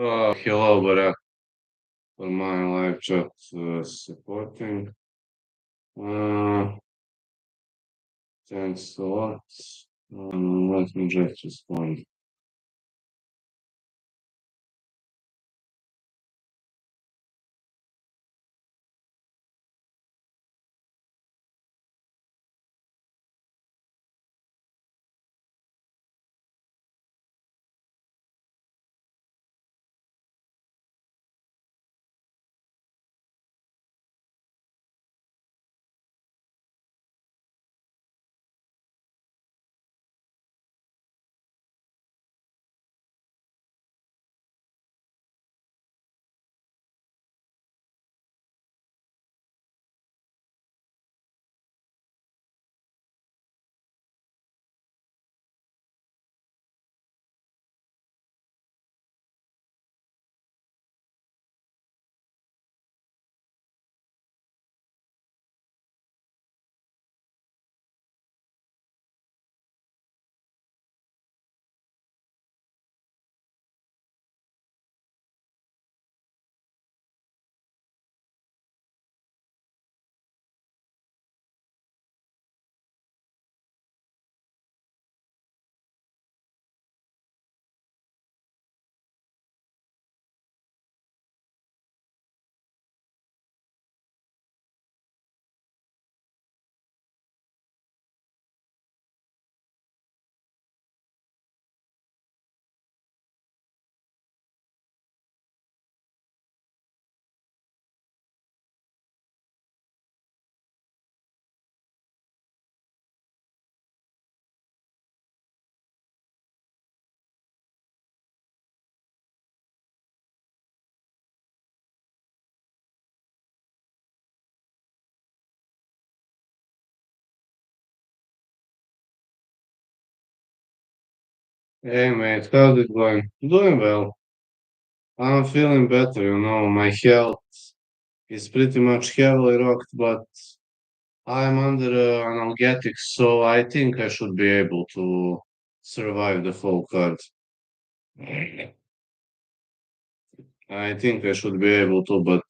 Hello, Barack, for my live chat supporting. Uh, Thanks a lot. Let me just respond. Hey, mate, how's it going? Doing well. I'm feeling better, my health is pretty much heavily rocked, but I'm under analgetics, so I think I should be able to survive the whole card. I think I should be able to, but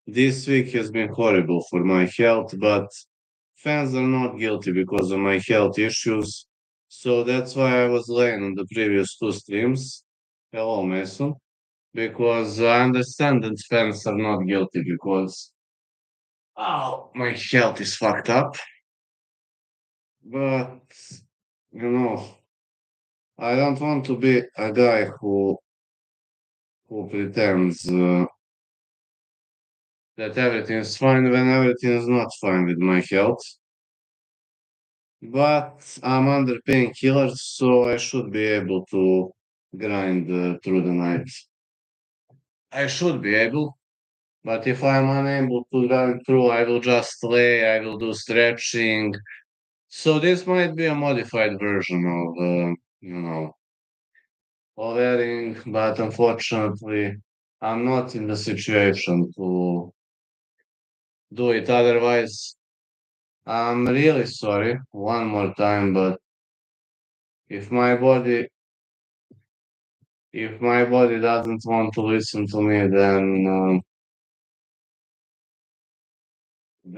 this week has been horrible for my health, but fans are not guilty because of my health issues. So that's why I was laying on the previous two streams. Hello, Mason. Because I understand that fans are not guilty because, oh, my health is fucked up. But, you know, I don't want to be a guy who pretends that everything is fine when everything is not fine with my health. But I'm under painkillers, so I should be able to grind through the night. I should be able, but if I'm unable to grind through, I will just lay, I will do stretching. So this might be a modified version of, of adding, but unfortunately, I'm not in the situation to do it. Otherwise, I'm really sorry one more time, but if my body if my body doesn't want to listen to me, then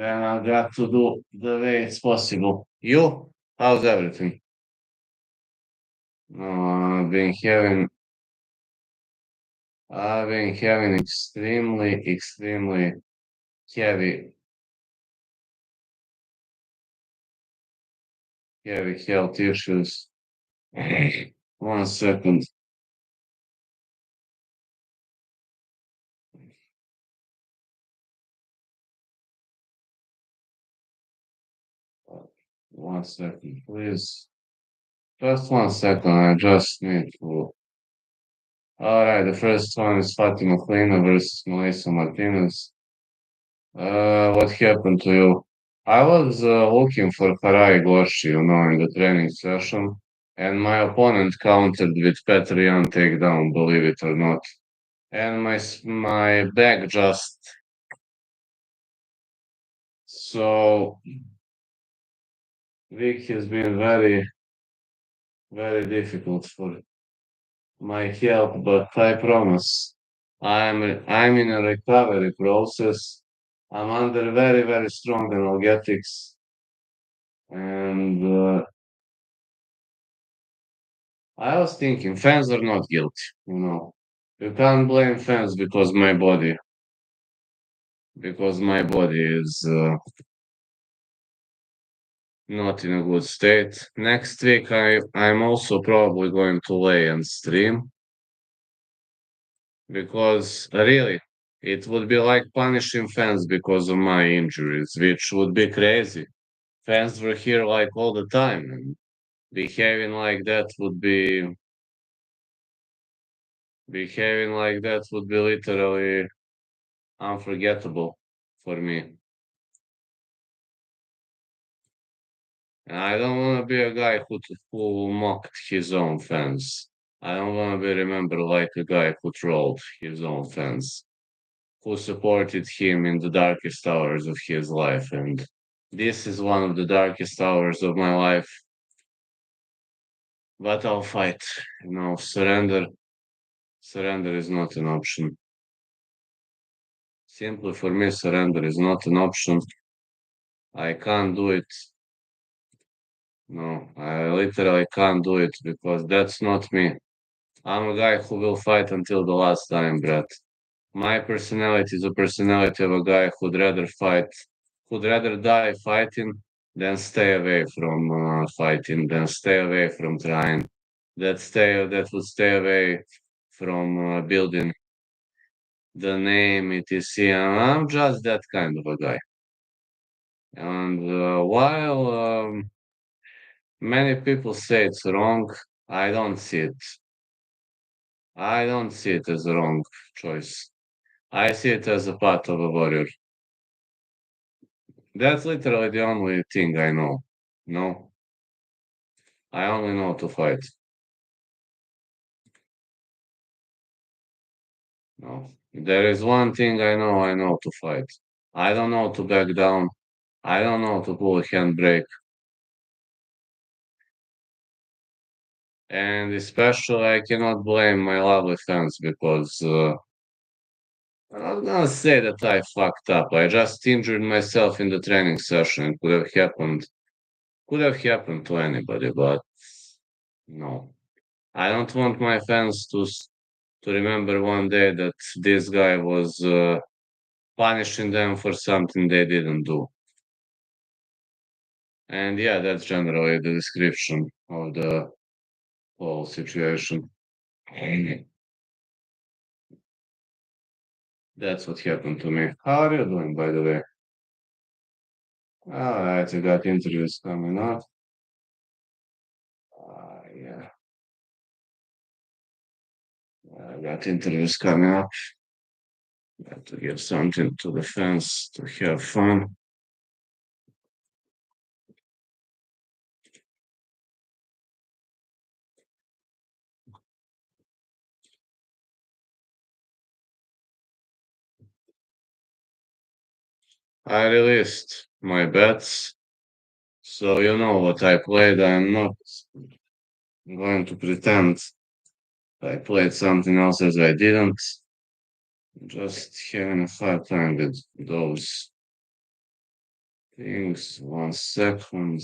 I got to do the way it's possible. You? How's everything? I've been having extremely heavy, heavy health issues. One second. One second, please. Just one second. I just need to. All right. The first one is Fatima versus Melissa Martinez. What happened to you? I was looking for Garcia, in the training session, and my opponent countered with Petrian takedown, believe it or not. And my back just so week has been very difficult for my health, but I promise I'm in a recovery process. I'm under very, very strong analgetics, and I was thinking fans are not guilty, you know. You can't blame fans because my body is not in a good state. Next week, I'm also probably going to lay and stream because really, it would be like punishing fans because of my injuries, which would be crazy. Fans were here like all the time, and behaving like that would be behaving like that would be literally unforgettable for me. And I don't want to be a guy who mocked his own fans. I don't want to be remembered like a guy who trolled his own fans, who supported him in the darkest hours of his life. And this is one of the darkest hours of my life. But I'll fight. You know, surrender is not an option. Simply for me, surrender is not an option. I can't do it. No, I literally can't do it because that's not me. I'm a guy who will fight until the last dying breath. My personality is a personality of a guy who'd rather die fighting than stay away from fighting, than stay away from trying, that would stay away from building the name, etc. And I'm just that kind of a guy. And while many people say it's wrong, I don't see it. I don't see it as a wrong choice. I see it as a part of a warrior. That's literally the only thing I know. No, I only know to fight. No, there is one thing I know to fight. I don't know to back down. I don't know to pull a handbrake. And especially, I cannot blame my lovely fans because I'm not gonna say that I fucked up. I just injured myself in the training session. It could have happened to anybody, but no. I don't want my fans to remember one day that this guy was punishing them for something they didn't do. And yeah, that's generally the description of the whole situation. That's what happened to me. How are you doing, by the way? All right, I got interviews coming up. Yeah, I got interviews coming up. Got to give something to the fans to have fun. I released my bets, so you know what I played. I'm not going to pretend I played something else as I didn't. Just having a hard time with those things. 1 second.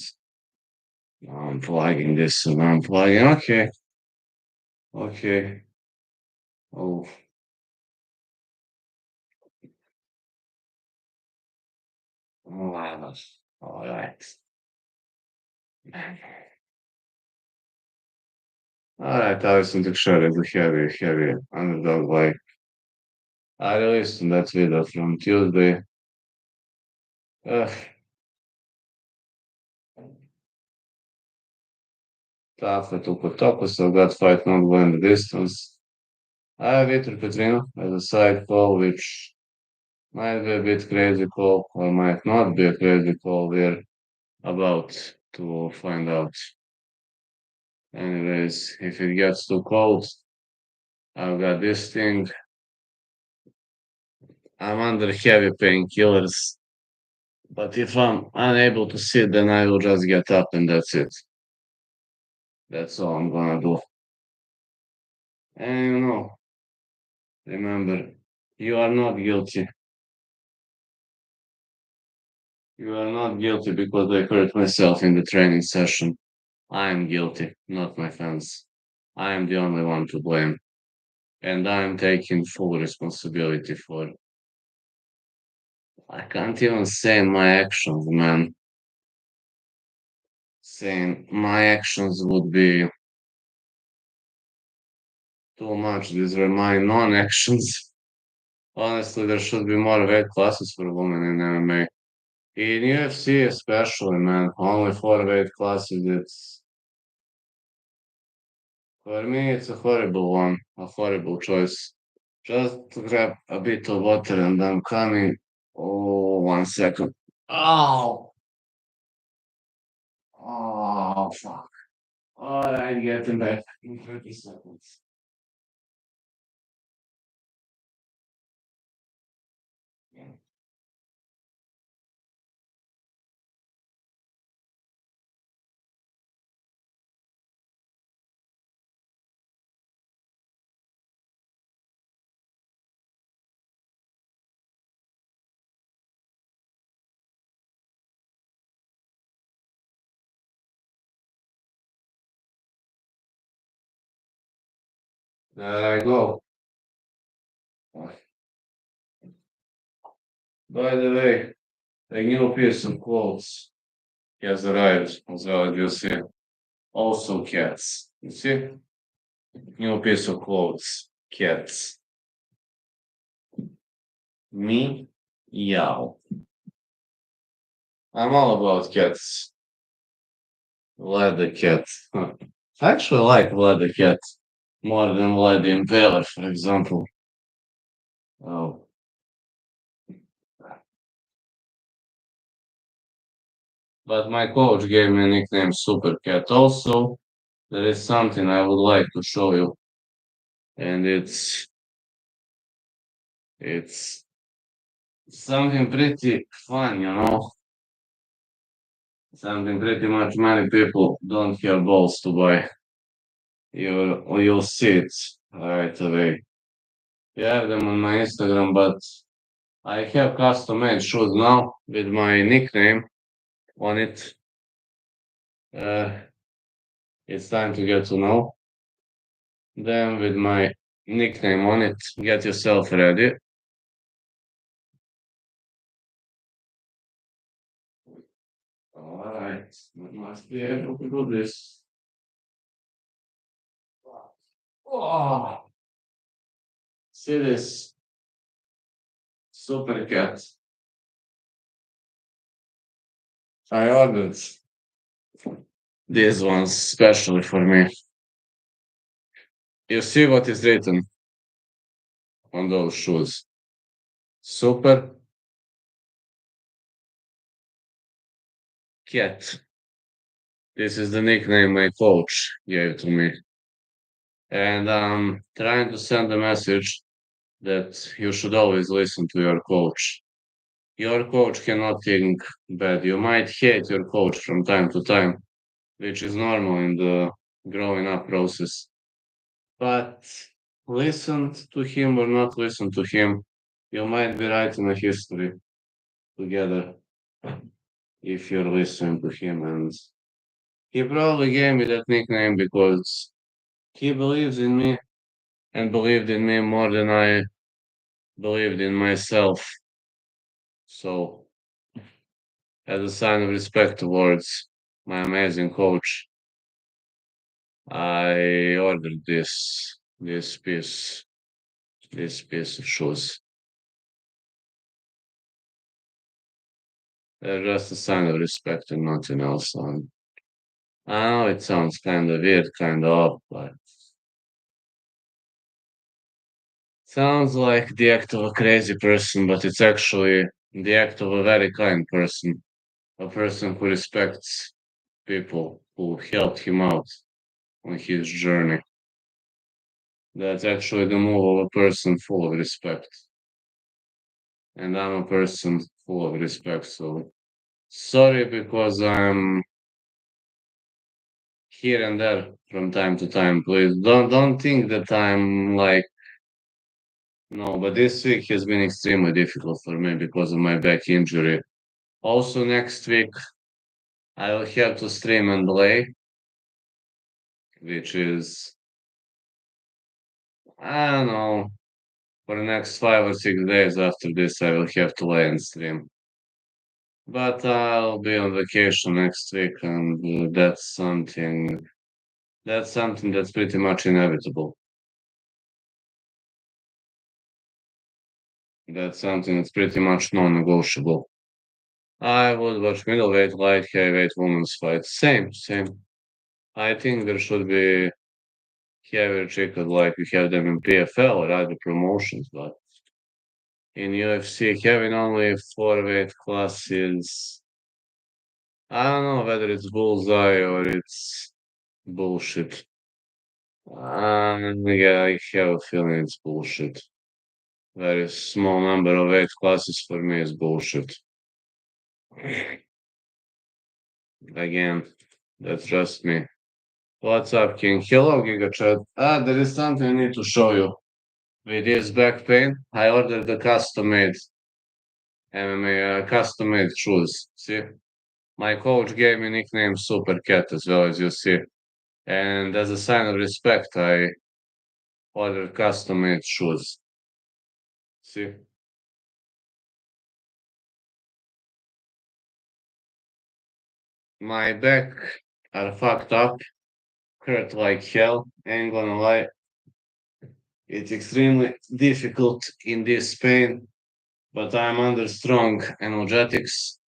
Now I'm plugging this and I'm plugging. Okay. Okay. Oh, wow. All right. All right. I listen to Teixeira is a heavy, heavy underdog. Like, I released that video from Tuesday. Uh, Tafa took a taco, so that fight not going the distance. I have Vitor Petrino as a side call, which might be a bit crazy call or might not be a crazy call. We're about to find out. Anyways, if it gets too cold, I've got this thing. I'm under heavy painkillers, but if I'm unable to sit, then I will just get up and that's it. That's all I'm gonna do. And remember, you are not guilty. You are not guilty because I hurt myself in the training session. I am guilty, not my fans. I am the only one to blame. And I am taking full responsibility for it. I can't even say my actions, man. Saying my actions would be too much. These are my non-actions. Honestly, there should be more weight classes for women in MMA. In UFC especially, man, only four weight classes. It's for me, it's a horrible one, a horrible choice. Just grab a bit of water and I'm coming. Oh, 1 second. Oh, oh, fuck. All right, getting back in 30 seconds. There I go. By the way, a new piece of clothes has arrived as well as you see. Also cats. You see? New piece of clothes. Cats. Me? Yow. I'm all about cats. Leather cat. Huh. I actually like leather cat more than leather impaler, for example. Oh. But my coach gave me a nickname Super Cat. Also, there is something I would like to show you, and it's something pretty fun. Something pretty much many people don't have balls to buy. You'll see it right away. You have them on my Instagram, but I have custom made shoes now with my nickname on it. Uh, it's time to get to know them with my nickname on it. Get yourself ready. All right, we must be able to do this. Oh, see this super cat. I ordered these ones specially for me. You see what is written on those shoes. Super cat. This is the nickname my coach gave to me. And I'm trying to send a message that you should always listen to your coach. Your coach cannot think bad. You might hate your coach from time to time, which is normal in the growing up process. But listen to him or not listen to him, you might be writing a history together if you're listening to him. And he probably gave me that nickname because he believes in me and believed in me more than I believed in myself. So, as a sign of respect towards my amazing coach, I ordered this piece of shoes. They're just a sign of respect and nothing else. I know it sounds kind of weird, kind of odd, but sounds like the act of a crazy person, but it's actually the act of a very kind person, a person who respects people who helped him out on his journey. That's actually the move of a person full of respect. And I'm a person full of respect, so sorry because I'm here and there from time to time, please. Don't think that I'm like no, but this week has been extremely difficult for me because of my back injury. Also, next week I will have to stream and play, which is I don't know. For the next 5 or 6 days after this, I will have to lay and stream. But I'll be on vacation next week, and that's something that's pretty much inevitable. That's something that's pretty much non-negotiable. I would watch middleweight, light heavyweight, women's fight. Same. I think there should be heavier chicken like we have them in PFL or other promotions, but in UFC having only four weight classes, I don't know whether it's bullseye or it's bullshit. Yeah, I have a feeling it's bullshit. Very small number of weight classes for me is bullshit. Again, that's just me. What's up, King? Hello, GigaChat. There is something I need to show you. With this back pain, I ordered the custom-made MMA, custom-made shoes. See? My coach gave me nickname Super Cat as well, as you see. And as a sign of respect, I ordered custom-made shoes. See? My back are fucked up, hurt like hell, ain't gonna lie. It's extremely difficult in this pain, but I'm under strong analgetics,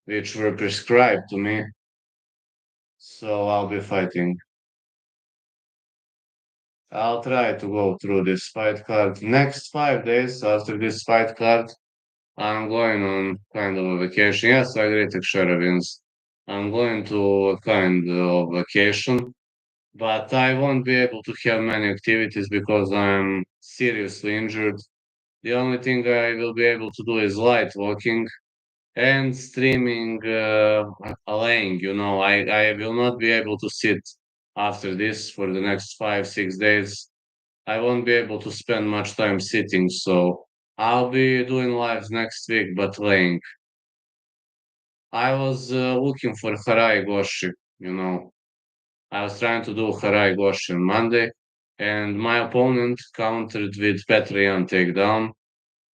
which were prescribed to me, so I'll be fighting. I'll try to go through this fight card. Next 5 days after this fight card, I'm going on kind of a vacation. Yes, I agree, Teixeira wins. I'm going to a kind of vacation, but I won't be able to have many activities because I'm seriously injured. The only thing I will be able to do is light walking and streaming laying. I will not be able to sit after this for the next 5, 6 days. I won't be able to spend much time sitting, so I'll be doing lives next week, but laying. I was looking for Harai Goshi, you know. I was trying to do Harai Goshi on Monday, and my opponent countered with Petrian takedown,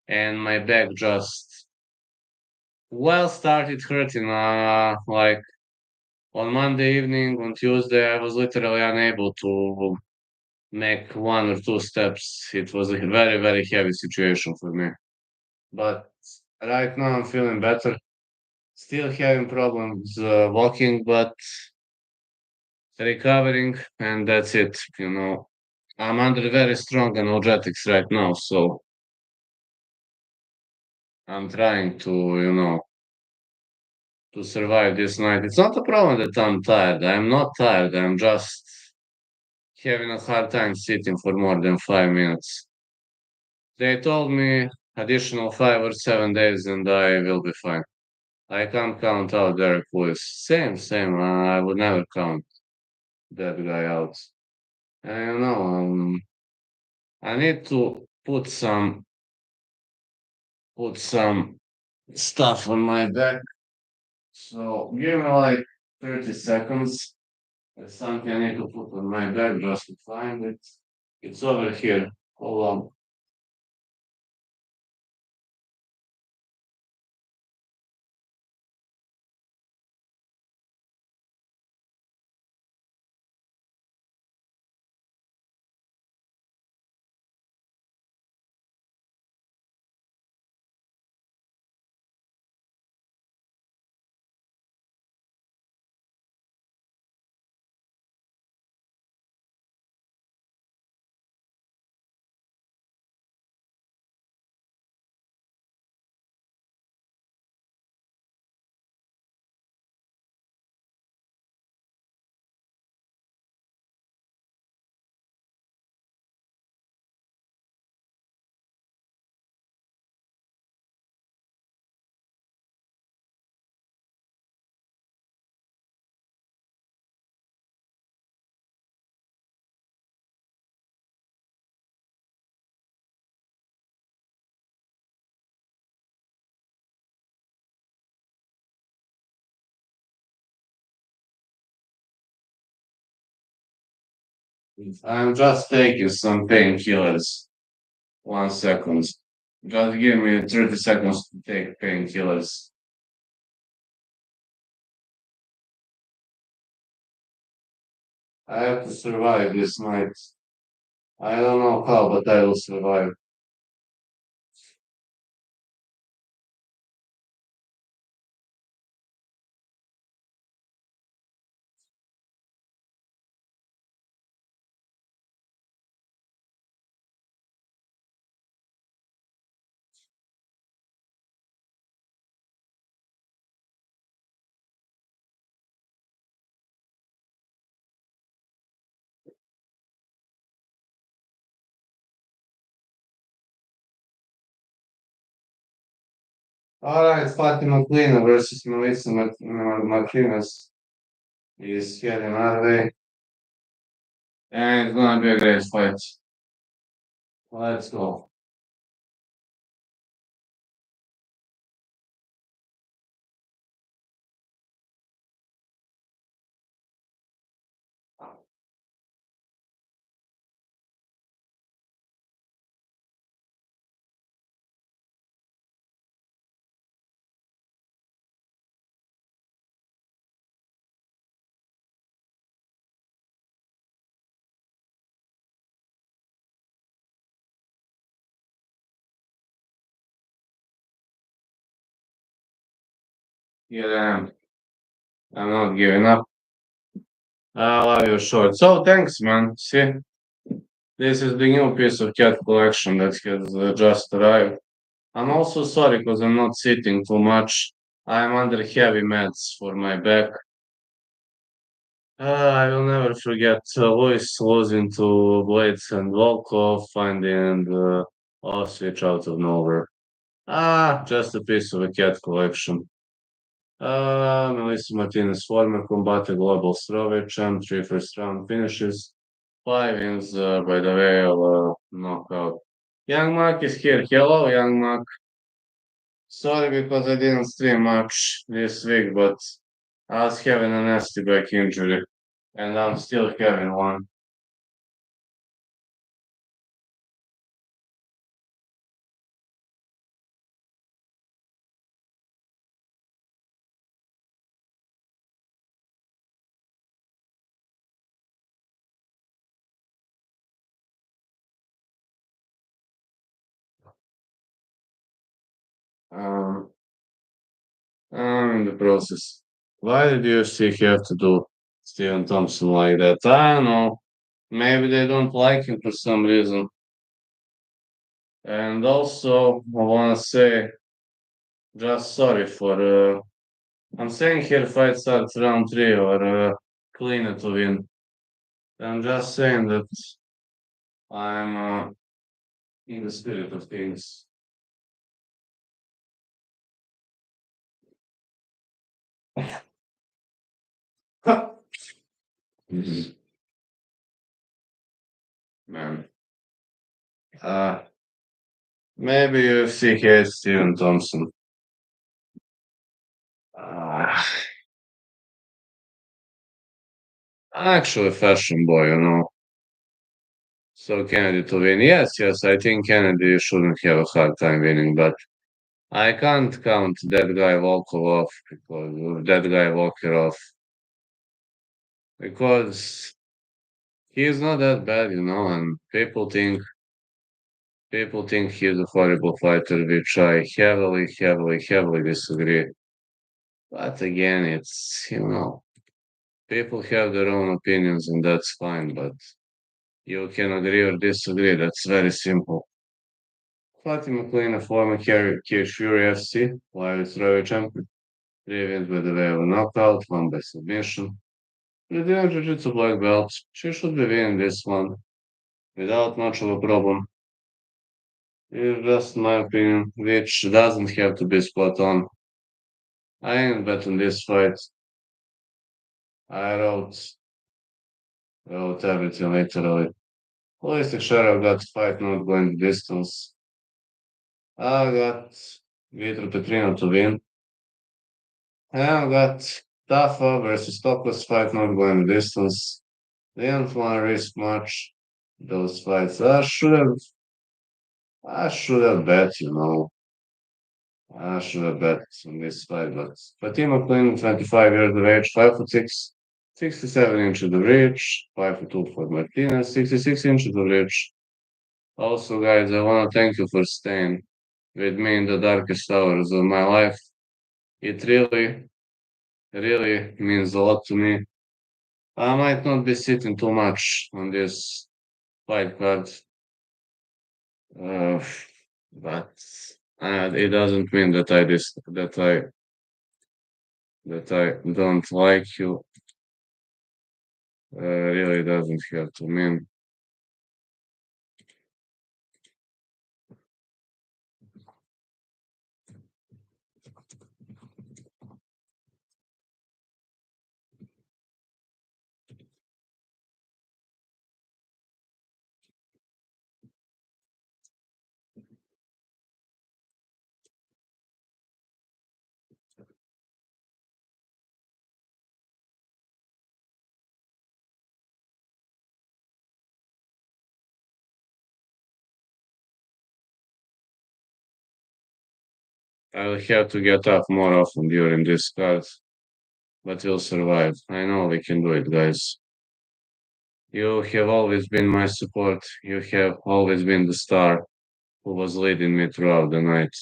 and my back just started hurting. Like on Monday evening, on Tuesday, I was literally unable to make one or two steps. It was a very, very heavy situation for me. But right now I'm feeling better. Still having problems walking, but recovering, and that's it. I'm under very strong energetics right now, so I'm trying to survive this night. It's not a problem that I'm tired. I'm not tired. I'm just having a hard time sitting for more than 5 minutes. They told me additional 5 or 7 days and I will be fine. I can't count out Derek Lewis. Same. I would never count that guy out. I don't know. I need to put some stuff on my back. So give me like 30 seconds. There's something I need to put on my back just to find it. It's over here. Hold on. I'm just taking some painkillers. 1 second. Just give me 30 seconds to take painkillers. I have to survive this night. I don't know how, but I will survive. All right, Fatima versus Melissa Martinez is heading our way, and it's gonna be a great fight. Let's go. Yeah, I'm not giving up. I love your short. So thanks, man. See, this is the new piece of cat collection that has just arrived. I'm also sorry because I'm not sitting too much. I'm under heavy meds for my back. I will never forget Luis losing to Blades and Volkov, finding off switch out of nowhere. Just a piece of a cat collection. Melissa Martinez, former combatant global strawweight champ, 3 first round finishes, 5 wins by the way of knockout. Young Mark is here. Hello, Young Mark. Sorry because I didn't stream much this week, but I was having a nasty back injury, and I'm still having one. Um, I'm in the process. Why did UFC have to do Steven Thompson like that? I don't know. Maybe they don't like him for some reason. And also, I want to say, just sorry for. I'm saying here fight starts round 3 or clean it to win. I'm just saying that I'm in the spirit of things. Man. Uh, Maybe UFC hates Steven Thompson. Uh, Actually, a fashion boy, you know. So Kennedy to win. Yes, I think Kennedy shouldn't have a hard time winning, but I can't count that guy Volkov off because that guy Walker off because he's not that bad, you know, and people think he's a horrible fighter, which I heavily disagree. But again, it's people have their own opinions and that's fine, but you can agree or disagree. That's very simple. Fatima McLean, a former Fury FC, live strawweight champion. 3 wins by the way of a knockout, 1 by submission. Brazilian Jiu-Jitsu black belt. She should be winning this one without much of a problem. It's just my opinion, which doesn't have to be spot on. I ain't betting this fight. I wrote everything literally. Police Teixeira got fight not going the distance. I got Vitor Petrino to win. And I got Tafa versus Topless fight not going the distance. Didn't want to risk much those fights. I should have bet, I should have bet on this fight, but Fatima Quinn, 25 years of age, 5'6", 67 inches of reach, 5'2" for Martinez, 66 inches of reach. Also, guys, I want to thank you for staying with me in the darkest hours of my life. It really means a lot to me. I might not be sitting too much on this fight card, uh, but it doesn't mean that I don't like you. Really doesn't have to mean. I'll have to get up more often during this card, but we'll survive. I know we can do it, guys. You have always been my support. You have always been the star who was leading me throughout the night.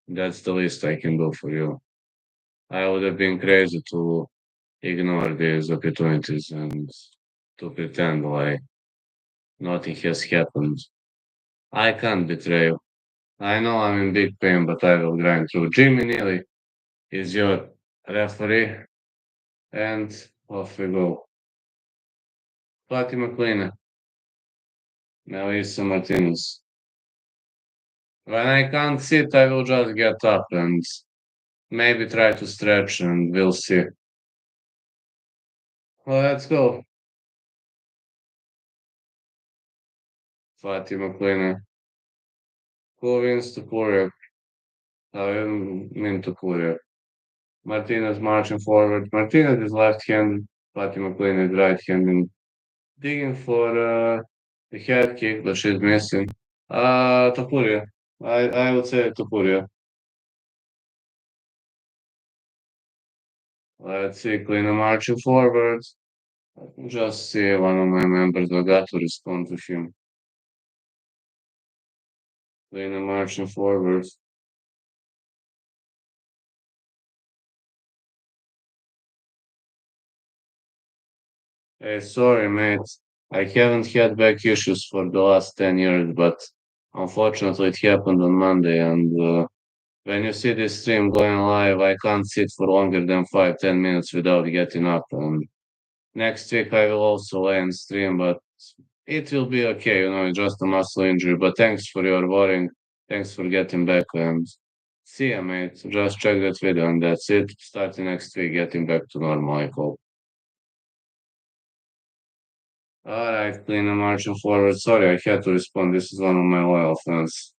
That's the least I can do for you. I would have been crazy to ignore these opportunities and to pretend like nothing has happened. I can't betray you. I know I'm in big pain, but I will grind through. Jimmy Neely is your referee, and off we go. Fatima Klina, Melissa Martinez. When I can't sit, I will just get up and maybe try to stretch, and we'll see. Well, let's go. Fatima Klina. Who wins to Korea? I didn't mean to Korea. Martinez marching forward. Martinez is left-handed. Fatima Klina is right-handed. Digging for the head kick, but she's missing. Topuria. I would say Topuria. Let's see, Klina marching forward. Just see one of my members got to respond to him. Klina marching forward. Hey, sorry, mate. I haven't had back issues for the last 10 years, but unfortunately it happened on Monday. And when you see this stream going live, I can't sit for longer than 5-10 minutes without getting up. And next week I will also lay and stream, but it will be okay, it's just a muscle injury. But thanks for your worrying. Thanks for getting back and see ya, mate. Just check that video and that's it. Starting next week, getting back to normal, I hope. Alright, cleaner marching forward. Sorry, I had to respond. This is one of my loyal fans.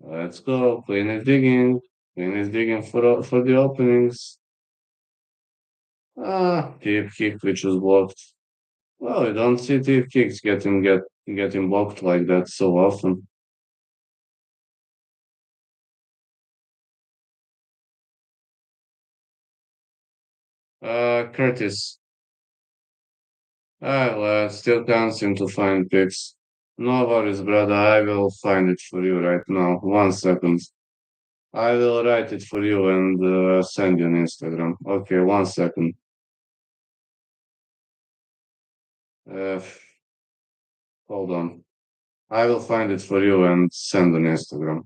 Let's go. Clean is digging. Clean is digging for the openings. Deep kick which is blocked. Well, you don't see deep kicks getting blocked like that so often. Curtis. Still can't seem to find pics. No worries, brother. I will find it for you right now. 1 second. I will write it for you and send you on Instagram. Okay, 1 second. Uh, hold on. I will find it for you and send on Instagram.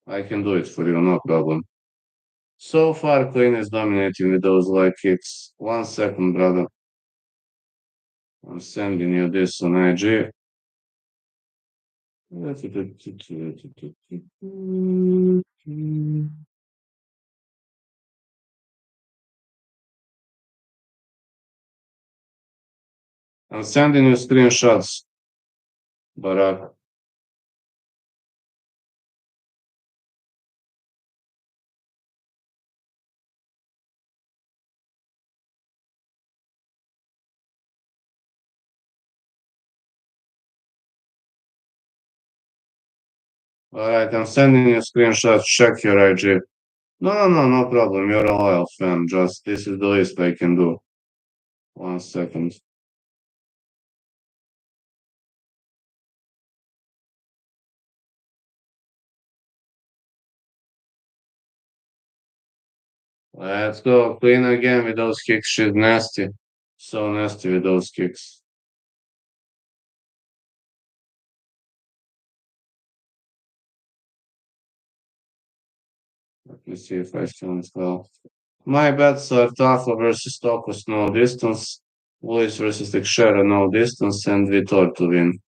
I can do it for you, no problem. So far, Clean is dominating with those leg kicks. 1 second, brother. I'm sending you this on IG. I'm sending you screenshots, Barack. Alright, I'm sending you screenshots. Check your IG. No, no, no, no problem. You're a loyal fan. Just this is the least I can do. 1 second. Let's go. Clean again with those kicks. She's nasty. So nasty with those kicks. Let me see if I can well. My bets are Tafa versus Tokos, no distance. Luis versus Teixeira, no distance. And Vitor to win.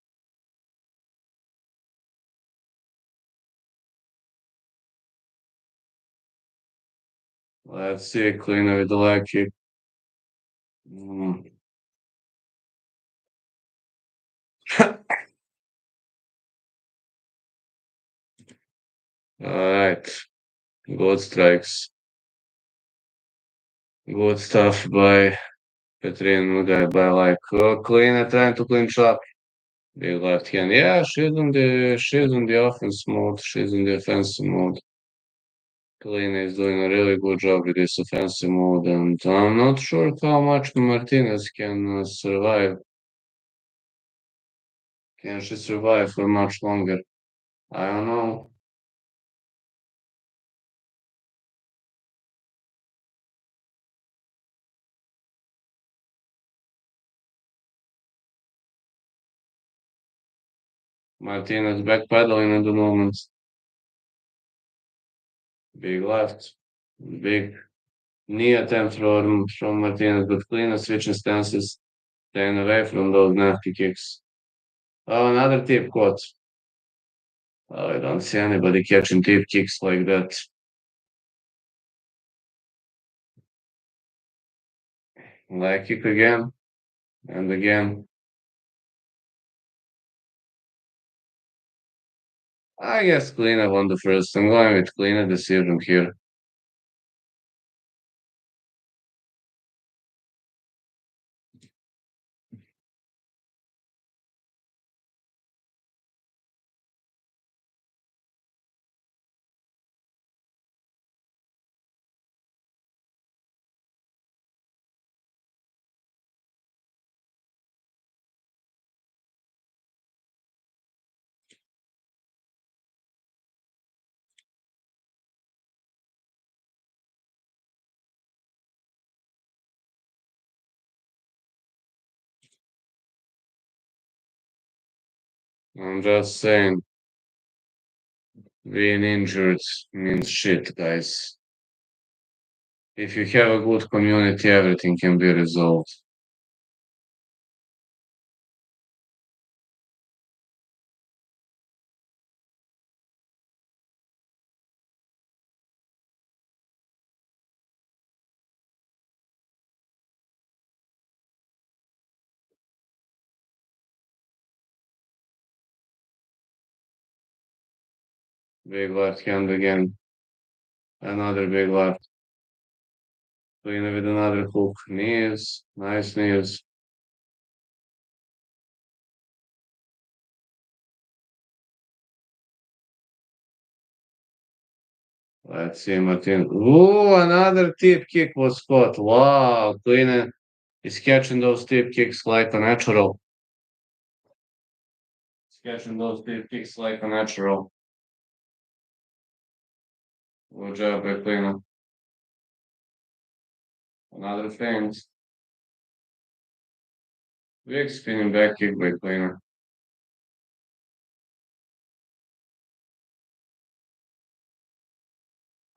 Let's see. Clean with the leg kick. Mm. Alright. Good strikes. Good stuff by Petrin by like clean trying to clinch up. The left hand. Yeah, she's in the offense mode. She's in the offensive mode. Clean is doing a really good job with this offensive mode, and I'm not sure how much Martinez can survive. Can she survive for much longer? I don't know. Martinez backpedaling at the moment. Big left. Big knee attempt from Martinez, but clean switching stances, staying away from those nasty kicks. Oh, another tip caught. Oh, I don't see anybody catching tip kicks like that. Leg kick again and again. I guess Klina won the first. I'm going with Klina decision here. I'm just saying, being injured means shit, guys. If you have a good community, everything can be resolved. Big left hand again. Another big left. Klina with another hook. Knees. Nice knees. Let's see, Martin. Ooh, another tip kick was caught. Wow, Klina is catching those tip kicks like a natural. He's catching those tip kicks like a natural. Good job by Klina. Another thing. Big spinning back kick by Klina.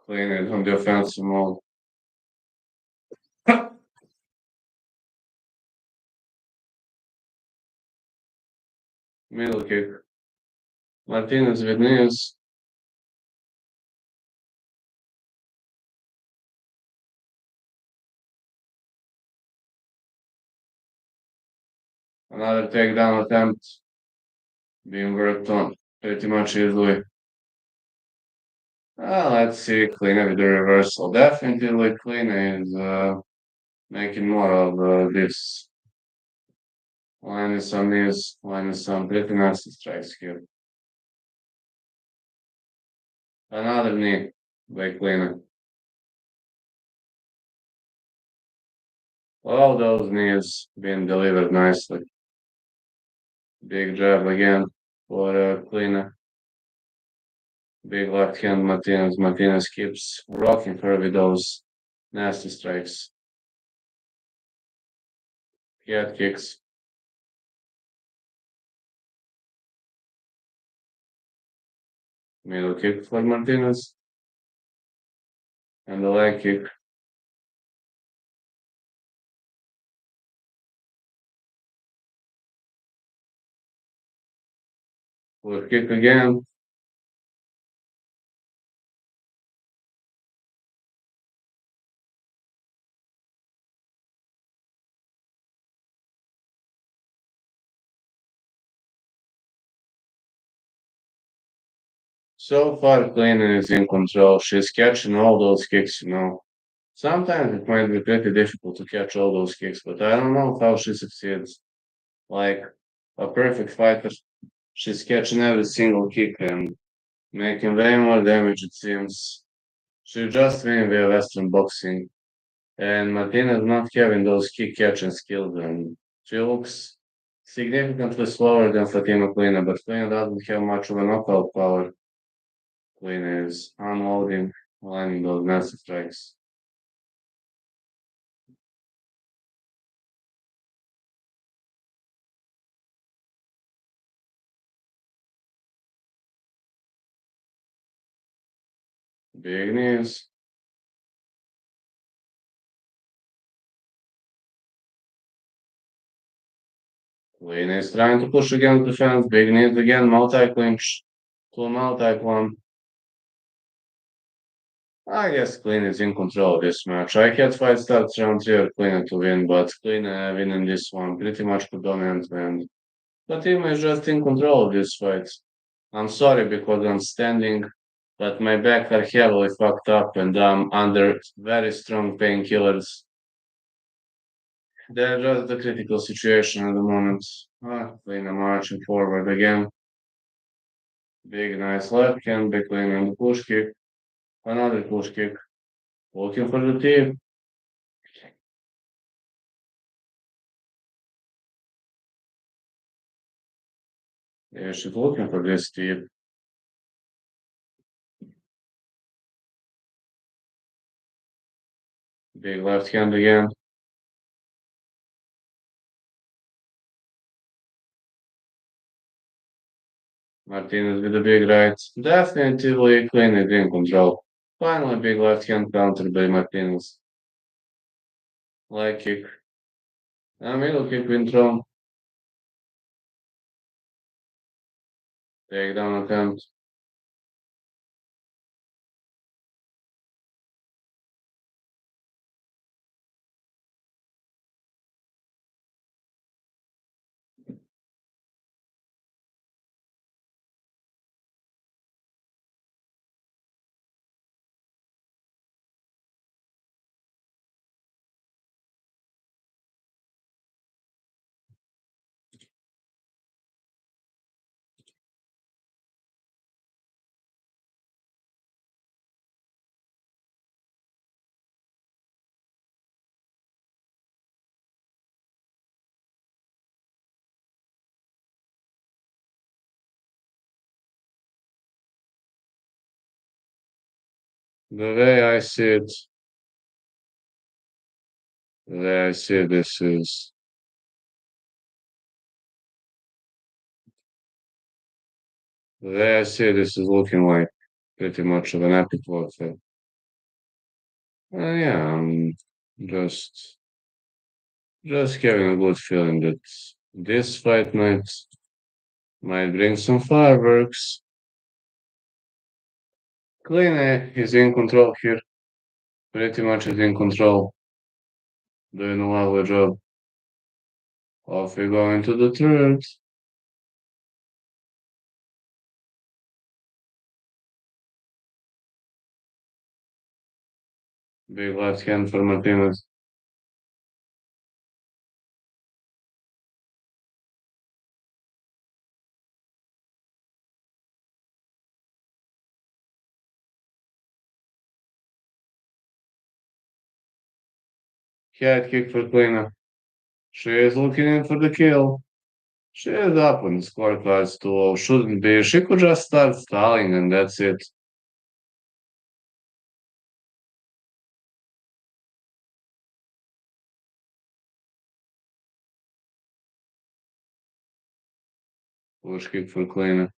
Klina is on the offensive mode. Middle kick. Martinez with knees. Another takedown attempt being worked on pretty much easily. Let's see. Klina with the reversal. Definitely Klina is making more of this. Line is some knees. Line is some pretty nasty strikes here. Another knee by Kleiner. All those knees being delivered nicely. Big jab again for Kleiner. Big left hand Martinez. Martinez keeps rocking her with those nasty strikes. Head kicks. Middle kick for Martinez. And the leg kick. Foot kick again. So far, Kleiner is in control. She's catching all those kicks. Sometimes it might be pretty difficult to catch all those kicks, but I don't know how she succeeds. Like a perfect fighter, she's catching every single kick and making way more damage, it seems. She just win via Western boxing, and Martinez not having those kick catching skills, and she looks significantly slower than Fatima Kleiner, but Kleiner doesn't have much of a knockout power. Kleiner is unloading, landing those massive strikes. Big knees. Kleiner is trying to push against the fence. Big knees again, multi-clinch. Full multi-plum. I guess Clean is in control of this match. I had fight starts round 3 or Clean to win, but Clean winning this one pretty much predominant, and Fatima is just in control of this fight. I'm sorry because I'm standing, but my back are heavily fucked up and I'm under very strong painkillers. They're just the critical situation at the moment. Clean marching forward again. Big nice left hand, big Clean and the push kick. Another push kick. Looking for the tip. Yeah, she's looking for this tip. Big left hand again. Martinez with a big right. Definitively clean it in control. Finally, big left hand counter by Martinez. Leg kick. A middle kick win thrown. Takedown attempt. The way I see it, the way I see this is, the way I see this is looking like pretty much of an epic warfare. Yeah, I'm just, just having a good feeling that this fight might bring some fireworks. Clean is in control here. Pretty much is in control. Doing a lovely job. Off we go into the third. Big left hand for Martinez. Head kick for Kleina. She is looking in for the kill. She is up on the scorecards too. Shouldn't be. She could just start stalling and that's it. Push kick for Kleina.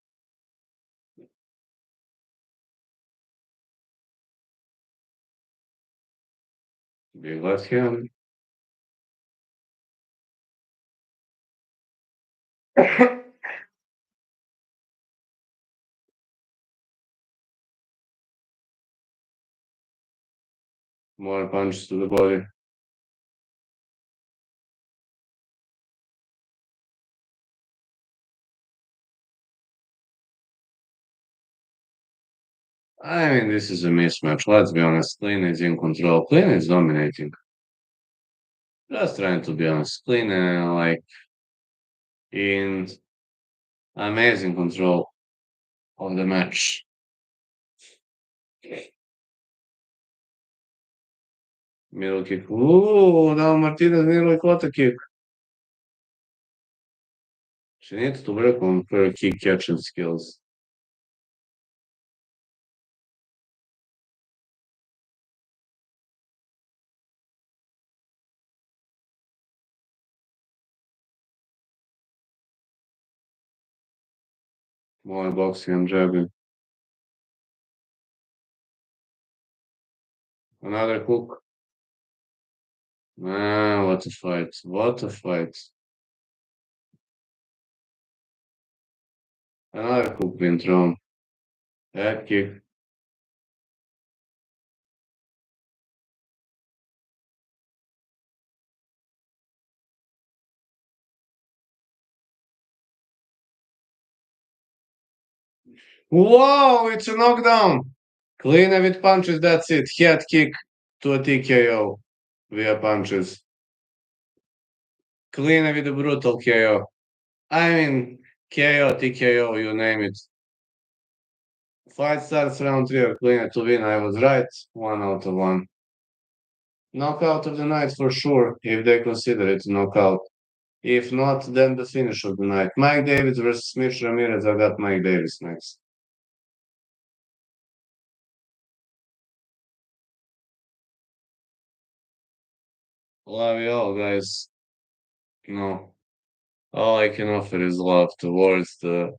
Big left hand. More punches to the body. I mean, this is a mismatch. Let's be honest. Kleina is in control. Kleina is dominating. Just trying to be honest. Kleina, like, in amazing control of the match. Middle kick. Ooh, now Martinez nearly caught a kick. She needs to work on her kick catching skills. More boxing and jabbing. Another hook. Man, what a fight. What a fight. Another hook being thrown. Head kick. Whoa, it's a knockdown. Clean with punches, that's it. Head kick to a TKO via punches. Clean with a brutal KO. I mean, KO, TKO, you name it. Fight starts round three or clean to win. I was right. 1 out of 1. Knockout of the night for sure, if they consider it a knockout. If not, then the finish of the night. Mike Davis versus Mitch Ramirez. I got Mike Davis next. Love you all, guys. No, all I can offer is love towards the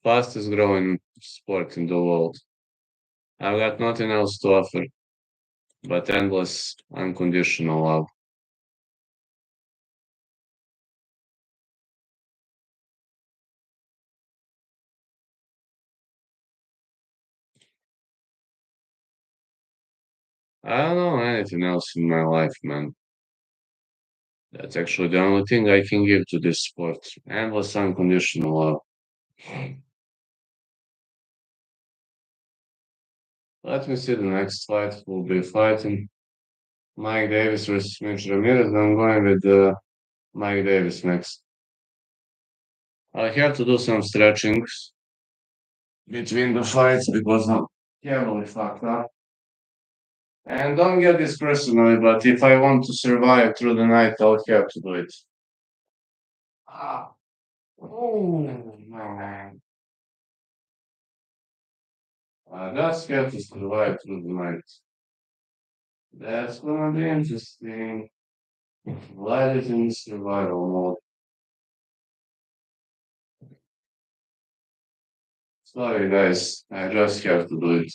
fastest growing sport in the world. I've got nothing else to offer but endless, unconditional love. I don't know anything else in my life, man. That's actually the only thing I can give to this sport. Endless, unconditional love. Let me see the next fight. We'll be fighting Mike Davis versus Mitch Ramirez. I'm going with Mike Davis next. I have to do some stretchings between the fights because I'm heavily fucked up. And don't get this personally, but if I want to survive through the night, I'll have to do it. Ah, oh, man. I just have to survive through the night. That's gonna be interesting. Light is in survival mode. Sorry, guys. I just have to do it.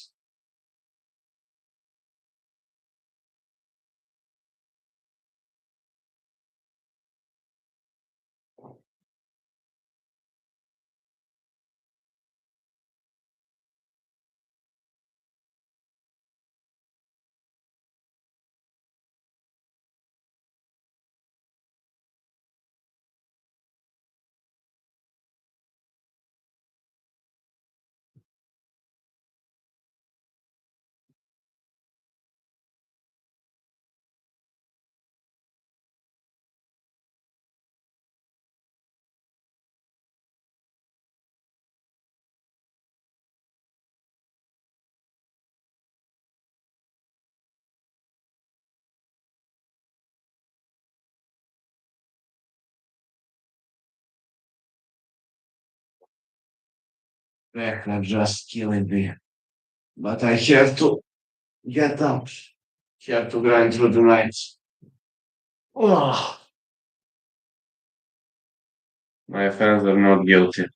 Back are just killing me. But I have to get up. Have to grind through the night. Oh, my fans are not guilty.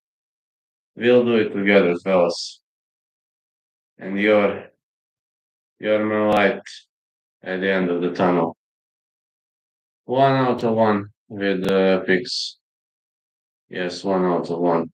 We'll do it together, fellas. And you're my light at the end of the tunnel. 1 out of 1 with picks. Yes, 1 out of 1.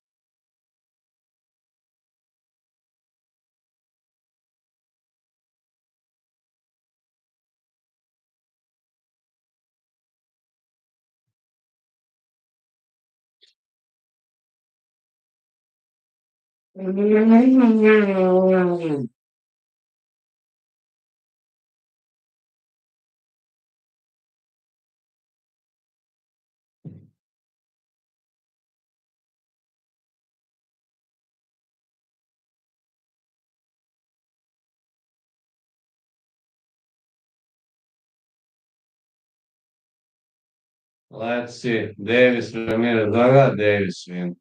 Let's see. Davis, Ramirez. I got Davis win.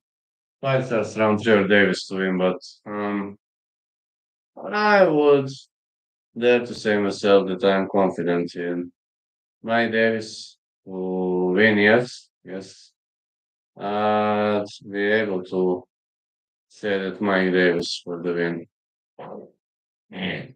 Fight starts round 3 or Davis to win, but I would dare to say myself that I'm confident in my Davis to win, yes. Yes. To be able to say that Mike Davis for the win. Mm.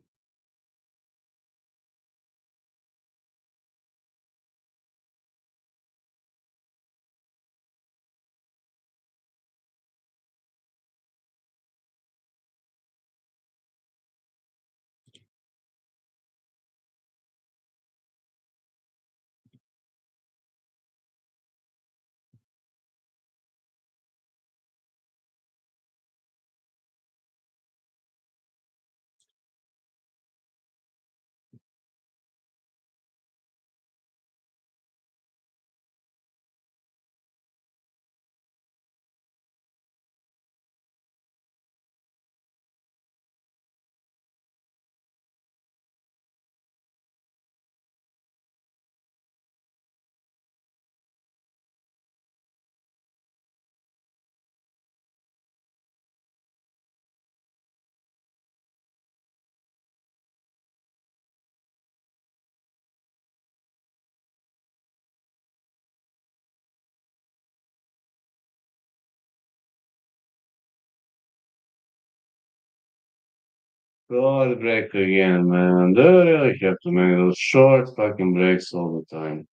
God break again, man. They really have to make those short fucking breaks all the time.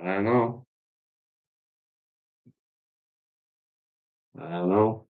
I know. I know.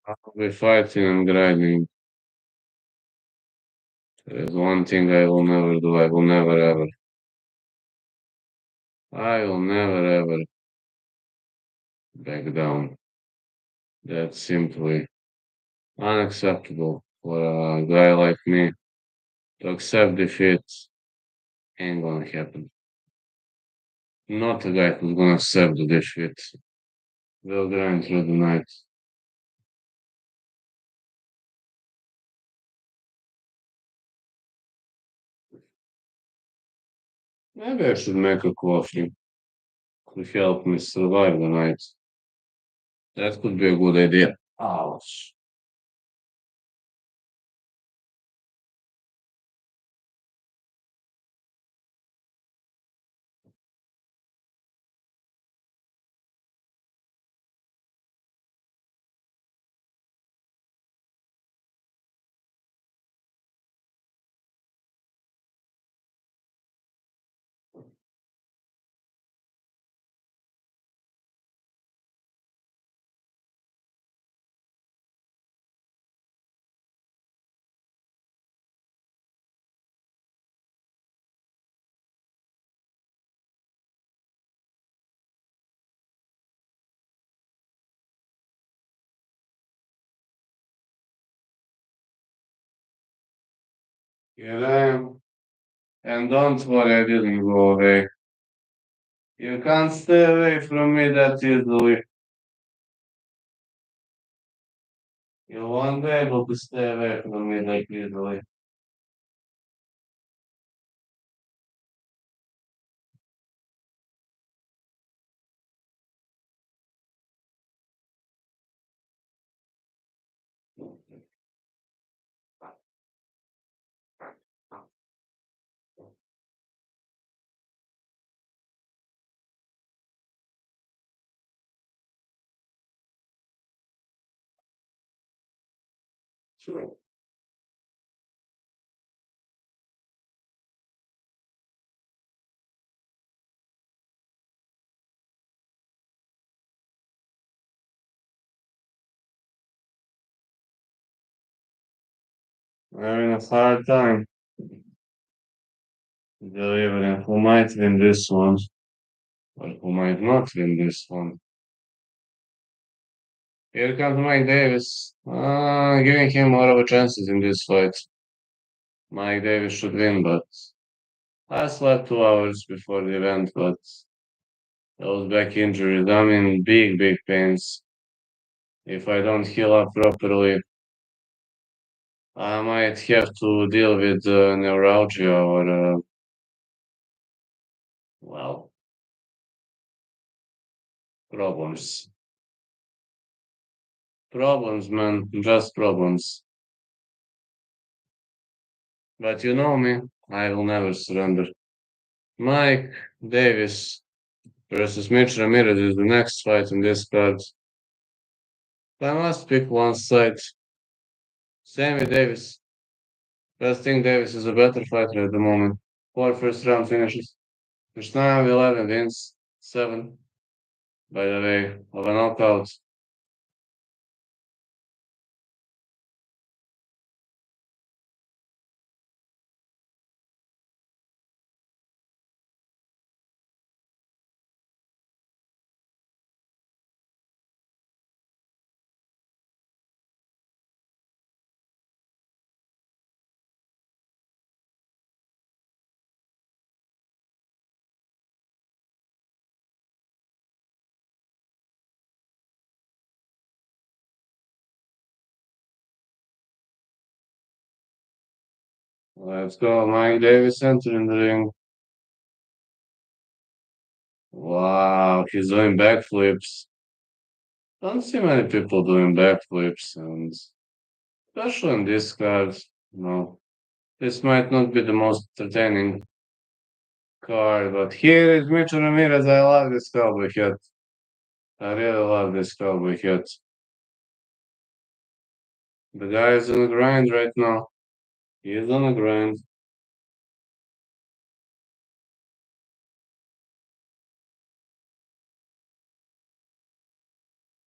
I'll be fighting and grinding. There's one thing I will never do. I will never ever. I will never ever back down. That's simply unacceptable for a guy like me to accept defeat. Ain't gonna happen. Not a guy who's gonna accept the defeat. We'll grind through the night. Maybe I should make a coffee to help me survive the night. That could be a good idea. Ouch. Here I am. And don't worry, I didn't go away. You can't stay away from me that easily. You won't be able to stay away from me that easily. Sure. I'm having a hard time delivering who might win this one or who might not win this one. Here comes Mike Davis. Giving him more of a chances in this fight. Mike Davis should win, but I slept 2 hours before the event, but those back injuries, I'm in big, big pains. If I don't heal up properly, I might have to deal with neuralgia or, well, problems. Problems, man, just problems. But you know me, I will never surrender. Mike Davis versus Mitch Ramirez is the next fight in this card. I must pick one side. Sammy Davis. I think Davis is a better fighter at the moment. 4 first round finishes. There's 9 of 11 wins. 7, by the way, of a knockout. Let's go. Mike Davis entering the ring. Wow, he's doing backflips. Don't see many people doing backflips, and especially in this card. No, this might not be the most entertaining card, but here is Mitchell Ramirez. I love this cowboy hat. I really love this cowboy hat. The guy is on the grind right now. He is on the grind.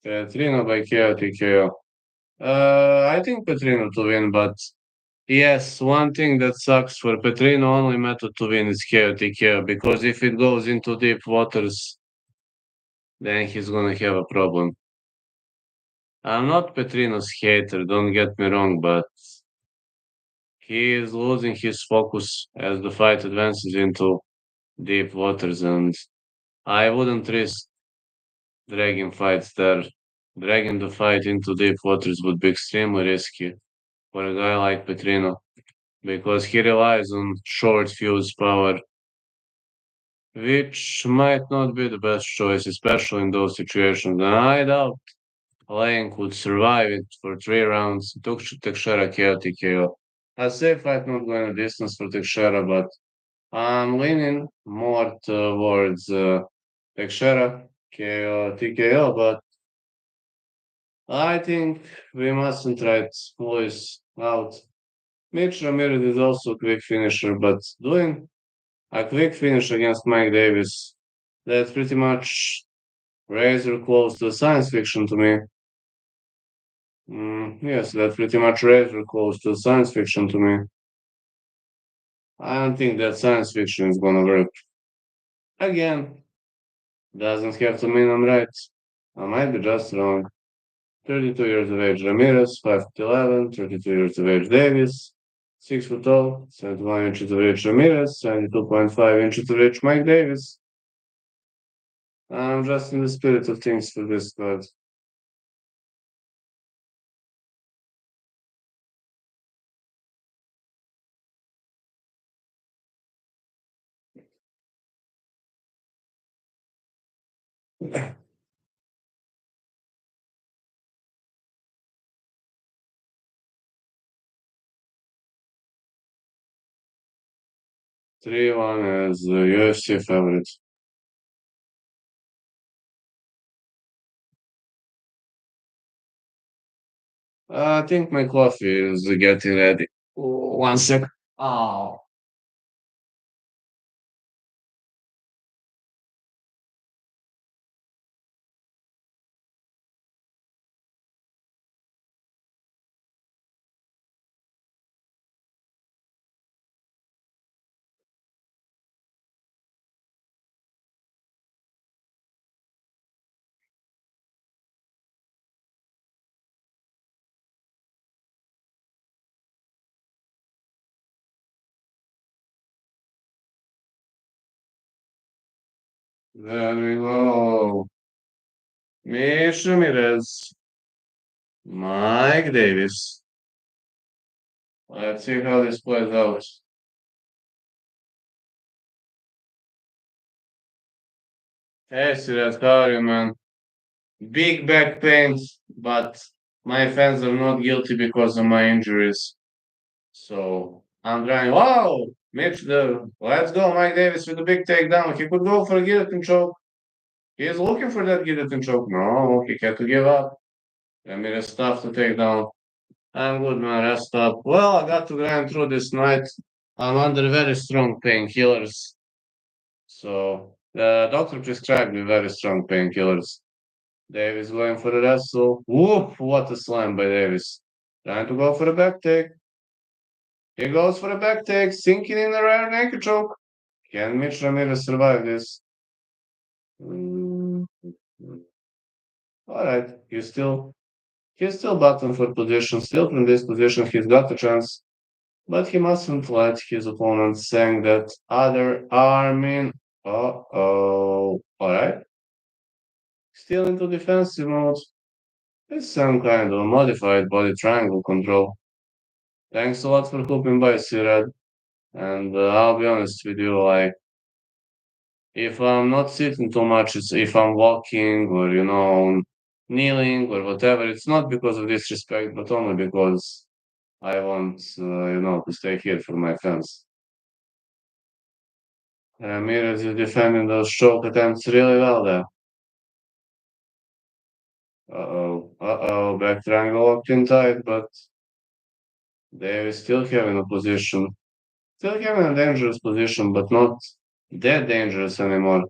Petrino by KO TKO. I think Petrino to win, but yes, one thing that sucks for Petrino, only method to win is KO TKO, because if it goes into deep waters, then he's gonna have a problem. I'm not Petrino's hater, don't get me wrong, but he is losing his focus as the fight advances into deep waters, and I wouldn't risk dragging fights there. Dragging the fight into deep waters would be extremely risky for a guy like Petrino because he relies on short fuse power, which might not be the best choice, especially in those situations. And I doubt Lane could survive it for 3 rounds. Took Teixeira KO TKO. I say fight not going a distance for Teixeira, but I'm leaning more towards Teixeira KO TKO, but I think we mustn't write Lewis out. Mitch Ramirez is also a quick finisher, but doing a quick finish against Mike Davis, that's pretty much razor close to science fiction to me. Yes, that's pretty much razor close to science fiction to me. I don't think that science fiction is gonna work. Again, doesn't have to mean I'm right. I might be just wrong. 32 years of age Ramirez, 5'11", 32 years of age Davis. 6 foot tall, 71 inches of reach Ramirez, 72.5 inches of reach Mike Davis. I'm just in the spirit of things for this card. Three one as the UFC favorite. I think my coffee is getting ready. One sec. Oh. 'There we go. Mish Ramirez. Mike Davis. Let's see how this plays out. Hey, Sirat, how are you, man? Big back pains, but my fans are not guilty because of my injuries. So I'm trying. Wow! Mitch, let's go, Mike Davis with the big takedown. He could go for a guillotine choke. He is looking for that guillotine choke. No, he had to give up. I mean, it's tough to take down. I'm good, man. Rest up. Well, I got to grind through this night. I'm under very strong painkillers. So the doctor prescribed me very strong painkillers. Davis going for the wrestle. Whoop! What a slam by Davis. Trying to go for the back take. He goes for the back take, sinking in the rear naked choke. Can Mitch Ramirez survive this? Mm, all right, he's still battling for position. Still from this position, he's got a chance, but he mustn't let his opponent sink that other arm in. Uh-oh. All right, still into defensive mode. It's some kind of modified body triangle control. Thanks a lot for hooping by, Sirad. And I'll be honest with you, like, if I'm not sitting too much, it's if I'm walking or, kneeling or whatever, it's not because of disrespect, but only because I want, to stay here for my fans. Ramirez is defending those choke attempts really well there. Back triangle locked in tight, but they still having a position. Still having a dangerous position, but not that dangerous anymore.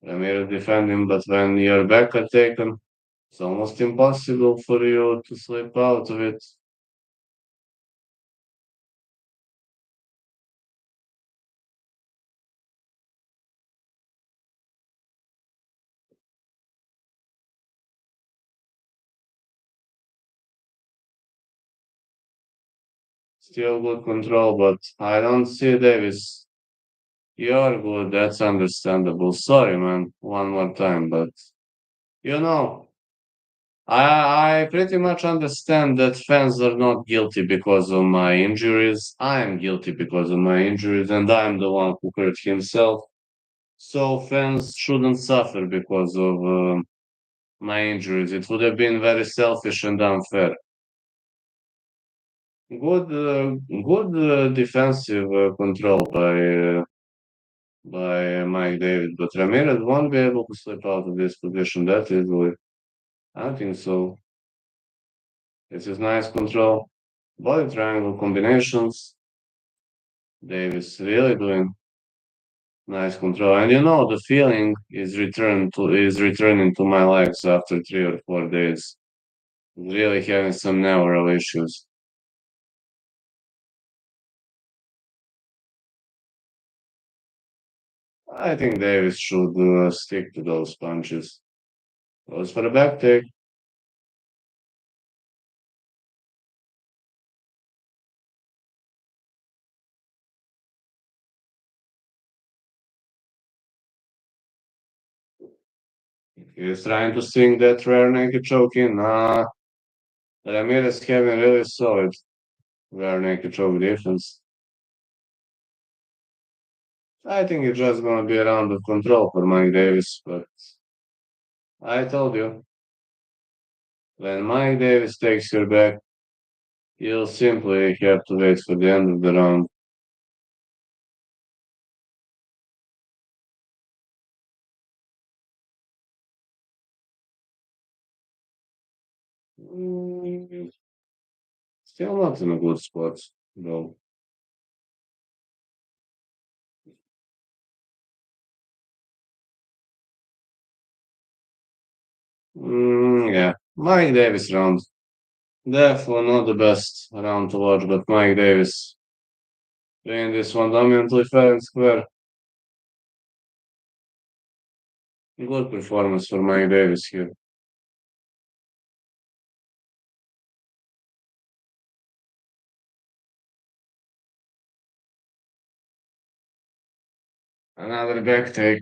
Ramirez defending, but when your back are taken, it's almost impossible for you to slip out of it. Still good control, but I don't see Davis. You're good, that's understandable. Sorry, man, one more time, but you know, I pretty much understand that fans are not guilty because of my injuries. I am guilty because of my injuries, and I'm the one who hurt himself. So fans shouldn't suffer because of my injuries. It would have been very selfish and unfair. Good defensive control by Mike David, but Ramirez won't be able to slip out of this position that easily. I don't think so. This is nice control. Body triangle combinations. Davis really doing nice control. And the feeling is returning to my legs after 3 or 4 days. Really having some neural issues. I think Davis should stick to those punches. Goes for the back take. He's trying to swing that rare naked choke in. Ramirez having really solid rare naked choke defense. I think it's just gonna be a round of control for Mike Davis, but I told you, when Mike Davis takes your back, you'll simply have to wait for the end of the round. Mm, Still not in a good spot, though. Yeah, Mike Davis round. Definitely not the best round to watch, but Mike Davis playing this one dominantly fair and square. Good performance for Mike Davis here. Another back take.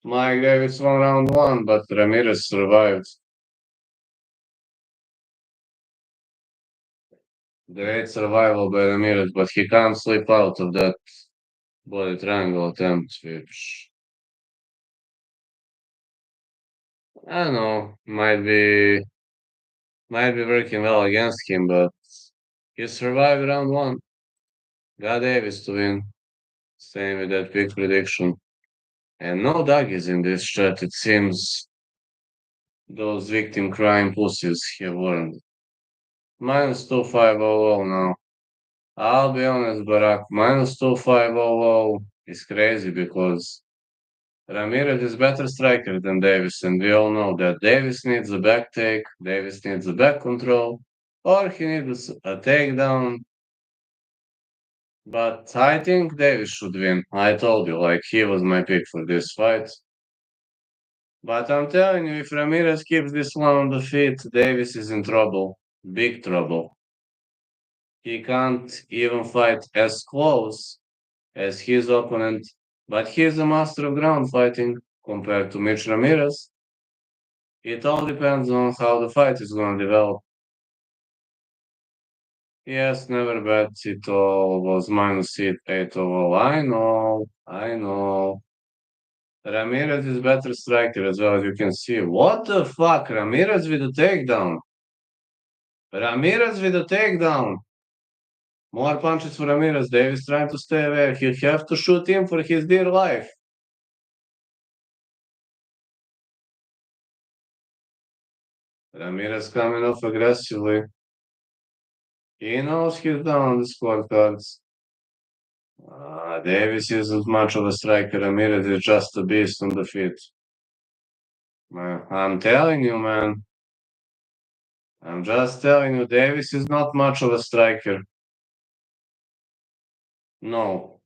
Mike Davis won round one, but Ramirez survived. Great survival by Ramirez, but he can't slip out of that body triangle attempt, which I don't know, might be working well against him, but he survived round one. Got Davis to win. Same with that big prediction. And no doggies in this chat. It seems those victim crime pussies have won. Minus 2500 now. I'll be honest, Barack. Minus 2500 is crazy because Ramirez is better striker than Davis, and we all know that Davis needs a back take, Davis needs a back control, or he needs a takedown. But I think Davis should win. I told you, like, he was my pick for this fight. But I'm telling you, if Ramirez keeps this one on the feet, Davis is in trouble. Big trouble. He can't even fight as close as his opponent, but he's a master of ground fighting compared to Mitch Ramirez. It all depends on how the fight is going to develop. Yes, never bet. It all was minus 8 overall. I know. Ramirez is better striker as well as you can see. What the fuck? Ramirez with a takedown. Ramirez with a takedown. More punches for Ramirez. Davis trying to stay away. He'll have to shoot him for his dear life. Ramirez coming off aggressively. He knows he's down on the scorecards. Davis isn't much of a striker. Ramirez is just a beast on the feet. I'm telling you, man. I'm just telling you, Davis is not much of a striker. No.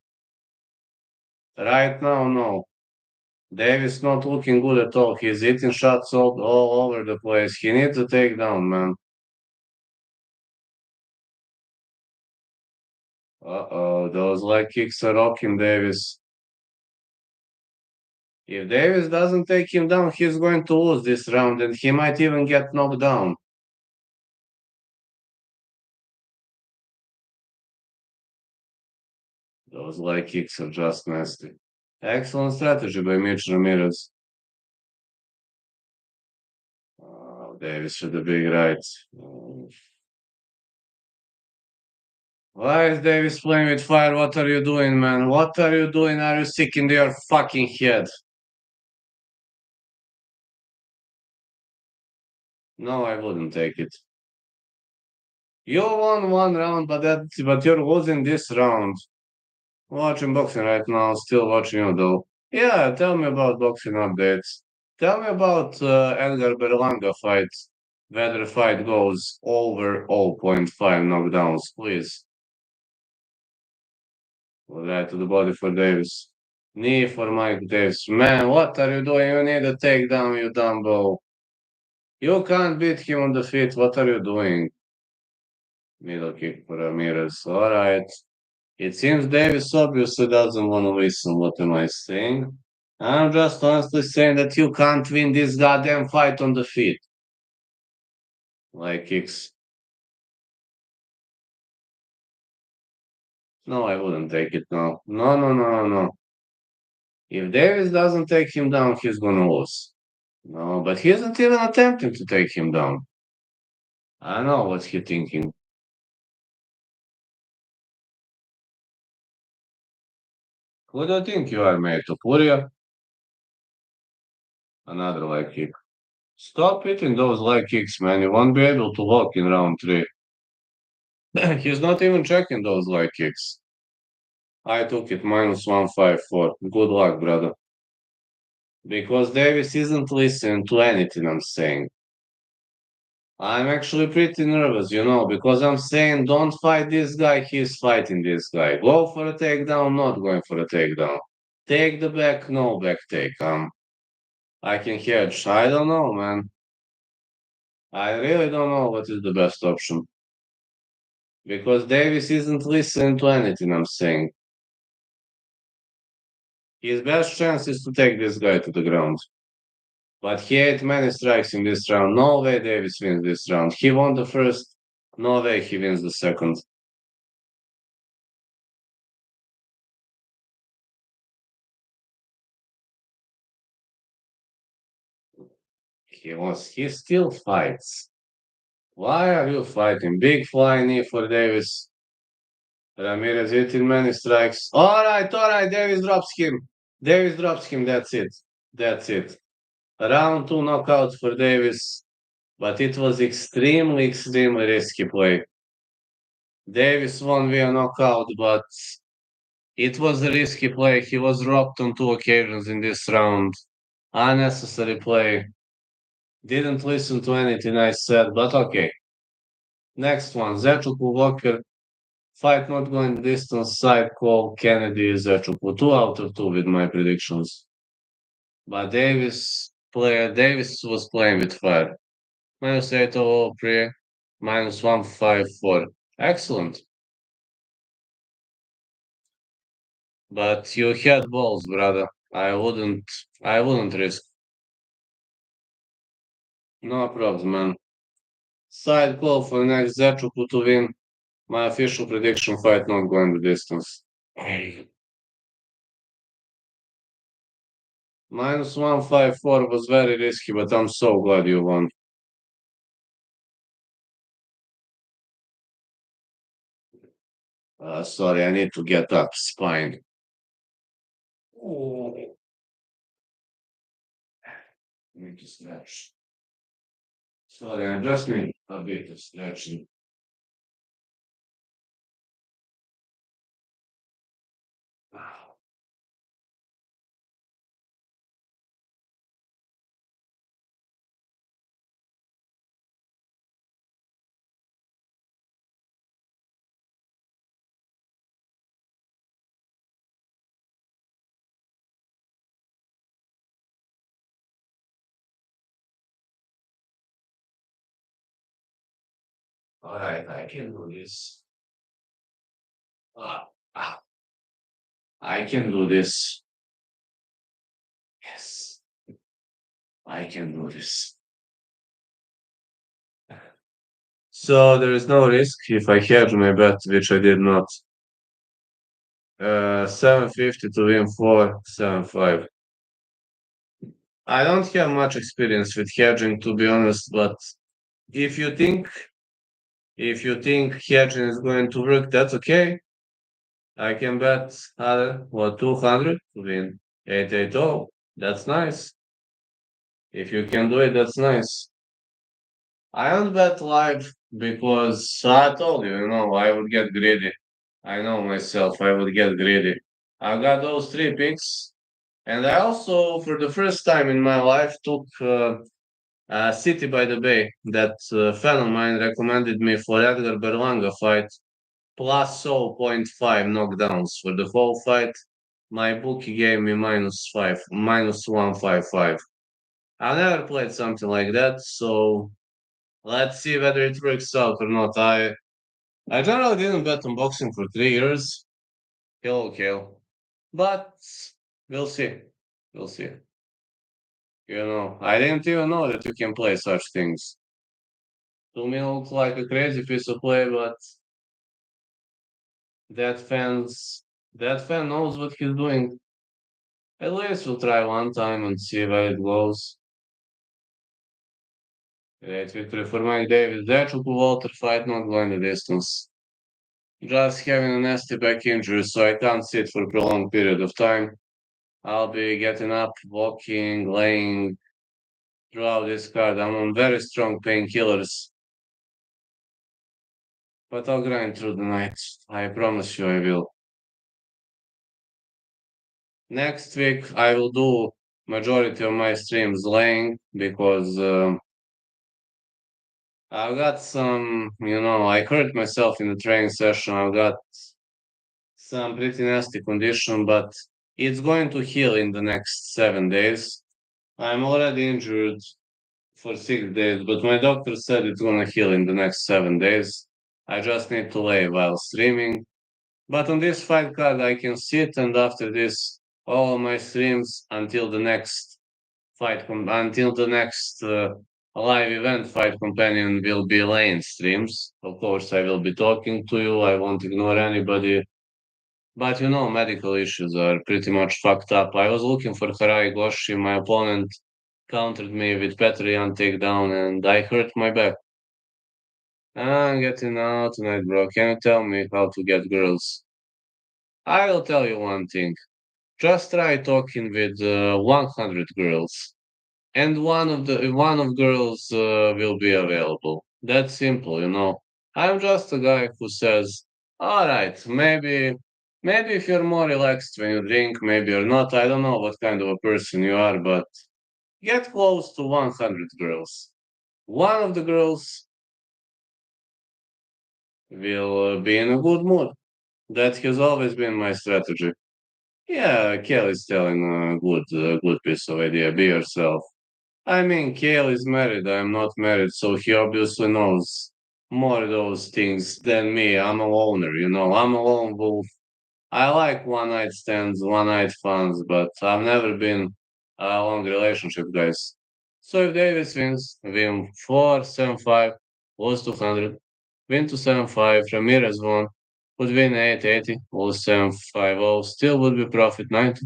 Right now, no. Davis not looking good at all. He's hitting shots all over the place. He needs a takedown, man. Uh-oh, those leg kicks are rocking Davis. If Davis doesn't take him down, he's going to lose this round and he might even get knocked down. Those leg kicks are just nasty. Excellent strategy by Mitch Ramirez. Davis with the big right. Why is Davis playing with fire? What are you doing, man? What are you doing? Are you sick in your fucking head? No, I wouldn't take it. You won one round, but you're losing this round. Watching boxing right now, still watching you though. Yeah, tell me about boxing updates. Tell me about Edgar Berlanga fight. Whether the fight goes over 0.5 knockdowns, please. Right to the body for Davis. Knee for Mike Davis. Man, what are you doing? You need a takedown, you dumbo. You can't beat him on the feet. What are you doing? Middle kick for Ramirez. All right. It seems Davis obviously doesn't want to listen. What am I saying? I'm just honestly saying that you can't win this goddamn fight on the feet. Like kicks. No, I wouldn't take it. No. No, no, no, no, no. If Davis doesn't take him down, he's gonna lose. No, but he isn't even attempting to take him down. I know what he's thinking. Who do you think you are, mate? Topuria? Another leg kick. Stop hitting those leg kicks, man. You won't be able to walk in round three. He's not even checking those leg kicks. I took it minus 154. Good luck, brother. Because Davis isn't listening to anything I'm saying. I'm actually pretty nervous, because I'm saying don't fight this guy, he's fighting this guy. Go for a takedown, not going for a takedown. Take the back, no back take. I can hedge. I don't know, man. I really don't know what is the best option. Because Davis isn't listening to anything I'm saying. His best chance is to take this guy to the ground. But he ate many strikes in this round. No way Davis wins this round. He won the first. No way he wins the second. He still fights. Why are you fighting? Big flying knee for Davis. Ramirez hitting many strikes. All right, Davis drops him. Davis drops him. That's it. That's it. Round two knockout for Davis. But it was extremely, extremely risky play. Davis won via knockout, but it was a risky play. He was robbed on two occasions in this round. Unnecessary play. Didn't listen to anything I said, but okay. Next one, Zechukwu Walker. Fight not going the distance, side call, Kennedy, Zechukwu. 2 out of 2 with my predictions. But Davis was playing with fire. Minus 803, minus 154. Excellent. But you had balls, brother. I wouldn't risk. No problem, man. Side call for next Zechukwu to win. My official prediction fight not going the distance. Minus 154 was very risky, but I'm so glad you won. Sorry, I need to get up. Spine. Oh, I need to stretch. Sorry, I just need a bit of stretching. All right, I can do this. Ah, ah, I can do this. Yes, I can do this. So there is no risk if I hedge my bet, which I did not. 750 to win 475. I don't have much experience with hedging, to be honest, but if you think if you think hedging is going to work, that's okay. I can bet 200 to win 880. That's nice. If you can do it, that's nice. I don't bet live because I told you, I would get greedy. I know myself, I would get greedy. I got those 3 picks, and I also, for the first time in my life, took City by the Bay. That fan of mine recommended me for Edgar Berlanga fight, plus 0.5 knockdowns for the whole fight. My bookie gave me minus 155. I never played something like that, so let's see whether it works out or not. I generally didn't bet on boxing for 3 years. Kill, kill. But we'll see. We'll see. I didn't even know that you can play such things. To me, it looks like a crazy piece of play, but that fans that fan knows what he's doing. At least we'll try one time and see where it goes. Great victory for Mike Davis. Dečuk Walter fight not going the distance. Just having a nasty back injury, so I can't sit for a prolonged period of time. I'll be getting up, walking, laying throughout this card. I'm on very strong painkillers, but I'll grind through the night. I promise you I will. Next week I will do majority of my streams laying because I've got I hurt myself in the training session. I've got some pretty nasty condition, but it's going to heal in the next 7 days. I'm already injured for 6 days, but my doctor said it's gonna heal in the next 7 days. I just need to lay while streaming. But on this fight card, I can sit, and after this, all my streams until the next until the next live event fight companion will be lane streams. Of course, I will be talking to you. I won't ignore anybody. But medical issues are pretty much fucked up. I was looking for Harai Goshi. My opponent countered me with Petrian takedown, and I hurt my back. I'm getting out tonight, bro. Can you tell me how to get girls? I will tell you one thing. Just try talking with 100 girls, and one of girls will be available. That's simple. I'm just a guy who says, all right, maybe if you're more relaxed when you drink, maybe you're not. I don't know what kind of a person you are, but get close to 100 girls. One of the girls will be in a good mood. That has always been my strategy. Yeah, Kelly's telling a good piece of idea. Be yourself. I mean, Kale is married. I'm not married, so he obviously knows more of those things than me. I'm a loner. I'm a lone wolf. I like one night stands, one night funs, but I've never been a long relationship, guys. So if Davis win 4-7-5, lose 200, win 275, Ramirez won, would win 880, lose 750, still would be profit 90.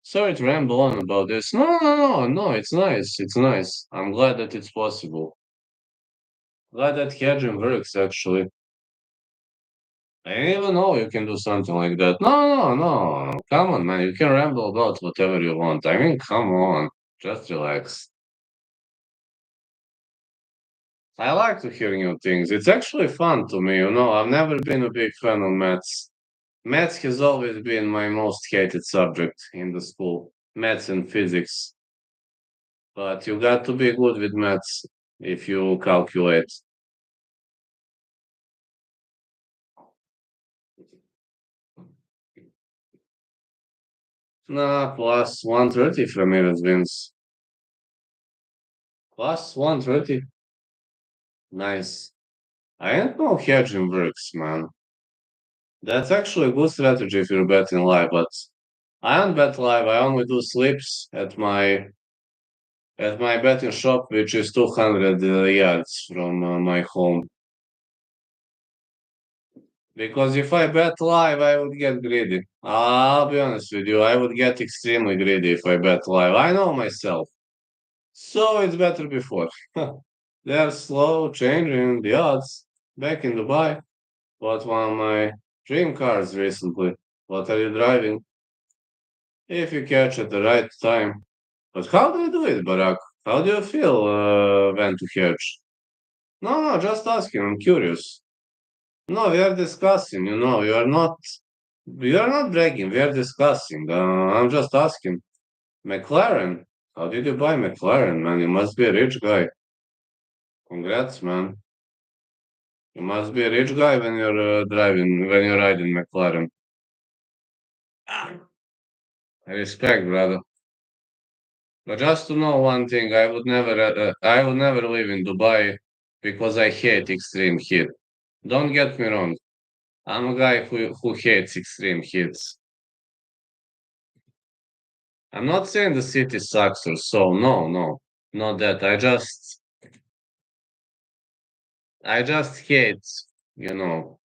Sorry to ramble on about this. No, no, no, no, it's nice. It's nice. I'm glad that it's possible. Glad that hedging works, actually. I didn't even know you can do something like that. No, no, no. Come on, man. You can ramble about whatever you want. I mean, come on. Just relax. I like to hear new things. It's actually fun to me. I've never been a big fan of maths. Maths has always been my most hated subject in the school. Maths and physics. But you got to be good with maths if you calculate. Nah, plus 130 Ramirez wins. Plus 130. Nice. I ain't no hedging works, man. That's actually a good strategy if you're betting live, but I don't bet live. I only do slips at my betting shop, which is 200 yards from my home. Because if I bet live, I would get greedy. I'll be honest with you, I would get extremely greedy if I bet live. I know myself. So it's better before. They're slow changing the odds. Back in Dubai, bought one of my dream cars recently. What are you driving? If you catch at the right time. But how do you do it, Barack? How do you feel when to catch? No, no, just asking. I'm curious. No, we are discussing. You are not bragging. We are discussing. I'm just asking. McLaren. How did you buy McLaren, man? You must be a rich guy. Congrats, man. You must be a rich guy when you're when you're riding McLaren. Respect, brother. But just to know one thing, I would never live in Dubai because I hate extreme heat. Don't get me wrong. I'm a guy who hates extreme heats. I'm not saying the city sucks or so. No, no, not that. I just hate, you know,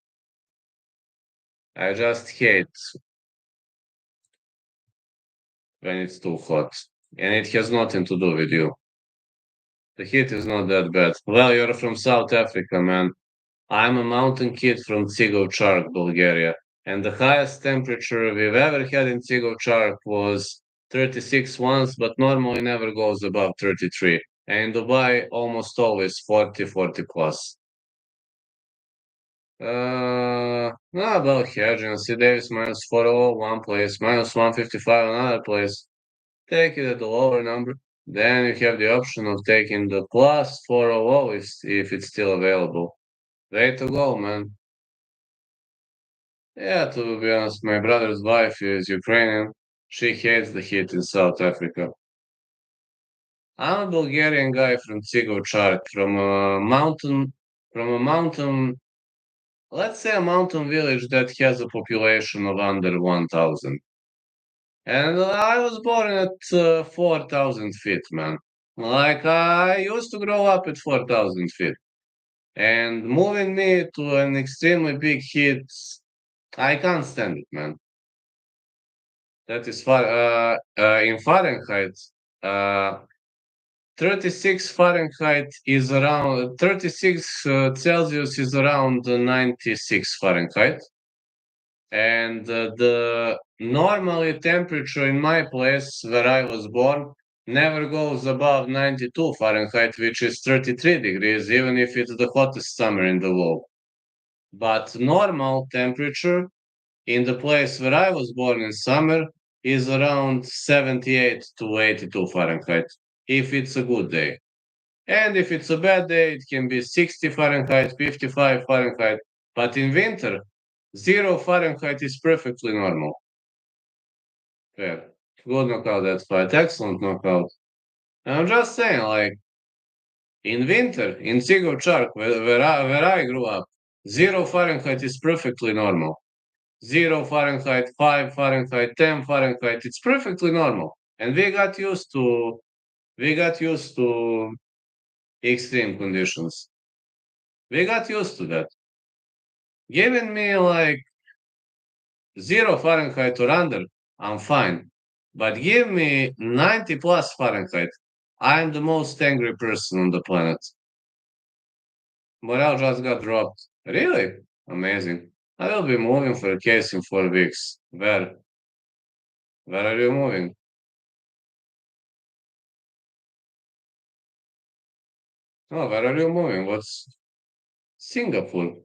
I just hate when it's too hot. And it has nothing to do with you. The heat is not that bad. Well, you're from South Africa, man. I'm a mountain kid from Cigochark, Bulgaria. And the highest temperature we've ever had in Cigochark was 36 once, but normally never goes above 33. And in Dubai, almost always 40, 40 plus. Not about here. See Davis minus 400 one place, minus 155 another place. Take it at the lower number. Then you have the option of taking the plus 400 if it's still available. Way to go, man. Yeah, to be honest, my brother's wife is Ukrainian. She hates the heat in South Africa. I'm a Bulgarian guy from Cigochark, from a mountain, let's say a mountain village that has a population of under 1,000. And I was born at 4,000 feet, man. Like, I used to grow up at 4,000 feet. And moving me to an extremely big heat, I can't stand it, man. That is in Fahrenheit. Uh, 36 Fahrenheit is around 36 Celsius is around 96 Fahrenheit. And the normally temperature in my place where I was born never goes above 92 Fahrenheit, which is 33 degrees, even if it's the hottest summer in the world. But normal temperature in the place where I was born in summer is around 78 to 82 Fahrenheit, if it's a good day. And if it's a bad day, it can be 60 Fahrenheit, 55 Fahrenheit. But in winter, 0 Fahrenheit is perfectly normal. Yeah, good knockout that fight. Excellent knockout. And I'm just saying, like, in winter, in Sigurdshark, where I grew up, 0 Fahrenheit is perfectly normal. 0 Fahrenheit, 5 Fahrenheit, 10 Fahrenheit, it's perfectly normal. And we got used to extreme conditions. We got used to that. Giving me like 0 Fahrenheit or under, I'm fine. But give me 90 plus Fahrenheit, I'm the most angry person on the planet. Morale just got dropped. Really? Amazing. I will be moving for a case in 4 weeks. Where? Where are you moving? Oh, where are you moving? What's Singapore?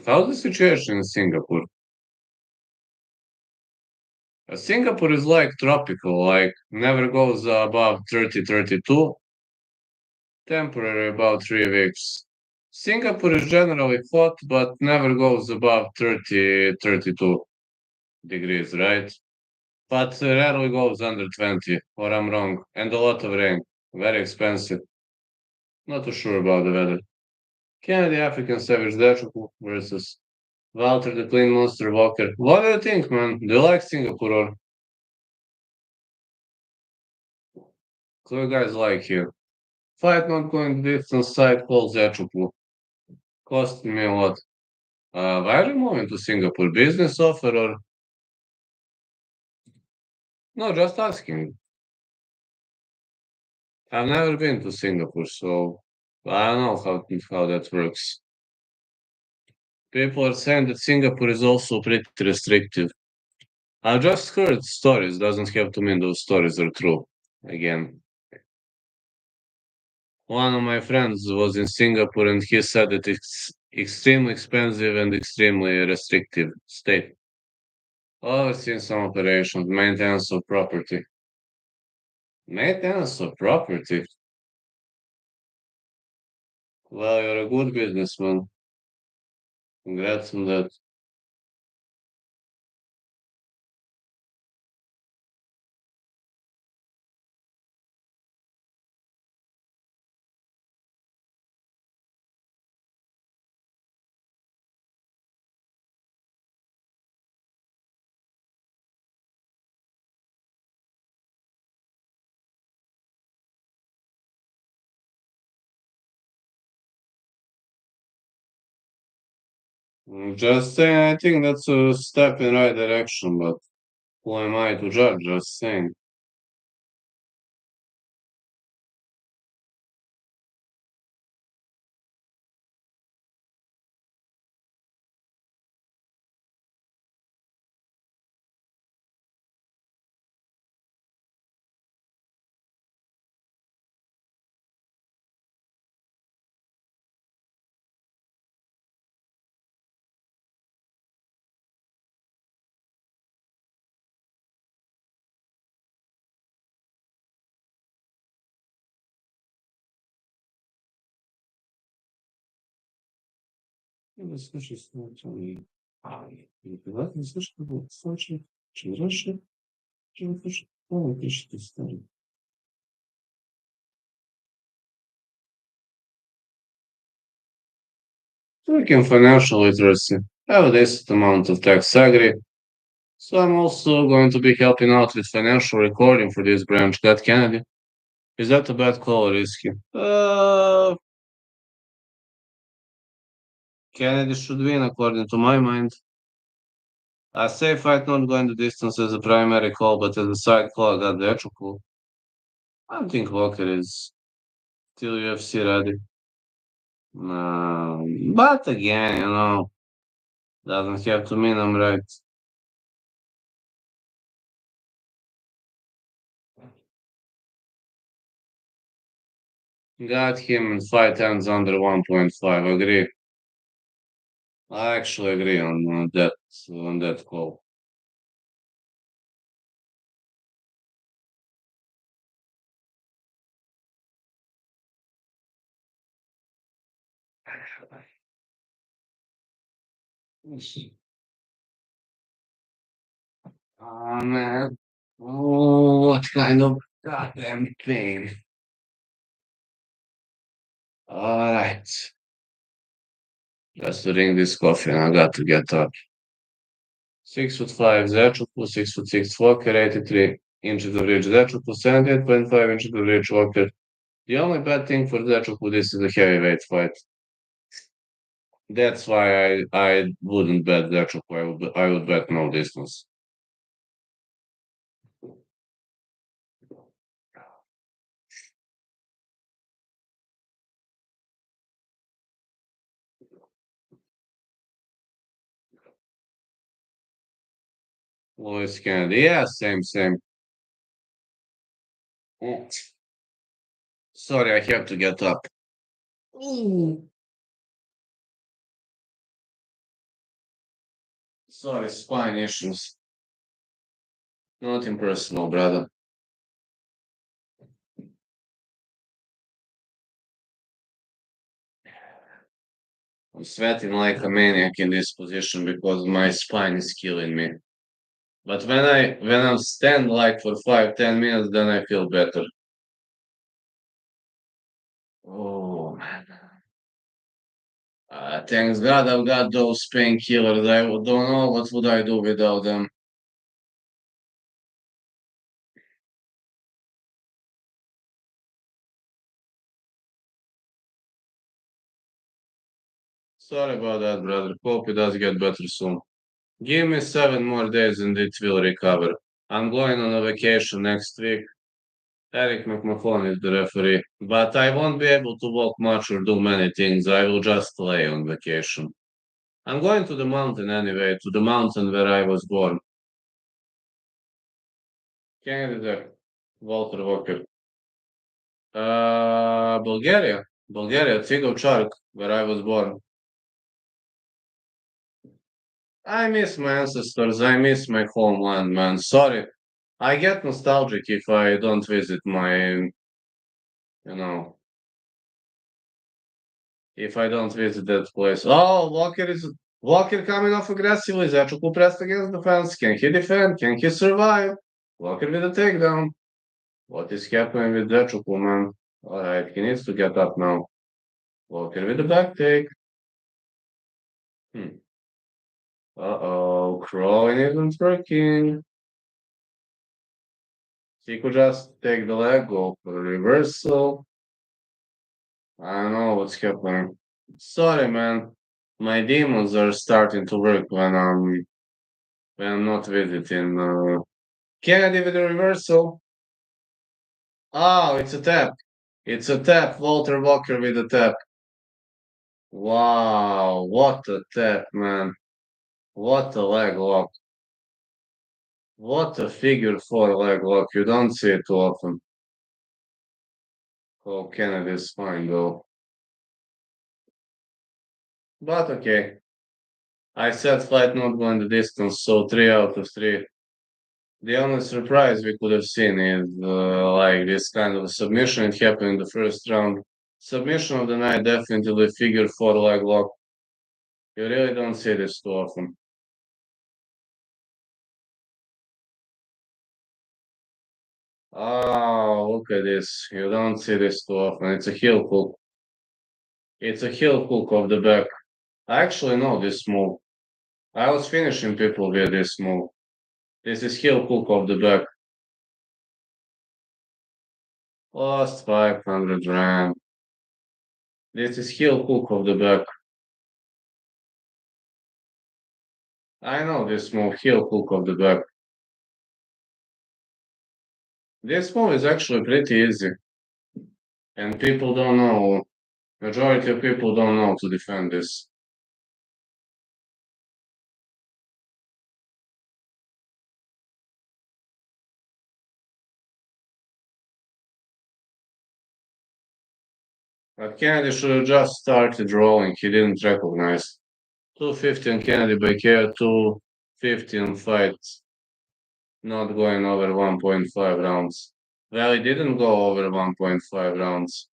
How's the situation in Singapore? Singapore is like tropical, like never goes above 30, 32. Temporary about 3 weeks. Singapore is generally hot, but never goes above 30, 32 degrees, right? But rarely goes under 20, or I'm wrong. And a lot of rain. Very expensive. Not too sure about the weather. Kennedy African Savage Dechuku versus Walter the Clean Monster Walker. What do you think, man? Do you like Singapore or do you guys like here? Fight not going distance side calls Dechuku. Cost me a lot. Why are you moving to Singapore? Business offer or no? Just asking. I've never been to Singapore, so I don't know how that works. People are saying that Singapore is also pretty restrictive. I've just heard stories. Doesn't have to mean those stories are true. Again, one of my friends was in Singapore and he said that it's extremely expensive and extremely restrictive state. Overseeing some operations, maintenance of property. Maintenance of property. Well, you're a good businessman. Congrats on that. Just saying, I think that's a step in right direction, but who am I to judge? Just saying. Ну, слушай, смотри. Никогда не слышал, как в Сочи, чем раньше, чем слышал, пишет историю. Talking financial literacy. I have a decent amount of tax agree, so I'm also going to be helping out with financial recording for this branch. Got Kennedy. Is that a bad call or risky? Kennedy should win according to my mind. A safe fight not going the distance as a primary call, but as a side call, I got the actual call. I don't think Walker is still UFC ready. But again, doesn't have to mean I'm right. Got him in fight hands under 1.5. Agree. I actually agree on that call. Oh man. Oh, what kind of goddamn pain. Alright. Just to drink this coffee and I got to get up. 6'5" Zečupu, 6'6" Walker, 83 inches of reach Zečupu, 78.5 inches of reach Walker. The only bad thing for Zečupu, this is a heavyweight fight. That's why I wouldn't bet Zečupu. I would bet no distance. Louis Kennedy, yeah, same. Oh, sorry, I have to get up. Ooh. Sorry, spine issues. Nothing personal, brother. I'm sweating like a maniac in this position because my spine is killing me. But when I stand like for 5-10 minutes, then I feel better. Oh man. Thanks God I've got those painkillers. I don't know what would I do without them. Sorry about that, brother. Hope it does get better soon. Give me 7 more days and it will recover. I'm going on a vacation next week. Eric McMahon is the referee, but I won't be able to walk much or do many things. I will just lay on vacation. I'm going to the mountain anyway, to the mountain where I was born. Canada, Walter Walker. Bulgaria. Bulgaria, Tigov where I was born. I miss my ancestors. I miss my homeland, man. Sorry. I get nostalgic if I don't visit you know, if I don't visit that place. Oh, Walker coming off aggressively. Zachuku pressed against the fence. Can he defend? Can he survive? Walker with a takedown. What is happening with Zachuku, man? Alright, he needs to get up now. Walker with the back take. Hmm. Uh-oh, crawling isn't working. He could just take the leg, go for the reversal. I don't know what's happening. Sorry, man. My demons are starting to work when I'm not visiting. Kennedy with a reversal. Oh, it's a tap. It's a tap. Walter Walker with a tap. Wow, what a tap, man. What a leg lock. What a figure four leg lock. You don't see it too often. Oh, Kennedy's fine though. But okay. I said fight not going the distance, so 3 out of 3. The only surprise we could have seen is like this kind of a submission. It happened in the first round. Submission of the night, definitely figure four leg lock. You really don't see this too often. Oh, look at this. You don't see this too often. It's a heel hook. It's a heel hook of the back. I actually know this move. I was finishing people with this move. This is heel hook of the back. Lost 500 rand. This is heel hook of the back. I know this move, heel hook of the back. This move is actually pretty easy, and people don't know. Majority of people don't know to defend this. But Kennedy should have just started rolling. He didn't recognize. 215 Kennedy by KO, 215 fights, not going over 1.5 rounds. Well, he didn't go over 1.5 rounds.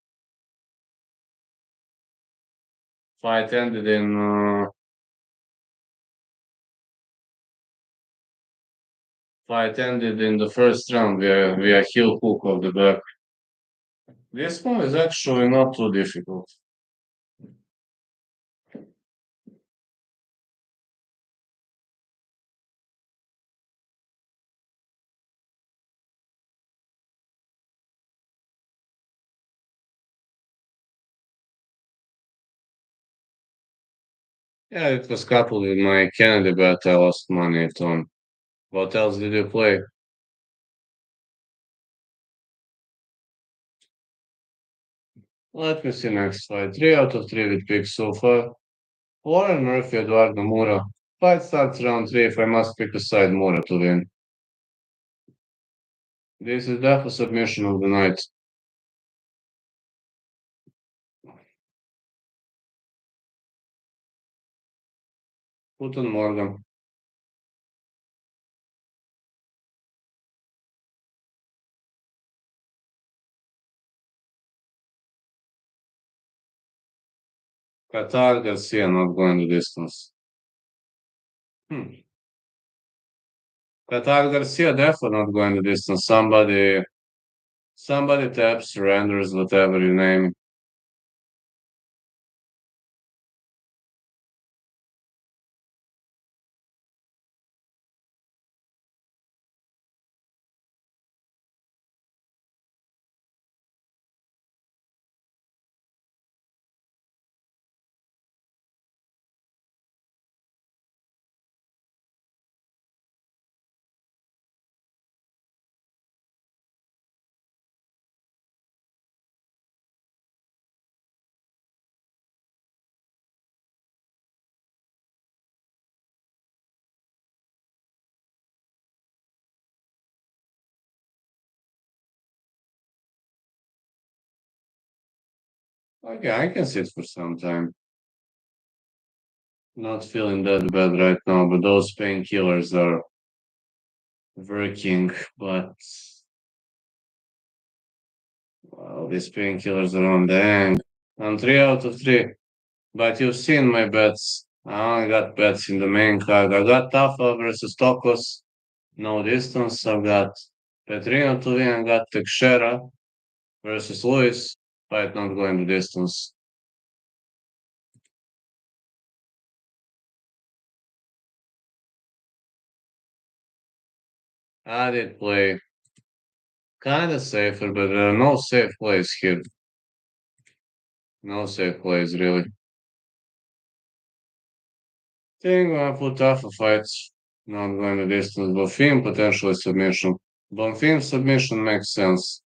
Fight ended in the first round via heel hook of the back. This one is actually not too difficult. Yeah, it was coupled with my Kennedy bet. I lost money on. What else did you play? Let me see next fight. 3 out of 3 with picks so far. Warren Murphy, Eduardo Mura. Fight starts round 3 if I must pick a side Mura to win. This is definitely submission of the night. Putin Morgan. Qatar, Garcia not going the distance. Hmm. Qatar, Garcia definitely not going the distance. Somebody taps, surrenders, whatever you name. Okay, I can sit for some time. Not feeling that bad right now, but those painkillers are working. But well, these painkillers are on the end. I'm 3 out of 3. But you've seen my bets. I only got bets in the main card. I got Tafa versus Tokos, no distance. I've got Petrino to win. I got Teixeira versus Lewis, fight not going the distance. I did play kind of safer, but there are no safe plays here. No safe plays, really. Think gonna put Tafa fights. Not going the distance. Bonfim potentially submission. Bonfim submission makes sense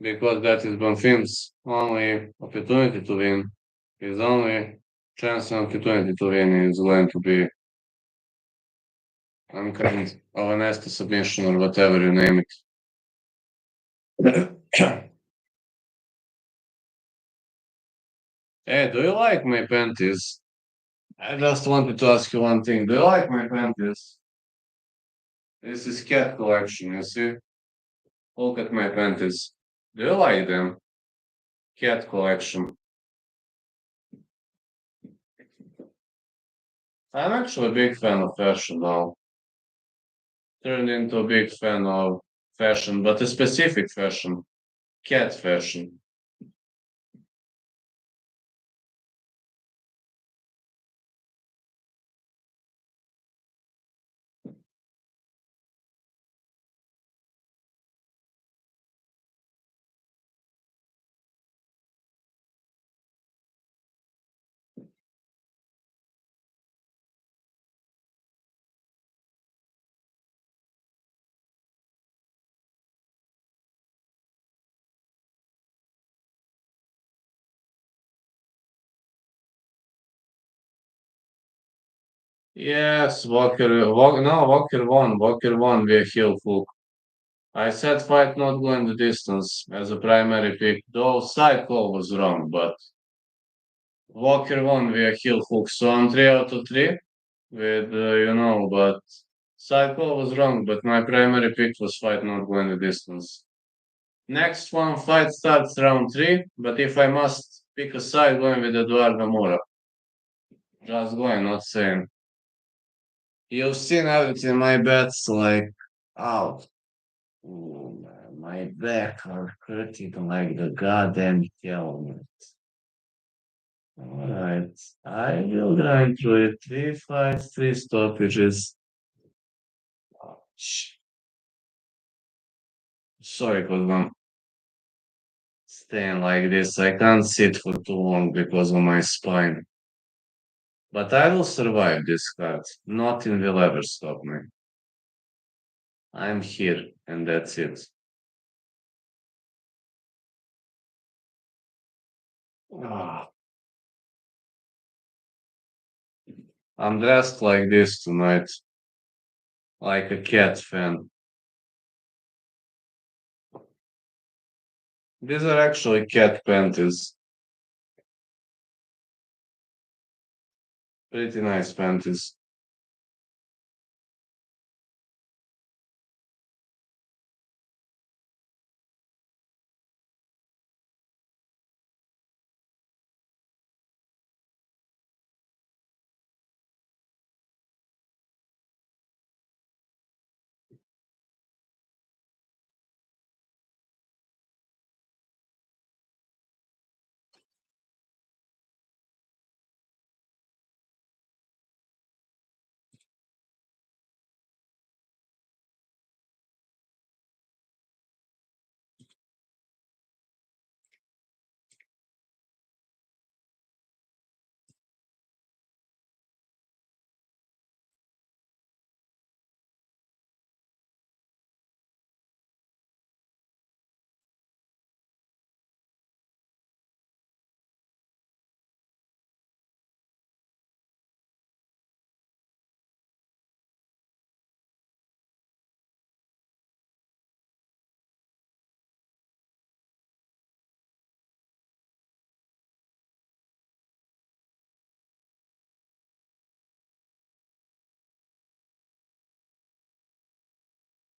because that is Bonfim's only opportunity to win. His only chance and opportunity to win is going to be some kind of a nasty submission or whatever you name it. Hey, do you like my panties? I just wanted to ask you one thing. Do you like my panties? This is cat collection, you see? Look at my panties. Do you like them? Cat collection. I'm actually a big fan of fashion now. Turned into a big fan of fashion, but a specific fashion. Cat fashion. Yes, Walker won. Walker won via heel hook. I said fight not going the distance as a primary pick, though side call was wrong, but Walker won via heel hook, so I'm 3 out of 3 with, but side call was wrong, but my primary pick was fight not going the distance. Next one, fight starts round 3, but if I must pick a side, going with Eduardo Moura. Just going, not saying. You've seen everything, my bets like out. Ooh, man, my back are hurting like the goddamn helmet. Alright, I will grind through it. 3 fights, 3 stoppages. Sorry, because I'm staying like this. I can't sit for too long because of my spine. But I will survive this card. Nothing will ever stop me. I'm here, and that's it. Ah, I'm dressed like this tonight, like a cat fan. These are actually cat panties. Pretty nice panties.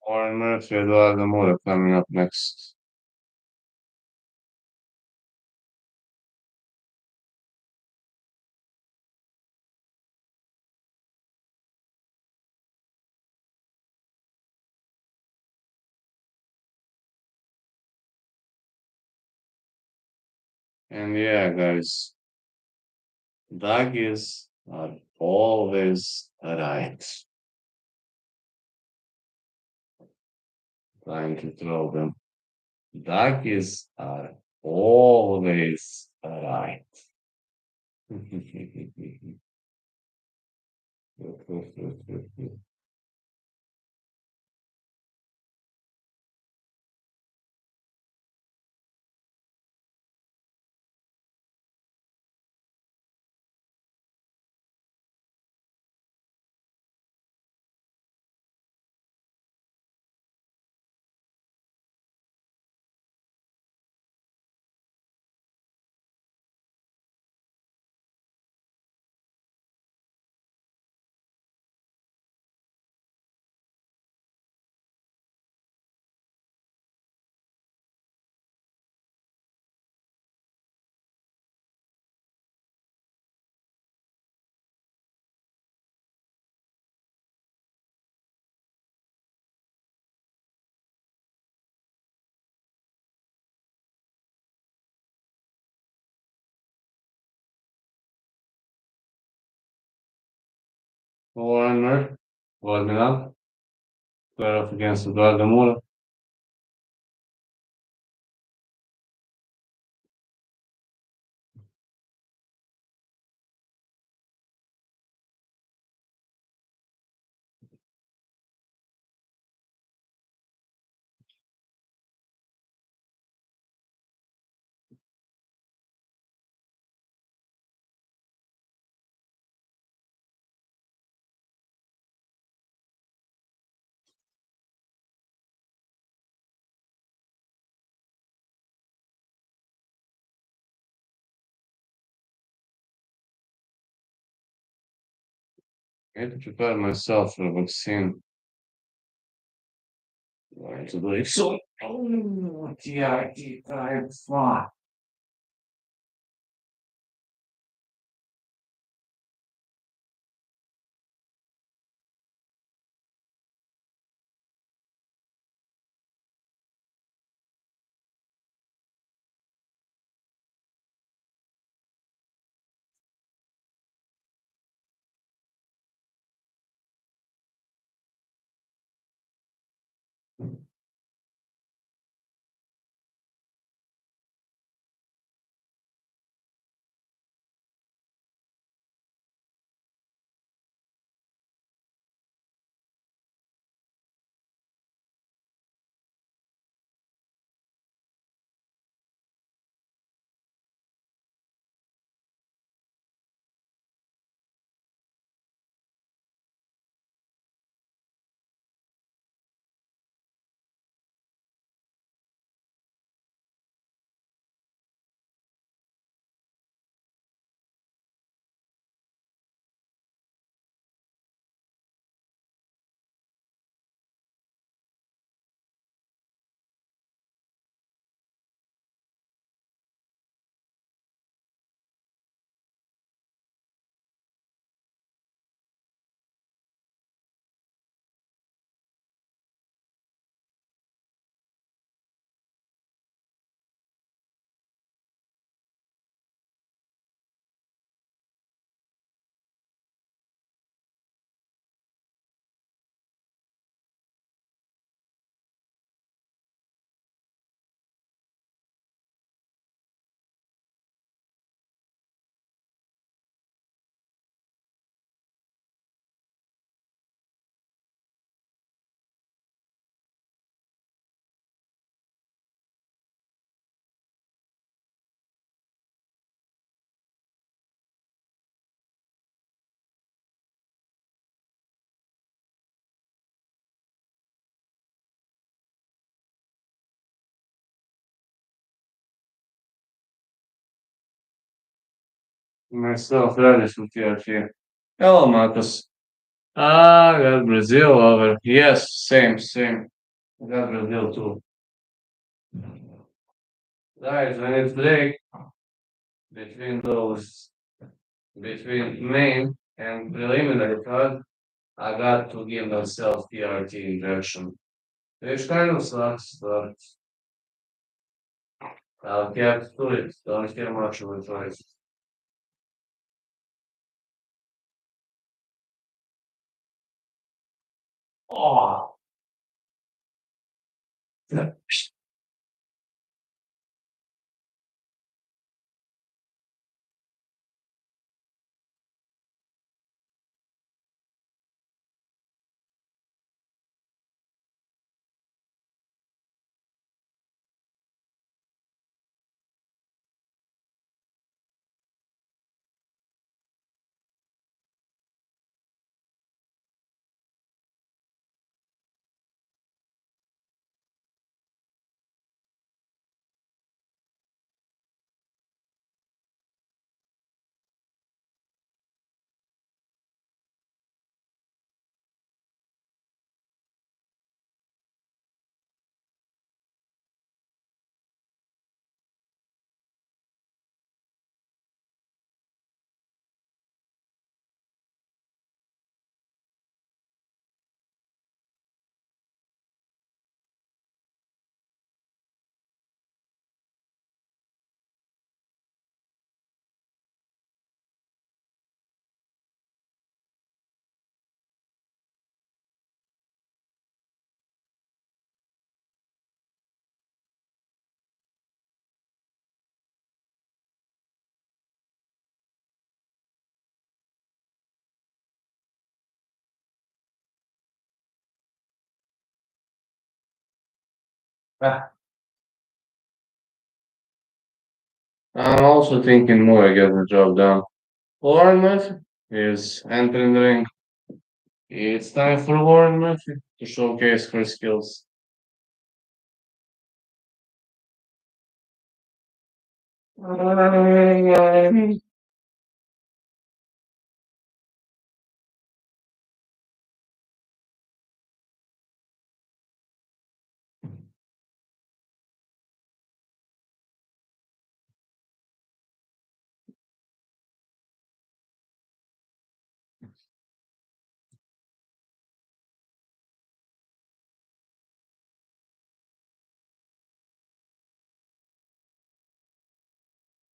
Warren Murphy, Eduardo Moura coming up next. And yeah, guys, doggies are always right. Trying to throw them. Doggies are always right. Warner, warming up, square off against Eduardo Moura. I had to prepare myself for the vaccine. Going to do it soon. Oh, yeah, I'm fine. Myself ready for TRT. Hello, Marcus. I got Brazil over. Yes, same. I got Brazil too. Guys, when it's break between those, between main and preliminary card, I got to give myself TRT injection. Which kind of sucks, but I'll get to it. Don't care much of a choice. Oh, Ah, I'm also thinking more get the job done. Warren Murphy is entering the ring. It's time for Warren Murphy to showcase her skills.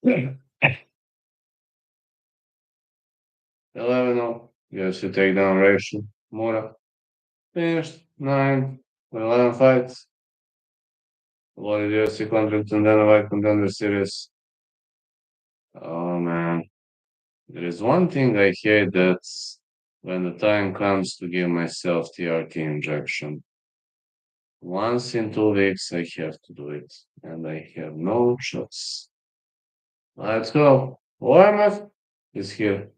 Yeah. 11-0. UFC takedown ratio. Mura finished 9 with 11 fights. Avoided UFC contract and then a white contender series. Oh man. There is one thing I hate, that's when the time comes to give myself TRT injection. Once in 2 weeks I have to do it. And I have no choice. Let's go. OMF is here.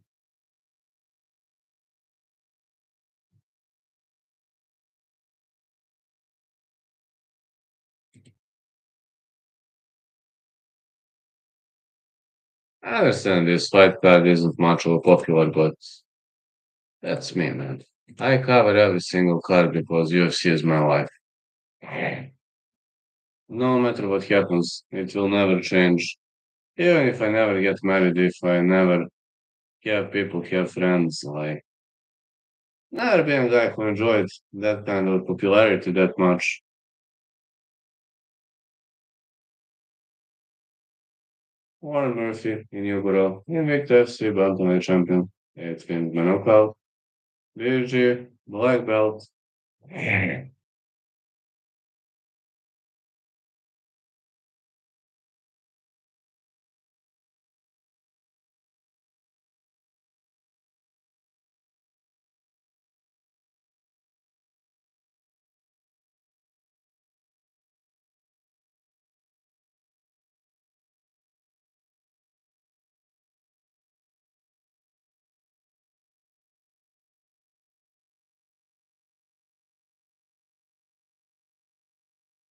I understand this fight card isn't much of a popular, but that's me, man. I cover every single card because UFC is my life. No matter what happens, it will never change. Even if I never get married, if I never have people, have friends, like, never been a guy who enjoyed that kind of popularity that much. Warren Murphy in Yugoro, Invicta FC Bantamweight champion. It's been knockout. BG, black belt.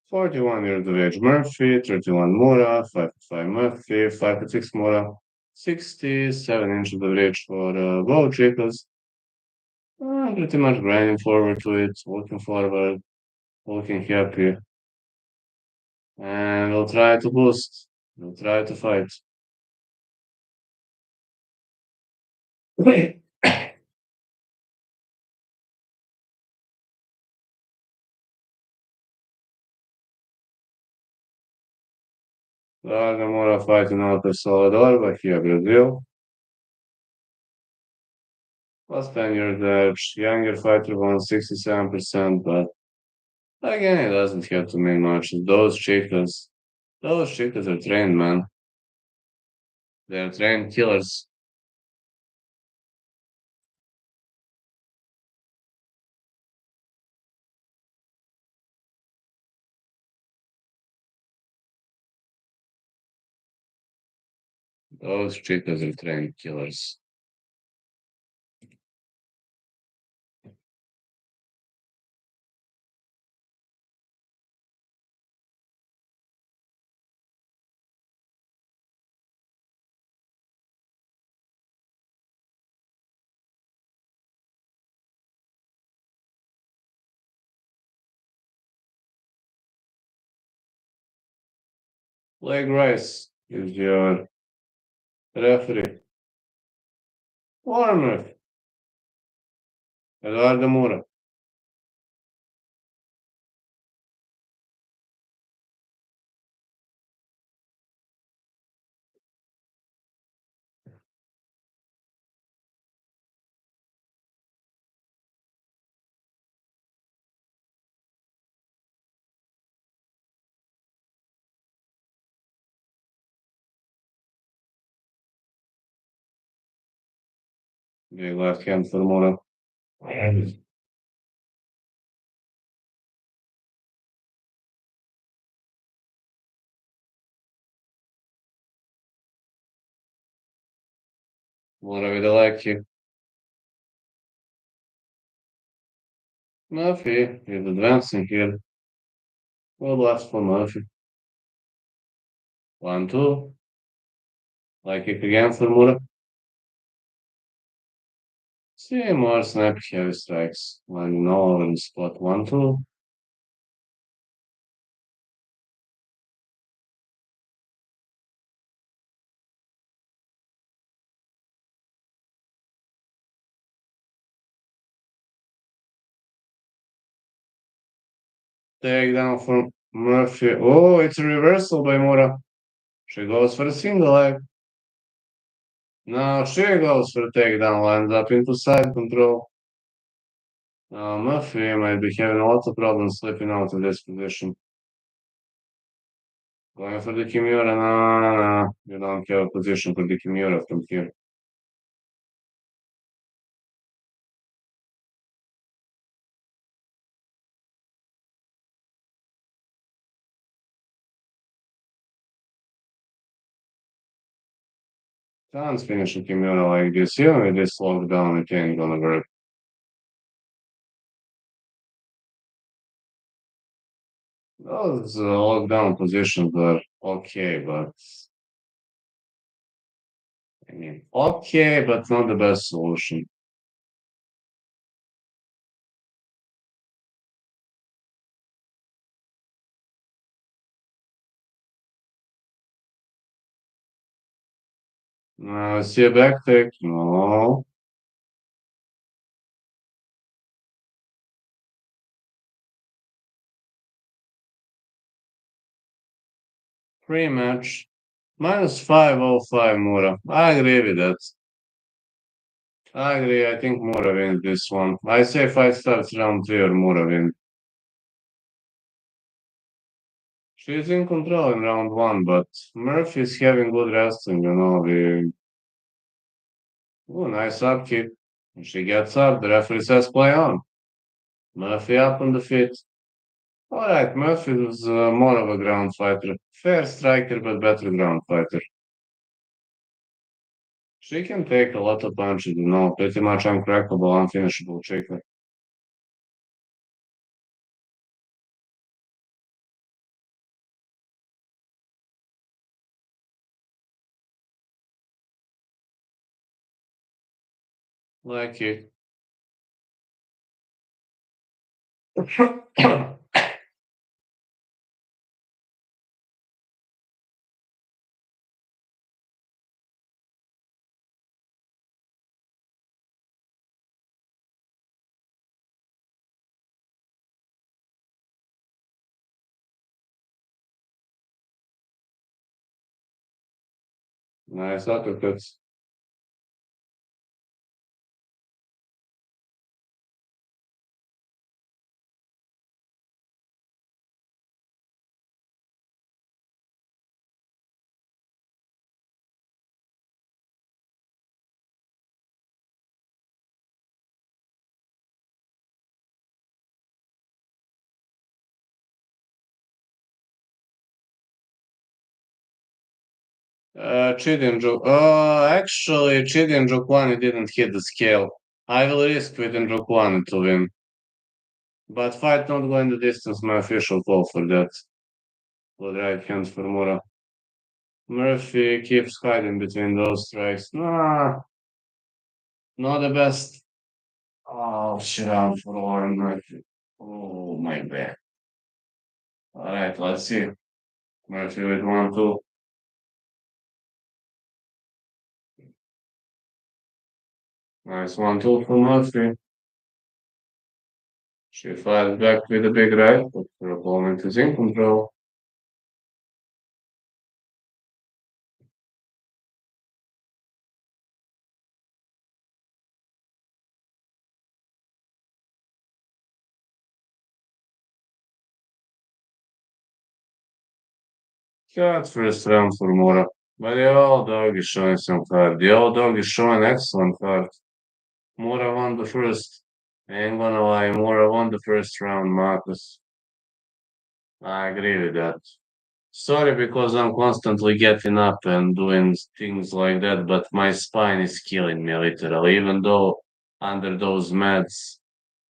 Forty-one years of age Murphy, 31 Mura, 5'5 Murphy, 5'6 Mura, 67 inches of reach for both Chicas. I'm pretty much grinding forward to it, looking forward, looking happy, and we'll try to boost. We'll try to fight. Mura fighting out of Salvador, Bahia, Brazil. Plus 10 years age, younger fighter won 67%, but again, it doesn't have to mean much. Those chicas are trained, man. They're trained killers. Those chicas are trained killers. Leg Rice is your referee. Warmer, Eduardo Moura. Big left hand for Moura. Mora be daleki. Murphy is advancing here. Well, last for Murphy. 1-2. Like kick again for Mura. See more snap heavy strikes. When no in spot 1-2. Takedown from Murphy. Oh, it's a reversal by Mura. She goes for a single leg. Now she goes for a takedown, lands up into side control. Murphy might be having a lot of problems slipping out of this position. Going for the Kimura. No, no, no. You don't have a position for the Kimura from here. Can't finish a Kimura like this. Yeah, with this lockdown, it ain't gonna work. Those lockdown positions are okay, but I mean, okay, but not the best solution. See a back take? No. Pre-match. -505 Mura. I agree with that. I agree. I think Mura wins this one. I say fight starts round three or Mura wins. She's in control in round one, but Murphy's having good wrestling, you know. Nice up kick. When she gets up, the referee says play on. Murphy up on the feet. Alright, Murphy was more of a ground fighter. Fair striker, but better ground fighter. She can take a lot of punches, you know, pretty much uncrackable, unfinishable chicken. Like it. Nice uppercuts. Actually, Chidi and Jokwani didn't hit the scale. I will risk with Njokwani to win. But fight not going the distance, my official call for that. Good right hand for Mura. Murphy keeps hiding between those strikes. Nah, not the best. Oh, shit, I'm for Warren Murphy. Oh, my bad. All right, let's see. Murphy with 1-2. Nice 1-2 for Murphy. She fights back with a big right, but her opponent is in control. Cut first round for Mura. But the old dog is showing some heart. The old dog is showing excellent heart. Mura won the first. I ain't gonna lie, Mura won the first round, Marcus. I agree with that. Sorry because I'm constantly getting up and doing things like that, but my spine is killing me literally. Even though under those meds,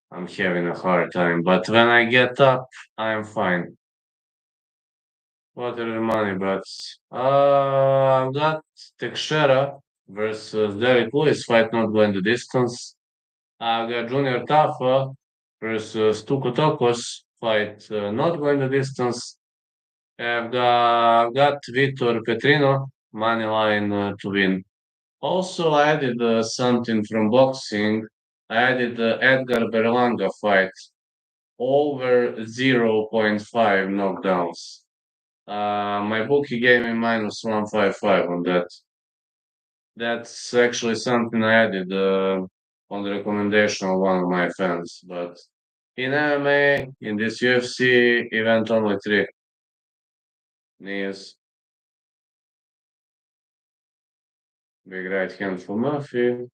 I'm having a hard time. But when I get up, I'm fine. What are the money bets? I've got Teixeira versus Derek Lewis fight not going the distance. I've got Junior Tafa versus Tuko Tokos fight not going the distance. I've got Vitor Petrino money line to win. Also, I added something from boxing. I added the Edgar Berlanga fight over zero point 0.5 knockdowns. My bookie gave me minus 155 on that. That's actually something I added on the recommendation of one of my fans. But in MMA, in this UFC event, only three knees, big right hand for Murphy,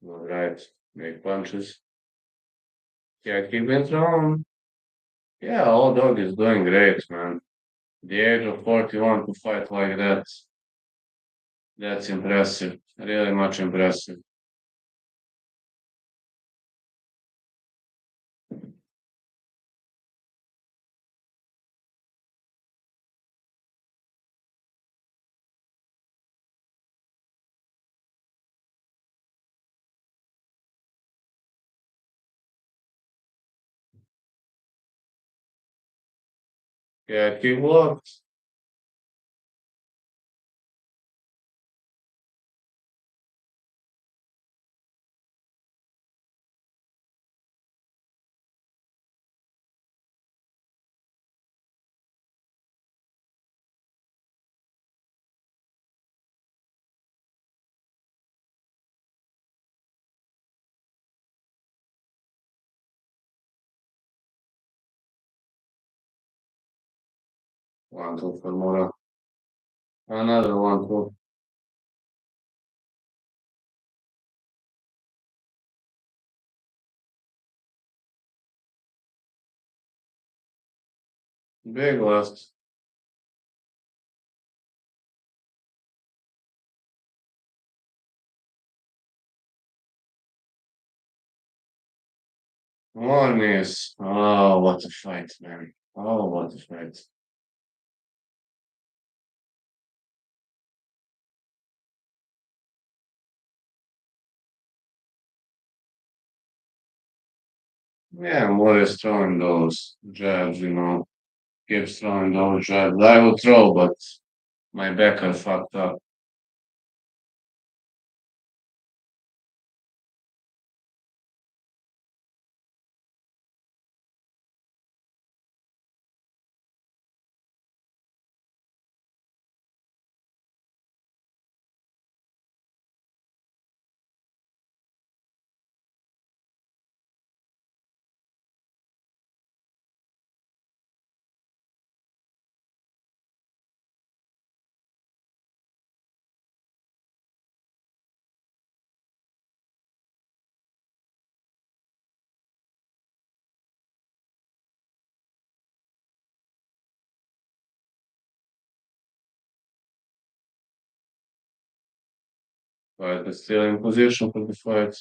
no right, big punches. Yeah, keep it thrown. Yeah, old dog is doing great, man. The age of 41 to fight like that, that's impressive. Really much impressive. Yeah, he worked. One, two for Mora. Another one, two. Big left. One is. Oh, what a fight, man. Oh, what a fight. Yeah, Mora is throwing those jabs, keeps throwing those jabs. I will throw, but my back are fucked up. But it's still in position for the fight.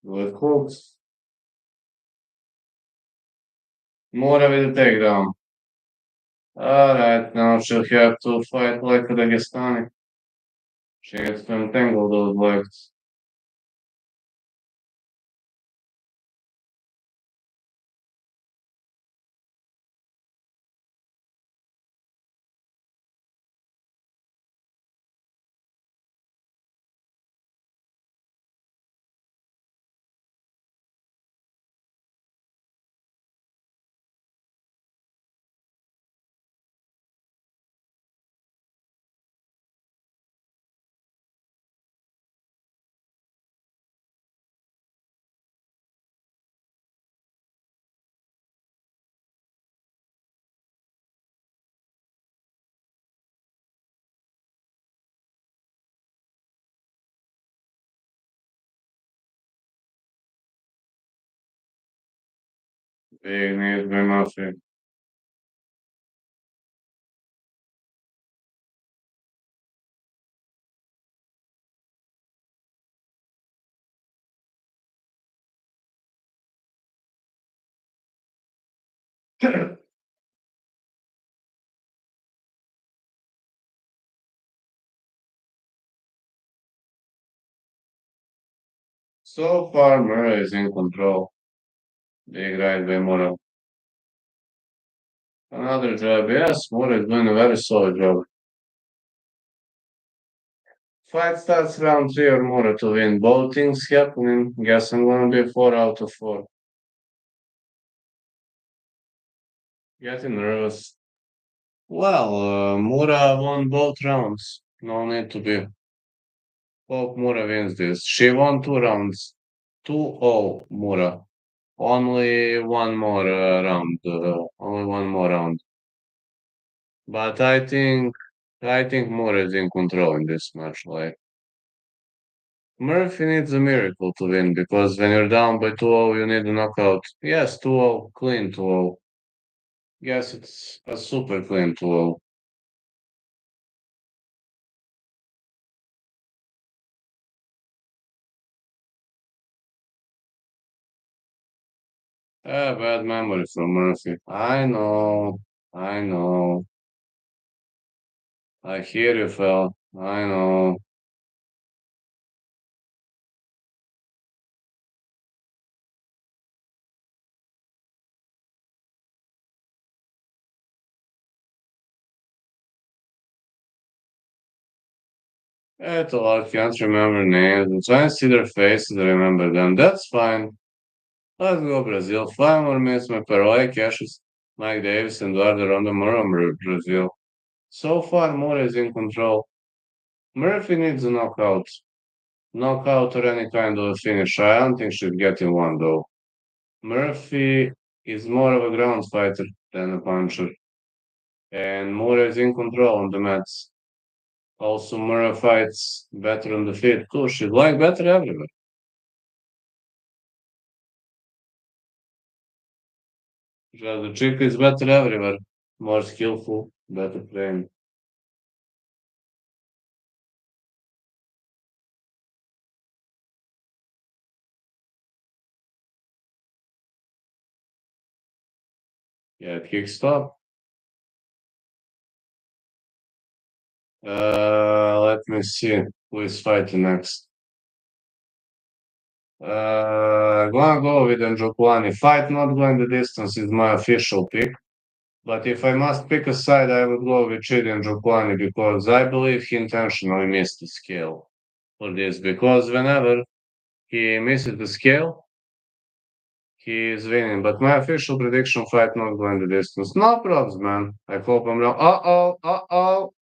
Good hooks. Mora with the takedown. Alright, now she'll have to fight like a Dagestani. She gets to entangle those legs. Big knees by Murphy. So far, Murray is in control. Big right by Mura. Another job. Yes, Mura is doing a very solid job. Fight starts round three or more to win. Both things happening. Guess I'm gonna be 4 out of 4. Getting nervous. Well, Mura won both rounds. No need to be. Hope Mura wins this. She won 2 rounds. 2-0 Mura. Only one more round. Only one more round. But I think Mura is in control in this match. Like Murphy needs a miracle to win because when you're down by 2-0, you need a knockout. Yes, 2-0, clean 2-0. Yes, it's a super clean 2-0. Bad memory from Murphy. I know. I hear you, fell. I know. It's a lot. Can't remember names. I'm trying to see their faces. I remember them. That's fine. Let's go Brazil. 5 more minutes. My Paroy cashes. Mike Davis and Eduardo Ronda Moura, Brazil. So far, Moura is in control. Murphy needs a knockout. Knockout or any kind of a finish. I don't think she's getting one though. Murphy is more of a ground fighter than a puncher, and Moura is in control on the mats. Also, Moura fights better on the feet too. She's like better everywhere. The chick is better everywhere. More skillful, better trained. Yeah, kick stop. Let me see who is fighting next. Gonna go with Njokuani. Fight not going the distance is my official pick. But if I must pick a side, I would go with Chidi Njokuani because I believe he intentionally missed the scale for this. Because whenever he misses the scale, he is winning. But my official prediction fight not going the distance. No problems, man. I hope I'm wrong. Uh-oh.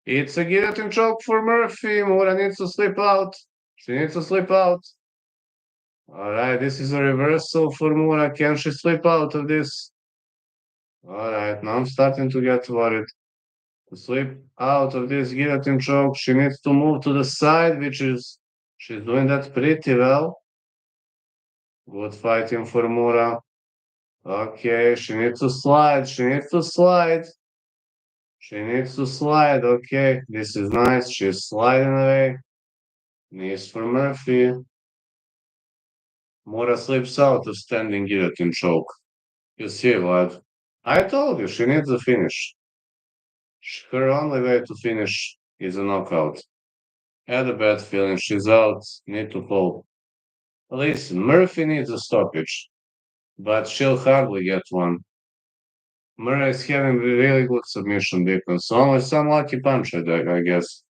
It's a guillotine choke for Murphy. Mura needs to slip out. She needs to slip out. All right, this is a reversal for Mura. Can she slip out of this? All right, now I'm starting to get worried. To slip out of this guillotine choke, she needs to move to the side, which is she's doing that pretty well. Good fighting for Mura. Okay, she needs to slide. She needs to slide. She needs to slide. Okay, this is nice. She's sliding away. Knees for Murphy. Mura slips out of standing guillotine choke. You see, Vlad? I told you she needs a finish. Her only way to finish is a knockout. Had a bad feeling she's out. Need to pull. Listen, Murphy needs a stoppage, but she'll hardly get one. Murray is having a really good submission defense. Only some lucky punch, I guess.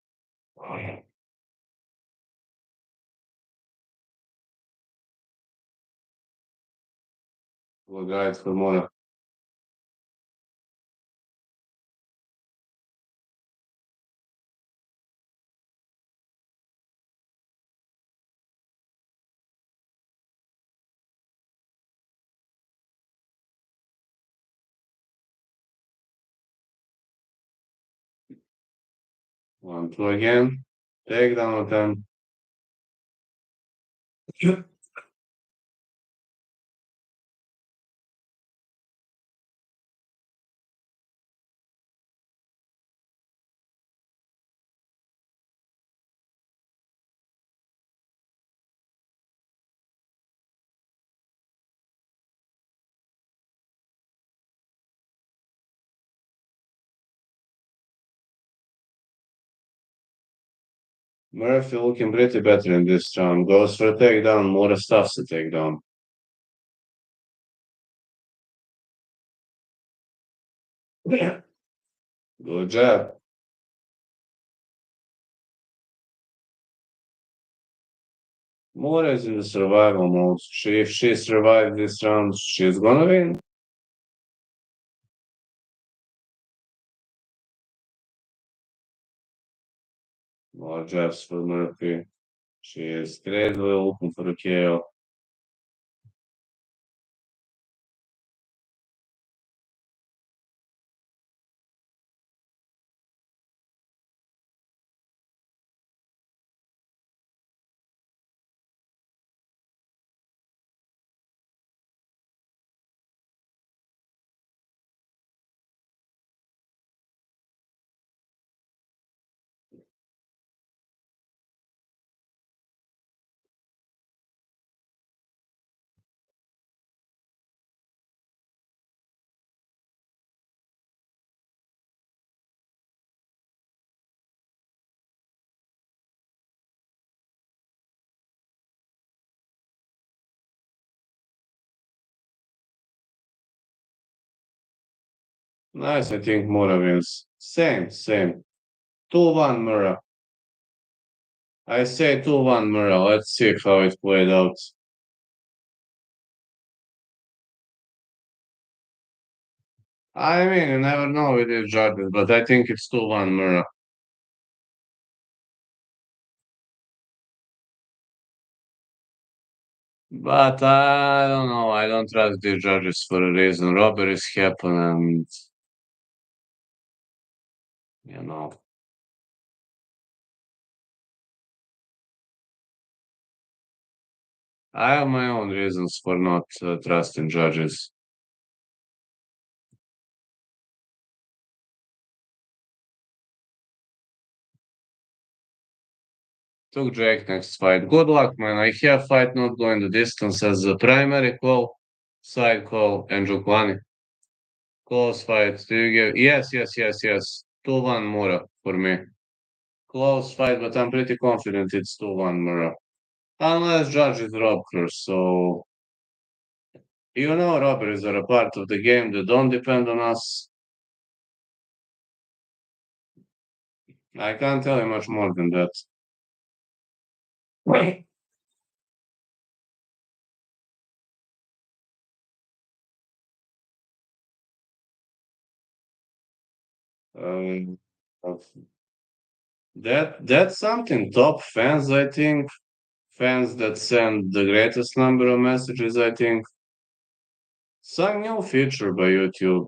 Good guide for Mura. One, two again. Takedown attempt. Murphy looking pretty better in this round. Goes for a takedown. More stuffs a takedown. Good job. Mora is in the survival mode. If she survives this round, she's gonna win. More jabs for Murphy. She is crazily looking for a KO. Nice, I think Mora wins. Same. 2-1 Mura. I say 2-1 Mura. Let's see how it played out. I mean, you never know with these judges, but I think it's 2-1 Mura. But I don't know. I don't trust these judges for a reason. Robberies happen, and you know, I have my own reasons for not trusting judges. Took Jake next fight. Good luck, man. I have fight not going the distance as a primary call, side call, and Jukwani. Close fight. Do you give? Yes. 2-1 Mura for me. Close fight, but I'm pretty confident it's 2-1 Mura. Unless judges rob her, so robberies are a part of the game that don't depend on us. I can't tell you much more than that. Um, that's something. Top fans, I think. Fans that send the greatest number of messages, I think. Some new feature by YouTube,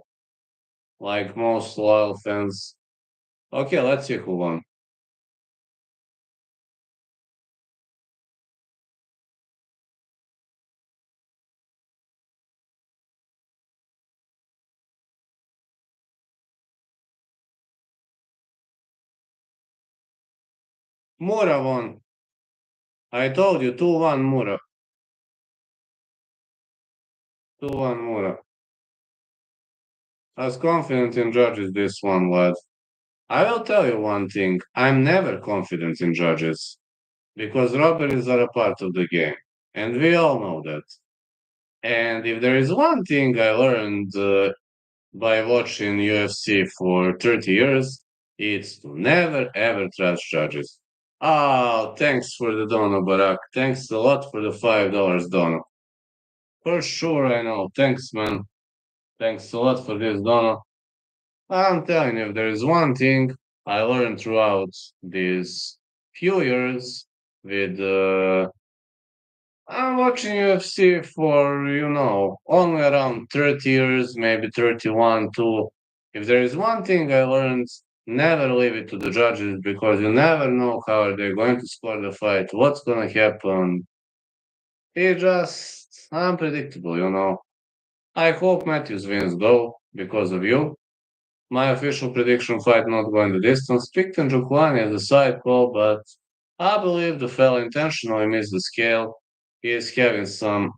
like most loyal fans. Okay, let's see who won. Mura won. I told you, 2-1 Mura. 2-1 Mura. I was confident in judges this one, lad. I will tell you one thing. I'm never confident in judges because robberies are a part of the game. And we all know that. And if there is one thing I learned by watching UFC for 30 years, it's to never ever trust judges. Oh, thanks for the dono, Barak. Thanks a lot for the $5 dono. For sure, I know. Thanks, man. Thanks a lot for this dono. I'm telling you, if there is one thing I learned throughout these few years with I'm watching UFC for, only around 30 years, maybe 31, too. If there is one thing I learned, never leave it to the judges because you never know how they're going to score the fight, what's going to happen. It's just unpredictable. I hope Matthews wins, though, because of you. My official prediction fight not going the distance. Picked Njokuani as a side call, but I believe the fella intentionally missed the scale. He is having some,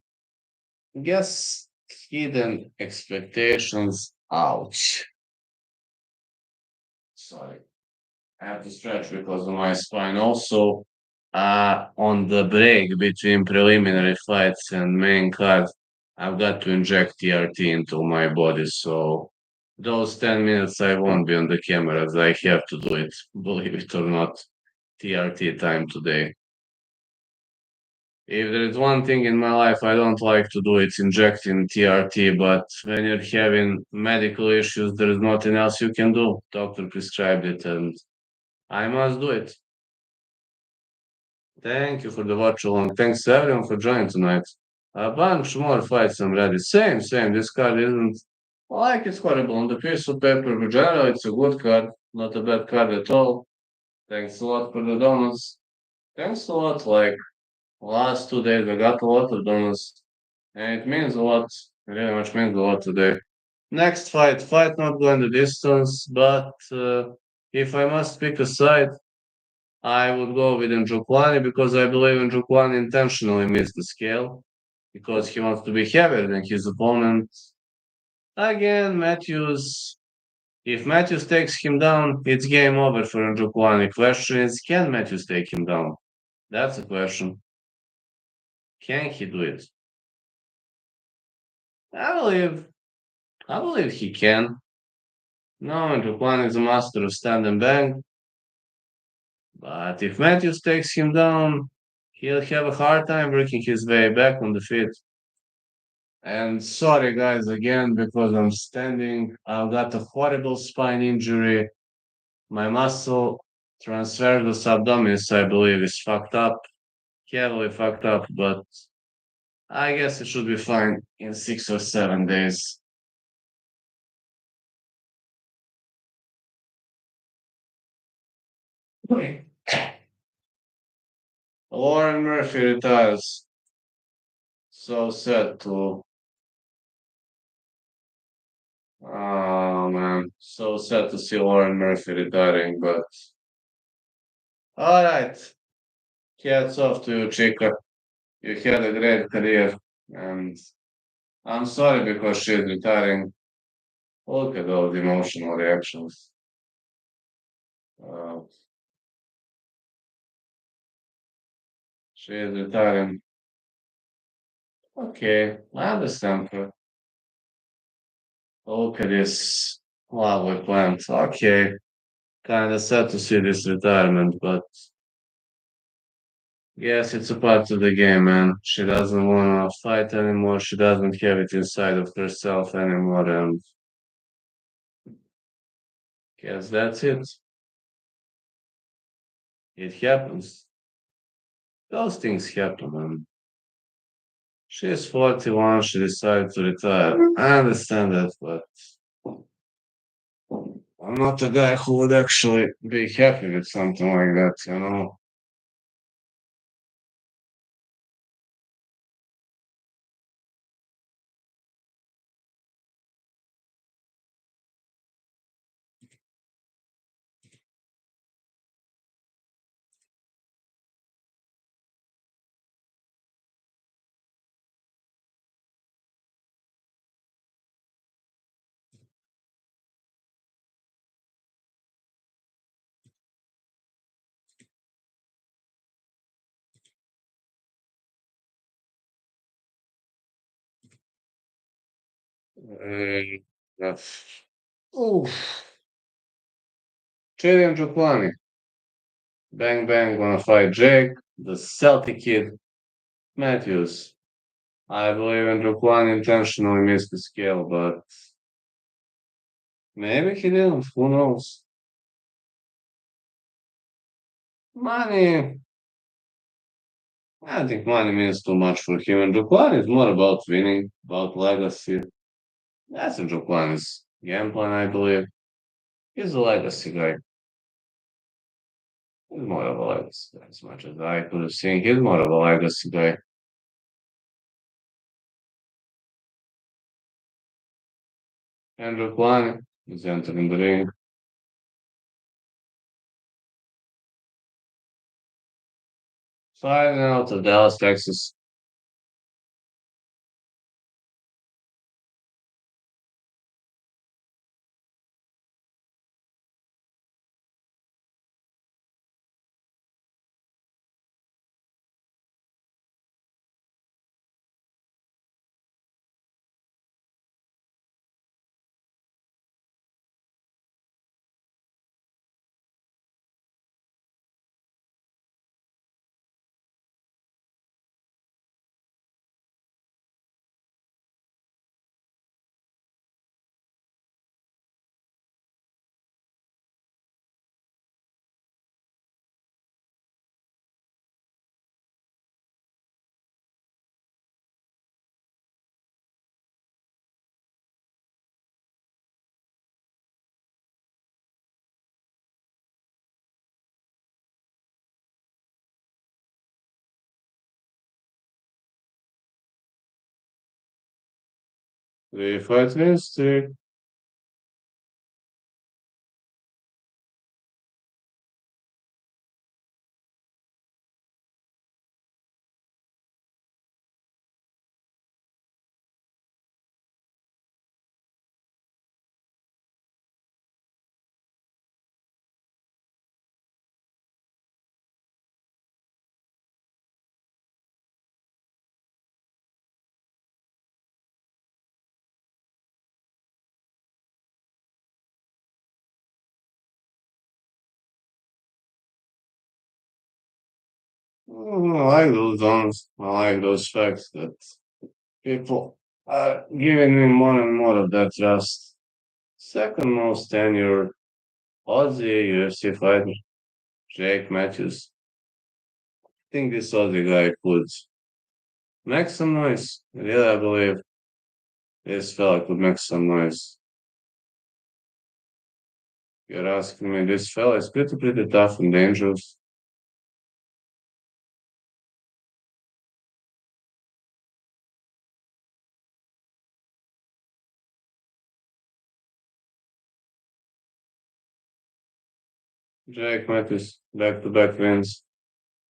guess, hidden expectations. Ouch. Sorry. I have to stretch because of my spine. Also, on the break between preliminary fights and main card, I've got to inject TRT into my body. So those 10 minutes I won't be on the cameras. I have to do it, believe it or not. TRT time today. If there is one thing in my life I don't like to do, it's injecting TRT. But when you're having medical issues, there is nothing else you can do. Doctor prescribed it, and I must do it. Thank you for the watch along. Thanks to everyone for joining tonight. A bunch more fights I'm ready. Same. This card isn't like it's horrible on the piece of paper, but generally it's a good card, not a bad card at all. Thanks a lot for the donuts. Thanks a lot. Like last 2 days, I got a lot of donuts, and it means a lot. It really much means a lot today. Next fight not going the distance, but if I must pick a side, I would go with Njokuani because I believe Njokuani intentionally missed the scale because he wants to be heavier than his opponent. Again, Matthews. If Matthews takes him down, it's game over for Njokuani. Question is, can Matthews take him down? That's the question. Can he do it? I believe he can. No, Njokuani is a master of stand and bang. But if Matthews takes him down, he'll have a hard time working his way back on the feet. And sorry, guys, again, because I'm standing. I've got a horrible spine injury. My muscle transversus abdominis, I believe, is fucked up, heavily fucked up, but I guess it should be fine in 6 or 7 days. Lauren Murphy retires. So sad too. Oh man, so sad to see Lauren Murphy retiring, but all right. Hats off to you, Chica. You had a great career, and I'm sorry because she's retiring. Look at those emotional reactions. Uh, she is retiring. Okay, I understand her. Look at this lovely plant. Okay, kind of sad to see this retirement, but yes, it's a part of the game, man. She doesn't want to fight anymore. She doesn't have it inside of herself anymore, and guess that's it. It happens. Those things happen, man. She's 41, she decided to retire. I understand that, but I'm not a guy who would actually be happy with something like that, you know? That's. Oof. Chilean Juklani. Bang bang gonna fight Jake, the Celtic kid, Matthews. I believe in Juklani intentionally missed the scale, but maybe he didn't. Who knows? Money. I think money means too much for him. And Juklani is more about winning, about legacy. That's in Juklani's game plan, I believe. He's a legacy guy. He's more of a legacy guy, as much as I could have seen. He's more of a legacy guy. Andrew Klein is entering the ring. Fighting out of Dallas, Texas. 3 fight win streak. I like those ones. I like those facts that people are giving me more and more of that trust. Second most tenured Aussie UFC fighter, Jake Matthews. I think this Aussie guy could make some noise. Really, I believe this fella could make some noise. You're asking me, this fella is pretty tough and dangerous. Jake Matthews, back-to-back wins.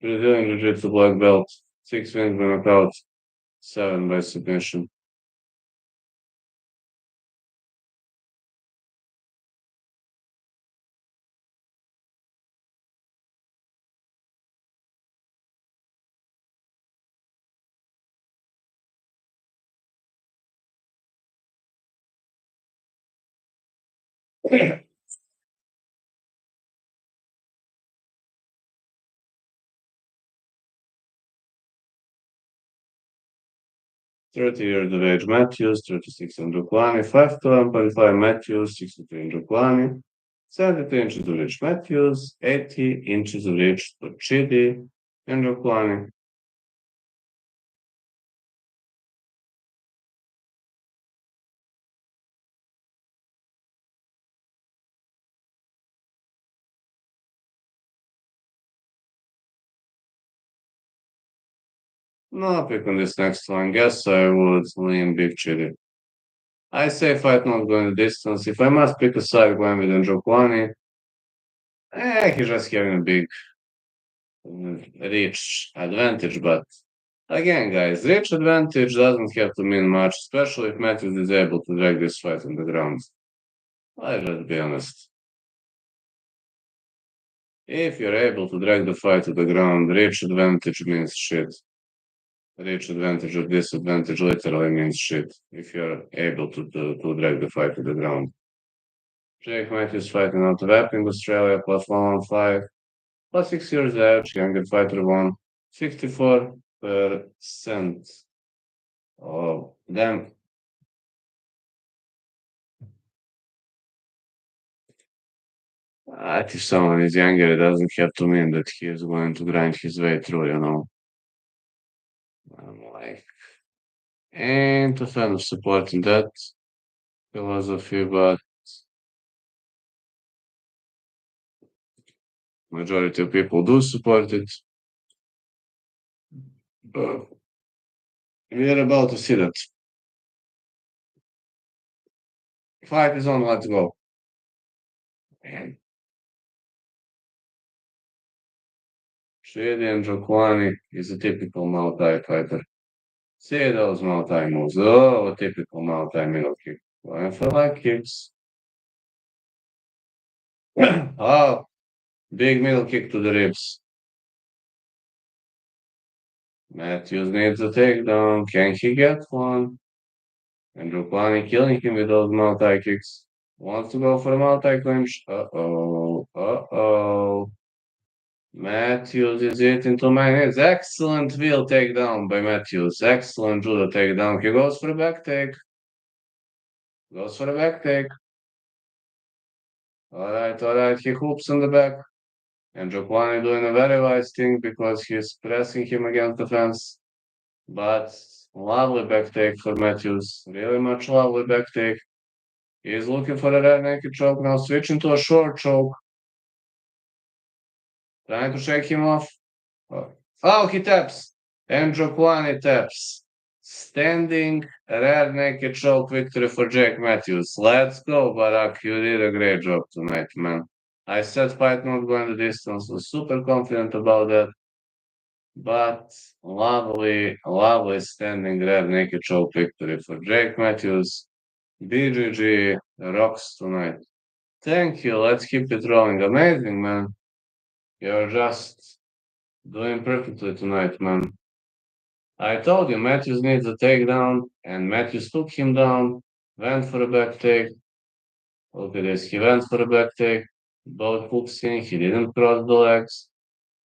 Brazilian Jiu-Jitsu black belt. 6 wins by knockout, 7 by submission. Thirty years of age Matthews, 36 Ndruklani, 5'11", Matthews, 63 Ndruklani, 72 inches of reach Matthews, 80 inches of reach Chidi Ndruklani. No pick on this next one. Guess I would lean Big Chidi. I say fight not going the distance. If I must pick a side going with Ndruklani, he's just having a big reach advantage, but again, guys, reach advantage doesn't have to mean much, especially if Matthews is able to drag this fight on the ground. I'll just be honest. If you're able to drag the fight to the ground, reach advantage means shit. Reach advantage or disadvantage literally means shit if you're able to drag the fight to the ground. Jake Matthews fighting out of Epping, Australia, plus 115, plus 6 years age, younger fighter won 64% of them. If someone is younger, it doesn't have to mean that he is going to grind his way through, you know. I'm like, ain't a fan of supporting that philosophy, but majority of people do support it. We are about to see that. Fight is on, let's go. Shady Jokwani is a typical Muay fighter. See those Muay moves. Oh, a typical Muay middle kick. Going for leg kicks. Oh, big middle kick to the ribs. Matthews needs a takedown. Can he get one? And Jokwani killing him with those Muay kicks. Wants to go for a Muay clinch. Uh-oh. Uh-oh. Matthews is hitting to my hands. Excellent wheel takedown by Matthews. Excellent judo takedown. He goes for a back take. Goes for a back take. All right. He hoops in the back. And Jokwani doing a very wise thing because he's pressing him against the fence. But lovely back take for Matthews. Really much lovely back take. He's looking for a rear naked choke now, switching to a short choke. Trying to shake him off. Oh, he taps. And Jokwani taps. Standing rear naked choke victory for Jake Matthews. Let's go, Barak. You did a great job tonight, man. I said fight not going the distance. Was super confident about that. But lovely, lovely standing rear naked choke victory for Jake Matthews. BGG rocks tonight. Thank you. Let's keep it rolling. Amazing, man. You're just doing perfectly tonight, man. I told you Matthews needs a takedown, and Matthews took him down, went for a back take. Look at this. He went for a back take. Both hooks in. He didn't cross the legs.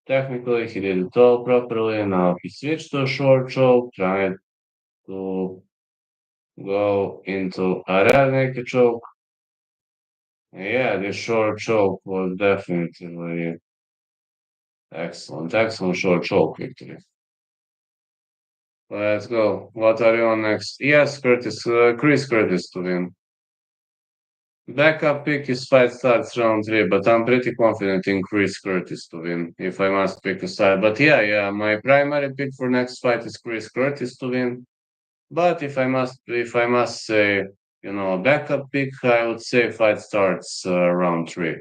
Technically, he did it all properly. Now he switched to a short choke, trying to go into a rear naked choke. Yeah, this short choke was definitely excellent. Excellent short choke victory. Let's go. What are you on next? Yes, Chris Curtis to win. Backup pick is fight starts round three, but I'm pretty confident in Chris Curtis to win if I must pick a side. But yeah, my primary pick for next fight is Chris Curtis to win. But if I must say, a backup pick, I would say fight starts round three.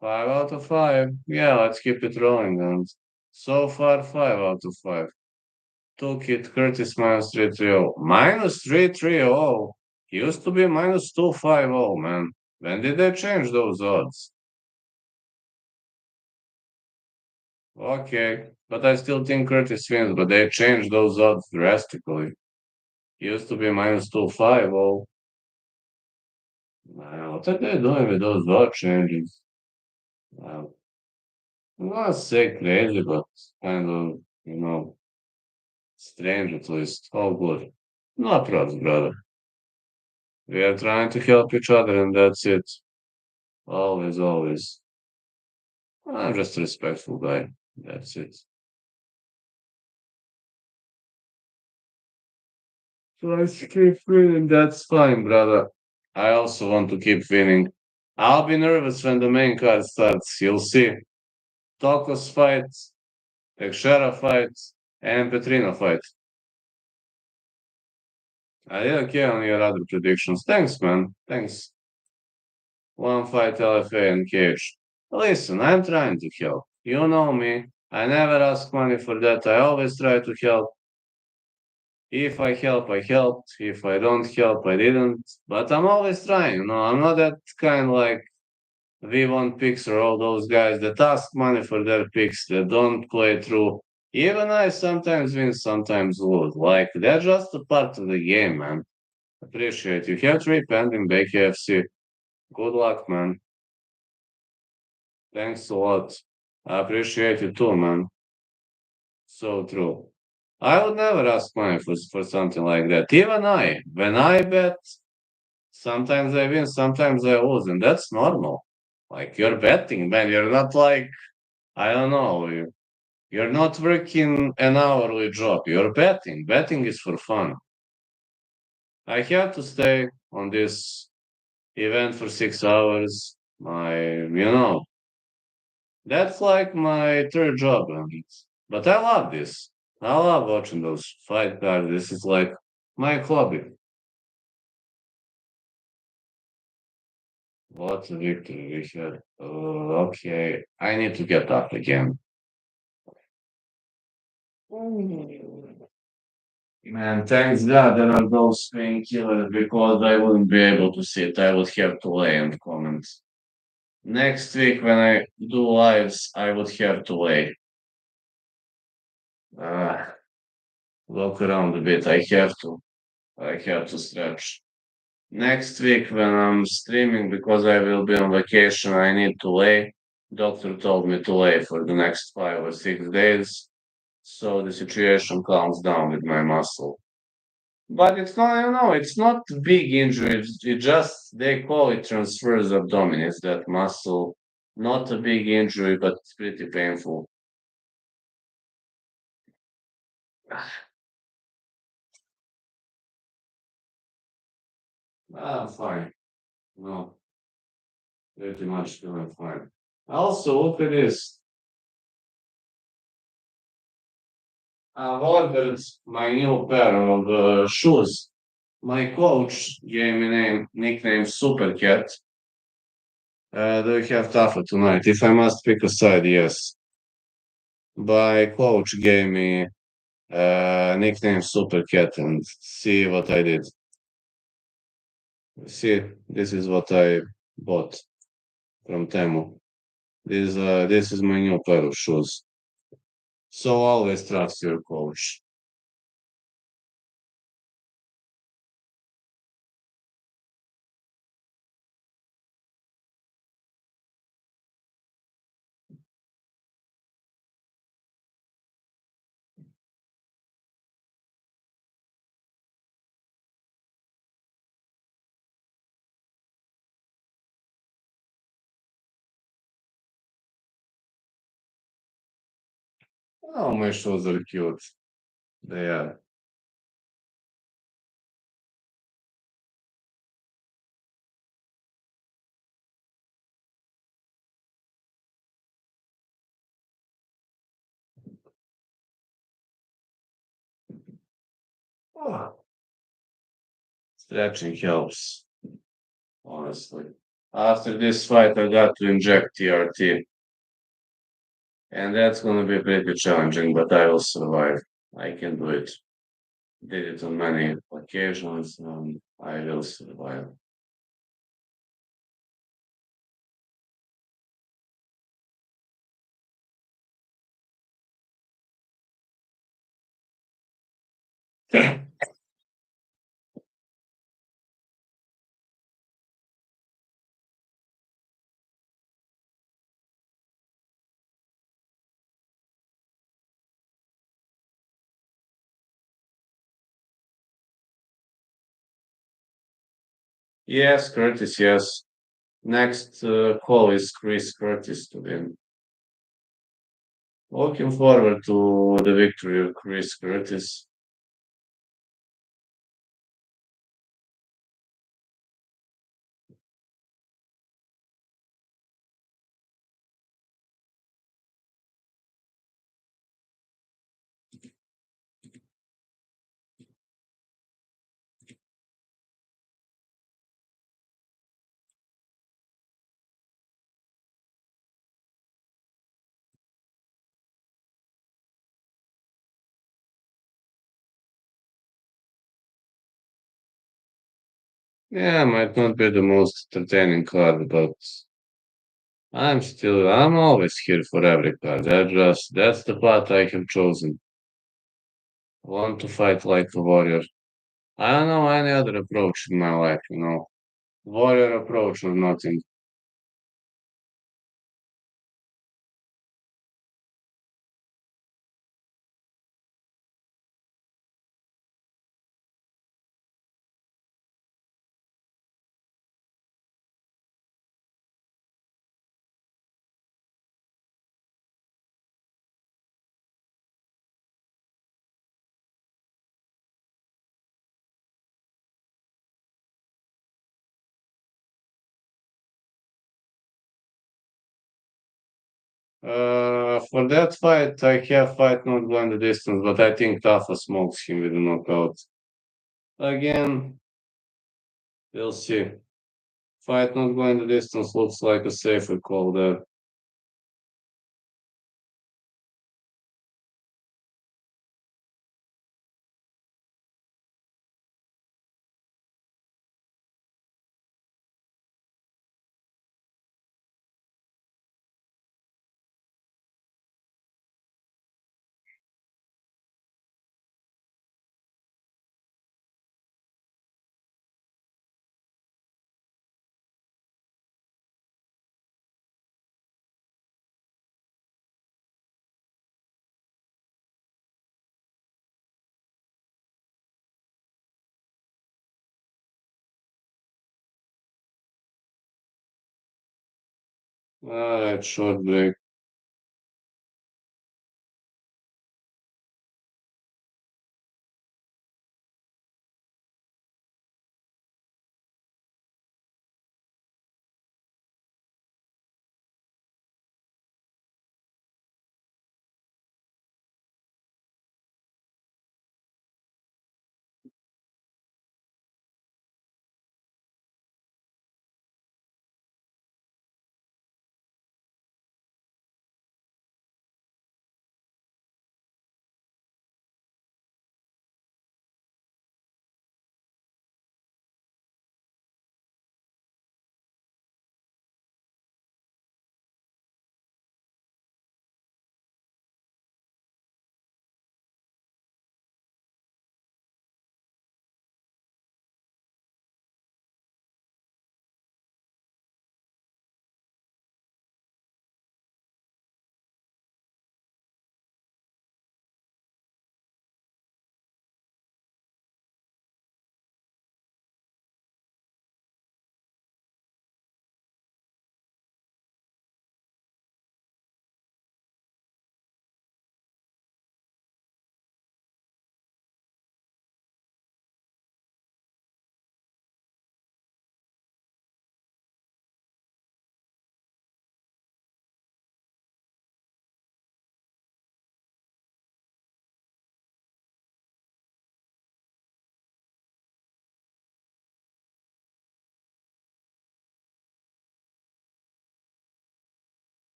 5 out of 5. Yeah, let's keep it rolling then. So far, 5 out of 5. Took it Curtis minus 330. Minus 330. Used to be minus 250, man. When did they change those odds? Okay, but I still think Curtis wins, but they changed those odds drastically. Used to be minus 250. Man, what are they doing with those odd changes? Uh, I'm not say crazy, but kind of, strange at least. All good. No problem, brother. We are trying to help each other, and that's it. Always, always. I'm just a respectful guy. That's it. So let's keep winning. That's fine, brother. I also want to keep winning. I'll be nervous when the main card starts. You'll see. Tokos fight, Teixeira fight, and Petrino fight. I did okay on your other predictions. Thanks, man. Thanks. One fight LFA and cage. Listen, I'm trying to help. You know me. I never ask money for that. I always try to help. If I help, I helped. If I don't help, I didn't. But I'm always trying. I'm not that kind like V1 picks or all those guys that ask money for their picks that don't play through. Even I sometimes win, sometimes lose. Like, they're just a part of the game, man. Appreciate you. Have 3 pending BKFC. Good luck, man. Thanks a lot. I appreciate you too, man. So true. I would never ask money for something like that. Even when I bet, sometimes I win, sometimes I lose, and that's normal. Like, you're betting, man. You're not like, I don't know, you're not working an hourly job. You're betting. Betting is for fun. I have to stay on this event for 6 hours. That's like my third job. But I love this. I love watching those fight cards. This is like my hobby. What a victory we had. Okay, I need to get up again. Man, thanks God there are those painkillers because I wouldn't be able to sit. I would have to lay and comment. Next week when I do lives, I would have to lay. Ah, walk around a bit. I have to. I have to stretch. Next week when I'm streaming because I will be on vacation, I need to lay. Doctor told me to lay for the next 5 or 6 days, so the situation calms down with my muscle. But it's not, it's not big injury. It just, they call it transverse abdominis, that muscle. Not a big injury, but it's pretty painful. I'm fine. No, pretty much feeling fine. Also, look at this. I ordered my new pair of shoes. My coach gave me nickname Super Cat. Do you have Tafa tonight? If I must pick a side, yes. My coach gave me nickname Super Cat, and see what I did. See, this is what I bought from Temu. This is my new pair of shoes. So always trust your coach. Oh, my shoes are cute. They are. Oh, stretching helps, honestly. After this fight, I got to inject TRT, and that's gonna be pretty challenging, but I will survive. I can do it. Did it on many occasions, and I will survive. Yes, Curtis, yes. Next call is Chris Curtis to win. Looking forward to the victory of Chris Curtis. Yeah, might not be the most entertaining card, but I'm always here for every card. That's the path I have chosen. I want to fight like a warrior. I don't know any other approach in my life. Warrior approach or nothing. For that fight, I have fight not going the distance, but I think Tafa smokes him with a knockout. Again, we'll see. Fight not going the distance looks like a safer call there. Alright, short break.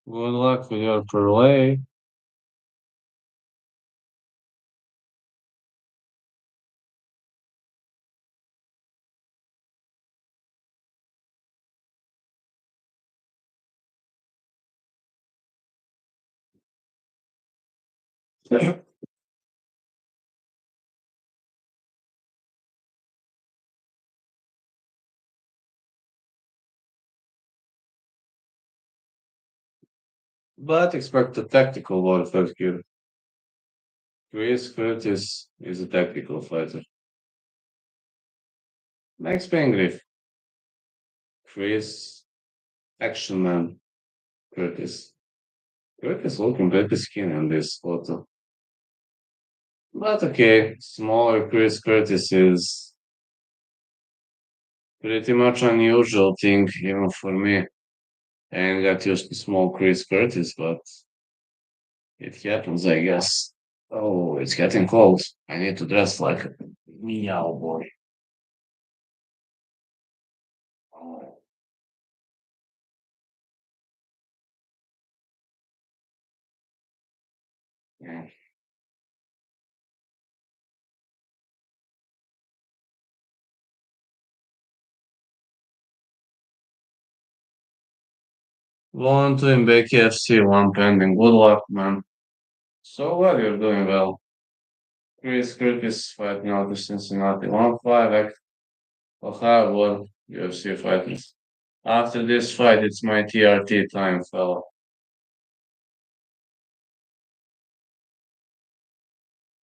Good luck with your parlay. But expect a tactical warfare here. Chris Curtis is a tactical fighter. Max Payne, Chris, action man, Curtis. Curtis looking pretty skinny in this photo. But okay, smaller Chris Curtis is pretty much unusual thing even for me. And got used to small Chris Curtis, but it happens, I guess. Oh, it's getting cold. I need to dress like a meow boy. Oh, yeah. One to in FC, one pending. Good luck, man. So well, you're doing well. Chris Curtis fighting out of Cincinnati. 1-5 Ohio won UFC fighters. After this fight, it's my TRT time, fella.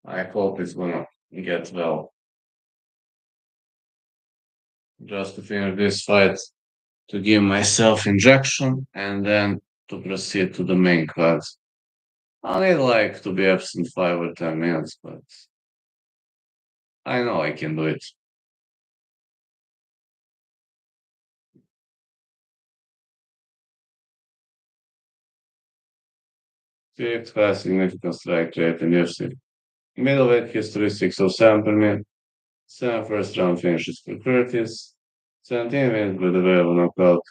I hope it's gonna get well. Just to finish this fight, to give myself injection, and then to proceed to the main card. I need like to be absent 5 or 10 minutes, but I know I can do it. Fifth has significant strike rate in UFC. Middleweight history 607 per minute. 7 first round finishes for Curtis. 17 wins with a available knockout.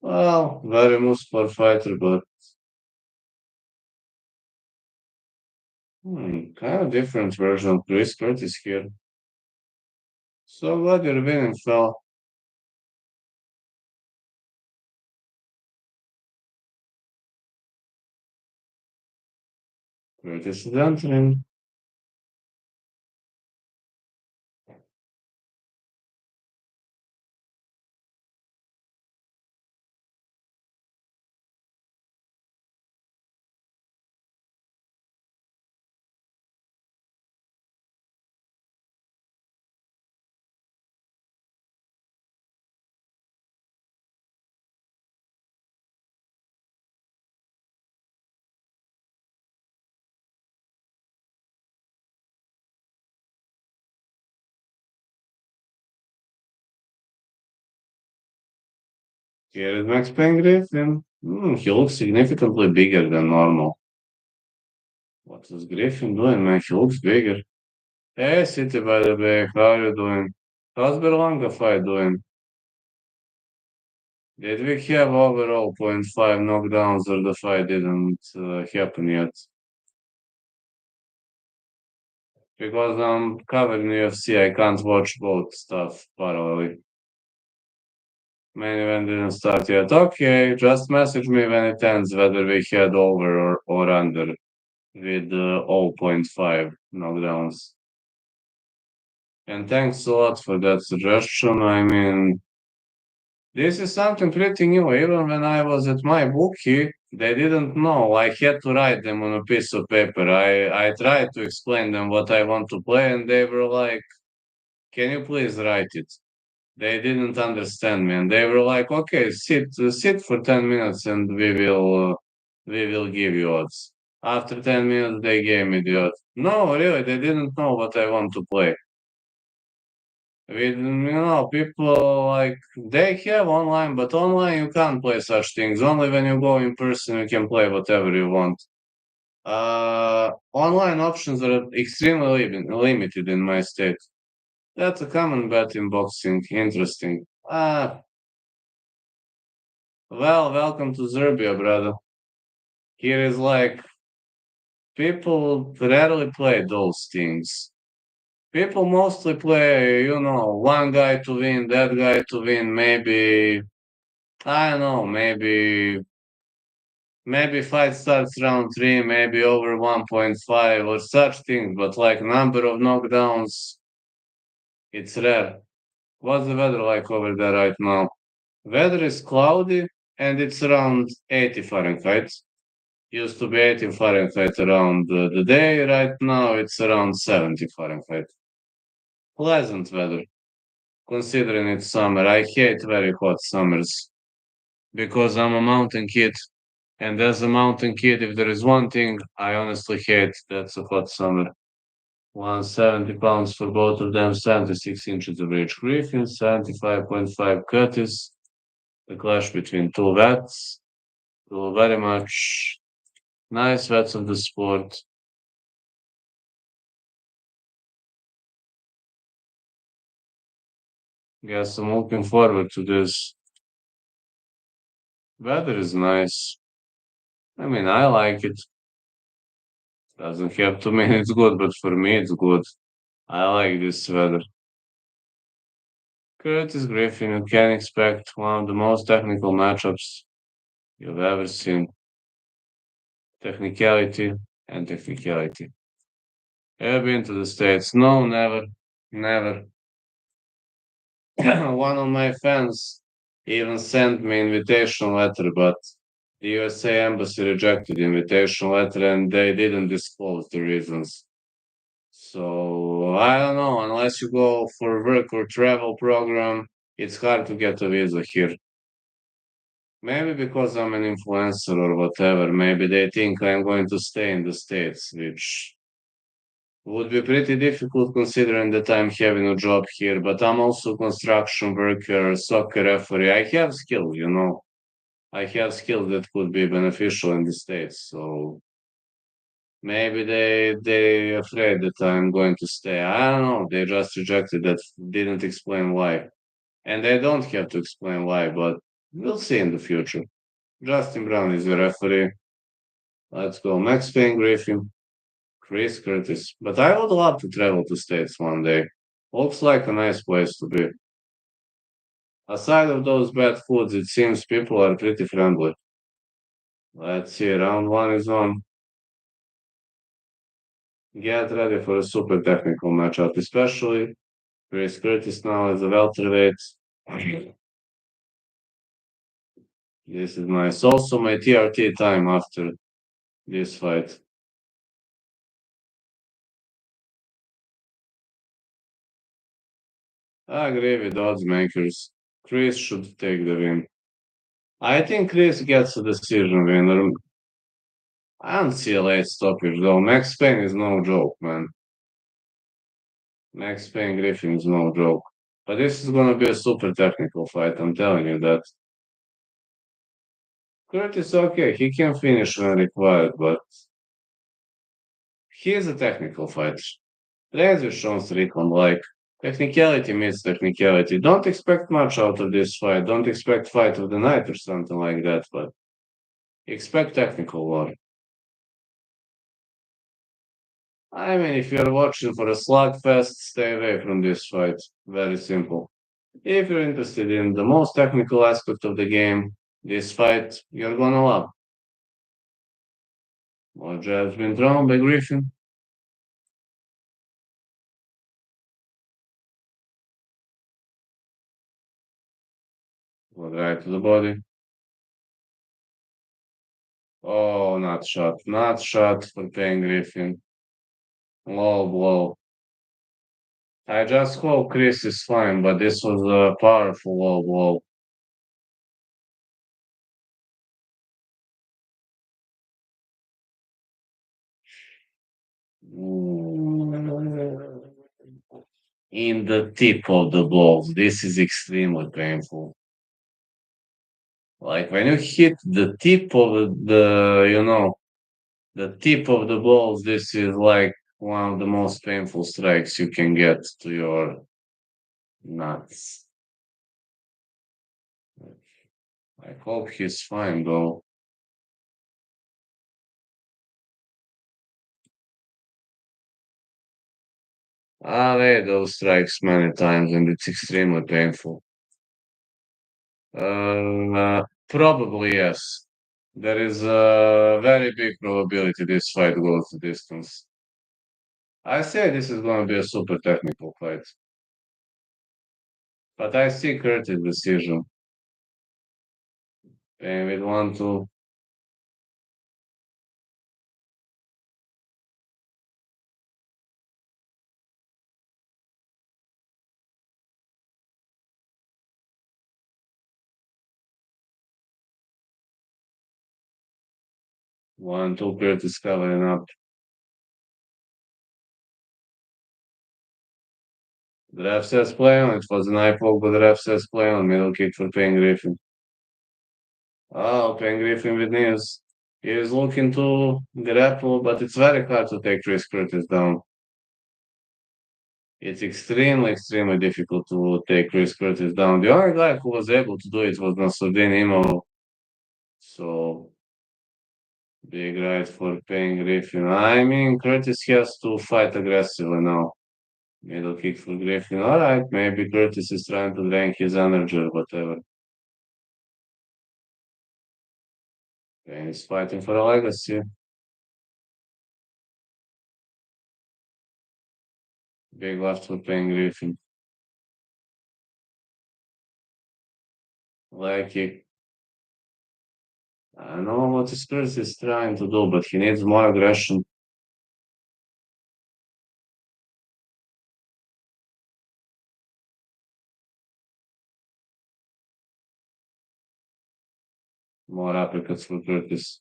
Well, very muscular fighter, but kind of different version of Chris Curtis here. So glad you're winning, Phil. Curtis is entering. Here is Max Payne Griffin. He looks significantly bigger than normal. What is Griffin doing, man? He looks bigger. Hey, City, by the way, how are you doing? How's Berlanga fight doing? Did we have overall point 0.5 knockdowns or the fight didn't happen yet? Because I'm covering UFC, I can't watch both stuff parallelly. Main event didn't start yet. Okay, just message me when it ends whether we had over or under with zero point 0.5 knockdowns. And thanks a lot for that suggestion. I mean, this is something pretty new. Even when I was at my bookie, they didn't know. I had to write them on a piece of paper. I tried to explain them what I want to play, and they were like, "Can you please write it?" They didn't understand me, and they were like, "Okay, sit for 10 minutes, and we will give you odds." After 10 minutes, they gave me the odds. No, really, they didn't know what I want to play. With, people like they have online, but online you can't play such things. Only when you go in person, you can play whatever you want. Online options are extremely limited in my state. That's a common bet in boxing. Interesting. Well, welcome to Serbia, brother. Here is like people rarely play those things. People mostly play, one guy to win, that guy to win, maybe, I don't know, maybe fight starts round three, maybe over 1.5 or such things, but like number of knockdowns, it's rare. What's the weather like over there right now? Weather is cloudy and it's around 80 Fahrenheit. Used to be 80 Fahrenheit around the day. Right now it's around 70 Fahrenheit. Pleasant weather, considering it's summer. I hate very hot summers because I'm a mountain kid. And as a mountain kid, if there is one thing I honestly hate, that's a hot summer. 170 pounds for both of them, 76 inches of reach. Griffin, 75.5 Curtis. The clash between two vets. Two very much nice vets of the sport. Guess I'm looking forward to this. Weather is nice. I mean, I like it. Doesn't have to mean it's good, but for me it's good. I like this weather. Curtis Griffin, you can expect one of the most technical matchups you've ever seen. Technicality and technicality. Ever been to the States? No, never. Never. One of my fans even sent me invitation letter, but the USA embassy rejected the invitation letter and they didn't disclose the reasons. So I don't know, unless you go for work or travel program, it's hard to get a visa here. Maybe because I'm an influencer or whatever, maybe they think I'm going to stay in the States, which would be pretty difficult considering that I'm having a job here, but I'm also construction worker, soccer referee. I have skills. I have skills that could be beneficial in the States. So maybe they afraid that I'm going to stay. I don't know. They just rejected that, didn't explain why. And they don't have to explain why, but we'll see in the future. Justin Brown is the referee. Let's go. Max Payne Griffin, Chris Curtis. But I would love to travel to States one day. Looks like a nice place to be. Aside of those bad foods, it seems people are pretty friendly. Let's see, round one is on. Get ready for a super technical matchup, especially Chris Curtis now as a welterweight. This is nice. Also, my TRT time after this fight. I agree with odds makers. Chris should take the win. I think Chris gets a decision winner. I don't see a late stoppage though. Max Payne is no joke, man. Max Payne Griffin is no joke. But this is gonna be a super technical fight, I'm telling you that. Curtis, okay, he can finish when required, but he is a technical fighter. Razor shown Strickland like technicality meets technicality. Don't expect much out of this fight. Don't expect fight of the night or something like that, but expect technical war. I mean, if you're watching for a slugfest, stay away from this fight. Very simple. If you're interested in the most technical aspect of the game, this fight you're gonna love. More jabs been thrown by Griffin. Go right to the body. Oh, not shot. Not shot for Payne Griffin. Low blow. I just hope Chris is fine, but this was a powerful low blow. In the tip of the balls. This is extremely painful. Like when you hit the tip of the tip of the balls, this is like one of the most painful strikes you can get to your nuts. I hope he's fine though. I made those strikes many times and it's extremely painful. Probably yes. There is a very big probability this fight goes the distance. I say this is going to be a super technical fight, but I see Curtis decision. And with 1-2, 1-2, Curtis covering up. The ref says play on. It was an eye poke, but the ref says play on. Middle kick for Payne Griffin. Oh, Payne Griffin with knees. He is looking to grapple, but it's very hard to take Chris Curtis down. It's extremely difficult to take Chris Curtis down. The only guy who was able to do it was Nasruddin Imam. So big right for Payne Griffin. I mean, Curtis has to fight aggressively now. Middle kick for Griffin. All right, maybe Curtis is trying to drain his energy or whatever. And he's fighting for a legacy. Big left for Payne Griffin. Leg kick. I don't know what Curtis is trying to do, but he needs more aggression. More uppercuts for Curtis.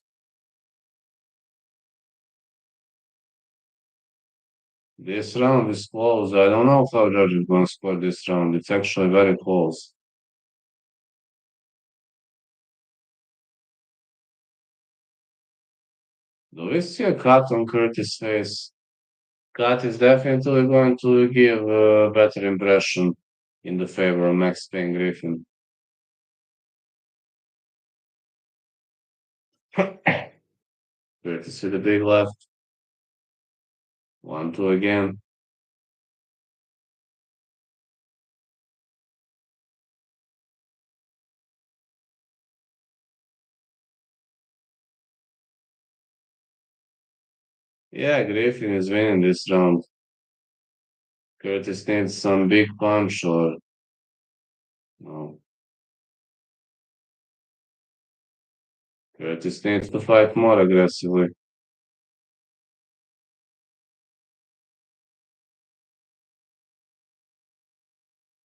This round is close. I don't know how Judge is going to score this round. It's actually very close. Do we see a cut on Curtis' face? Cut is definitely going to give a better impression in the favor of Max Payne Griffin. Curtis with a big left. 1-2 again. Yeah, Griffin is winning this round. Curtis needs some big punch or no. Curtis needs to fight more aggressively.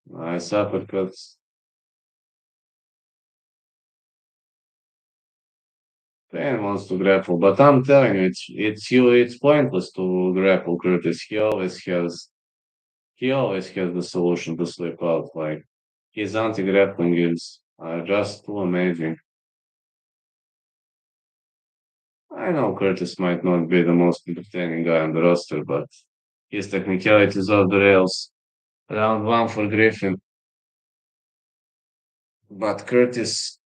Nice uppercuts. Payne wants to grapple, but I'm telling you, it's pointless to grapple Curtis. He always has the solution to slip out. Like his anti-grappling is just too amazing. I know Curtis might not be the most entertaining guy on the roster, but his technicality is off the rails. Round one for Griffin, but Curtis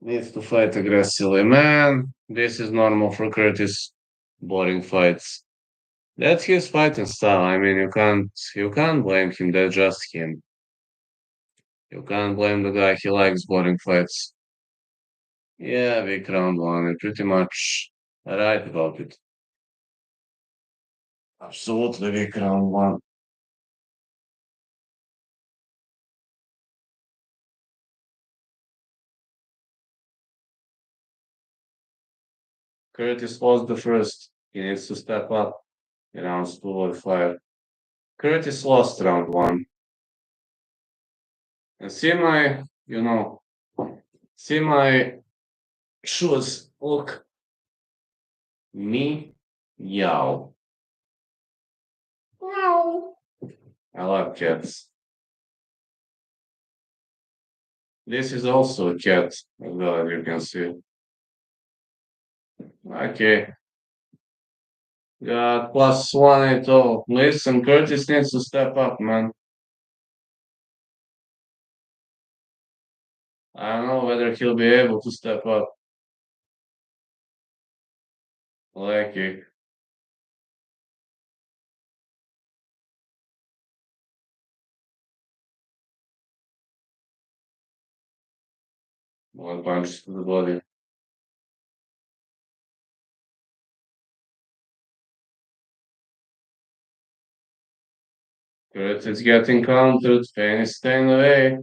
needs to fight aggressively. Man, this is normal for Curtis. Boring fights. That's his fighting style. I mean, you can't blame him. That's just him. You can't blame the guy. He likes boring fights. Yeah, big round one. You're pretty much right about it. Absolutely big round one. Curtis lost the first. He needs to step up in rounds two or five. Curtis lost round one. And see my shoes. Look, me, yow. I love cats. This is also a cat, as well as you can see. Okay, got +1 at all. Listen, Curtis needs to step up, man. I don't know whether he'll be able to step up. Like it. More punches to the body. Curtis getting countered. Payne is staying away.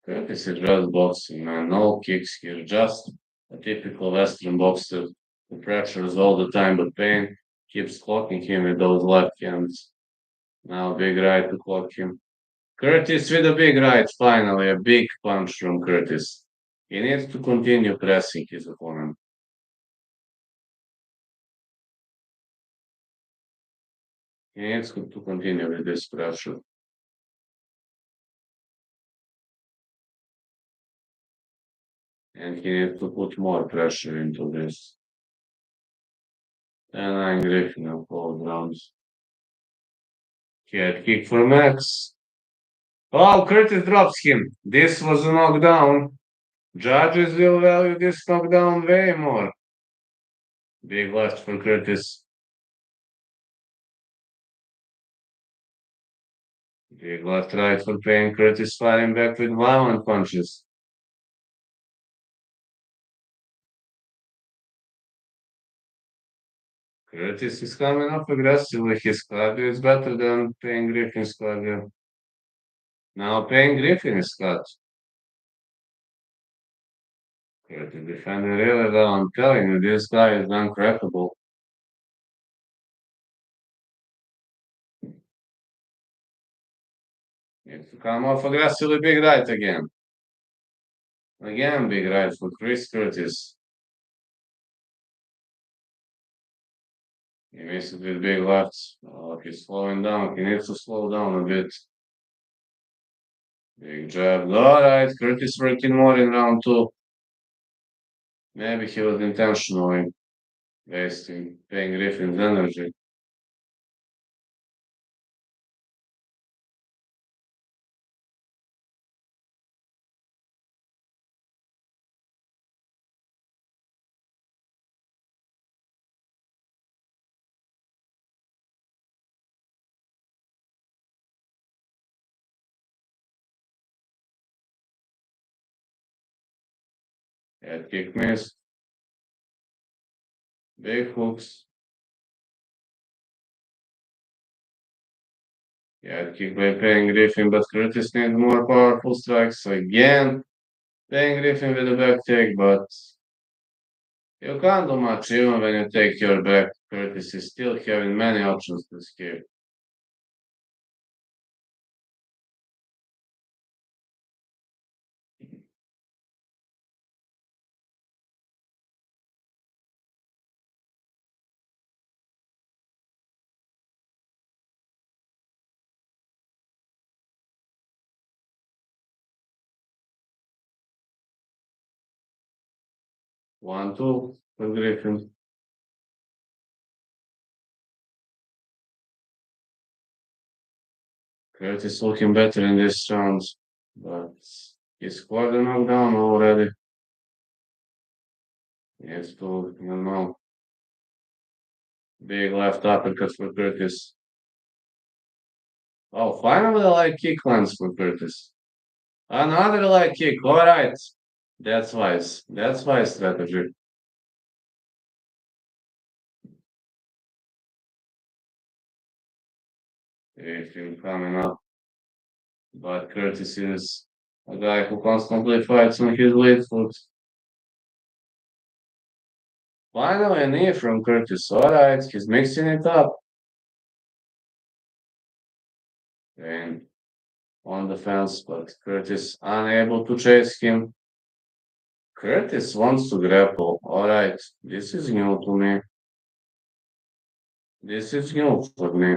Curtis is just boxing, man. No kicks here. Just a typical Western boxer. The pressure is all the time, but Payne keeps clocking him with those left hands. Now big right to clock him. Curtis with a big right, finally. A big punch from Curtis. He needs to continue pressing his opponent. He needs to continue with this pressure. And he needs to put more pressure into this. And I'm Griffin of all rounds. Head kick for Max. Oh, Curtis drops him. This was a knockdown. Judges will value this knockdown way more. Big left for Curtis. Big left right for Payne. Curtis fighting back with violent punches. Curtis is coming up aggressively. His cardio is better than Payne Griffin's cardio. Now Payne Griffin is cut. Curtis defending really well. I'm telling you, this guy is uncrackable. Needs to come off aggressively. Big right again. Again, big right for Chris Curtis. He misses with big lefts. Oh, he's slowing down. He needs to slow down a bit. Big jab. Alright, Curtis working more in round two. Maybe he was intentionally wasting Payne Griffin's energy. Head kick missed. Big hooks. Head kick by Payne Griffin, but Curtis needs more powerful strikes again. Payne Griffin with a back take, but you can't do much even when you take your back. Curtis is still having many options to escape. One, two for Griffin. Curtis looking better in this round, but he's scored a knockdown already. Yes, to, you know, big left uppercut for Curtis. Oh, finally a light kick lands for Curtis. Another light kick, alright. That's wise. That's wise strategy. Griffin coming up. But Curtis is a guy who constantly fights on his lead foot. Finally, a knee from Curtis. Alright, he's mixing it up. And on the fence, but Curtis unable to chase him. Curtis wants to grapple. Alright, this is new to me. This is new for me.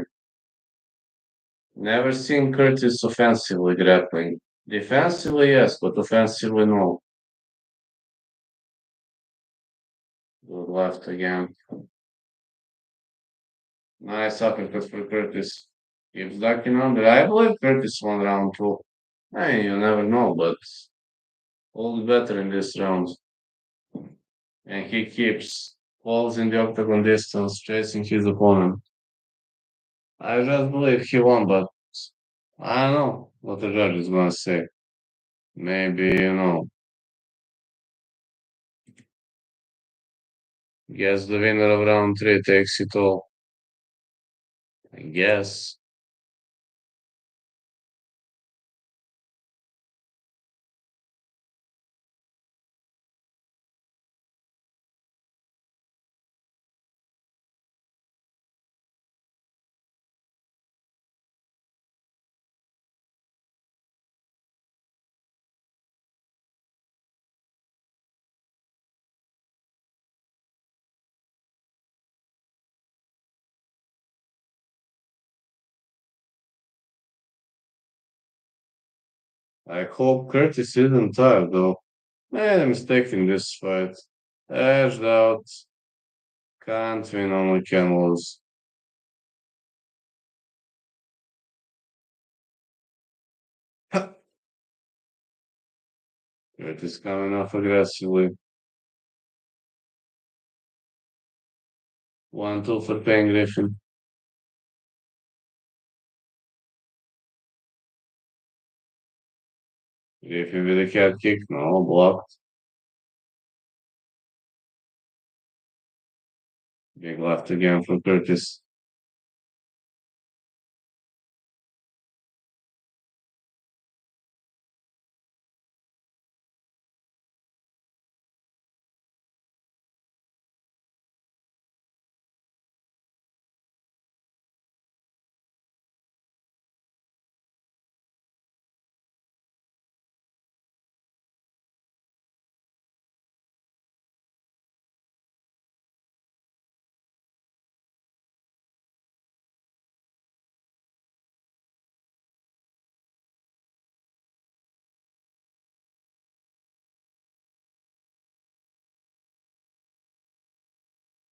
Never seen Curtis offensively grappling. Defensively, yes, but offensively, no. Good left again. Nice uppercut for Curtis. Keeps ducking under. I believe Curtis won round two. I mean, you never know, but all the better in this round. And he keeps balls in the octagon distance, chasing his opponent. I just believe he won, but I don't know what the judge is gonna say. Maybe, guess the winner of round three takes it all. I guess. I hope Curtis isn't tired, though. Made a mistake in this fight. Edged out. Can't win, only can lose. Curtis coming off aggressively. 1-2 for Payne Griffin. Griffin with a cat kick. No, blocked. Big left again for Curtis.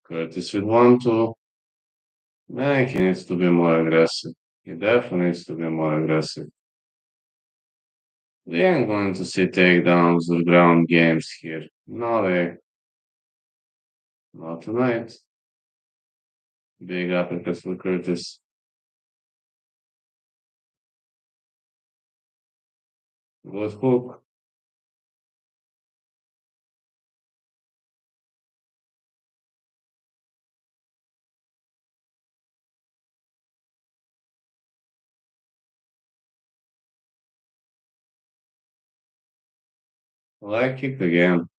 Curtis with 1-2. Man, he needs to be more aggressive. He definitely needs to be more aggressive. We ain't going to see takedowns or ground games here. No way. Not tonight. Big uppercut for Curtis. Good hook. Leg kick again.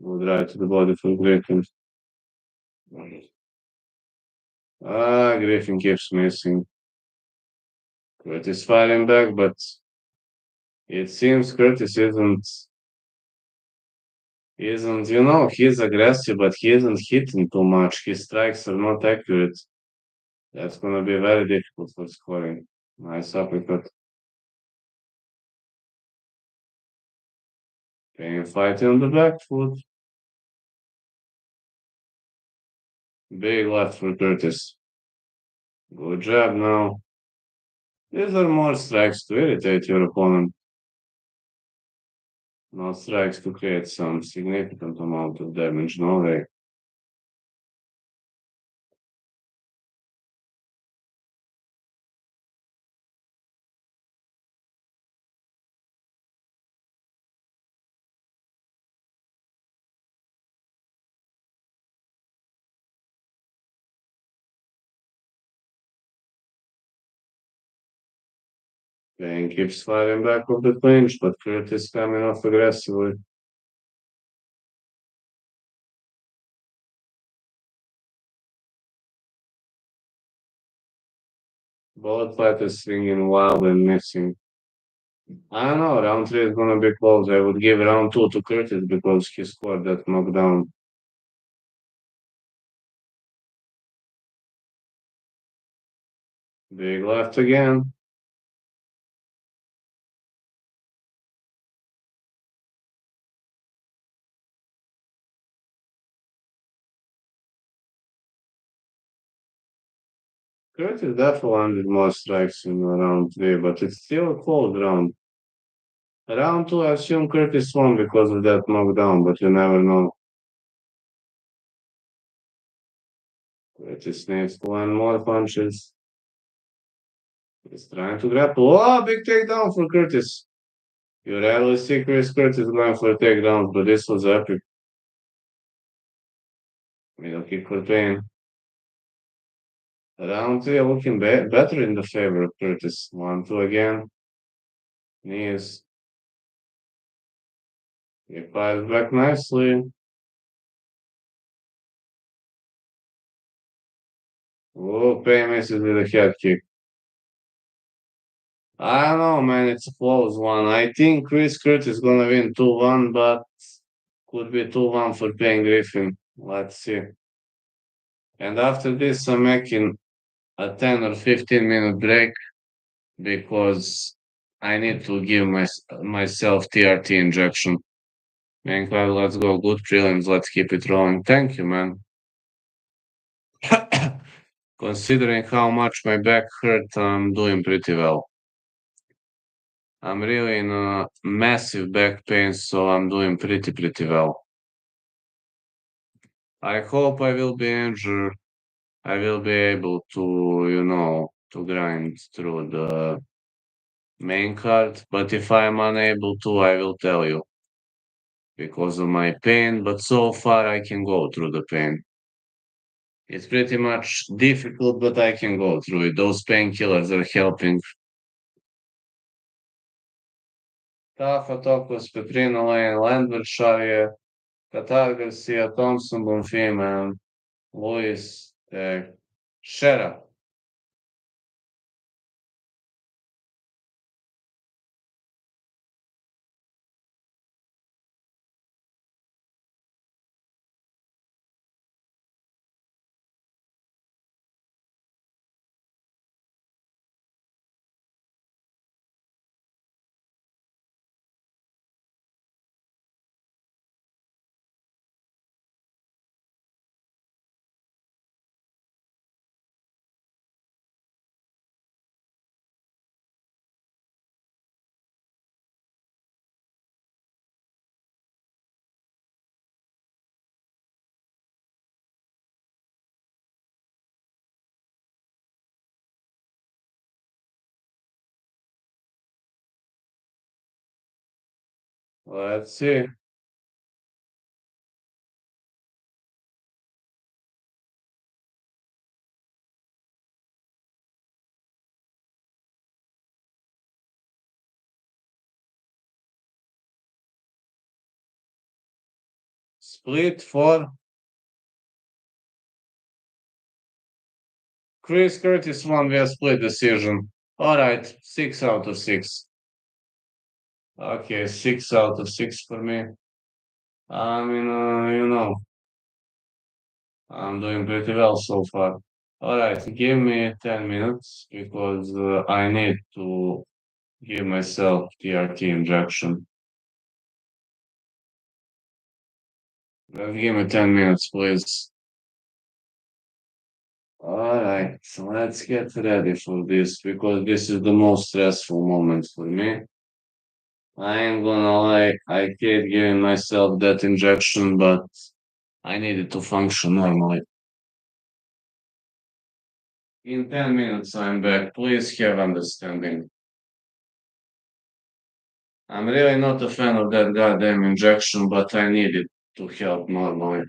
Good right to the body for Griffin. Griffin keeps missing. Curtis fighting back, but it seems Curtis isn't, he's aggressive, but he isn't hitting too much. His strikes are not accurate. That's gonna be very difficult for scoring. Nice uppercut. Payne fighting on the back foot. Big left for Curtis. Good job now. These are more strikes to irritate your opponent, not strikes to create some significant amount of damage. No way. Payne keeps fighting back with the clinch, but Curtis coming off aggressively. Both fighters swinging wild and missing. I don't know. Round three is gonna be close. I would give round two to Curtis because he scored that knockdown. Big left again. Curtis definitely landed more strikes in round three, but it's still a close round. Round two, I assume Curtis won because of that knockdown, but you never know. Curtis needs to land more punches. He's trying to grapple. Oh, big takedown for Curtis. You rarely see Chris Curtis going for a takedown, but this was epic. Middle kick for pain. Round three looking better in the favor of Curtis. 1-2 again. Knees. He fights back nicely. Oh, pain misses with a head kick. I don't know, man. It's a close one. I think Chris Curtis is gonna win 2-1, but could be 2-1 for paying Griffin. Let's see. And after this, I'm making a 10 or 15-minute break because I need to give myself TRT injection. Man, Clyde, let's go. Good prelims. Let's keep it rolling. Thank you, man. Considering how much my back hurt, I'm doing pretty well. I'm really in a massive back pain, so I'm doing pretty well. I hope I will be injured. I will be able to, to grind through the main card. But if I'm unable to, I will tell you because of my pain. But so far, I can go through the pain. It's pretty much difficult, but I can go through it. Those painkillers are helping. Tafa, Tokos, Petrino, Lane, Landwehr, Sharia, Qatar, Garcia, Thompson, Bonfim, and Luis, Teixeira. Let's see. Split for Chris Curtis won via split decision. All right, 6 out of 6. Okay, 6 out of 6 for me. I mean, I'm doing pretty well so far. All right, give me 10 minutes because I need to give myself TRT injection. Give me 10 minutes, please. All right, so let's get ready for this because this is the most stressful moment for me. I ain't gonna lie, I hate giving myself that injection, but I needed to function normally. In 10 minutes, I'm back. Please have understanding. I'm really not a fan of that goddamn injection, but I need it to help normally.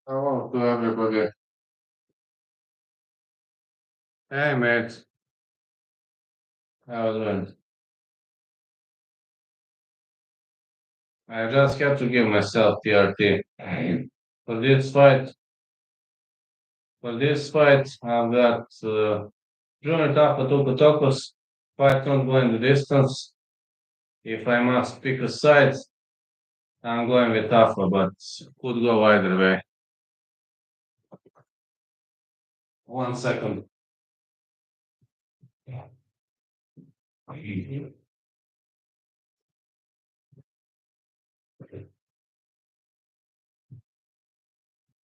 Hello to everybody. Hey, mate. How are you doing? I just have to give myself TRT. For this fight, I've got Junior Tafa Tokos. Fight not going the distance. If I must pick a side, I'm going with Tafa, but could go either way. 1 second.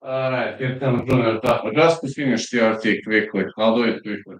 All right, here comes Junior Tafa. Just to finish TRT quickly. I'll do it quickly.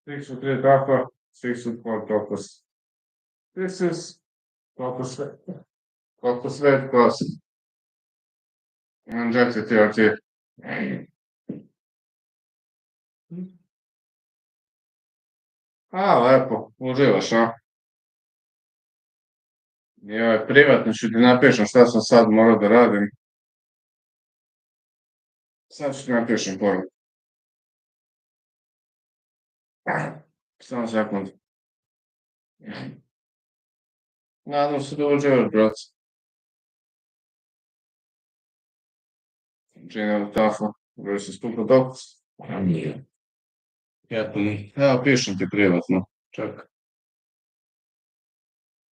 6-3 Tafa, 6-4 Tokos. This is Tokos red cross. Injected TRT. A, lepo, uživaš, a? Joj, privatno ću ti napišem šta sam sad morao da radim. Sad ću ti napišem poruku. Samo sekund. Nadam se da uživaš, brat. Jani Tafa versus Tokos. Evo, pišem ti privatno. Čekaj.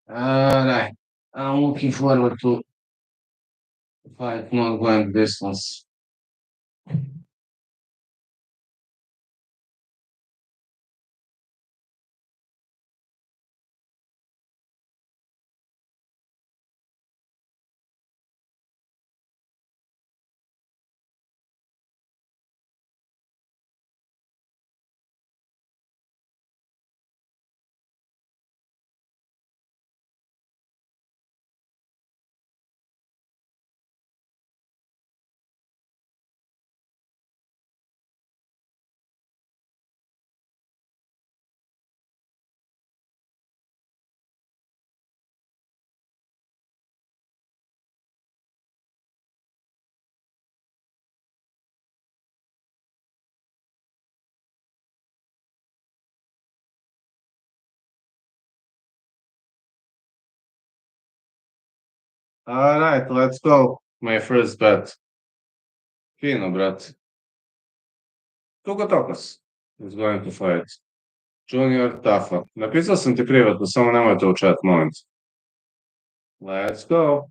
Alright. I'm looking forward to fight not going distance. Alright, let's go. My first bet. Fino, brat. Tokos is going to fight. Junior Tafa. Napisao sam ti privatno, samo nemojte u chat, molim te. Let's go.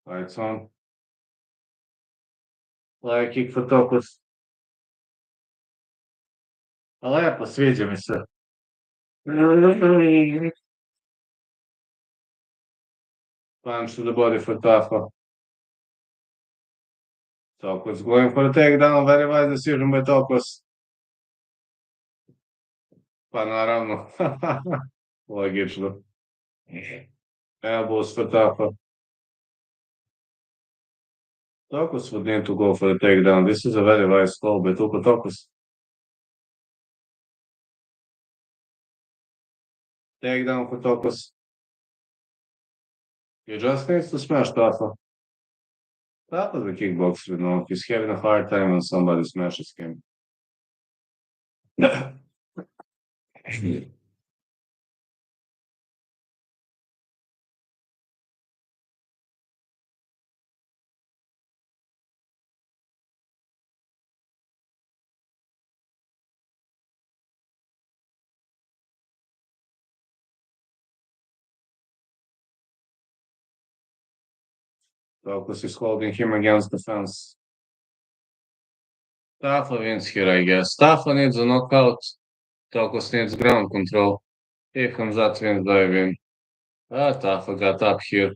Lights on. Like kick for focus. A lepo, sviđa mi se. Punch to the body for Tafa. Tokos going for a takedown, very wise decision by Tokos. Pa naravno. Logično. Elbows for Tafa. Tokos would need to go for a takedown. This is a very wise call by Tuko Tokos. Takedown for Tokos. He just needs to smash Tafa. Tafa's a kickboxer, you know. He's having a hard time when somebody smashes him. Tokos is holding him against the fence. Tafa wins here, I guess. Tafa needs a knockout. Tokos needs ground control. If Hamzat wins, I win. Tafa got up here.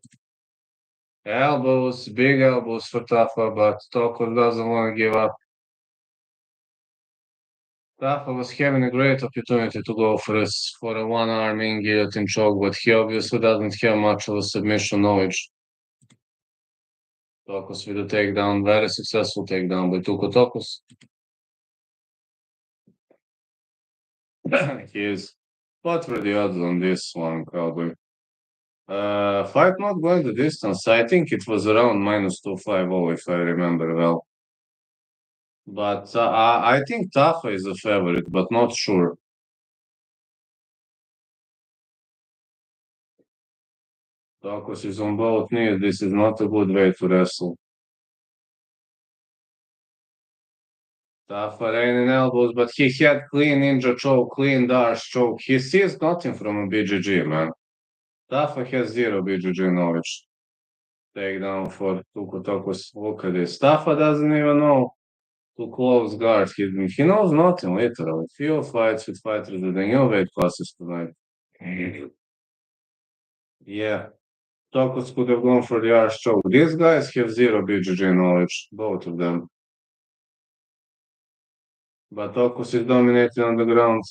Elbows, big elbows for Tafa, but Tokos doesn't want to give up. Tafa was having a great opportunity to go for a one-arm in guillotine choke, but he obviously doesn't have much of a submission knowledge. Tokos with a takedown, very successful takedown by Tuko Tokos. He is. What were the odds on this one, Cowboy? Fight not going the distance. I think it was around -250 if I remember well. But I think Tafa is a favorite, but not sure. Tokos is on both knees. This is not a good way to wrestle. Tafa raining elbows, but he had clean ninja choke, clean dash choke. He sees nothing from a BGG, man. Tafa has zero BGG knowledge. Takedown for Tuko Tokos. Look at this. Tafa doesn't even know to close guard. He knows nothing, literally. Few fights with fighters with the new weight classes tonight. Yeah. Tokos could have gone for the arse choke. These guys have zero BGG knowledge, both of them. But Tokos is dominating on the ground.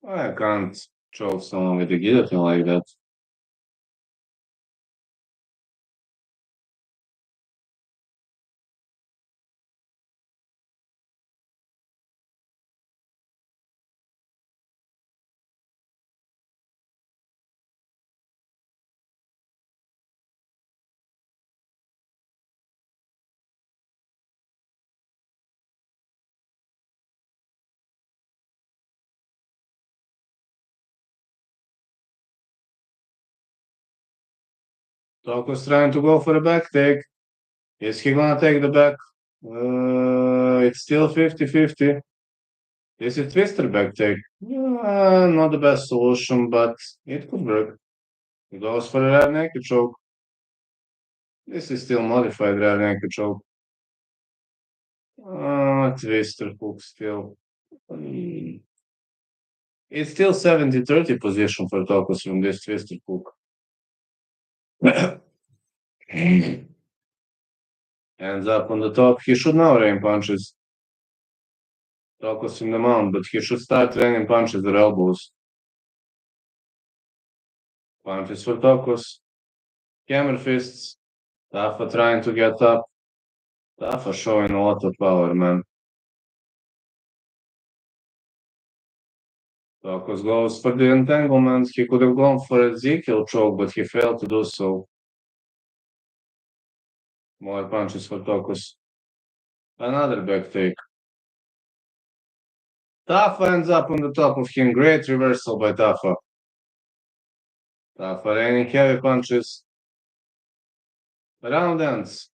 I can't choke someone with a guillotine like that. Tokos trying to go for a back take. Is he gonna take the back? It's still 50-50. Is it twister back take? Not the best solution, but it could work. He goes for a rear naked choke. This is still modified rear naked choke. Twister hook still. It's still 70-30 position for Tokos from this twister hook. Ends up on the top. He should now rain punches. Tokos in the mount, but he should start raining punches or elbows. Punches for Tokos. Hammer fists. Tafa trying to get up. Tafa showing a lot of power, man. Tokos goes for the entanglement. He could have gone for a Ezekiel choke, but he failed to do so. More punches for Tokos. Another back take. Tafa ends up on the top of him. Great reversal by Tafa. Tafa raining heavy punches. Round ends.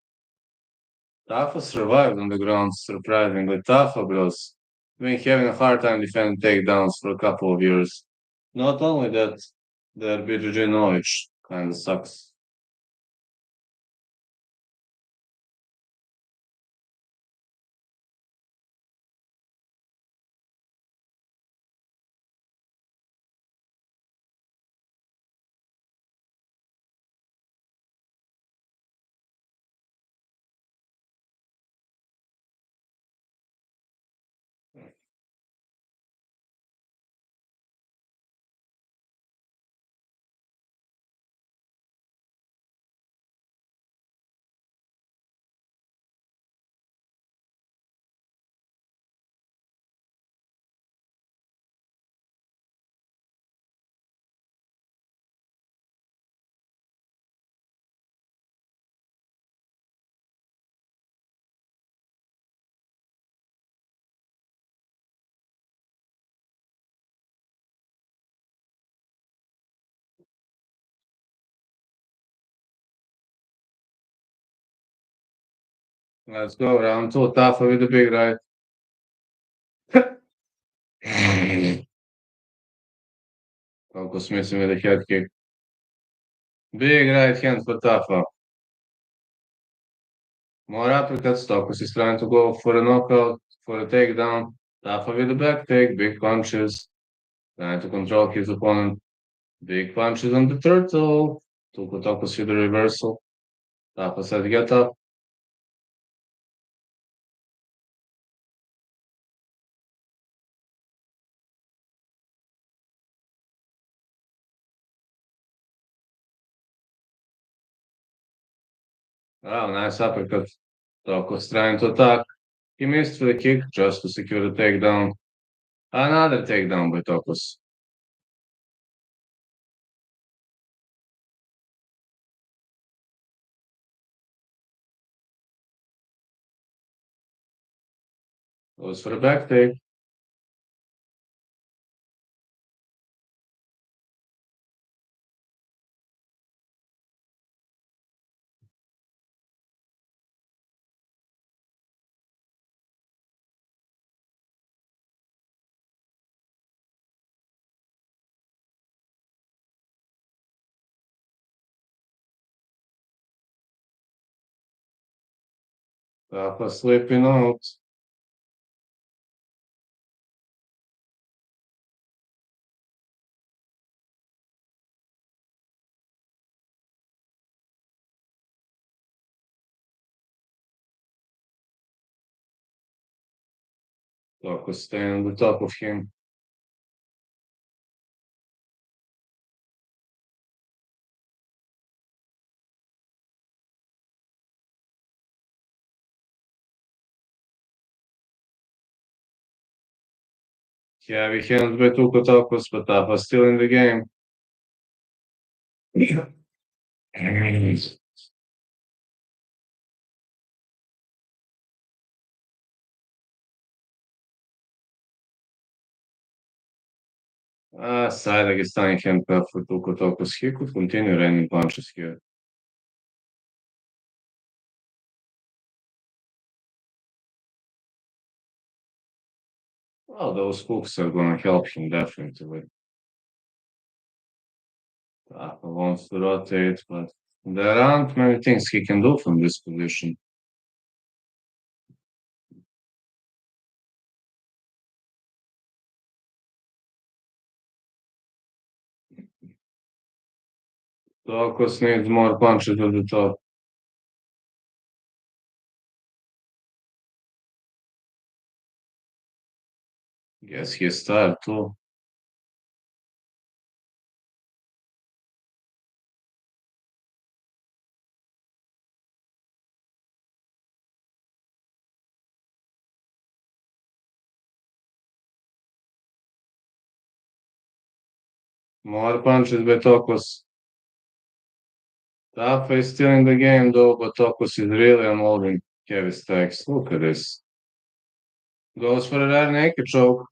Tafa survived on the ground surprisingly. Tafa, bros, been having a hard time defending takedowns for a couple of years. Not only that, their BJJ knowledge kinda sucks. Let's go, round two. Tafa with the big right. Focus missing with a head kick. Big right hand for Tafa. More uppercuts. Tocos is trying to go for a knockout, for a takedown. Tafa with the back take, big punches. Trying to control his opponent. Big punches on the turtle. Tuco Tocos with the reversal. Tafa said get up. Wow, nice uppercut. Tocos trying to attack. He missed with a kick just to secure the takedown. Another takedown by Tocos. Goes for a back take. Tafa slipping out. Tocos staying on the top of him. Yeah, we can't bet Tuco Tocos, but Tafa still in the game. Side Dagestani handcuff for Tuco Tocos. He could continue raining punches here. Well, those hooks are gonna help him definitely. Tafa wants to rotate, but there aren't many things he can do from this position. Tocos needs more punches at the top. Guess he's tired too. More punches by Tocos. Tafa is still in the game though, but Tocos is really unloading heavy stacks. Look at this. Goes for a rear naked choke.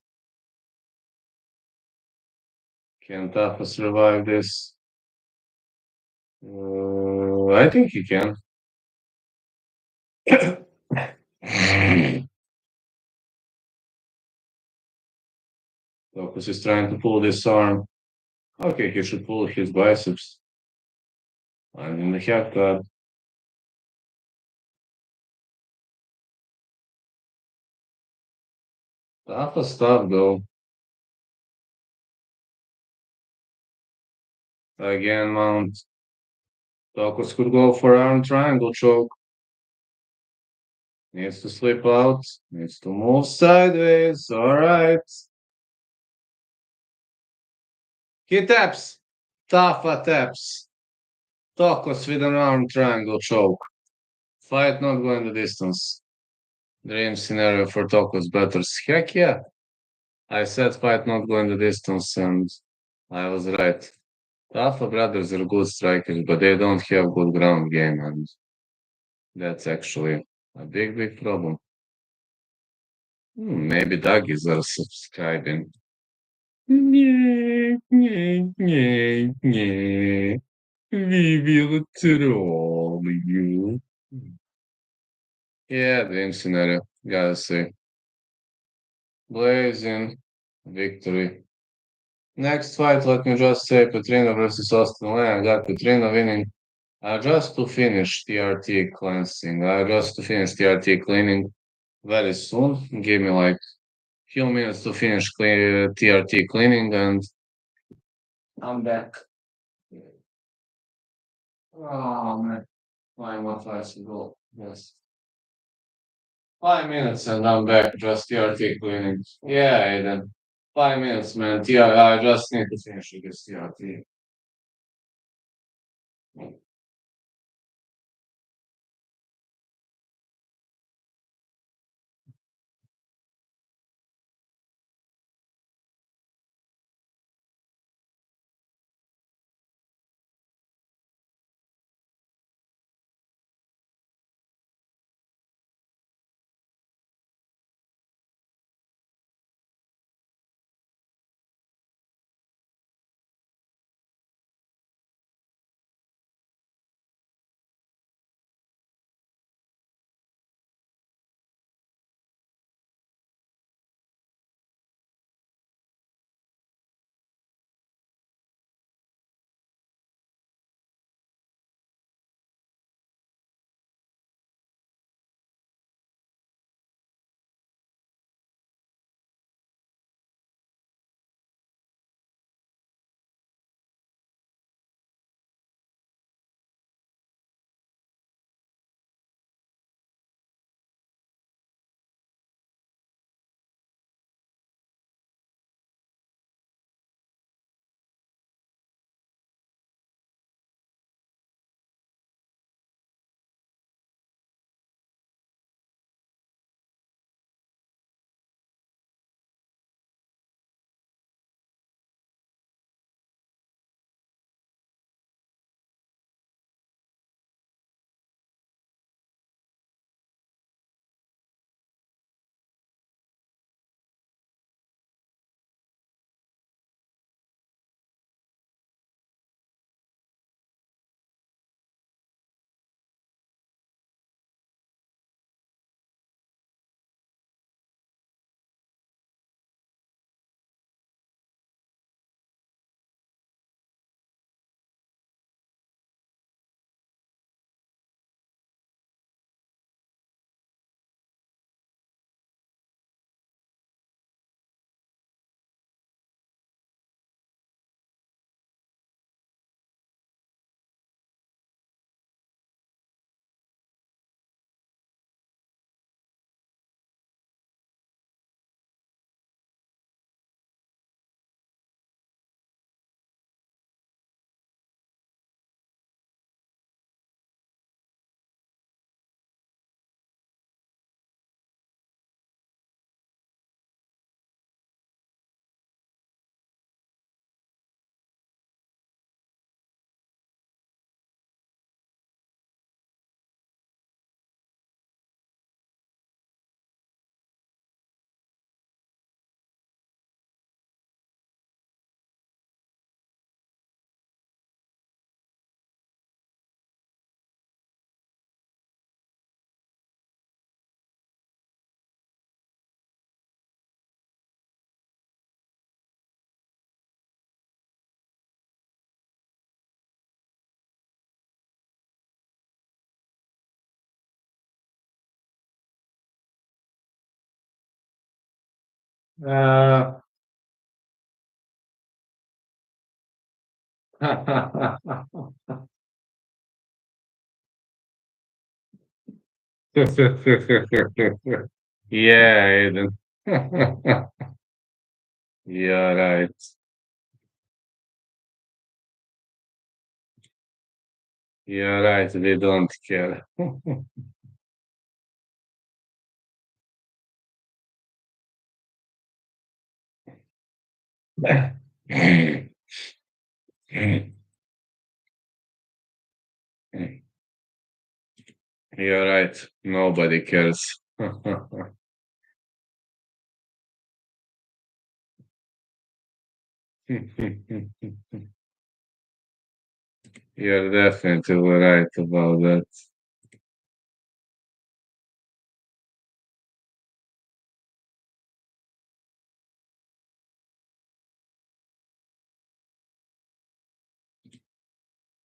Can Tafa survive this? I think he can. Focus is trying to pull this arm. Okay, he should pull his biceps. And in the haircut. Tafa stuff though. Again, Mount. Focus could go for arm triangle choke. Needs to slip out. Needs to move sideways. All right. He taps. Tafa taps. Tacos with an arm triangle choke. Fight not going the distance. Dream scenario for Tacos Batters. Heck yeah. I said fight not going the distance and I was right. Tafa brothers are good strikers, but they don't have good ground game and that's actually a big, big problem. Maybe doggies are subscribing. Yeah, yeah, yeah, yeah. We will troll you. Yeah, dream scenario. Gotta say. Blazing. Victory. Next fight, let me just say Petrina versus Austin Lee. I got Petrina winning. Just to finish TRT cleansing. Just to finish TRT cleaning very soon. Give me like few minutes to finish TRT cleaning and I'm back. Oh man, 5 minutes ago. Yes. 5 minutes and I'm back. Just TRT cleaning. Yeah, Aiden. 5 minutes, man. I just need to finish this TRT. Uh, yeah, Aiden. Yeah, right. Yeah, right. They don't care. You're right. Nobody cares. You're definitely right about that.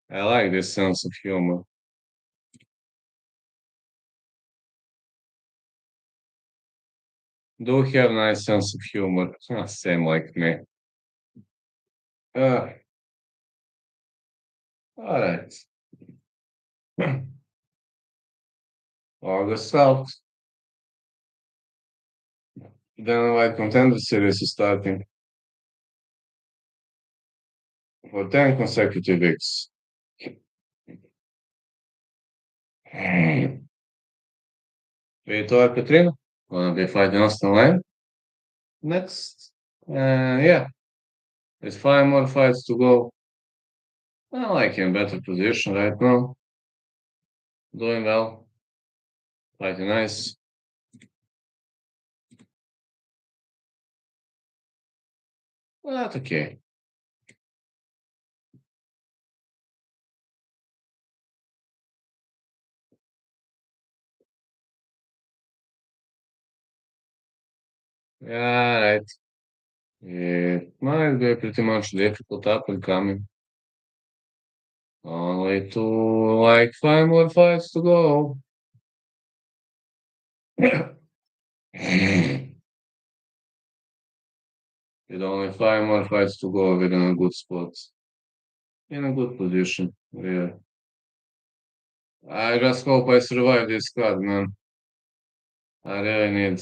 I like this sense of humor. Do have nice sense of humor. Same like me. Uh, all right. August 12th. Then like contender series is starting for 10 consecutive weeks. Vitor Petrino gonna be fighting Austin Lane next. Yeah, with 5 more fights to go. I like him better position right now. Doing well, fighting nice. But okay. Yeah, right. It might be pretty much difficult up and coming. Only to like 5 more fights to go. With only 5 more fights to go, we're in a good spot, in a good position. Yeah. I just hope I survive this card, man. I really need.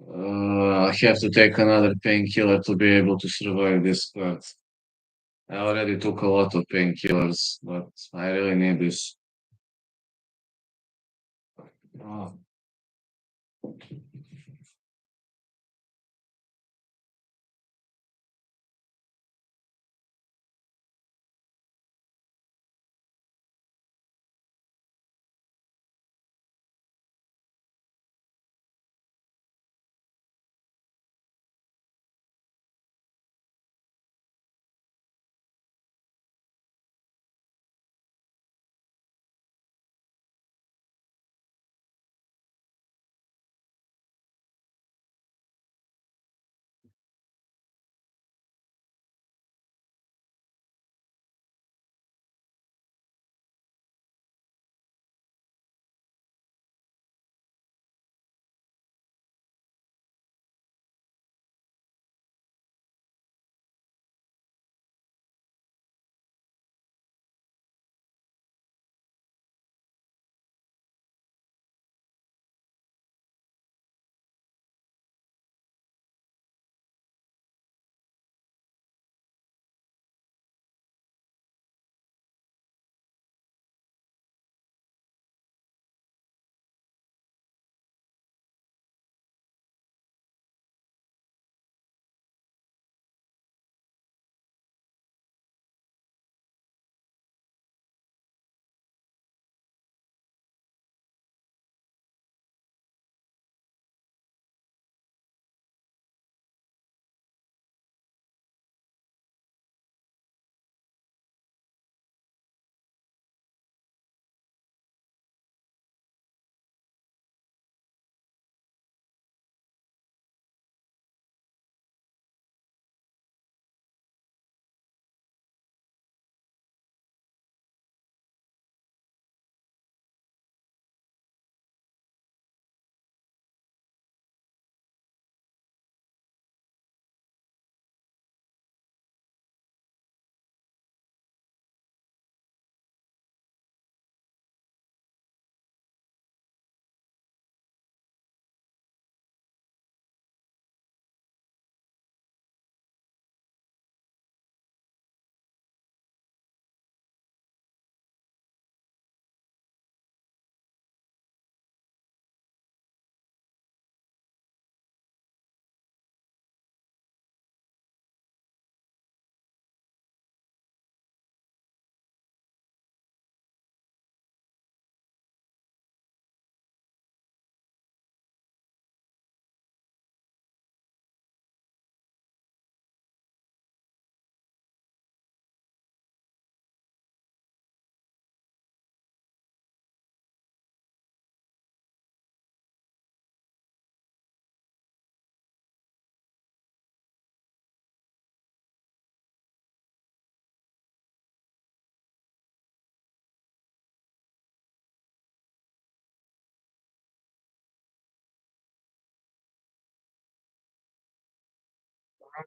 I have to take another painkiller to be able to survive this card. I already took a lot of painkillers, but I really need this. Oh.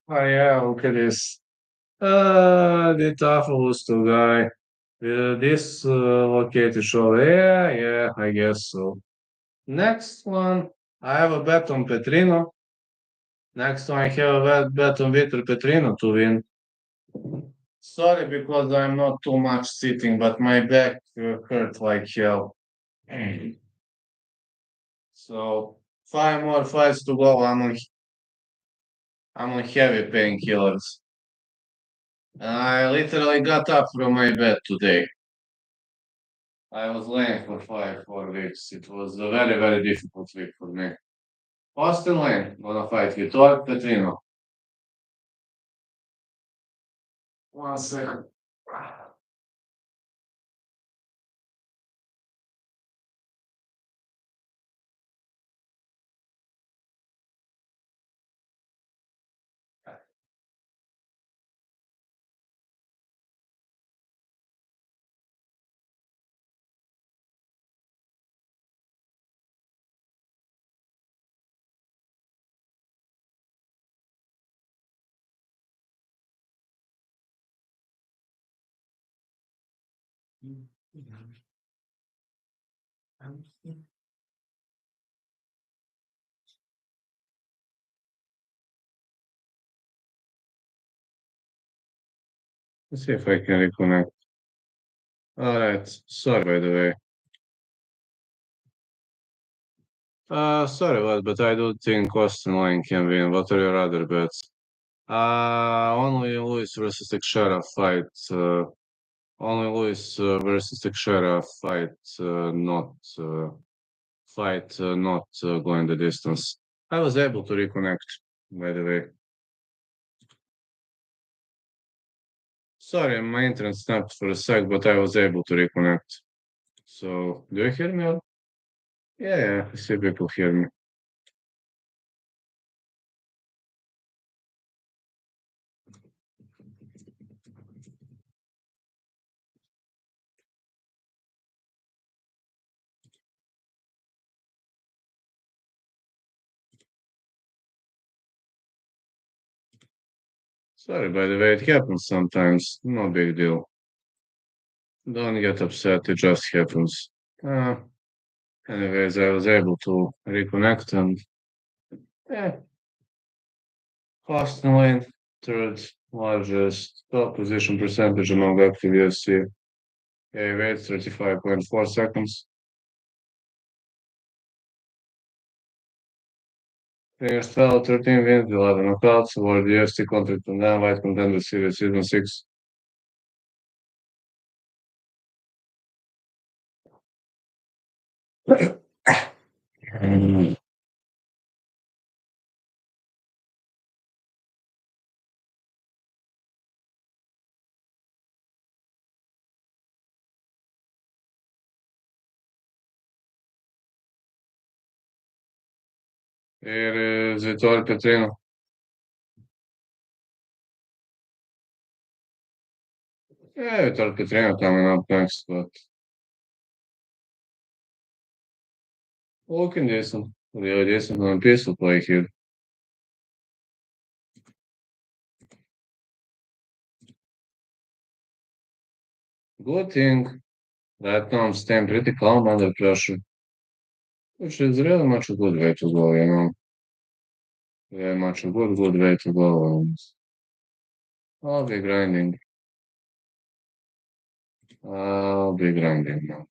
Oh yeah, look at this. The Tafa was the guy. This located show. Yeah, yeah, I guess so. Next one, I have a bet on Petrino. Next one, I have a bet on Vitor Petrino to win. Sorry, because I'm not too much sitting, but my back hurt like hell. So 5 more fights to go. I'm on heavy painkillers. I literally got up from my bed today. I was laying for 4 weeks. It was a very, very difficult week for me. Austin Lane gonna fight Vitor Petrino. 1 second. Let's see if I can reconnect. Alright, sorry by the way. Sorry, but I do think Austin Lane can win. What are your other bets? Only Lewis versus Teixeira fight. Only Lewis versus Teixeira fight. Not going the distance. I was able to reconnect, by the way. Sorry, my internet snapped for a sec, but I was able to reconnect. So, do you hear me? Yeah, yeah, I see people hear me. Sorry, by the way, it happens sometimes. No big deal. Don't get upset, it just happens. Uh, Anyways, I was able to reconnect and yeah, Austin Lane, third largest top position percentage among active UFC. Yeah, wait 35.4 seconds. Fingers fell 13 wins, 11 knockouts, award the UFC contract on Dan White Contender Series Season 6. Here is Vitor Petrino. Yeah, Vitor Petrino coming up next, but looking decent. Really decent on a peaceful play here. Good thing that now I'm staying pretty calm under pressure, which is really much a good way to go, you know. Very much a good way to go. And I'll be grinding. I'll be grinding now.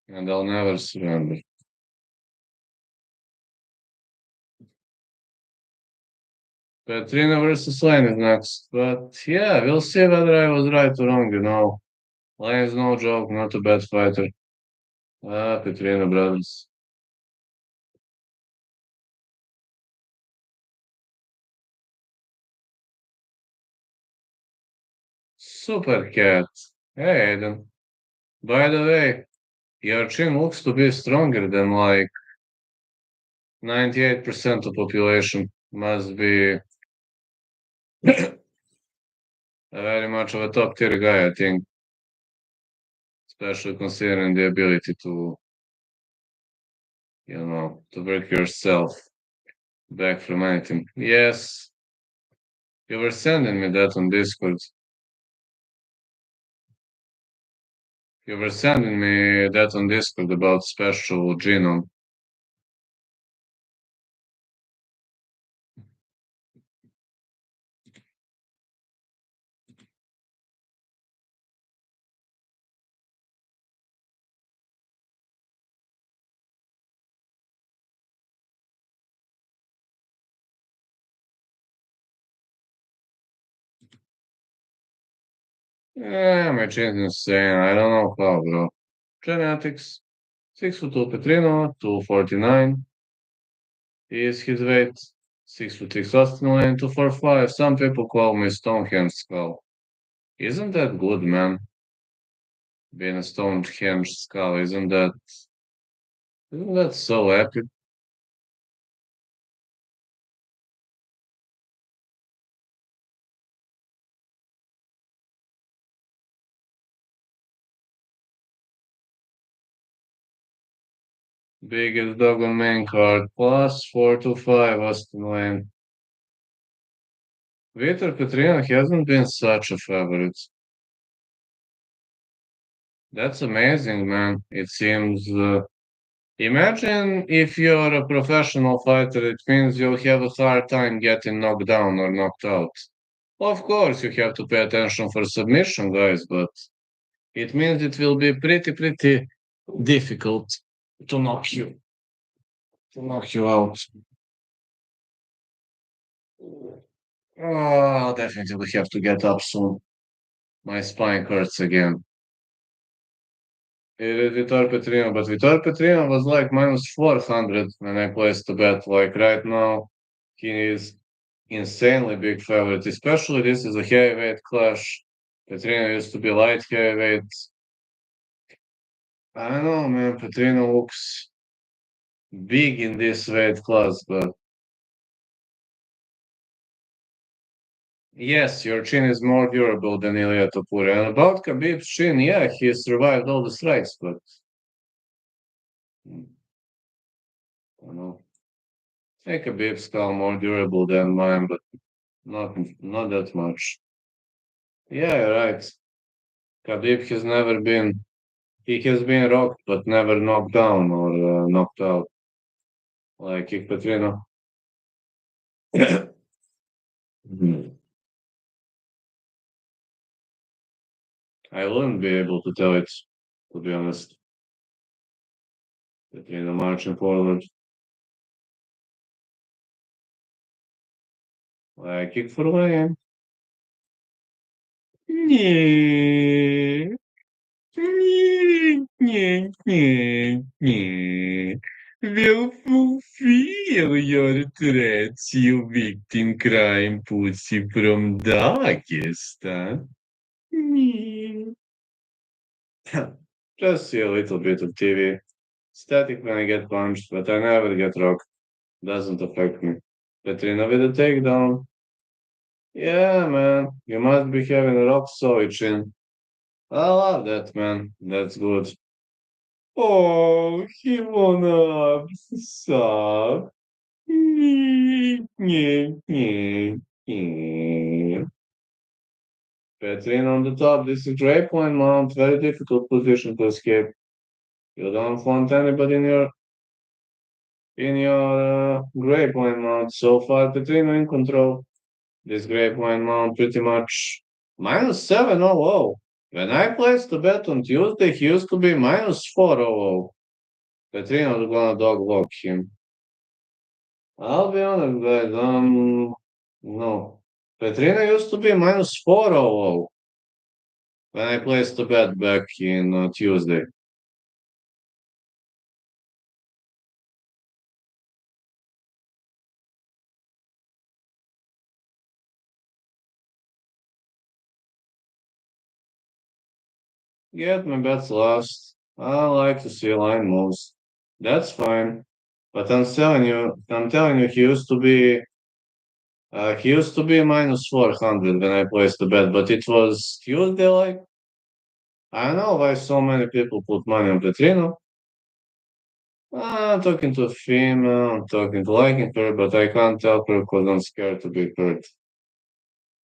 And I'll never surrender. Petrina versus Lane is next. But yeah, we'll see whether I was right or wrong, you know. Lane is no joke, not a bad fighter. Petrina brothers. Super cat. Hey, Aiden. By the way, your chin looks to be stronger than like 98% of population. Must be very much of a top tier guy, I think, especially considering the ability to, to work yourself back from anything. Yes, you were sending me that on Discord. You were sending me that on Discord about special genome. Yeah, my chin is insane. I don't know how, bro. Genetics. 6'2" Petrino, 249 is his weight. 6'6" Austin Lane, 245. Some people call me Stonehenge Skull. Isn't that good, man? Being a Stonehenge Skull, isn't that so epic? Biggest dog on main card, plus 425 Austin Lane. Vitor Petrino hasn't been such a favorite. That's amazing, man. It seems. Imagine if you're a professional fighter, it means you'll have a hard time getting knocked down or knocked out. Of course, you have to pay attention for submission, guys, but it means it will be pretty difficult to knock you out. Oh, definitely have to get up soon. My spine hurts again. It is Vitor Petrino, but Vitor Petrino was like minus 400 when I placed the bet. Like right now, he is insanely big favorite, especially this is a heavyweight clash. Petrino used to be light heavyweight. I don't know, man. Petrino looks big in this weight class, but yes, your chin is more durable than Ilya Topuria. And about Khabib's chin, yeah, he survived all the strikes, but I don't know. I think Khabib's skull more durable than mine, but not that much. Yeah, you're right. Khabib has never been. He has been rocked, but never knocked down or knocked out like Petrino. Mhm. I wouldn't be able to tell it, to be honest. Petrino marching forward. Kick for win. Nie, nie. Fulfill your threat, you victim crime pussy from Dagestan. Nie. Just see a little bit of TV. Static when I get punched, but I never get rocked. Doesn't affect me. Petrina with a takedown. Yeah, man. You must be having a rock solid chin. I love that, man. That's good. Oh, he wanna suck. Petrin on the top. This is great point mount. Very difficult position to escape. You don't want anybody in your gray point mount. So far, Petrino in control. This gray point mount pretty much minus 700. When I placed the bet on Tuesday, he used to be minus 400. Petrino's gonna dog walk him. I'll be honest, guys. No. Petrino used to be minus 400 when I placed the bet back in Tuesday. Get my bets lost. I like to see line moves. That's fine. But I'm telling you, he used to be minus 400 when I placed the bet, but it was Tuesday, like, I don't know why so many people put money on Petrino. I'm talking to a female, I'm talking to liking her, but I can't tell her because I'm scared to be hurt.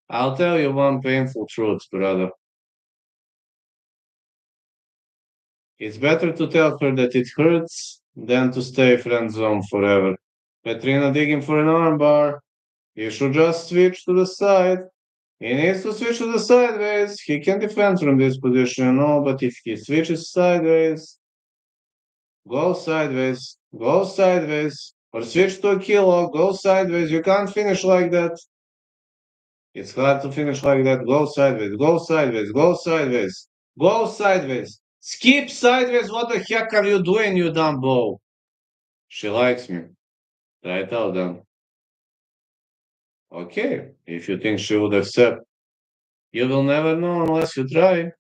I'll tell you one painful truth, brother. It's better to tell her that it hurts than to stay friend zone forever. Petrina digging for an armbar. He should just switch to the side. He needs to switch to the sideways. He can defend from this position, no, but if he switches sideways, go sideways, or switch to a kilo, go sideways. You can't finish like that. It's hard to finish like that. Go sideways, go sideways, go sideways, go sideways. Skip sideways. What the heck are you doing, you dumb ball? She likes me. Try it out then. Okay, if you think she would accept, you will never know unless you try.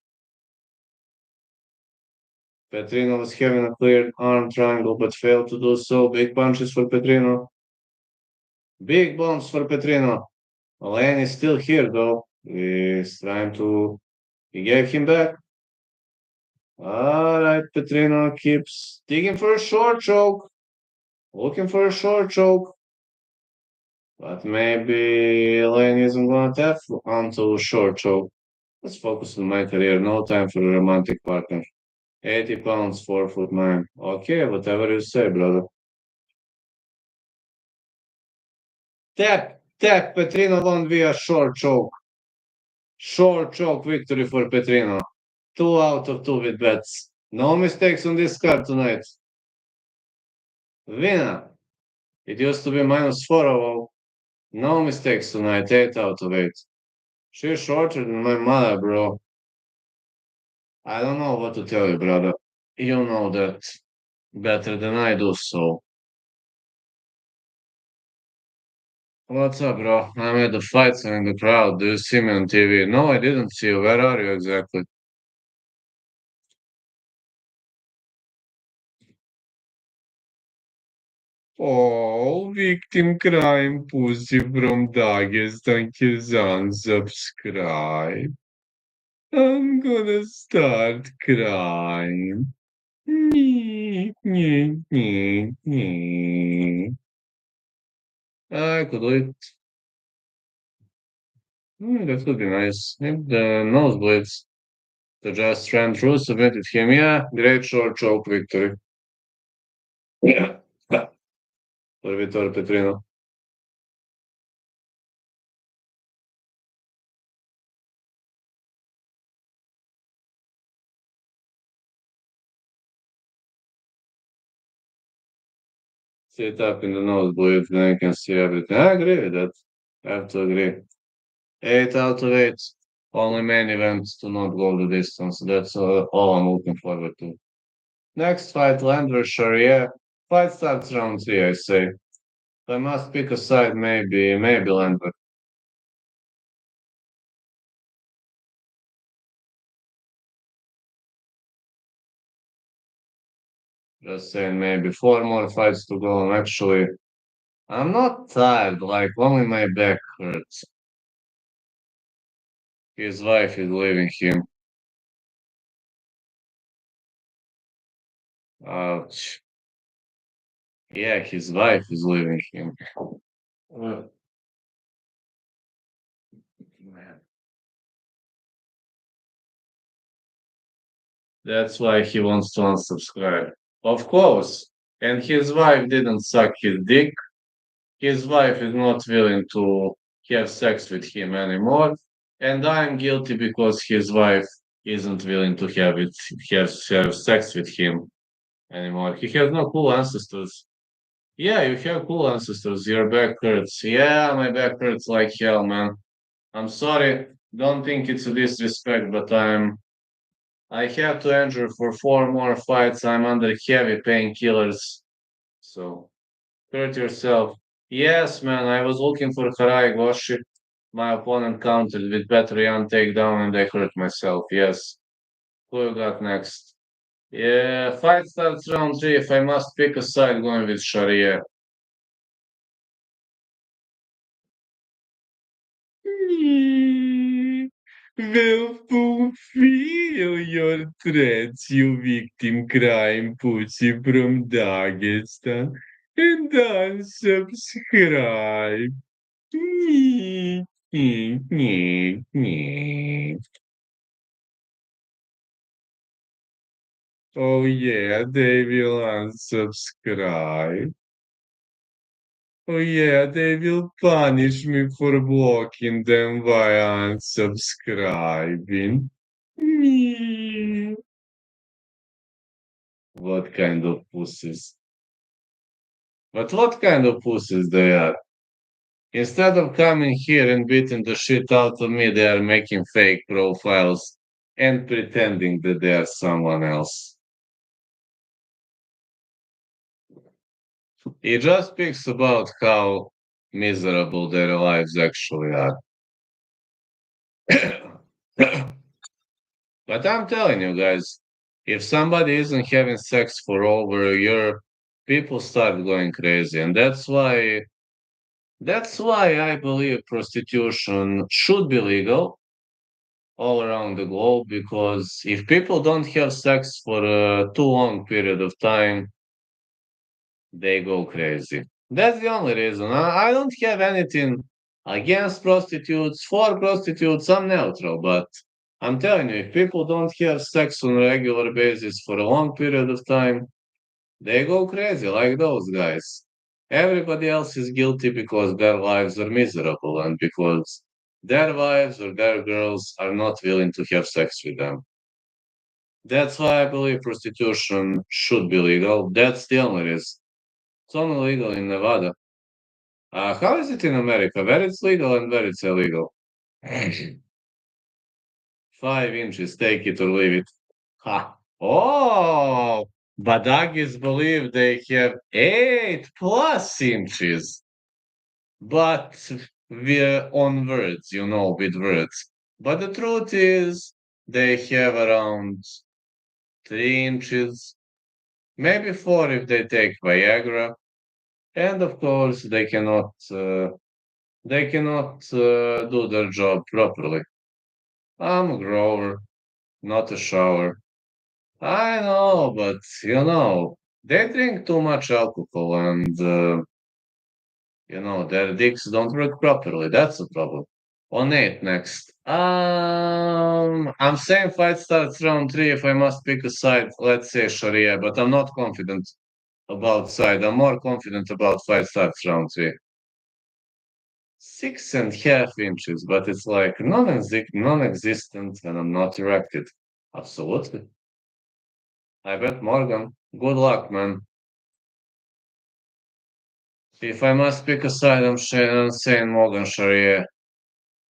Petrino was having a clear arm triangle but failed to do so. Big punches for Petrino. Big bombs for Petrino. Lane is still here though. He's trying to. He gave him back. Alright, Petrino keeps digging for a short choke. Looking for a short choke. But maybe Lane isn't gonna tap onto a short choke. Let's focus on my career. No time for a romantic partner. 80 pounds, 4'9". Okay, whatever you say, brother. Tap. Petrino won via short choke. Short choke victory for Petrino. 2 out of 2 with bets. No mistakes on this card tonight. Winner. It used to be -4 overall. No mistakes tonight. 8 out of 8. She's shorter than my mother, bro. I don't know what to tell you, brother. You know that better than I do, so. What's up, bro? I'm at the fights and in the crowd. Do you see me on TV? No, I didn't see you. Where are you exactly? Oh, victim crime pussy from Dagestan kills unsubscribe. I'm gonna start crying. I could do it. That would be nice. If the nosebleeds to just ran through, submitted him. Yeah, great short choke victory. Yeah. For Vittorio Petrino. Sit up in the nosebleed, then you can see everything. I agree with that. I have to agree. 8 out of 8. Only main events to not go the distance. That's all I'm looking forward to. Next fight, Landwehr Sharia. Fight starts round 3, I say. If I must pick a side, maybe Landwehr. Just saying maybe 4 more fights to go. And actually, I'm not tired, like only my back hurts. His wife is leaving him. Ouch. Yeah, his wife is leaving him. Uh, man. That's why he wants to unsubscribe. Of course. And his wife didn't suck his dick. His wife is not willing to have sex with him anymore. And I'm guilty because his wife isn't willing to have sex with him anymore. He has no cool ancestors. Yeah, you have cool ancestors. Your back hurts. Yeah, my back hurts like hell, man. I'm sorry. Don't think it's a disrespect, but I have to endure for 4 more fights. I'm under heavy painkillers. So hurt yourself. Yes, man. I was looking for Harai Goshi. My opponent countered with Petrian takedown and I hurt myself. Yes. Who you got next? Yeah, fight starts round 3. If I must pick a side, going with Sharia. will fulfill your threats, you victim crime pussy from Dagestan, and unsubscribe. Nyeh, nyeh, nyeh, nyeh. Oh yeah, they will unsubscribe. Oh yeah, they will punish me for blocking them via unsubscribing. Me. What kind of pussies? But what kind of pussies they are? Instead of coming here and beating the shit out of me, they are making fake profiles and pretending that they are someone else. It just speaks about how miserable their lives actually are. But I'm telling you guys, if somebody isn't having sex for over a year, people start going crazy. And that's why I believe prostitution should be legal all around the globe, because if people don't have sex for a too long period of time, they go crazy. That's the only reason. I don't have anything against prostitutes, for prostitutes, I'm neutral, but I'm telling you, if people don't have sex on a regular basis for a long period of time, they go crazy like those guys. Everybody else is guilty because their lives are miserable and because their wives or their girls are not willing to have sex with them. That's why I believe prostitution should be legal. That's the only reason. It's only legal in Nevada. How is it in America? Where it's legal and where it's illegal? 5 inches, take it or leave it. Ha. Oh, but doggies believe they have 8+ inches. But we're on words, with words. But the truth is, they have around 3 inches, maybe four if they take Viagra. And of course, they cannot do their job properly. I'm a grower, not a shower. I know, but they drink too much alcohol and their dicks don't work properly. That's the problem. On eight next. I'm saying fight starts round three if I must pick a side. Let's say Sharia, but I'm not confident about side. I'm more confident about fight starts round three. 6.5 inches, but it's like non-existent, and I'm not erected. Absolutely. I bet Morgan. Good luck, man. If I must pick a side, I'm saying Morgan Sharia.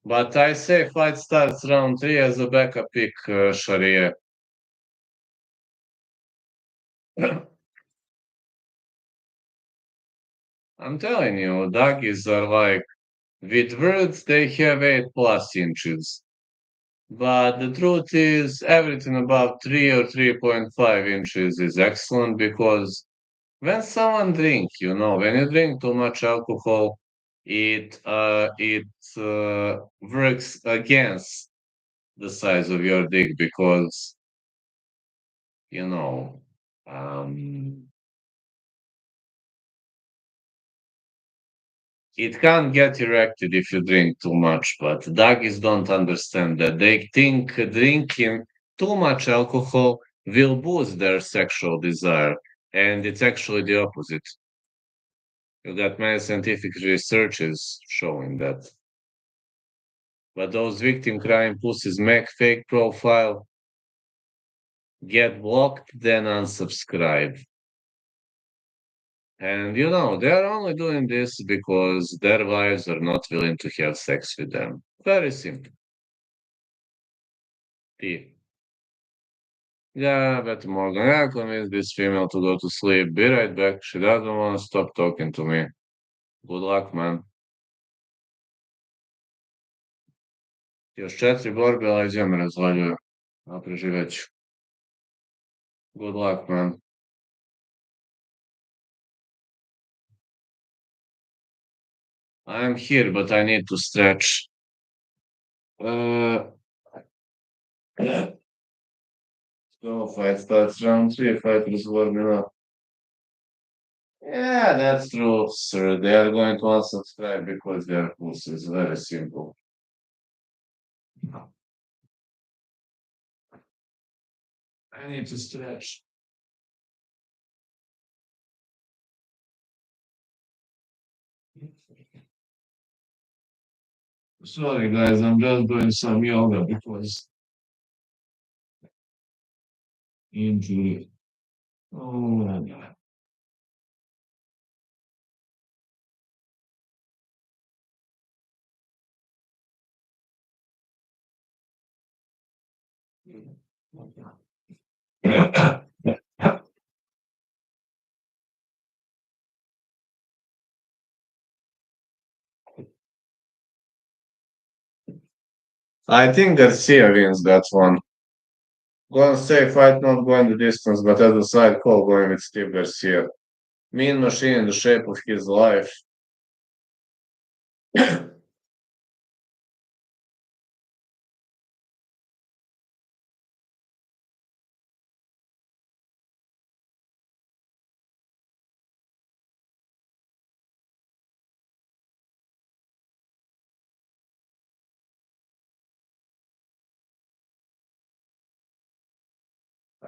But I say fight starts round three as a backup pick, Sharia. I'm telling you, doggies are like, with words, they have 8+ inches. But the truth is, everything above 3 or 3.5 inches is excellent because when someone drinks, when you drink too much alcohol, it works against the size of your dick because you know um, it can't get erected if you drink too much. But doggies don't understand that. They think drinking too much alcohol will boost their sexual desire, and it's actually the opposite. You got many scientific researches showing that. But those victim crime pussies make fake profile, get blocked, then unsubscribe. And they're only doing this because their wives are not willing to have sex with them. Very simple. P. Yeah, but Morgan, I convinced this female to go to sleep. Be right back. She doesn't want to stop talking to me. Good luck, man. Još 4 borbe, ali idem razvaljuju. A preživet ću. Good luck, man. I'm here, but I need to stretch. Uh, So fight starts round three, fight is warming up. Yeah, that's true, sir. They are going to unsubscribe because they are pussies. Very simple. I need to stretch. Sorry, guys, I'm just doing some yoga because injury. Oh my God. I think Garcia wins that one. Gonna say fight not going the distance, but as a side call going with Steve Garcia. Mean machine in the shape of his life.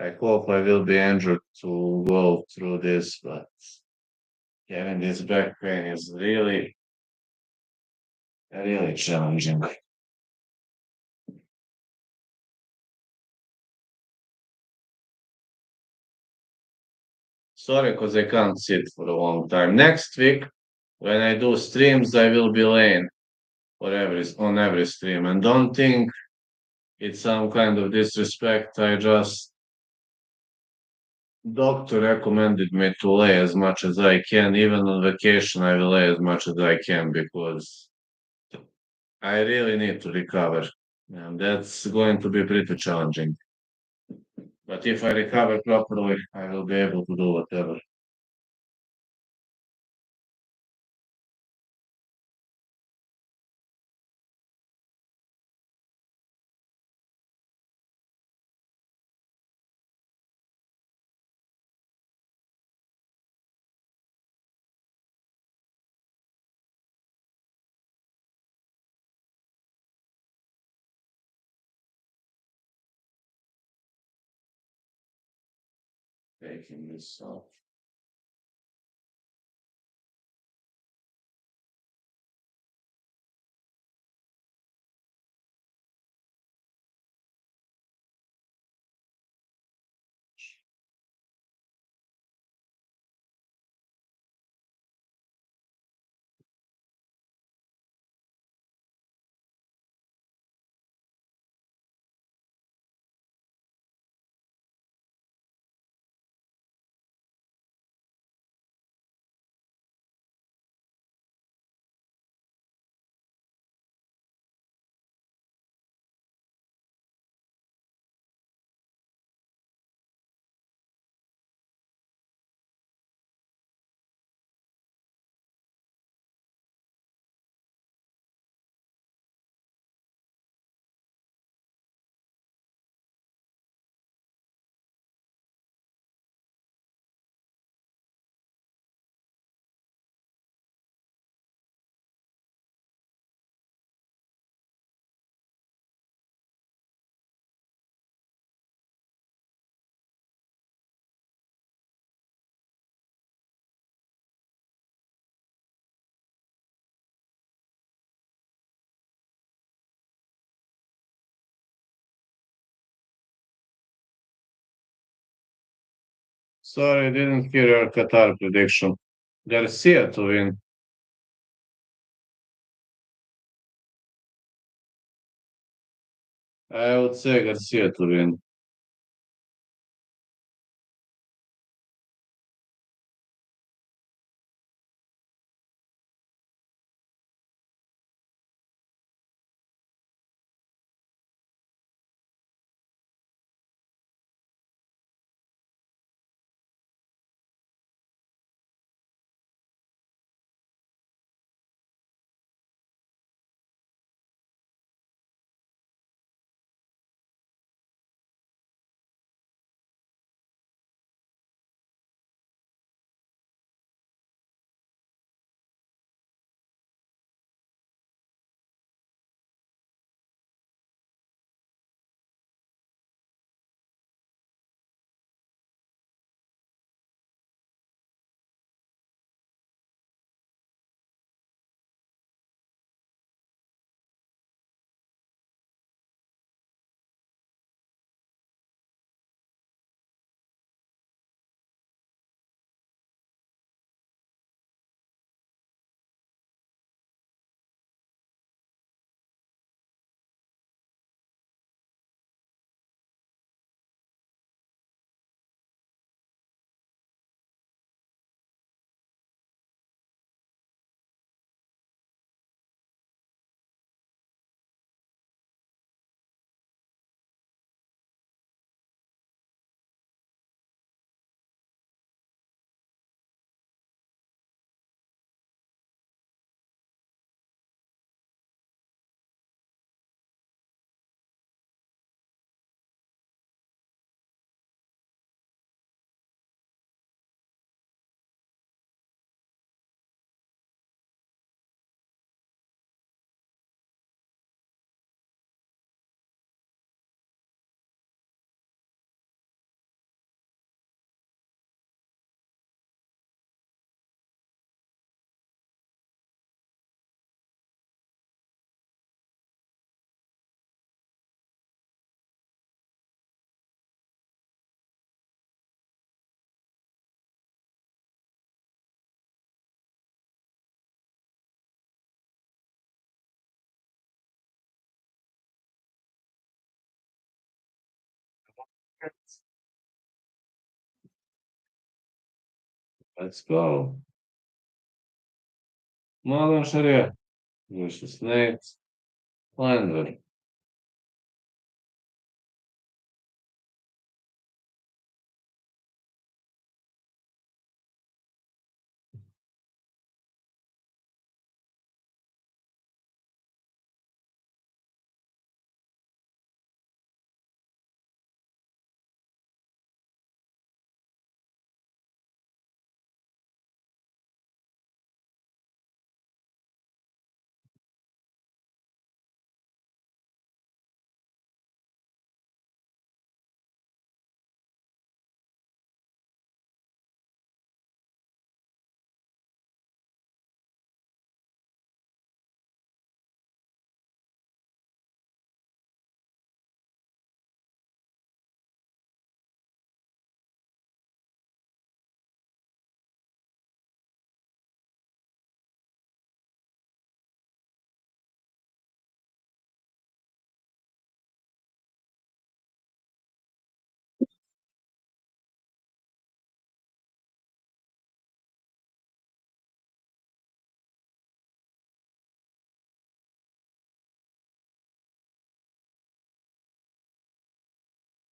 I hope I will be injured to go through this, but having this back pain is really, really challenging. Sorry, because I can't sit for a long time. Next week, when I do streams, I will be laying on every stream. And don't think it's some kind of disrespect. I just doctor recommended me to lay as much as I can. Even on vacation, I will lay as much as I can because I really need to recover. And that's going to be pretty challenging. But if I recover properly, I will be able to do whatever. Taking this off. Sorry, I didn't hear your Qatar prediction. Garcia to win. I would say Garcia to win. Let's go. Modern Sharia versus Nate Lander.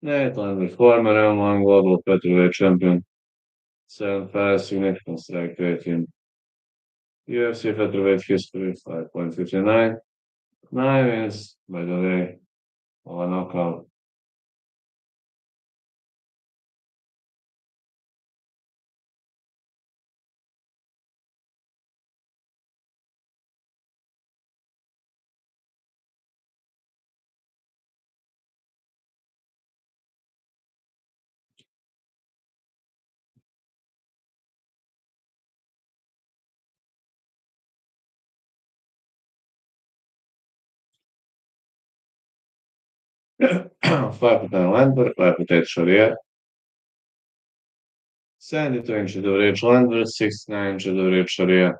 Nate Lander, former M1 global featherweight champion, 7 fights, significant strike rating. UFC featherweight history 5.59. 9 wins, by the way, one knockout. Five foot 10 Lander, 5 foot 8 Sharia, 72-inch average Lander, 69-inch average Sharia.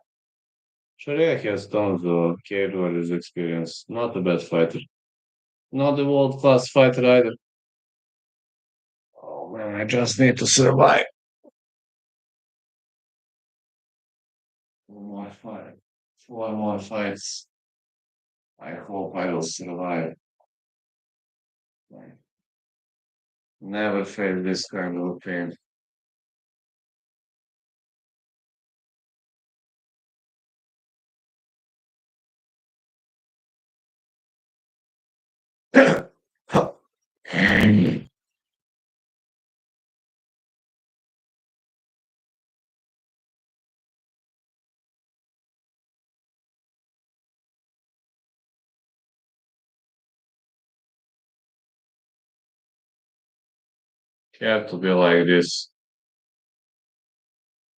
Sharia has tons of cage warriors experience. Not a bad fighter. Not a world class fighter either. Oh man, I just need to survive. One more fight. Four more fights. I hope I will survive. Never felt this kind of pain. Have to be like this.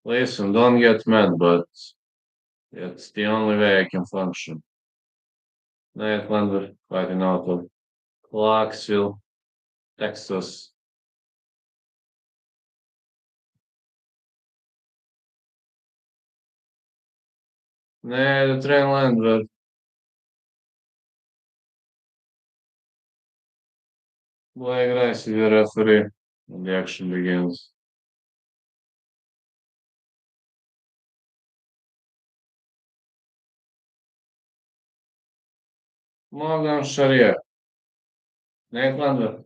Listen, don't get mad, but it's the only way I can function. Nightlander fighting out of Clarksville, Texas. Nee, de Trainlander. Black Rice is the referee. And the action begins. Morgan Sharia. Nightlander.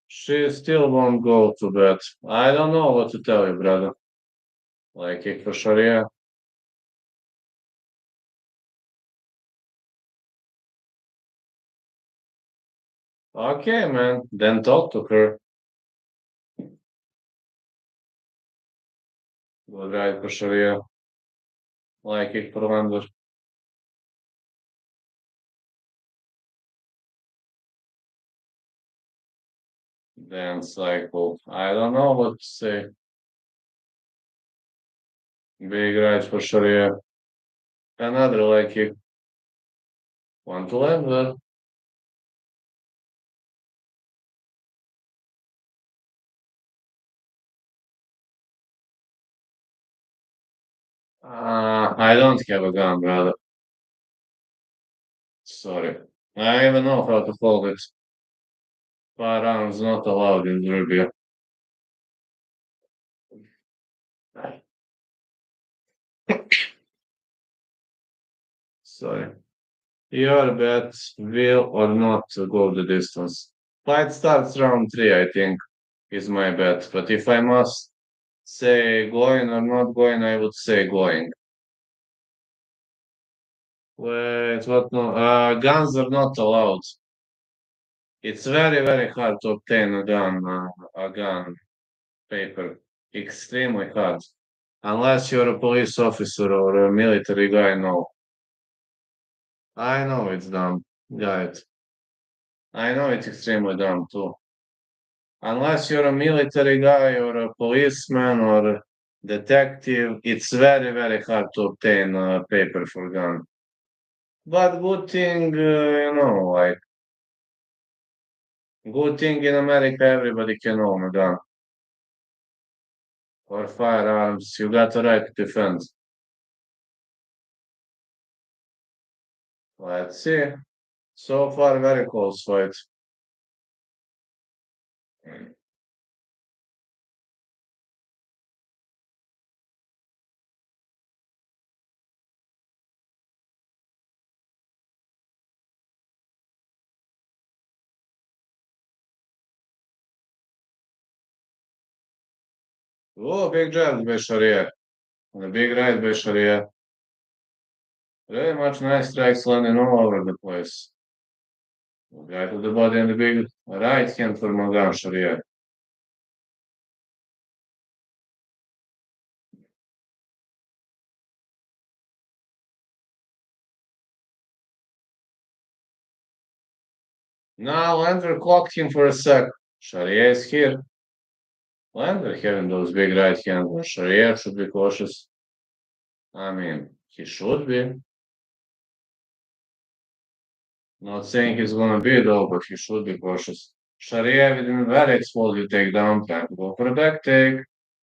She still won't go to bed. I don't know what to tell you, brother. Like kick for Sharia. Okay, man. Then talk to her. Good right for Sharia. Like kick for Lander. Then cycle. I don't know what to say. Big right for Sharia. Another leg kick. One to Lander. I don't have a gun, brother. Sorry. I don't even know how to hold it. Firearms not allowed in Serbia. Sorry. Your bet will or not go the distance. Fight starts round three, I think, is my bet. But if I must say going or not going, I would say going. Wait, what? No, guns are not allowed. It's very, very hard to obtain a gun paper. Extremely hard. Unless you're a police officer or a military guy, no. I know it's dumb, guys. I know it's extremely dumb too. Unless you're a military guy or a policeman or a detective, it's very, very hard to obtain a paper for gun. But good thing, like, good thing in America, everybody can own a gun or firearms. You got the right to defend. Let's see. So far, very close fight. Oh, big jab by Sharia. And a big right by Sharia. Very much nice strikes landing all over the place. Guy to the body and the big right hand for Morgan Sharia. Now Lander clocked him for a sec. Sharia is here. Lander having those big right hands. Sharia should be cautious. I mean, he should be. Not saying he's gonna be though, but he should be cautious. Sharia with a very explosive takedown. Time to go for a back take.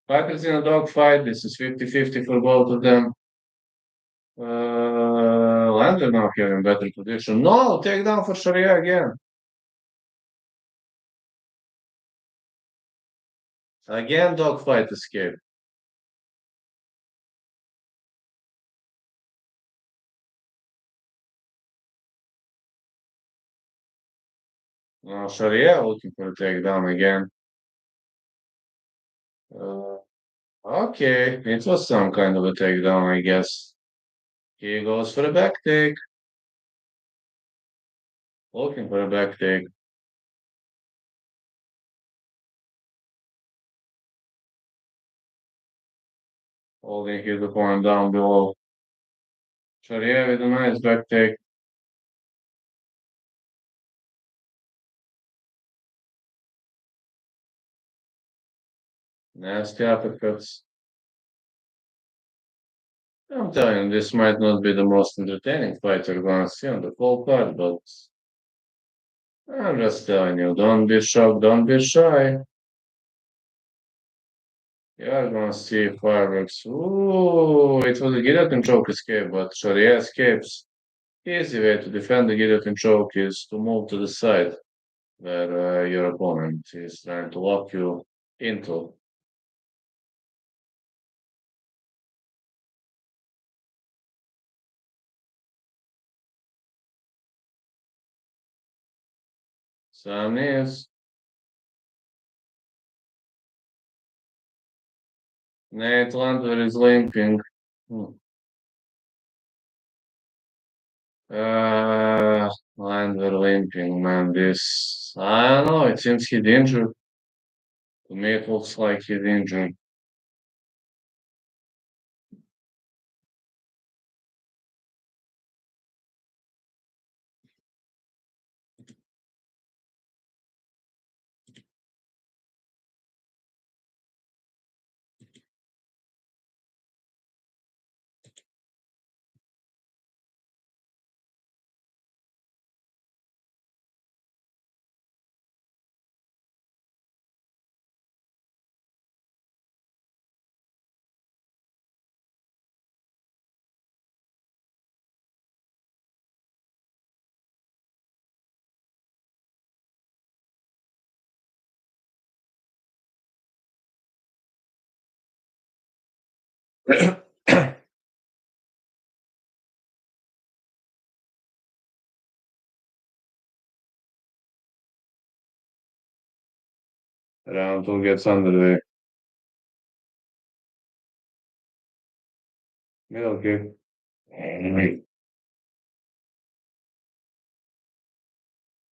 Fighters in a dogfight. This is 50-50 for both of them. Lander now having better position. No, takedown for Sharia again. Again, dogfight escape. Now Sharia looking for a takedown again. Uh, okay, it was some kind of a takedown, I guess. He goes for a back take. Looking for a back take. Holding his opponent down below. Sharia with a nice back take. Nasty uppercuts. I'm telling you, this might not be the most entertaining fight you're gonna see on the whole card, but I'm just telling you, don't be shocked, don't be shy. You're gonna see fireworks. Ooh, it was a guillotine choke escape, but Sharia escapes. Easy way to defend the guillotine choke is to move to the side where your opponent is trying to lock you into. Some knees. Nate Landwehr is limping. Hmm. Landwehr limping, man. This, I don't know. It seems he's injured. To me, it looks like he's injured. Round two gets underway. Middle kick.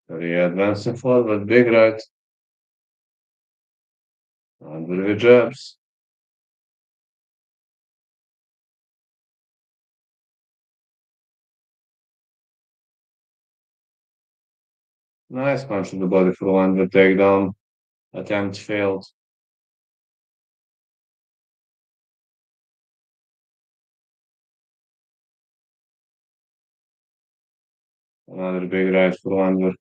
Sharia advancing forward, big right. Under the jabs. Nice punch to the body for one, the takedown. Attempt failed. Another big right for one.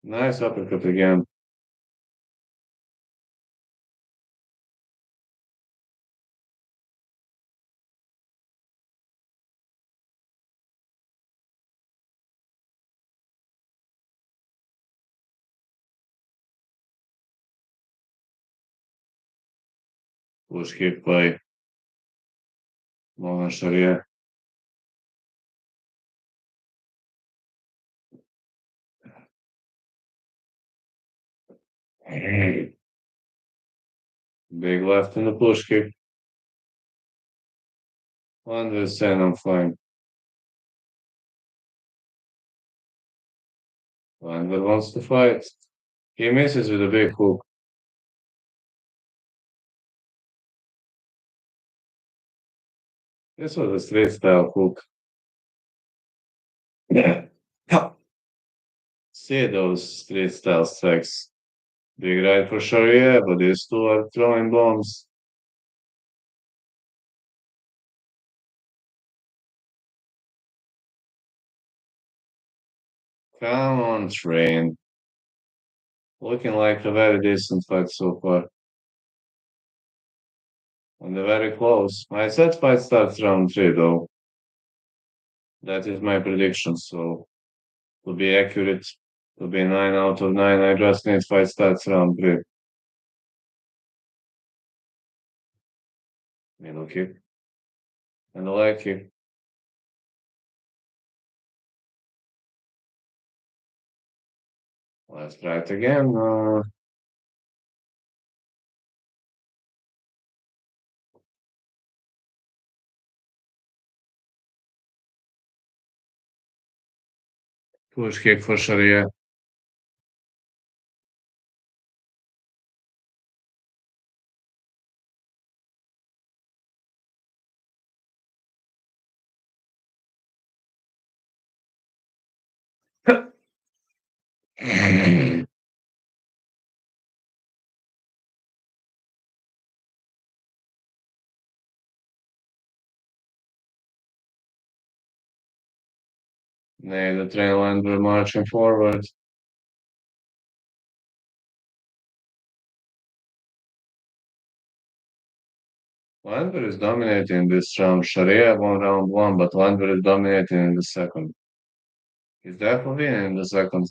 Nice uppercut again. Push kick by Sharia. Big left in the push kick. One saying I'm fine. One wants to fight. He misses with a big hook. This was a straight style hook. Yeah. See those street style strikes. Big right for Sharia, but these two are throwing bombs. Come on, train. Looking like a very decent fight so far. And they're very close. My set fight starts round three, though. That is my prediction, so to be accurate, to be 9 out of 9, I just need fight starts round three. Middle kick and a leg kick. Let's try it again. Push kick for Sharia. Nay, the trail end, we're marching forward. Landwehr is dominating this round. Sharia won round one, but Landwehr is dominating in the second. He's definitely in the second.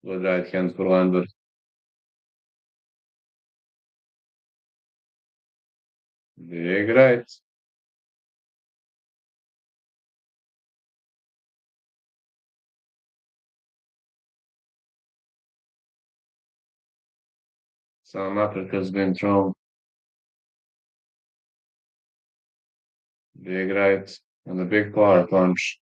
Good right hand for Landwehr. Big right. Some uppercuts been thrown. Big right and a big power punch.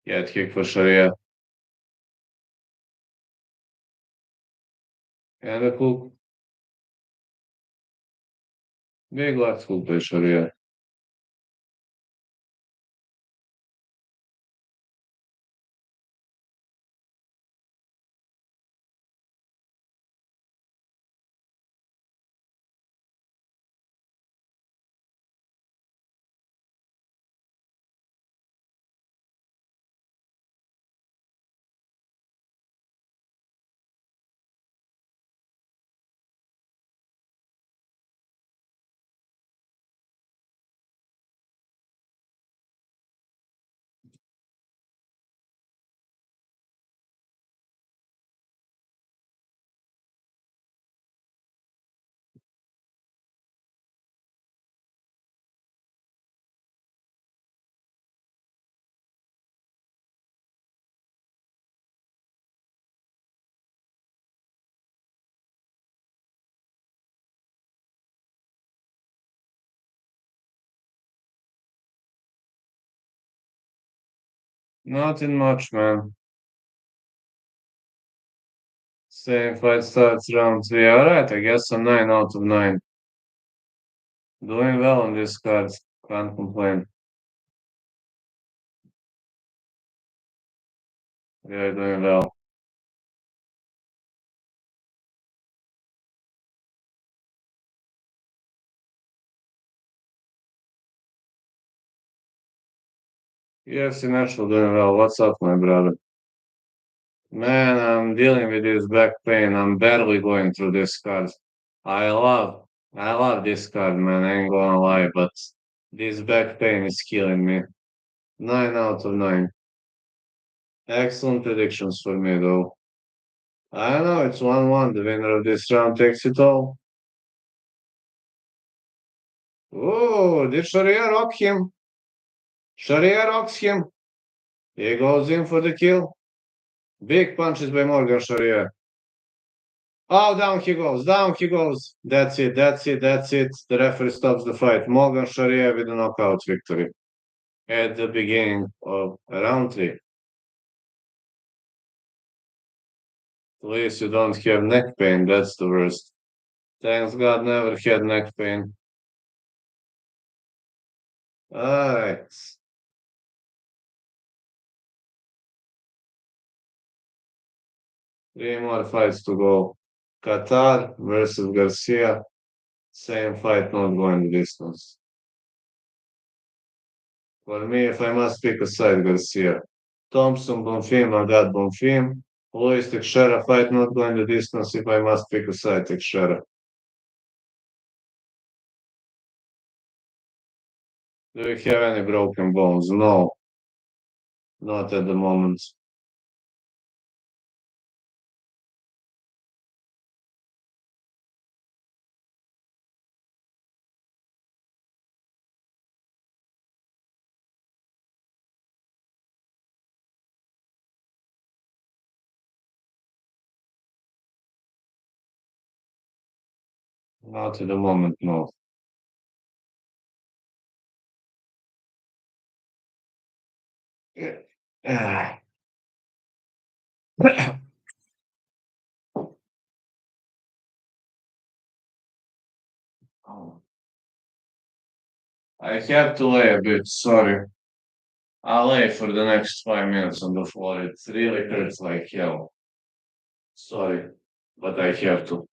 Head kick for Sharia. And a hook. Big left hook by Sharia. Nothing much, man. Same fight starts round three. Alright, I guess a 9 out of 9. Doing well on this card. Can't complain. Yeah, doing well. UFC Nashville doing well. What's up, my brother? Man, I'm dealing with this back pain. I'm barely going through this card. I love, I love this card, man. I ain't gonna lie, but this back pain is killing me. 9 out of 9. Excellent predictions for me, though. I don't know. It's 1-1. The winner of this round takes it all. Oh, did Sharia rock him? Sharia rocks him. He goes in for the kill. Big punches by Morgan Sharia. Oh, down he goes. Down he goes. That's it. That's it. That's it. The referee stops the fight. Morgan Sharia with a knockout victory at the beginning of round three. At least you don't have neck pain. That's the worst. Thanks God, never had neck pain. All right. Three more fights to go. Qatar versus Garcia. Same fight, not going the distance. For me, if I must pick a side, Garcia. Thompson, Bonfim, I got Bonfim. Luis Teixeira fight, not going the distance. If I must pick a side, Teixeira. Do you have any broken bones? No, not at the moment. Not at the moment, no. Ah. I have to lay a bit, sorry. I'll lay for the next 5 minutes on the floor. It really hurts like hell. Sorry, but I have to.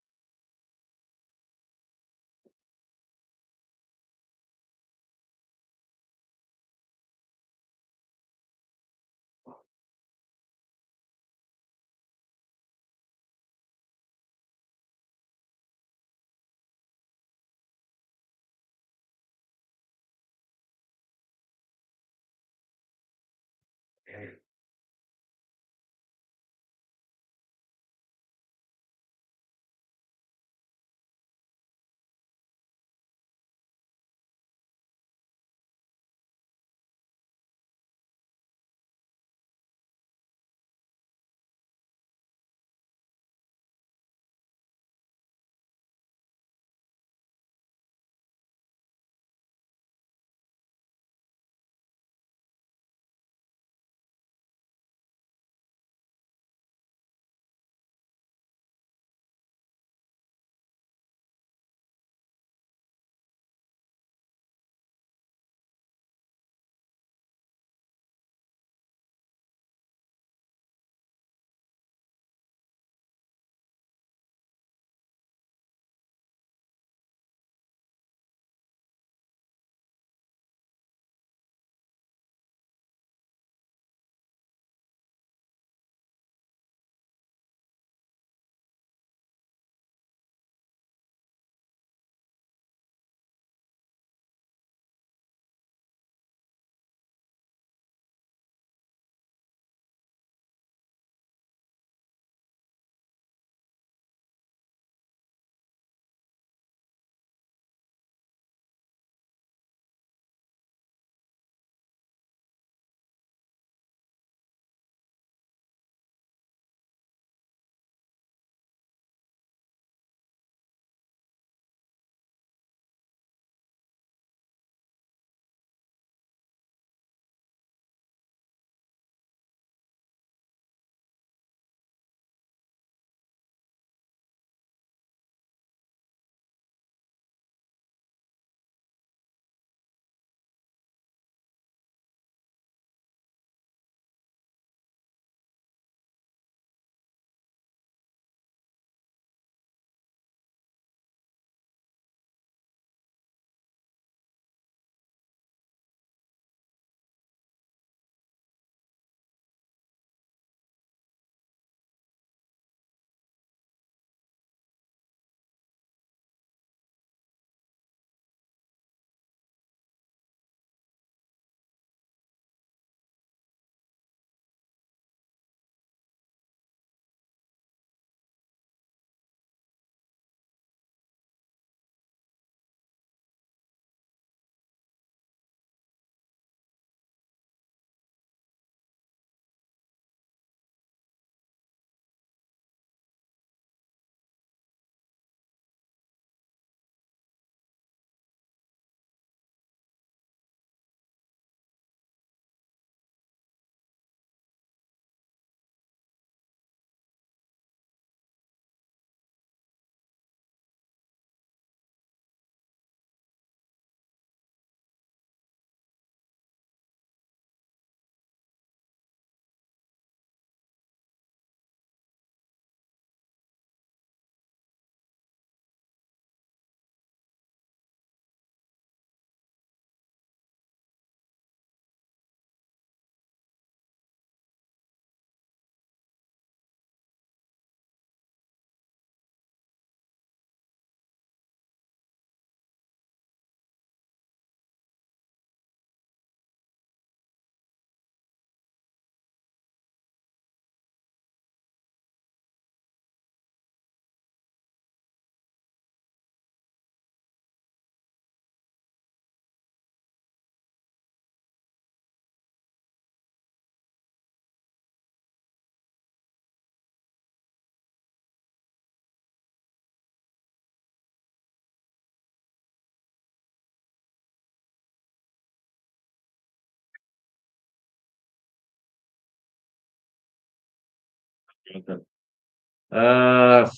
Okay.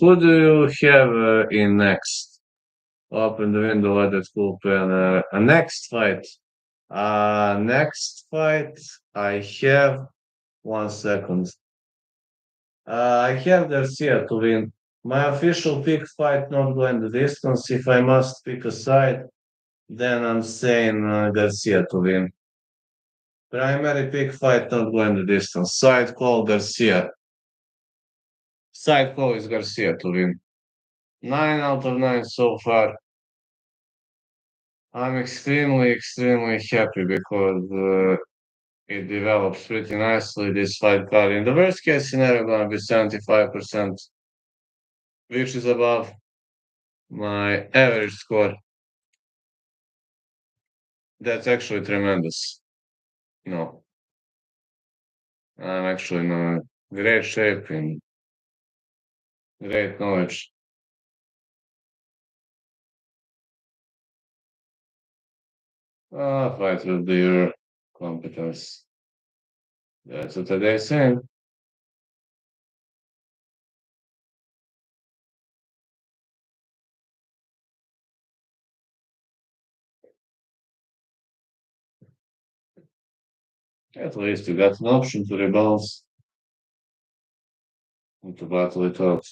Who do you have in next? Open the window, let it open. A next fight. Next fight, I have 1 second. I have Garcia to win. My official pick fight not going the distance. If I must pick a side, then I'm saying Garcia to win. Primary pick fight not going the distance. Side call Garcia. Side call is Garcia to win. 9 out of 9 so far. I'm extremely happy because it develops pretty nicely this fight card. In the worst case scenario, gonna be 75%, which is above my average score. That's actually tremendous. No, I'm actually in a great shape and great knowledge. Fight with your competence. That's what they say. At least you got an option to rebalance and to battle it out.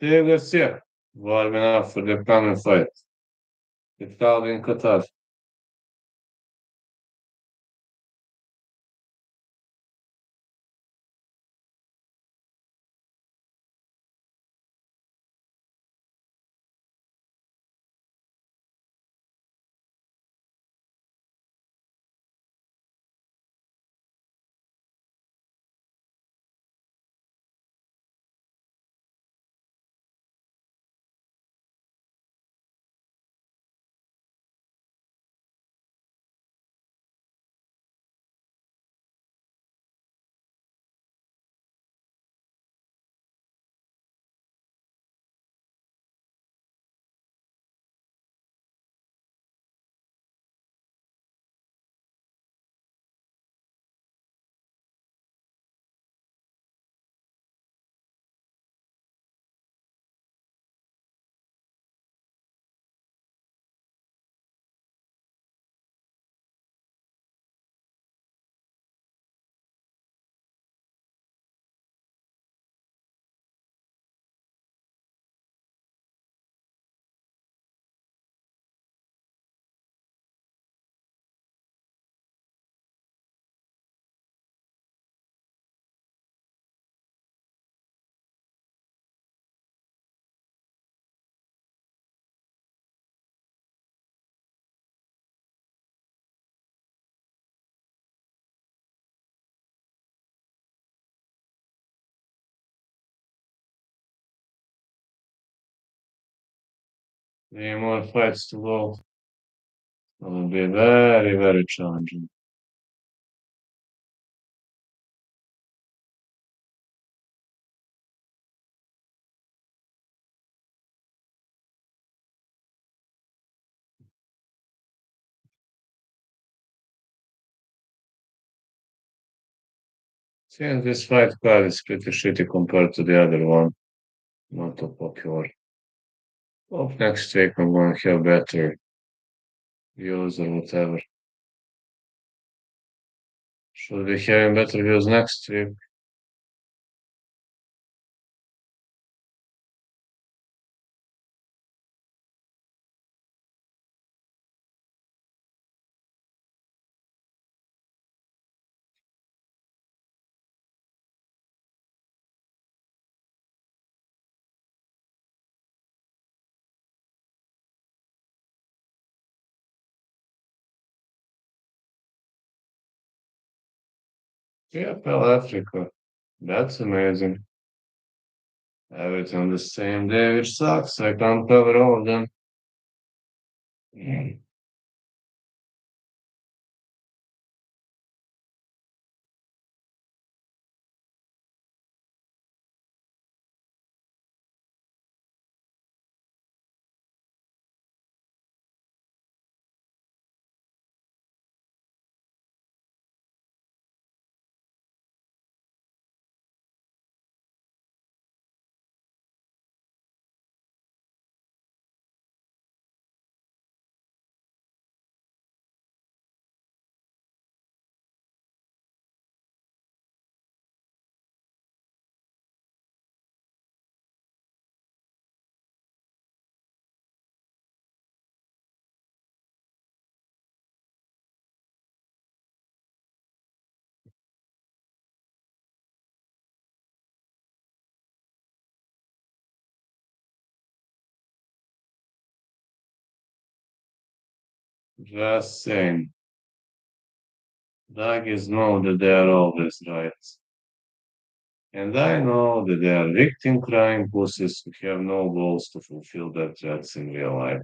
See, Garcia, warming up for the upcoming fight. It's held in Qatar. Three more fights to go. It will be very challenging. Since this fight card is pretty shitty compared to the other one, not too popular. Hope next week I'm gonna have better views or whatever. Should be having better views next week. Yeah, Pal Africa. That's amazing. Everything on the same day, which sucks. I can't cover all of them. Just saying. Doggies know that they are always right. And I know that they are victim crying pussies who have no goals to fulfill their threats in real life.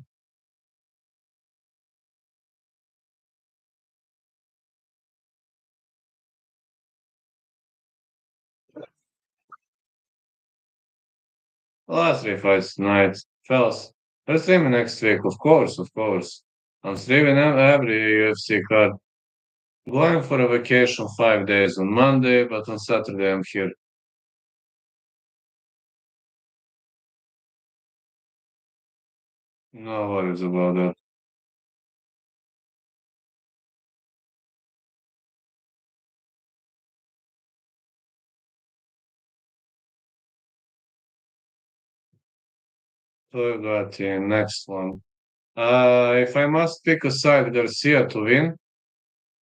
Last three fights tonight. Fellas, let's stream next week, of course, of course. I'm streaming every UFC card. Going for a vacation 5 days on Monday, but on Saturday I'm here. No worries about that. So we got the next one. If I must pick a side, Garcia to win,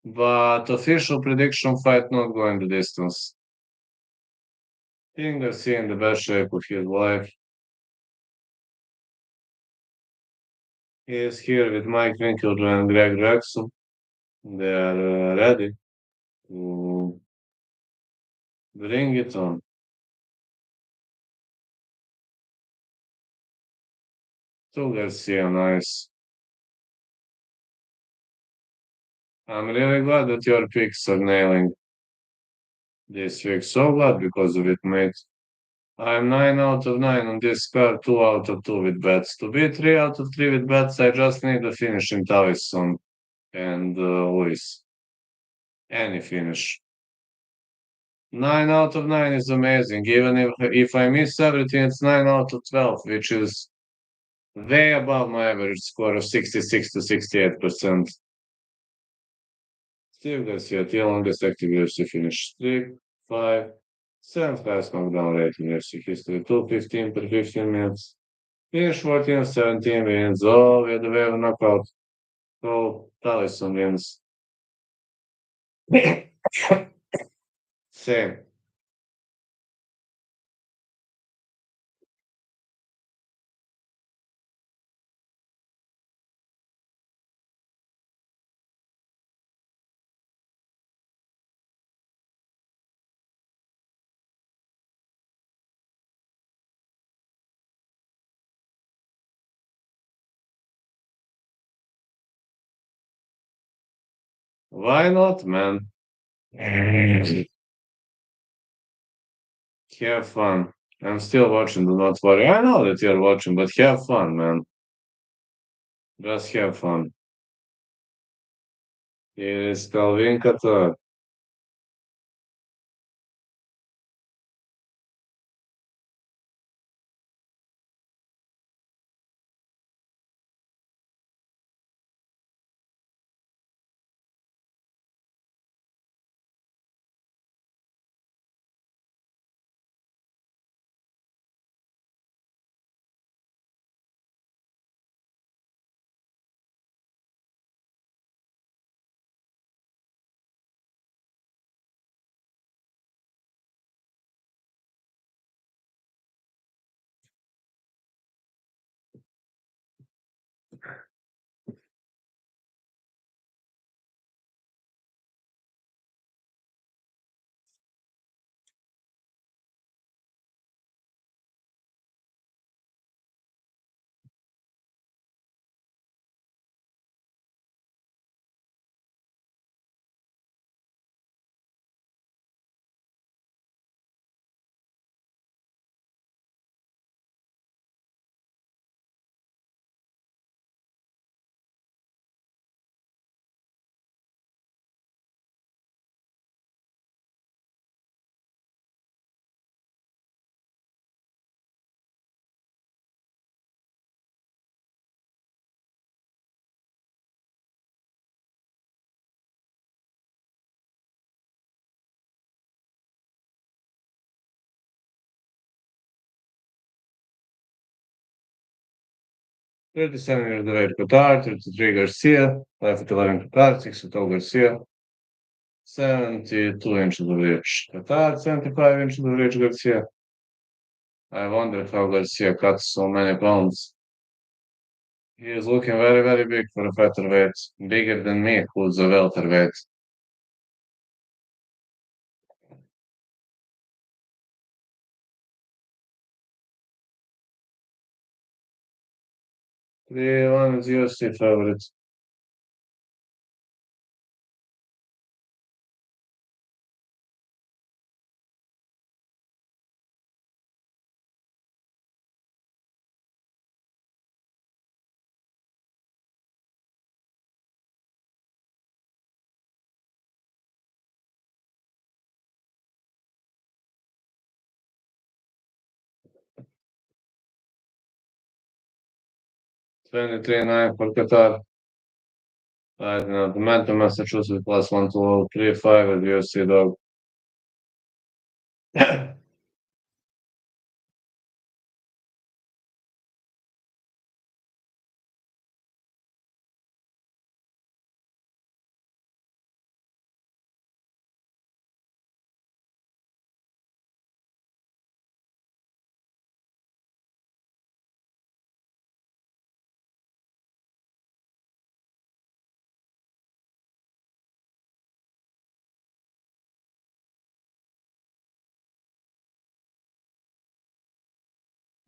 but official prediction fight not going the distance. Think Garcia in the best shape of his life. He is here with Mike Winklejohn and Greg Jackson. They are ready to bring it on. So Garcia, nice. I'm really glad that your picks are nailing this week. So glad because of it, mate. I'm 9 out of 9 on this card, 2 out of 2 with bets. To be 3 out of 3 with bets, I just need a finish in Tavison and Lewis. Any finish. 9 out of 9 is amazing. Even if I miss everything, it's 9 out of 12, which is way above my average score of 66 to 68%. Steve Garcia, the longest active UFC finish streak, 5, 7th highest knockdown rate in UFC history, 215 per 15 minutes. Finish 14 of 17 wins. Oh, we had a wave knockout. So, Tallison wins. Same. Why not, man? Have fun. I'm still watching, do not worry. I know that you're watching, but have fun, man. Just have fun. Here is Calvin Qatar. 37 years of age Qatar, 33 Garcia, 5'11 Qatar, 6'0 Garcia, 72 inches of reach Qatar, 75 inches of reach Garcia. I wonder how Garcia cuts so many pounds. He is looking very, very big for a featherweight, bigger than me, who's a welterweight. The one is UFC favorite. Twenty-three nine for Qatar. I don't know. The man to Massachusetts plus 1-2-3-5 at UFC dog.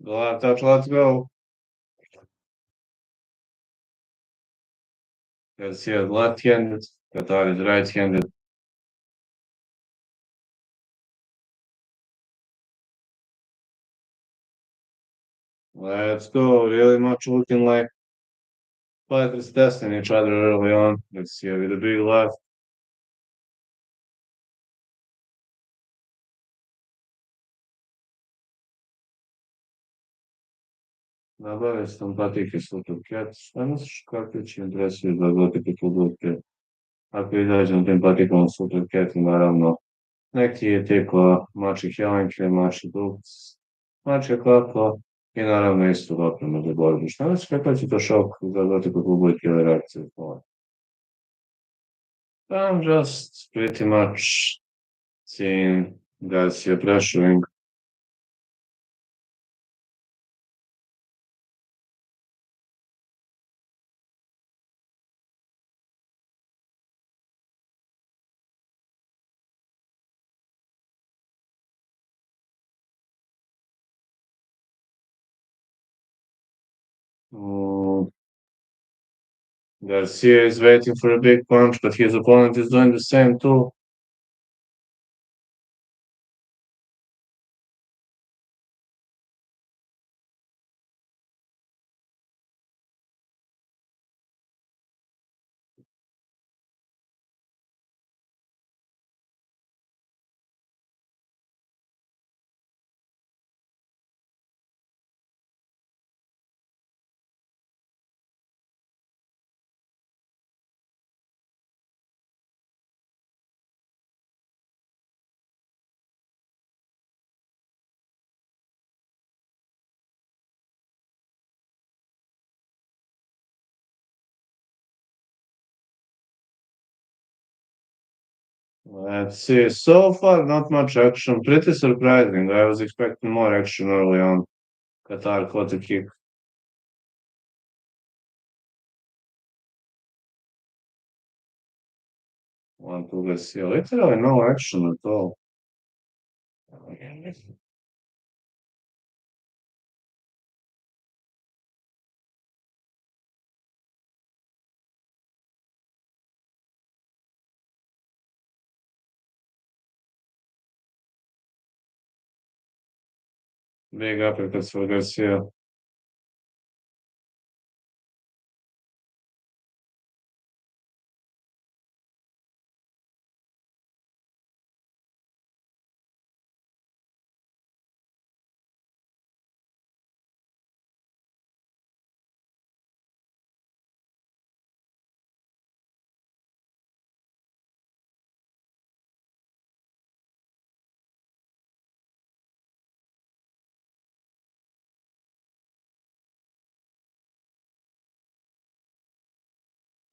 The left touch, let's go. Garcia is left-handed. Qatar is right-handed. Let's go. Really much looking like fighters testing each other early on. Let's see with a big left. Добавя стампатики супер Danas kako će interesuju da gotike produkte. Ako izađem tim patikom superket, naravno, neki je teko mači helenke, mači duks, mači kako i naravno isto doprema za borbu. Šta misliš kakav će to šok za gotiku publike ili reakcije? I'm just pretty much seeing Garcia pressuring. Mm, Garcia is waiting for a big punch, but his opponent is doing the same too. Let's see. So far, not much action. Pretty surprising. I was expecting more action early on. Qatar caught a kick. One, two, Garcia. Literally no action at all. Big uppercuts for Garcia.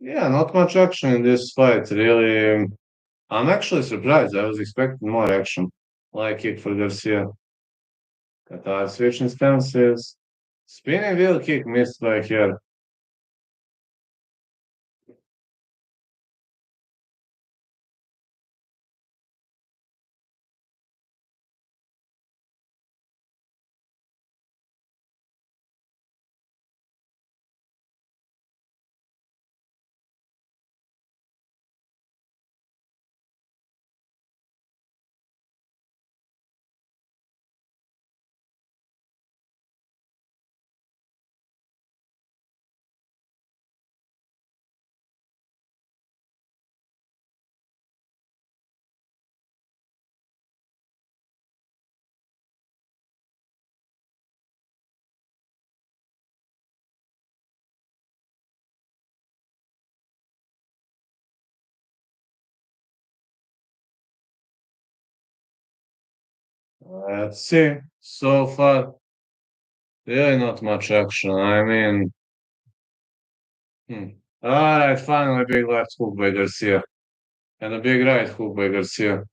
Yeah, not much action in this fight, really. I'm actually surprised. I was expecting more action. Like kick for Garcia. Qatar switching stances. Spinning wheel kick missed by here. Let's see. So far, really not much action. I mean, hmm. All right, finally, big left hook by Garcia. And a big right hook by Garcia.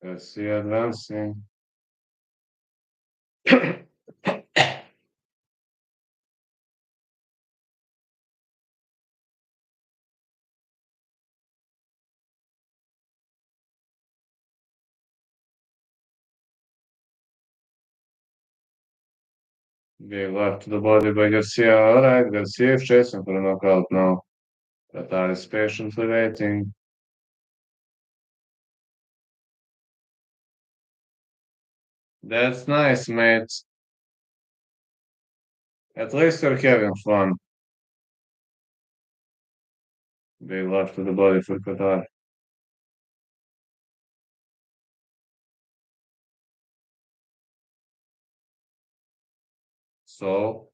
Garcia advancing. Big left to the body by Garcia. All right, Garcia is chasing for a knockout now. Qatar is patiently waiting. That's nice, mate. At least you're having fun. Big left to the body for Qatar. So,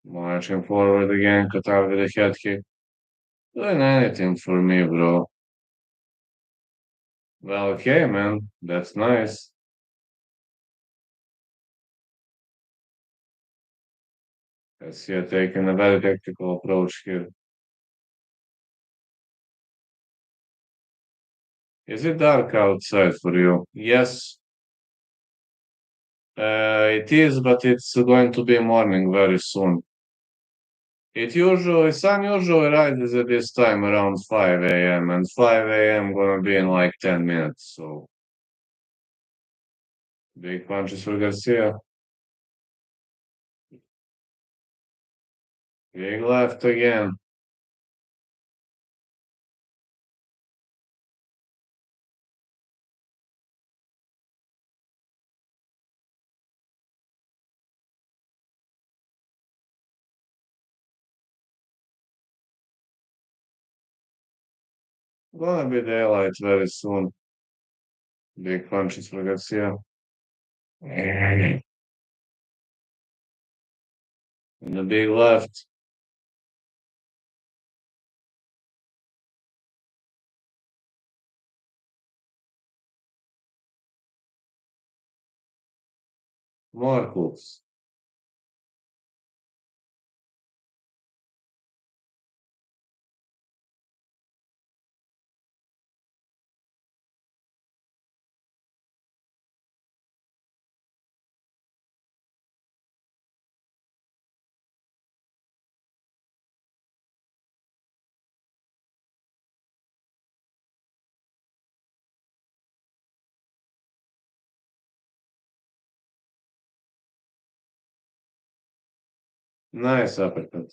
marching forward again, Qatar with a head kick. Doing anything for me, bro. Well, okay, man. That's nice. Garcia taking a very tactical approach here. Is it dark outside for you? Yes, it is, but it's going to be morning very soon. Sun usually rises at this time around 5 a.m. and 5 a.m. gonna be in like 10 minutes. So big punches for Garcia. Big left again. Gonna be daylight very soon. Big punches for Garcia. In the big left. More hooks. Nice uppercut.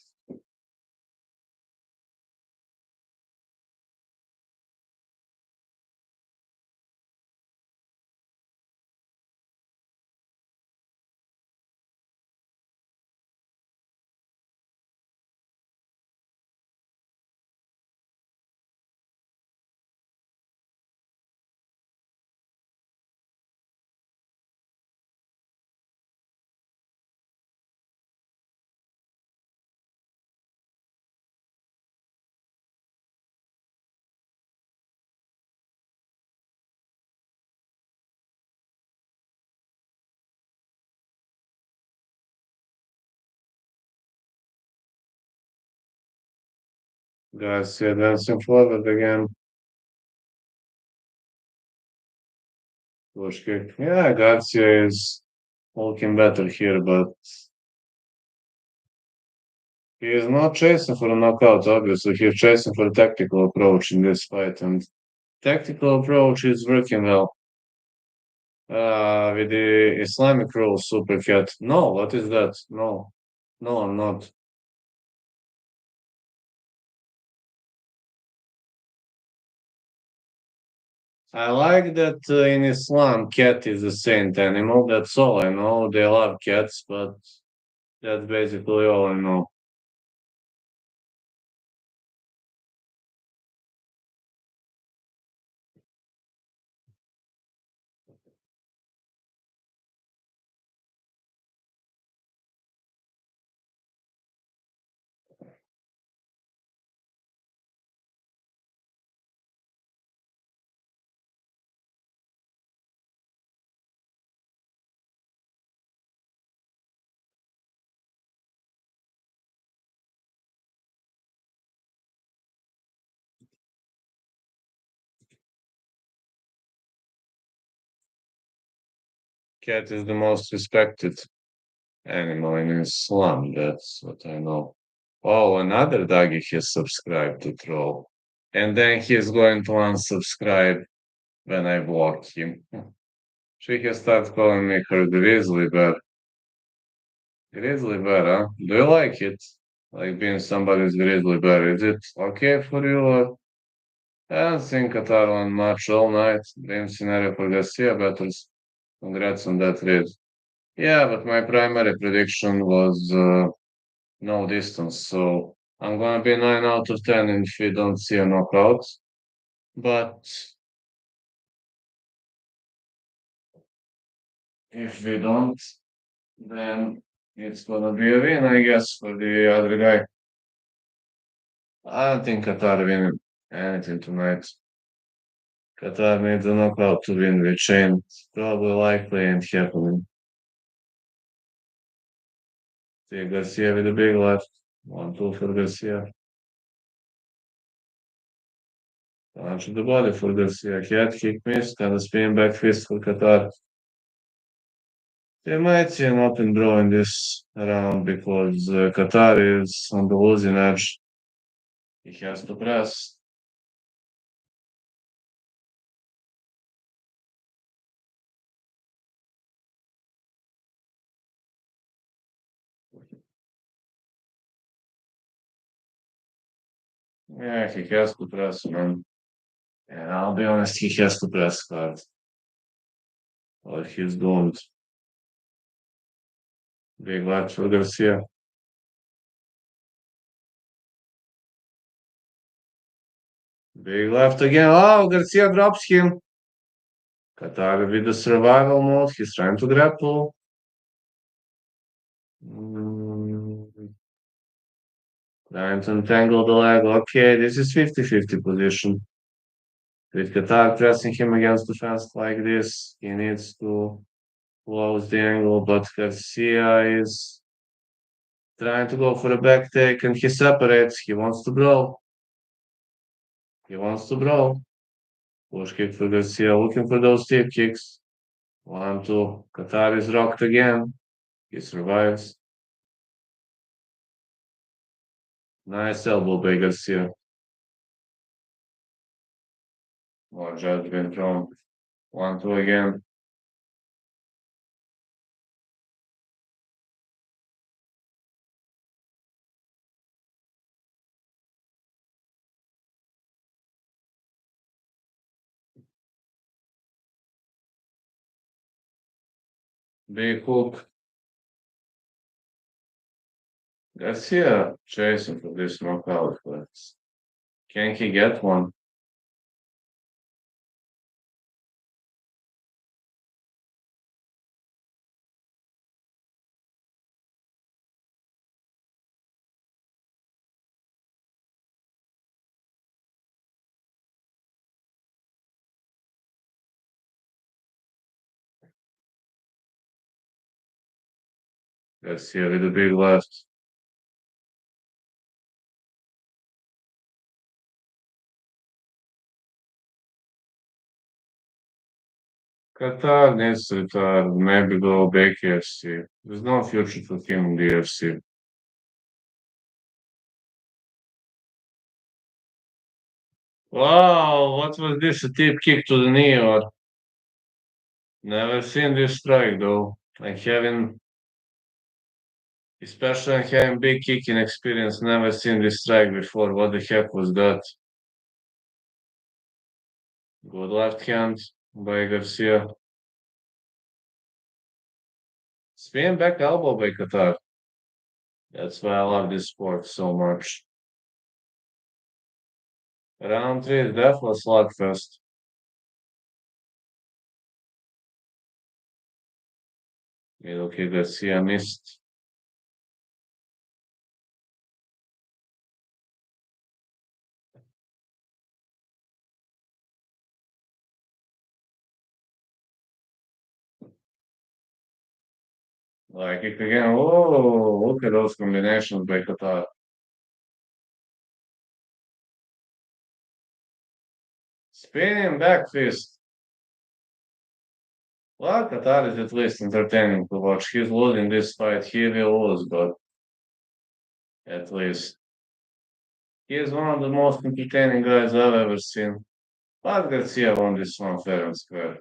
Garcia dancing forward again. Push kick. Yeah, Garcia is looking better here, but he is not chasing for a knockout, obviously. He's chasing for a tactical approach in this fight, and tactical approach is working well. With the Islamic rule super cat. No, what is that? No. No, I'm not. I like that in Islam, cat is a saint animal. That's all I know. They love cats, but that's basically all I know. Cat is the most respected animal in Islam. That's what I know. Oh, another doggy has subscribed to Troll. And then he's going to unsubscribe when I block him. She has started calling me her grizzly bear. Grizzly bear, huh? Do you like it? Like being somebody's grizzly bear. Is it okay for you? Or I don't think Qatar won much all night. Dream scenario for Garcia battles. Congrats on that read. Yeah, but my primary prediction was no distance. So I'm gonna be 9 out of 10 if we don't see a knockout. But if we don't, then it's gonna be a win, I guess, for the other guy. I don't think Qatar win anything tonight. Qatar needs a knockout to win, which ain't probably likely ain't happening. See Garcia with a big left. 1-2 for Garcia. Punch to the body for Garcia. Head kick missed and a spin back fist for Qatar. They might see an open draw in this round because Qatar is on the losing edge. He has to press. Yeah, he has to press, man. And I'll be honest, he has to press hard. Or he's doomed. Big luck for Garcia. Big left again. Oh, Garcia drops him. Qatar with the survival mode. He's trying to grapple. Mm, trying to entangle the leg. Okay, this is 50-50 position. With Qatar pressing him against the fence like this, he needs to close the angle, but Garcia is trying to go for a back take and he separates. He wants to brawl. He wants to brawl. Push kick for Garcia, looking for those deep kicks. 1-2. Qatar is rocked again. He survives. Nice elbow by Garcia. More judgment thrown. 1-2 again. Big hook. Garcia chasing for this knockout, but can he get one? Garcia with a big left. Qatar needs to retire, maybe go back UFC. There's no future for him in the UFC. Wow, what was this? A deep kick to the knee or never seen this strike though. Like having especially having big kicking experience, never seen this strike before. What the heck was that? Good left hand by Garcia. Spin back elbow by Qatar. That's why I love this sport so much. Round three is definitely slugfest. Middle kick Garcia missed. Like kick again. Oh, look at those combinations by Qatar. Spinning back fist. Well, Qatar is at least entertaining to watch. He's losing this fight. He will lose, but at least he is one of the most entertaining guys I've ever seen. But Garcia won this one fair and square.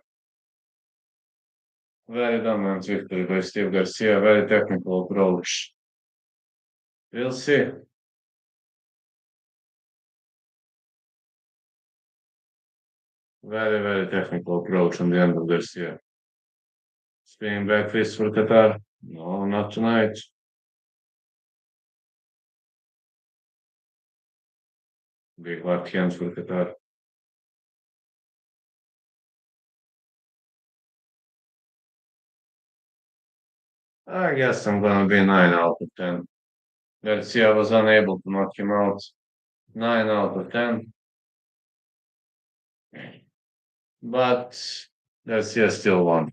Very dominant victory by Steve Garcia. Very technical approach. We'll see. Very, very technical approach on the end of Garcia. Spinning back fist for Qatar. No, not tonight. Big left hand for Qatar. I guess I'm gonna be 9 out of 10. Garcia was unable to knock him out. 9 out of 10. But Garcia still won.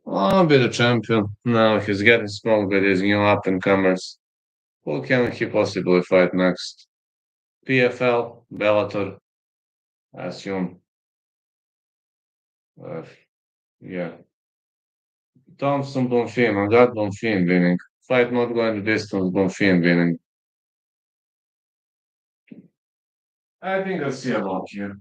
I'll be the champion. Now he's getting strong with his new up and comers. Who can he possibly fight next? PFL, Bellator, I assume. Uh, yeah. Thompson, Bonfim. I got Bonfim winning. Fight not going the distance, Bonfim winning. I think I'll see about you.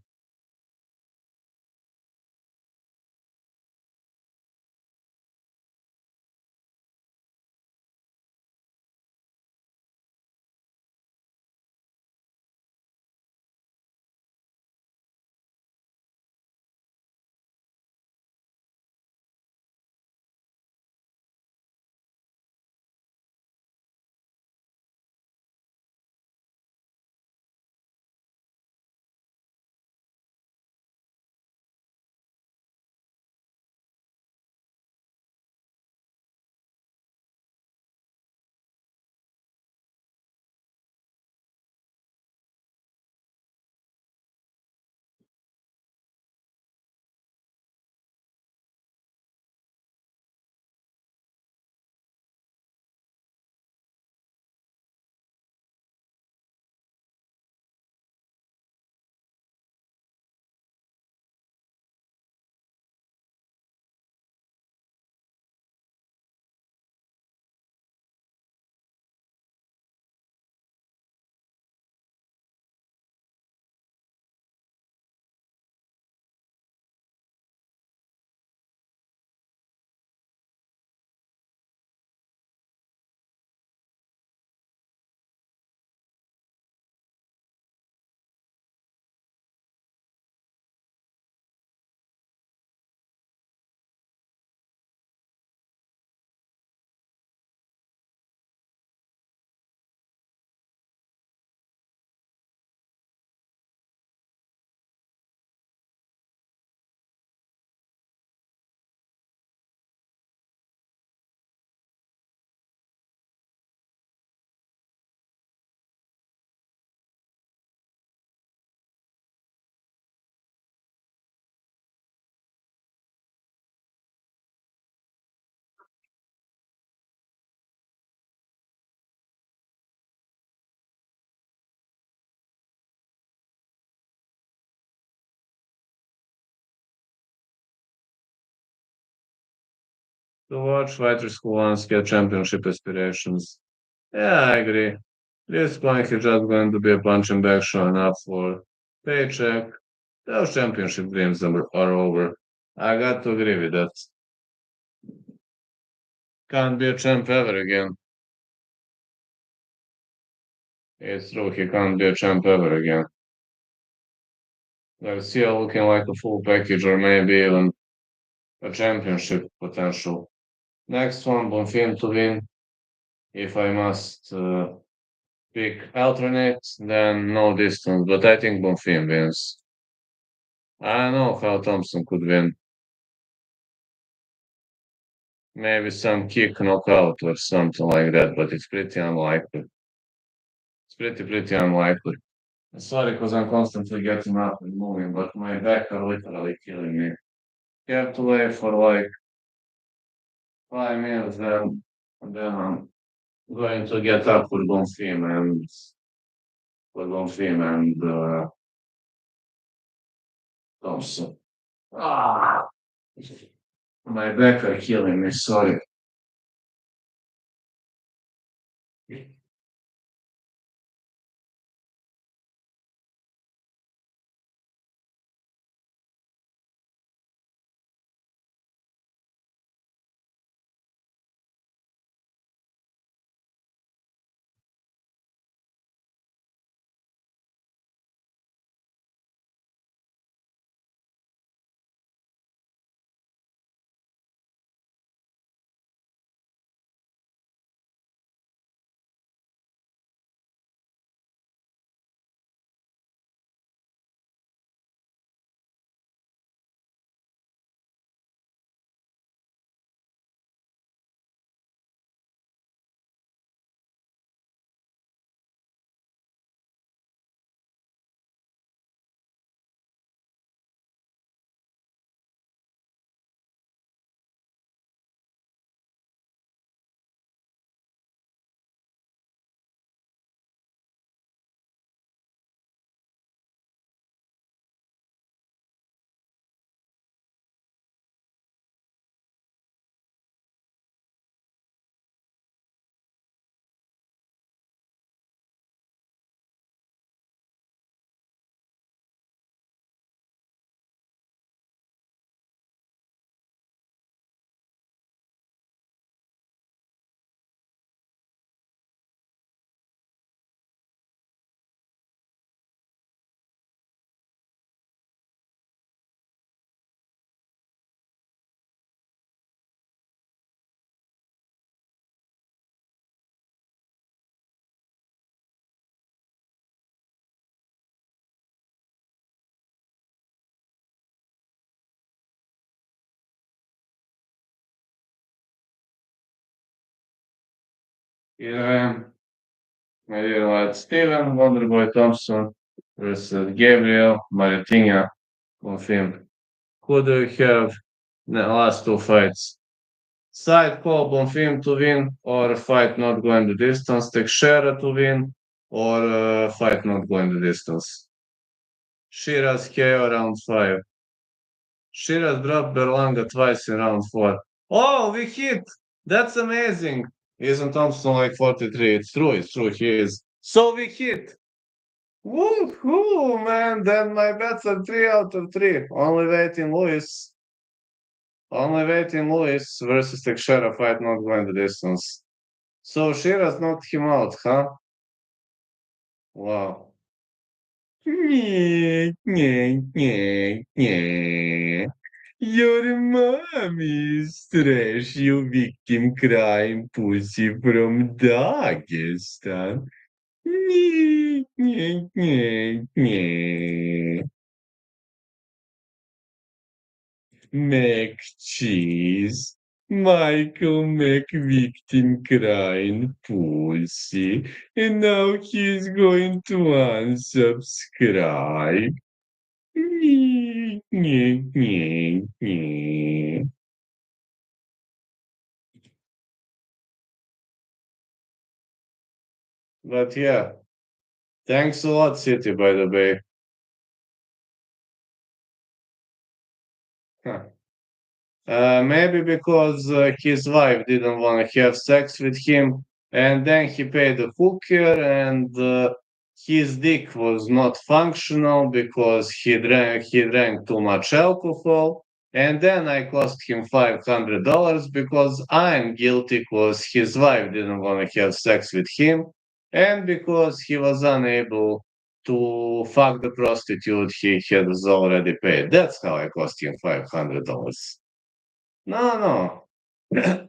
to watch fighters who once get championship aspirations. Yeah, I agree. This point is just going to be a punching bag showing up for paycheck. Those championship dreams are over. I got to agree with that. Can't be a champ ever again. It's true, he can't be a champ ever again. Garcia looking like a full package or maybe even a championship potential. Next one, Bonfim to win. If I must pick alternate, then no distance, but I think Bonfim wins. I don't know how Thompson could win. Maybe some kick knockout or something like that, but it's pretty unlikely. It's pretty unlikely. Sorry, because I'm constantly getting up and moving, but my back are literally killing me. You have to wait for like 5 minutes, then I'm going to get up with Bonfim and Thompson. Ah, my back are killing me. Sorry. Here I am. My dear lad Steven, Wonderboy Thompson versus Gabriel Martinez Bonfim. Who do you have in the last two fights? Side call Bonfim to win, or fight not going the distance, Teixeira to win, or fight not going the distance. Shiraz KO round 5. Shiraz dropped Berlanga twice in round 4. Oh, we hit! That's amazing! Isn't Thompson like 43? It's true, he is. So we hit! Woohoo, man! Then my bets are 3 out of 3. Only waiting Lewis versus Teixeira fight not going the distance. So Shiraz knocked him out, huh? Wow. Yeah, yeah, yeah, yeah. Your mom is trash, you victim crime pussy from Dagestan. Yeah, yeah, yeah, yeah. Mac cheese. Michael McVictim crying pussy. And now he's going to unsubscribe. Nyeh, nyeh, nyeh, nyeh. But yeah, thanks a lot, City, by the way. Huh. Maybe because his wife didn't want to have sex with him, and then he paid the hooker, and his dick was not functional because he drank too much alcohol. And then I cost him $500 because I'm guilty because his wife didn't want to have sex with him, and because he was unable to fuck the prostitute he had already paid. That's how I cost him $500. No, no.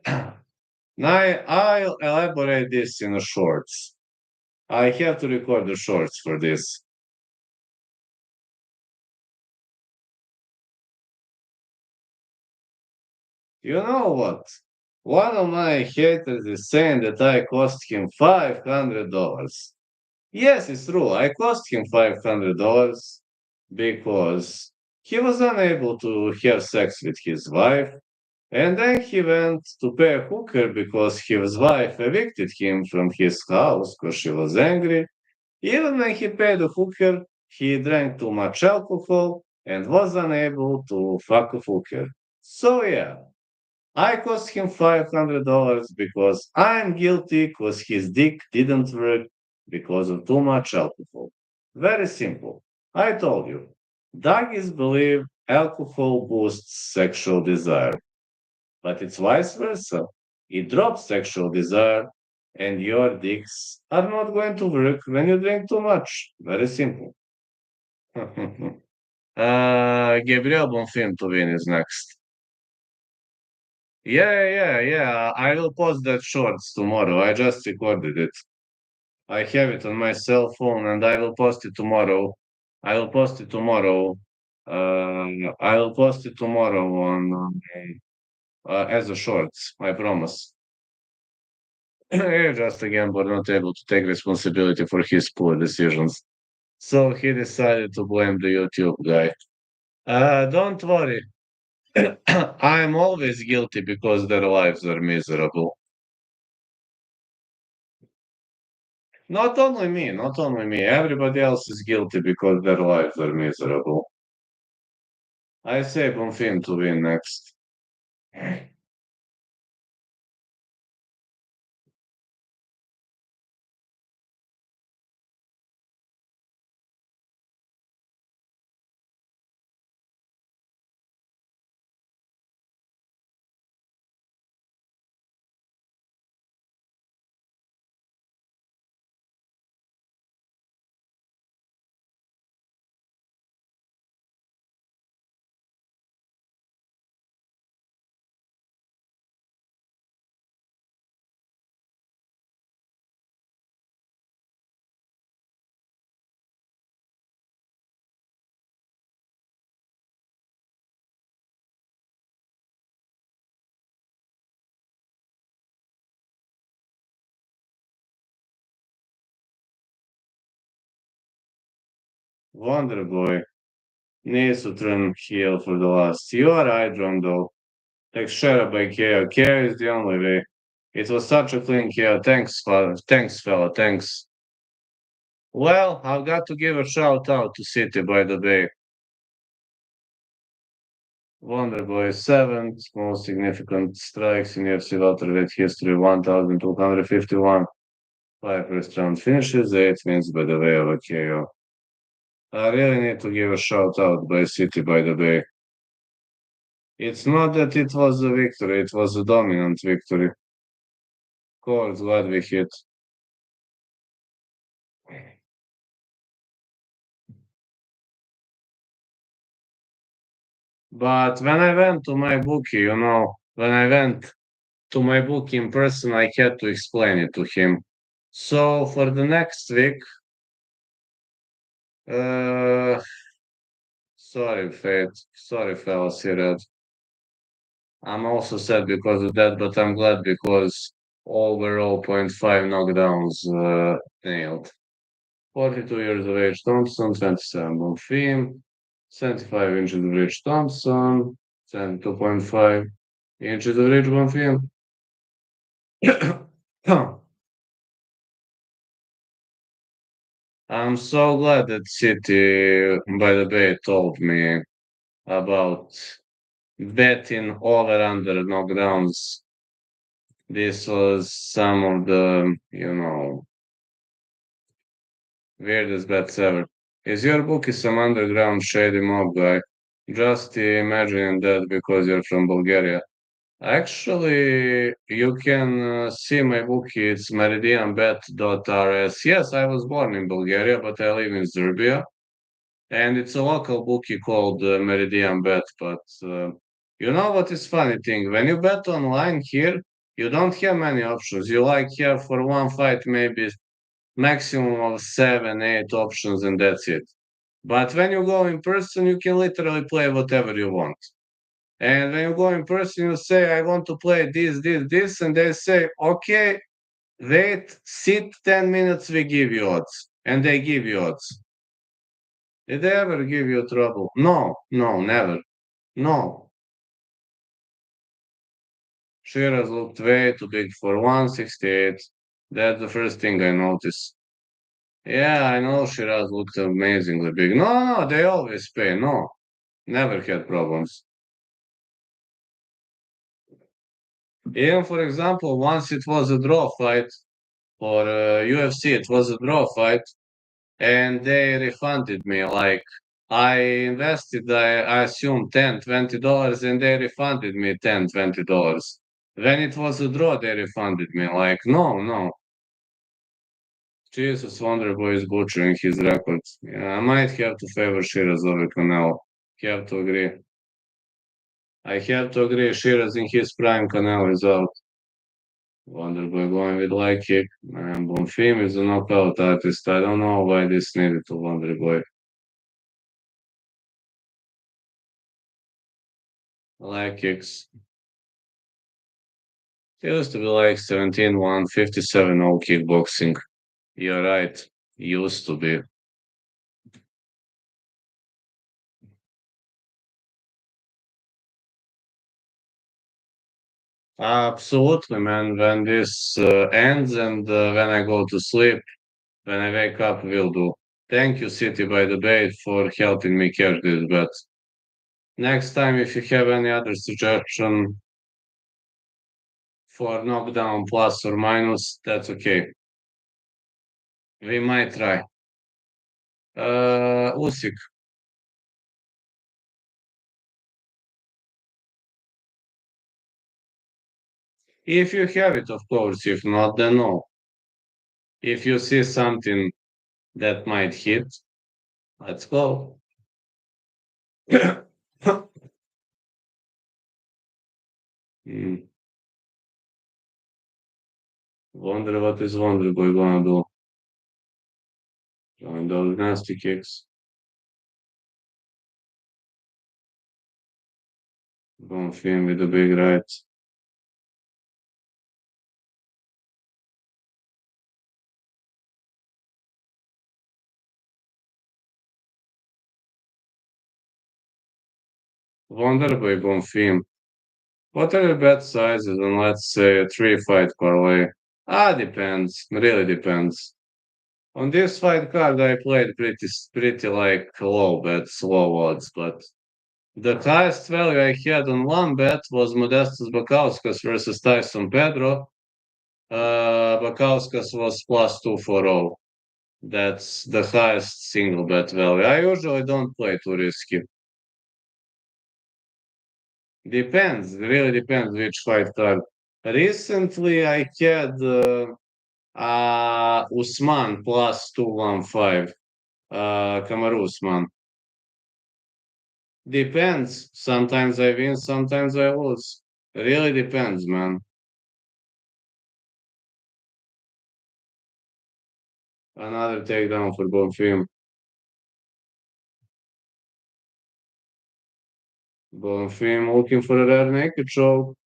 I'll elaborate this in the shorts. I have to record the shorts for this. You know what? One of my haters is saying that I cost him $500. Yes, it's true. I cost him $500 because he was unable to have sex with his wife. And then he went to pay a hooker because his wife evicted him from his house because she was angry. Even when he paid the hooker, he drank too much alcohol and was unable to fuck a hooker. So yeah, I cost him $500 because I'm guilty because his dick didn't work because of too much alcohol. Very simple. I told you. Doggies believe alcohol boosts sexual desire, but it's vice versa. It drops sexual desire, and your dicks are not going to work when you drink too much. Very simple. Gabriel Bonfim to win is next. Yeah. I will post that shorts tomorrow. I just recorded it. I have it on my cell phone, and I will post it tomorrow. I will post it tomorrow. I will post it tomorrow on as a shorts. I promise. Just again, but not able to take responsibility for his poor decisions. So he decided to blame the YouTube guy. Don't worry. I'm always guilty because their lives are miserable. Not only me. Everybody else is guilty because their lives are miserable. I say Bonfim to win next. Wonderboy needs to turn heel for the last. You are right, though. Teixeira by KO. KO is the only way. It was such a clean KO. Thanks, fella. Thanks. Well, I've got to give a shout out to City, by the way. Wonderboy, seventh most significant strikes in UFC welterweight history, 1,251. Five first round finishes, eight wins by the way of a KO. I really need to give a shout out by City, by the way. It's not that it was a victory, it was a dominant victory. Of course, glad we hit. But when I went to my bookie, when I went to my bookie in person, I had to explain it to him. So for the next week, uh, sorry, Fate. Sorry, fellas here. I'm also sad because of that, but I'm glad because over 0.5 knockdowns nailed. 42 years of age Thompson, 27 Bonfim, 75 inches of age Thompson, 72.5 inches of age Bonfim. I'm so glad that City, by the way, told me about betting over under knockdowns. This was some of the, weirdest bets ever. Is your bookie some underground shady mob guy? Just imagine that because you're from Bulgaria. Actually, you can see my bookie. It's meridianbet.rs. Yes, I was born in Bulgaria, but I live in Serbia. And it's a local bookie called Meridian Bet. But you know what is funny thing? When you bet online here, you don't have many options. You like have for one fight maybe maximum of 7, 8 options, and that's it. But when you go in person, you can literally play whatever you want. And when you go in person, you say, I want to play this, and they say, okay, wait, sit 10 minutes, we give you odds. And they give you odds. Did they ever give you trouble? No, no, never. No. Shiraz looked way too big for 168. That's the first thing I noticed. Yeah, I know Shiraz looked amazingly big. No, no, they always pay. No, never had problems. Even for example, once it was a draw fight for UFC, it was a draw fight, and they refunded me. Like I invested, I assume $10, $20, and they refunded me $10, $20. When it was a draw, they refunded me. Like no, no. Jesus, Wonderboy is butchering his records. Yeah, I might have to favor Shiraz over Canelo. Have to agree. I have to agree. Shiraz in his prime, Canelo is out. Wonderboy going with leg kick. And Bonfim is a knockout artist. I don't know why this needed to Wonderboy. Leg kicks. It used to be like 17-1, 57-0 kickboxing. You're right. Used to be. Absolutely, man. When this ends and when I go to sleep, when I wake up, will do. Thank you, City by the Bay, for helping me catch this bet. Next time, if you have any other suggestion for knockdown plus or minus, that's okay. We might try. Usyk. If you have it, of course. If not, then no. If you see something that might hit, let's go. Hmm. Wonder what is Wonderboy gonna do. Throwing those nasty kicks. Bonfim with the big right. Wonderboy Bonfim. What are your bet sizes on, let's say, a three-fight parlay? Depends. Really depends. On this fight card, I played pretty like low bets, low odds, but the highest value I had on one bet was Modestas Bakauskas versus Tyson Pedro. Bakauskas was plus 240. That's the highest single bet value. I usually don't play too risky. Depends, really depends which fight card. Recently, I had Usman plus 215. Kamaru Usman. Depends. Sometimes I win, sometimes I lose. Really depends, man. Another takedown for Bonfim. Bonfim looking for a rare naked choke.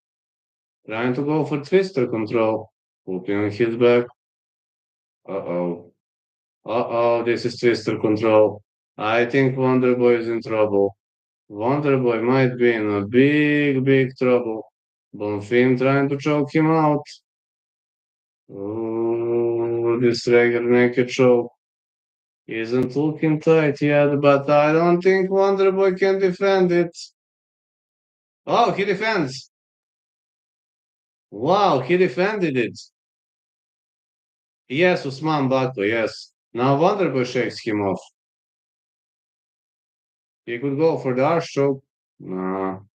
Trying to go for twister control. Hooking on his back. Uh-oh. Uh-oh, this is twister control. I think Wonderboy is in trouble. Wonderboy might be in a big, big trouble. Bonfim trying to choke him out. Oh, this regular naked choke isn't looking tight yet, but I don't think Wonderboy can defend it. Oh, he defends. Wow, he defended it. Yes, Usman Buckley, yes. Now Wonderboy shakes him off. He could go for the arch choke. No,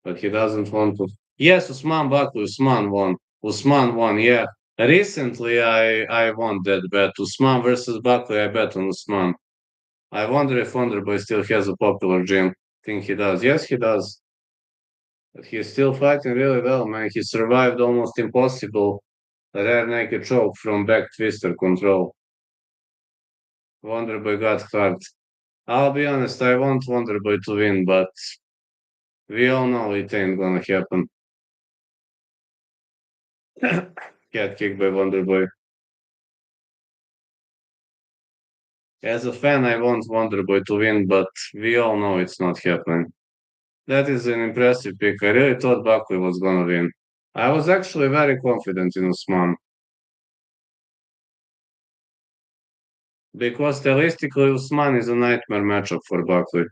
but he doesn't want to. Yes, Usman Buckley, Usman won. Usman won, yeah. Recently, I won that bet. Usman versus Buckley, I bet on Usman. I wonder if Wonderboy still has a popular gym. Think he does. Yes, he does. But he's still fighting really well, man. He survived almost impossible rear naked choke from back twister control. Wonderboy got hurt. I'll be honest, I want Wonderboy to win, but we all know it ain't gonna happen. Get kicked by Wonderboy. As a fan, I want Wonderboy to win, but we all know it's not happening. That is an impressive pick. I really thought Buckley was gonna win. I was actually very confident in Usman because stylistically, Usman is a nightmare matchup for Buckley.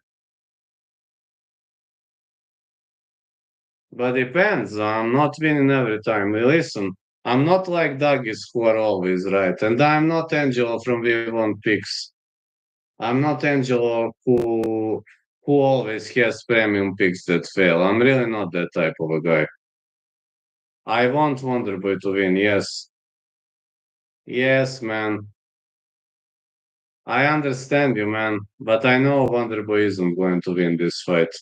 But depends. I'm not winning every time. Listen, I'm not like Duggies who are always right, and I'm not Angelo from We Want Picks. I'm not Angelo who always has premium picks that fail. I'm really not that type of a guy. I want Wonderboy to win. Yes, yes, man. I understand you, man, but I know Wonderboy isn't going to win this fight.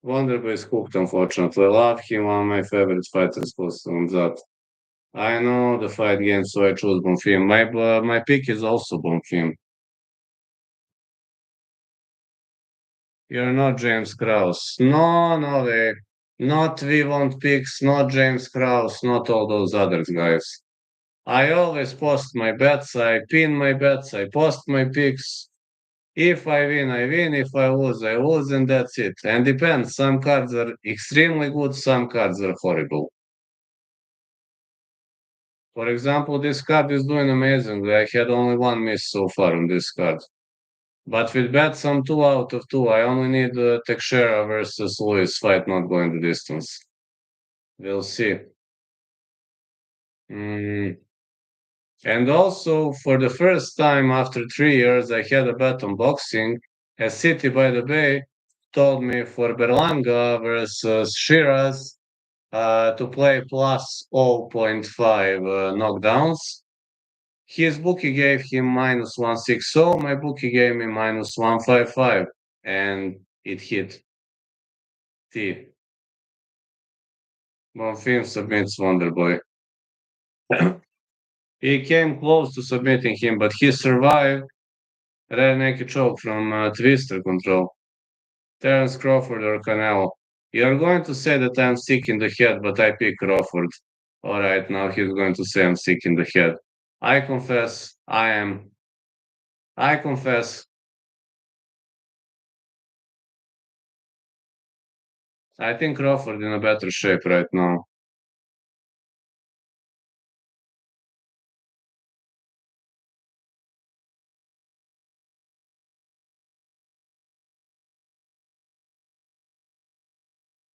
Wonderboy is cooked, unfortunately. I love him, one of my favorite fighters, close on that. I know the fight game, so I chose Bonfim. My pick is also Bonfim. You're not James Krause. No, no way. Not we want picks, not James Krause, not all those other guys. I always post my bets, I pin my bets, I post my picks. If I win, I win. If I lose, I lose, and that's it. And depends. Some cards are extremely good, some cards are horrible. For example, this card is doing amazingly. I had only one miss so far on this card. But with bets, I'm 2 out of 2. I only need Teixeira versus Lewis fight not going the distance. We'll see. Mm. And also, for the first time after 3 years, I had a bet on boxing. A City by the Bay told me for Berlanga versus Shiraz to play plus 0.5 knockdowns. His bookie gave him minus 160. My bookie gave me minus 155. And it hit T. Bonfim submits Wonderboy. He came close to submitting him, but he survived rear naked choke from twister control. Terence Crawford or Canelo. You're going to say that I'm sick in the head, but I pick Crawford. All right, now he's going to say I'm sick in the head. I confess, I am. I confess. I think Crawford in a better shape right now.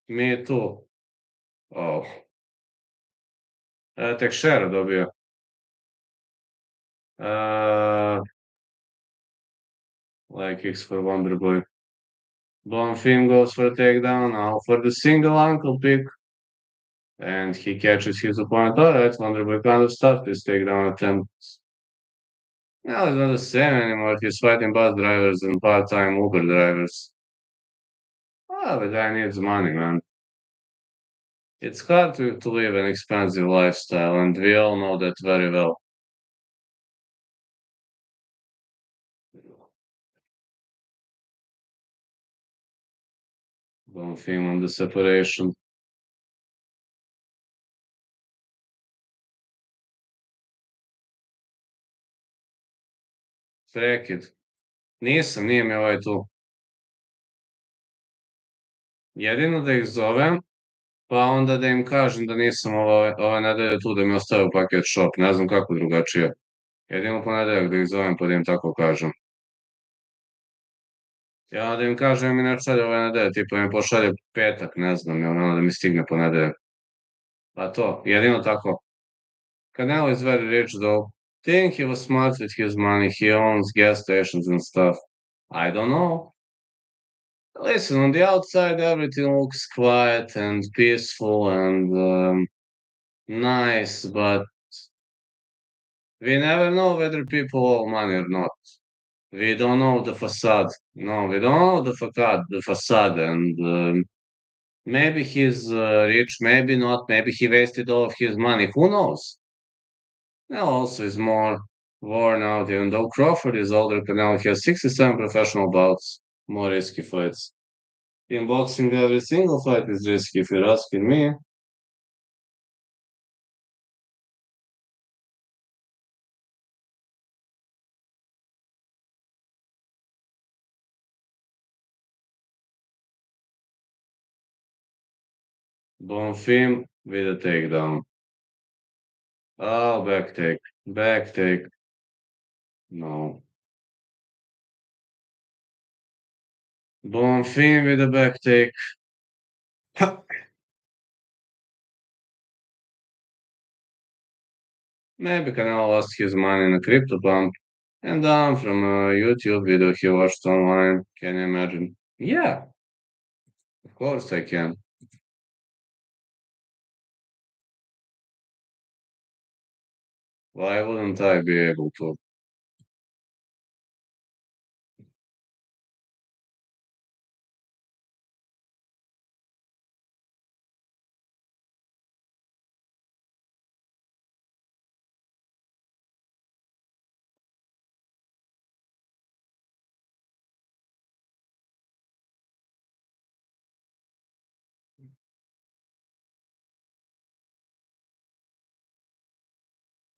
Me too. Oh. Teixeira dobio. Like X for Wonderboy. Bonfim goes for a takedown. Now for the single ankle pick. And he catches his opponent. All right, Wonderboy kind of stopped his takedown attempt. Now it's not the same anymore. He's fighting bus drivers and part-time Uber drivers. Oh, the guy needs money, man. It's hard to live an expensive lifestyle, and we all know that very well. Bonfim on the separation. Prekid. Nisam, nije mi ovaj tu. Jedino da ih zovem, pa onda da im kažem da nisam ove nedelje tu da mi ostavio paket shop. Ne znam kako drugačije. Jedino ponedeljak da ih zovem pa da im tako kažem. Ja da im kažem mi ne šalje ove nedelje, tipa mi pošalje petak, ne znam, ili ono da mi stigne ponedeljak. Pa to, jedino tako. Canelo is very rich though. Think he was smart with his money. He owns gas stations and stuff. I don't know. Listen, on the outside, everything looks quiet and peaceful and nice, but we never know whether people owe money or not. We don't know the facade. No, we don't know the facade, and maybe he's rich, maybe not. Maybe he wasted all of his money. Who knows? Now also is more worn out, even though Crawford is older. Canelo has 67 professional bouts, more risky fights. In boxing, every single fight is risky, if you're asking me. Bonfim with a takedown. Oh, back take. Back take. No. Bonfim with a back take. Maybe Canelo lost his money in a crypto pump and down from a YouTube video he watched online. Can you imagine? Yeah, of course I can. Why wouldn't I be able to?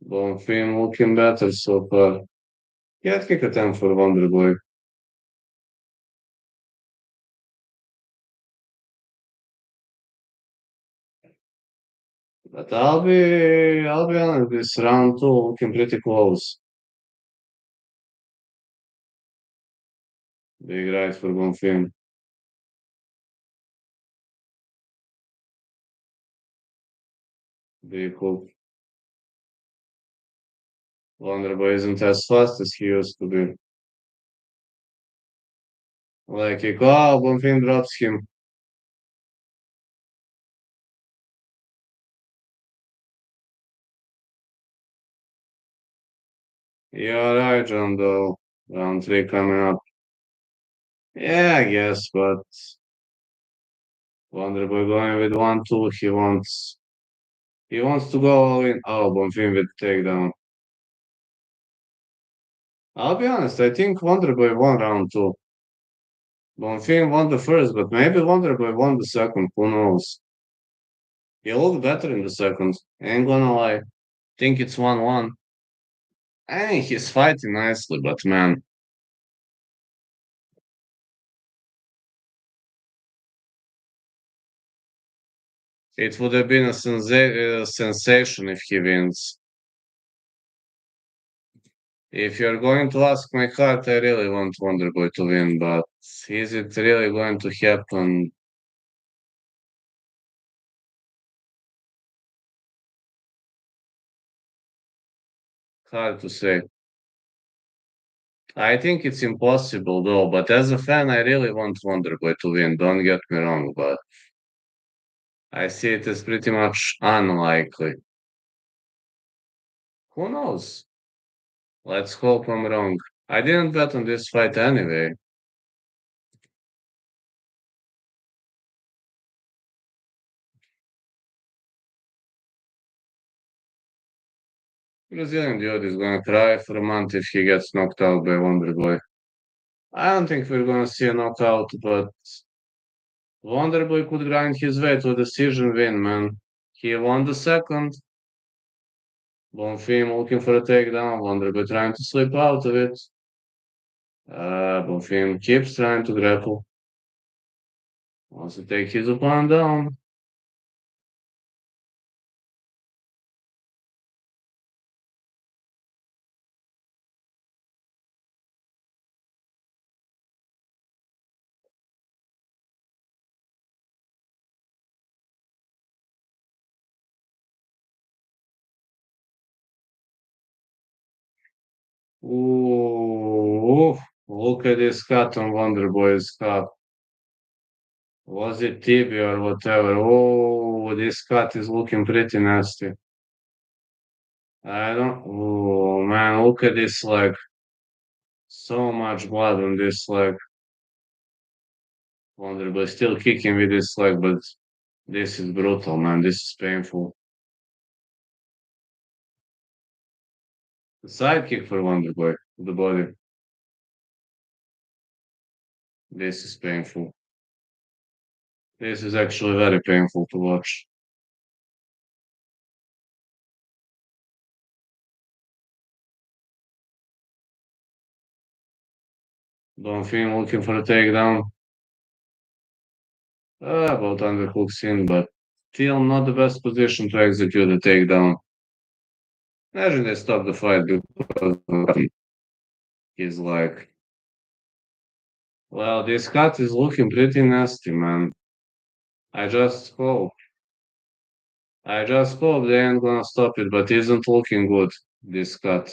Bonfim looking better so far. Head kick attempt for Wonderboy. But I'll be honest, this round two looking pretty close. Big right for Bonfim. Big hook. Wonderboy isn't as fast as he used to be. Like kick, oh, Bonfim drops him. You're right, John, though. Round three coming up. Yeah, I guess, but Wonderboy going with 1-2. He wants to go all in. Oh, Bonfim with takedown. I'll be honest, I think Wonderboy won round two. Bonfim won the first, but maybe Wonderboy won the second. Who knows? He looked better in the second. Ain't gonna lie. Think it's 1-1. I think he's fighting nicely, but man, it would have been a sensation if he wins. If you're going to ask my heart, I really want Wonderboy to win, but is it really going to happen? Hard to say. I think it's impossible though, but as a fan, I really want Wonderboy to win. Don't get me wrong, but I see it as pretty much unlikely. Who knows? Let's hope I'm wrong. I didn't bet on this fight anyway. Brazilian dude is gonna cry for a month if he gets knocked out by Wonderboy. I don't think we're gonna see a knockout, but Wonderboy could grind his way to a decision win, man. He won the second. Bonfim looking for a takedown. Wonderboy trying to slip out of it. Bonfim keeps trying to grapple. Wants to take his opponent down. Ooh, look at this cut on Wonderboy's cup. Was it tibia or whatever? Oh, this cut is looking pretty nasty. I don't. Oh man, look at this leg. So much blood on this leg. Wonderboy still kicking with this leg, but this is brutal, man. This is painful. The side kick for Wonderboy, the body. This is painful. This is actually very painful to watch. Bonfim looking for a takedown. About underhooks in, but still not the best position to execute a takedown. Imagine they stop the fight because he's like, well, this cut is looking pretty nasty, man. I just hope. I just hope they ain't gonna stop it, but isn't looking good, this cut.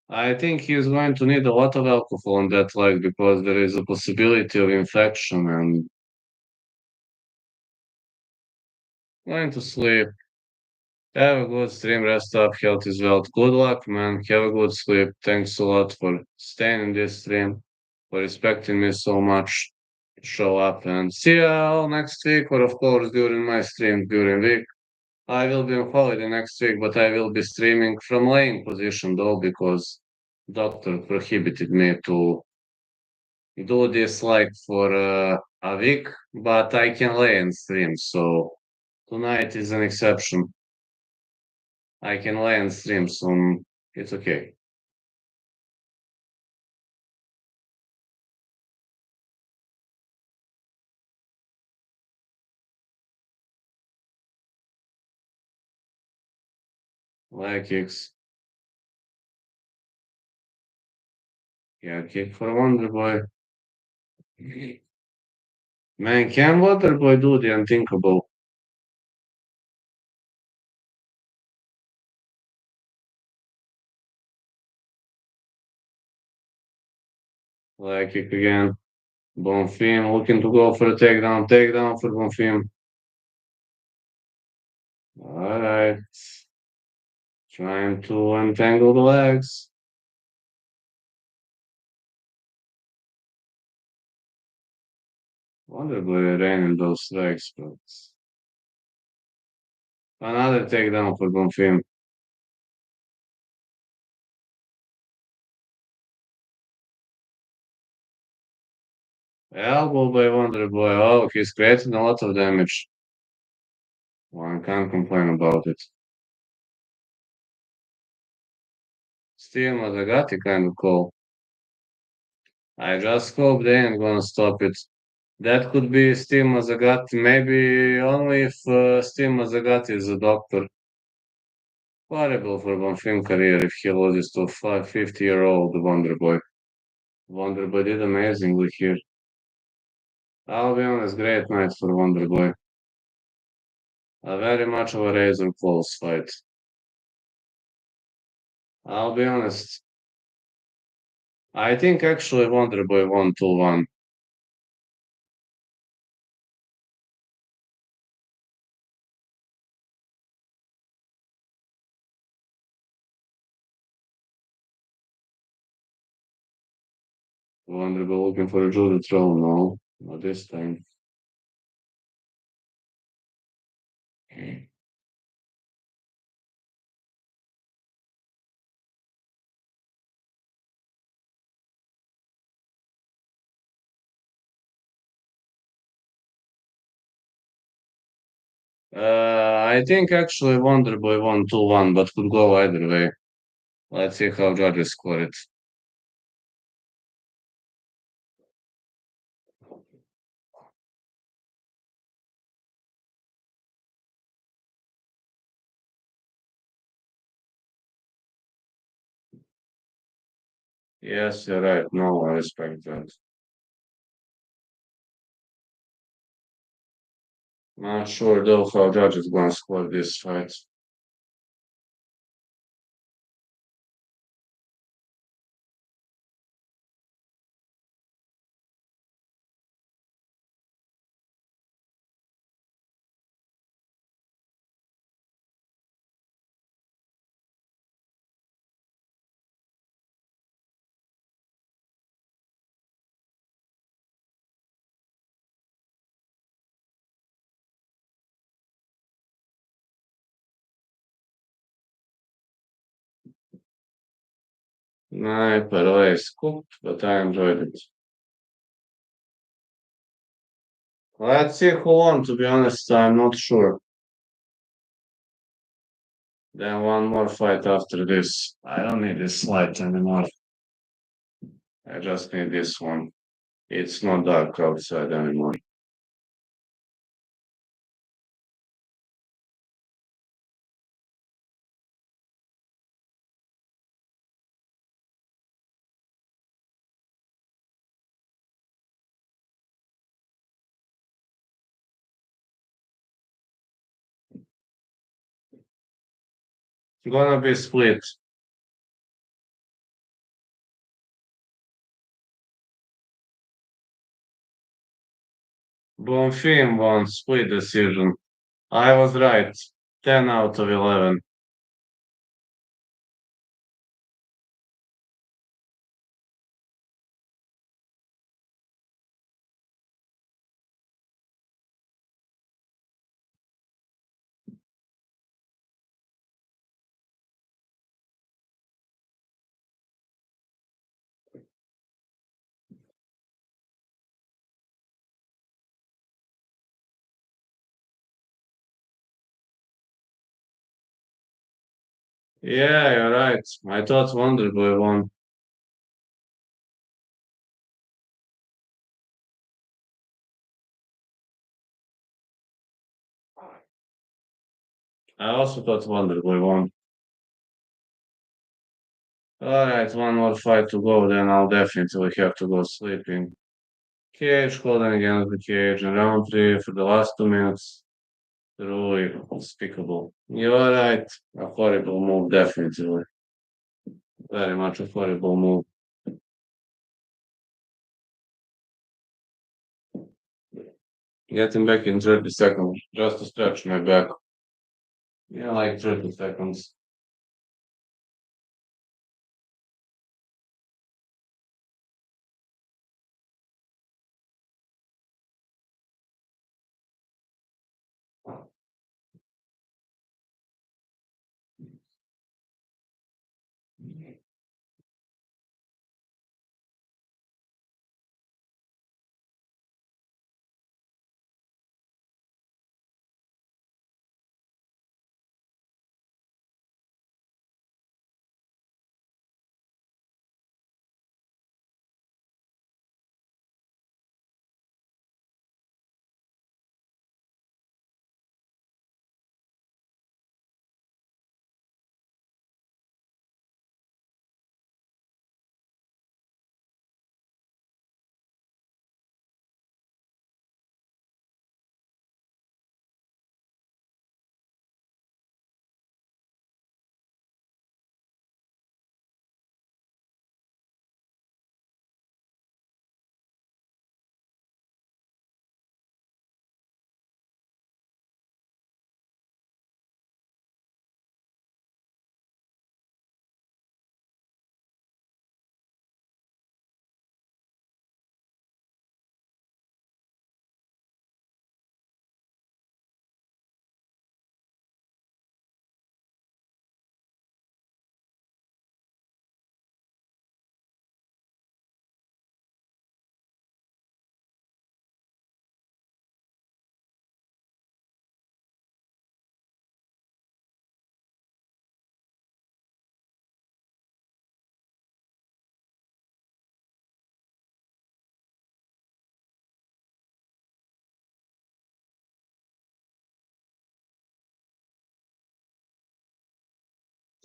I think he's going to need a lot of alcohol on that leg because there is a possibility of infection and going to sleep. Have a good stream, rest up, health is wealth. Good luck, man. Have a good sleep. Thanks a lot for staying in this stream, for respecting me so much. Show up and see you all next week, or of course during my stream during week. I will be on holiday next week, but I will be streaming from laying position though because doctor prohibited me to do this like for a week, but I can lay and stream. So tonight is an exception. I can lay and stream, so it's okay. Leg kicks. Yeah, kick for Wonderboy. Man, can Wonderboy do the unthinkable? Leg kick again. Bonfim looking to go for a takedown. Takedown for Bonfim. All right. Trying to untangle the legs. Wonderboy raining those legs, but another takedown for Bonfim. Elbow by Wonderboy. Oh, he's creating a lot of damage. One can't complain about it. Still Mazagati kind of call. I just hope they ain't gonna stop it. That could be Steve Mazzagatti, maybe only if Steve Mazzagatti is a doctor. Horrible for Bonfim career if he loses to a 50-year-old Wonderboy. Wonderboy did amazingly here. I'll be honest, great night for Wonderboy. A very much of a razor close fight. I'll be honest. I think actually Wonderboy won 2-1. Wonderboy looking for a judo throw. No, not this time. I think actually Wonderboy won 2-1, but could go either way. Let's see how judges score it. Yes, you're right. No, I respect that. Not sure though how judges gonna score this fight. Sniper race cooked, but I enjoyed it. Let's see who won, to be honest, I'm not sure. Then one more fight after this. I don't need this fight anymore. I just need this one. It's not dark outside anymore. Gonna be split. Bonfim won split decision. I was right. 10 out of 11. Yeah, you're right. I thought Wonderboy won. I also thought Wonderboy won. Alright, one more fight to go, then I'll definitely have to go sleeping. Cage holding against the cage in round three for the last 2 minutes. Truly unspeakable. You're right. A horrible move, definitely. Very much a horrible move. Getting back in 30 seconds, just to stretch my back. Yeah, like 30 seconds.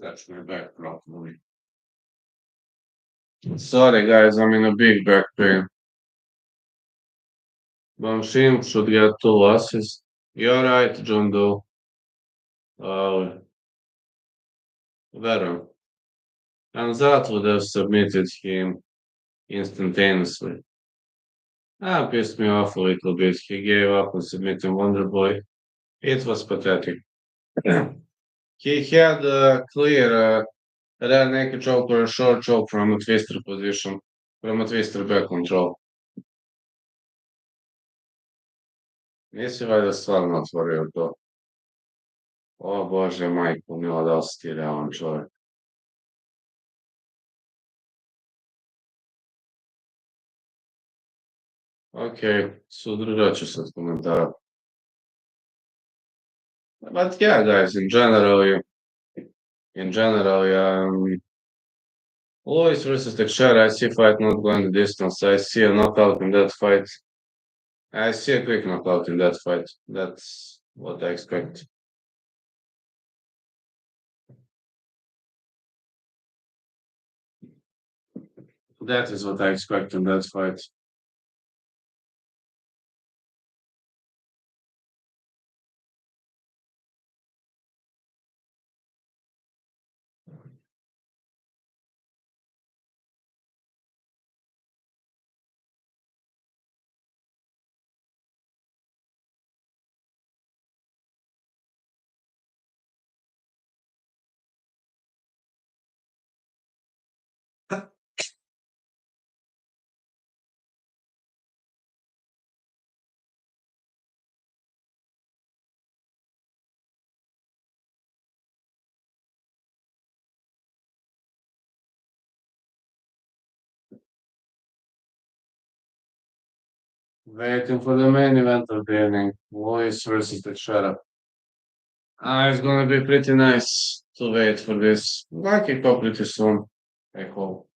Stretch my back properly. Sorry, guys, I'm in a big back pain. Bonfim should get 2 losses. You're right, John Doe. Uh, Veteran. And that would have submitted him instantaneously. That pissed me off a little bit. He gave up on submitting Wonderboy. It was pathetic. He had a clear rear naked choke or a short choke from a twister position, from a twister back control. Nisi valjda stvarno otvorio to. O Bože, majko mila, da li si ti realan čovjek? Ok, suzdržat ću se od komentara. But yeah, guys, in general, Lois versus Teixeira, I see fight not going the distance. I see a knockout in that fight. I see a quick knockout in that fight. That's what I expect. That is what I expect in that fight. Waiting for the main event of the evening. Lois versus Teixeira. It's gonna be pretty nice to wait for this. Might kick off pretty soon. I hope.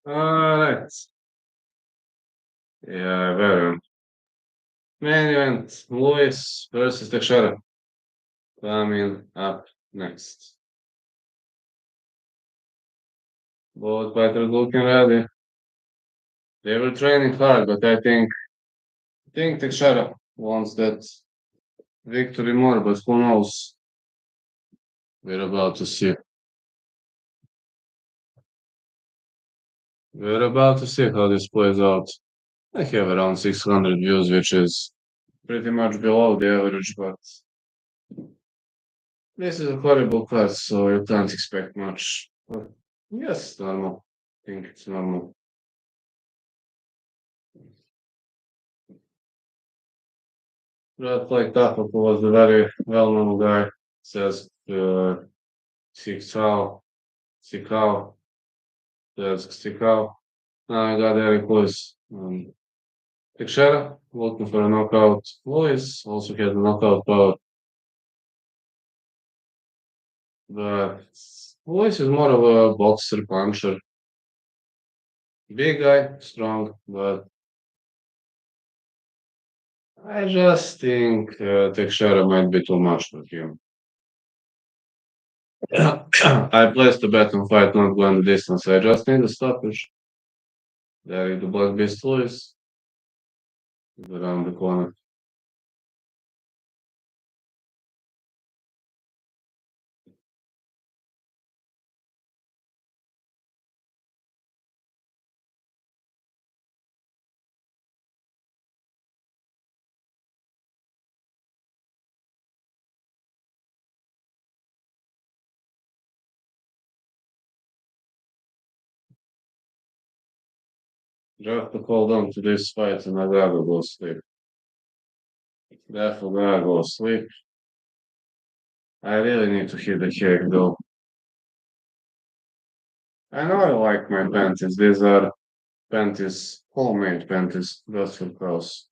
Alright. Yeah, very. Main event, Lewis versus Teixeira. Coming up next. Both fighters looking ready. They were training hard, but I think Teixeira wants that victory more, but who knows? We're about to see. We're about to see how this plays out. I have around 600 views, which is pretty much below the average, but this is a horrible class, so you can't expect much. But yes, normal. I think it's normal. But like Tafa, who was a very well-known guy, says Sikao, Sikao, says Sikao. Now I got Eric Lewis. Teixeira looking for a knockout. Lewis also had a knockout power, but Lewis is more of a boxer, puncher. Big guy, strong, but I just think Teixeira might be too much for him. I placed a bet on fight not going the distance. I just need a stoppage. There is the Black Beast Lewis is around the corner. Just to hold on to this fight and I gotta go sleep. Definitely gotta go sleep. I really need to hit the cake though. I know I like my panties. These are panties, homemade panties, just for cross.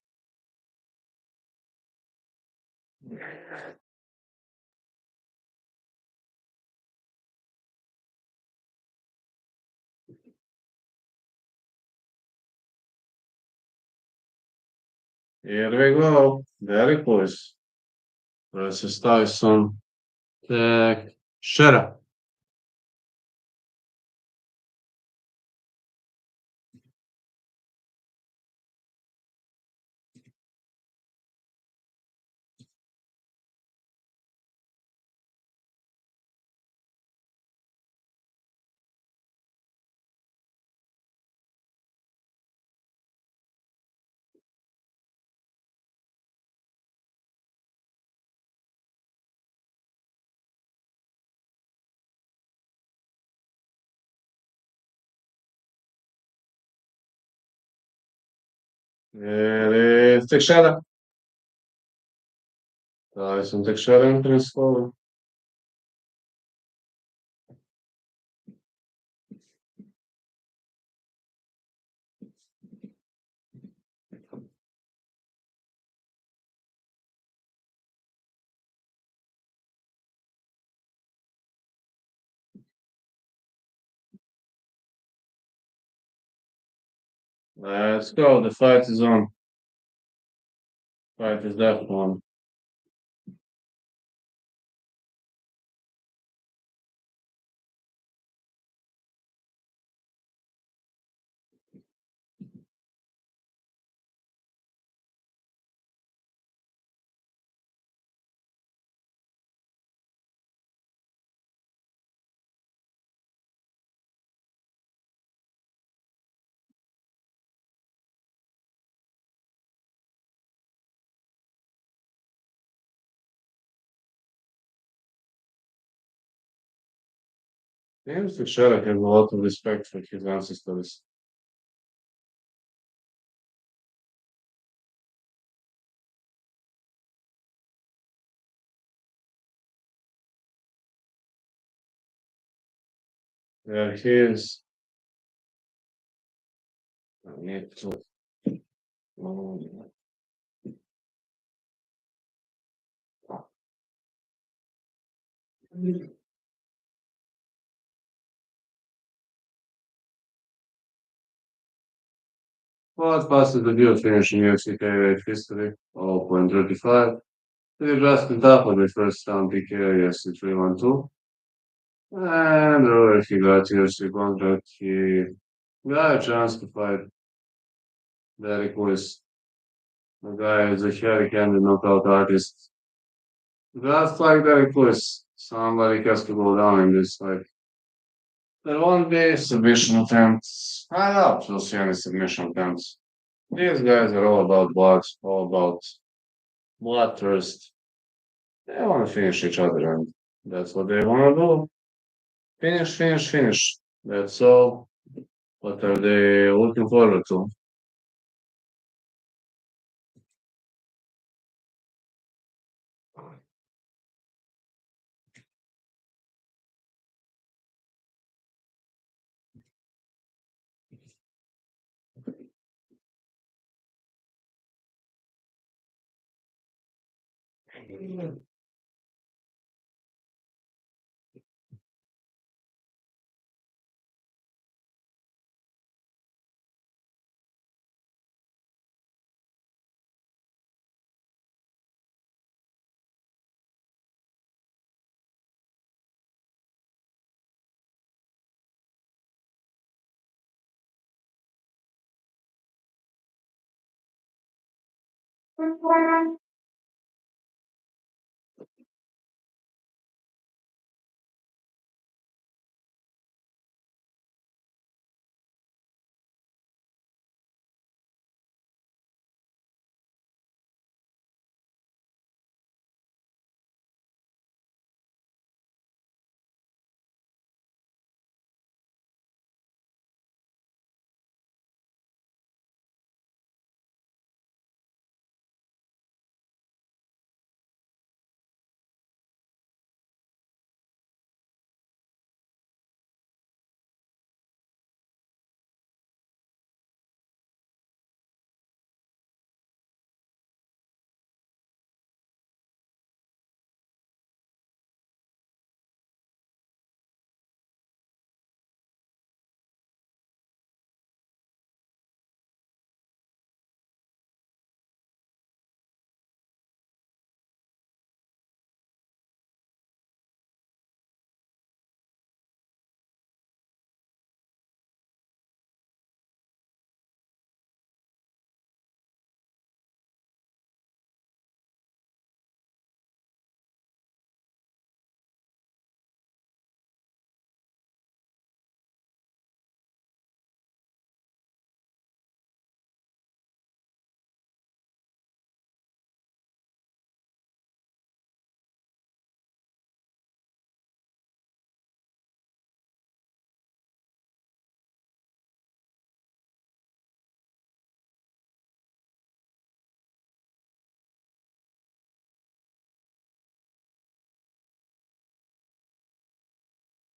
Here we go. Very close. Versus Tyson. Teixeira. Here is Teixeira. Tyson Teixeira entering slowly. Let's go. The fight is on. Fight is definitely on. James Teixeira has a lot of respect for his ancestors. There he is. I need to. What fastest debut finish in UFC heavyweight history? 0.35. Did Justin Tafa the first round PKO UFC 3-1-2. And earlier he got UFC contract. He got a chance to fight Derek Lewis. The guy is a heavy-handed knockout artist. Just like Derek Lewis, somebody has to go down in this fight. There won't be submission attempts. I doubt you'll see any submission attempts. These guys are all about blood, all about bloodthirst. They want to finish each other, and that's what they want to do. Finish, finish, finish. That's all. What are they looking forward to?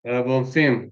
Bonfim.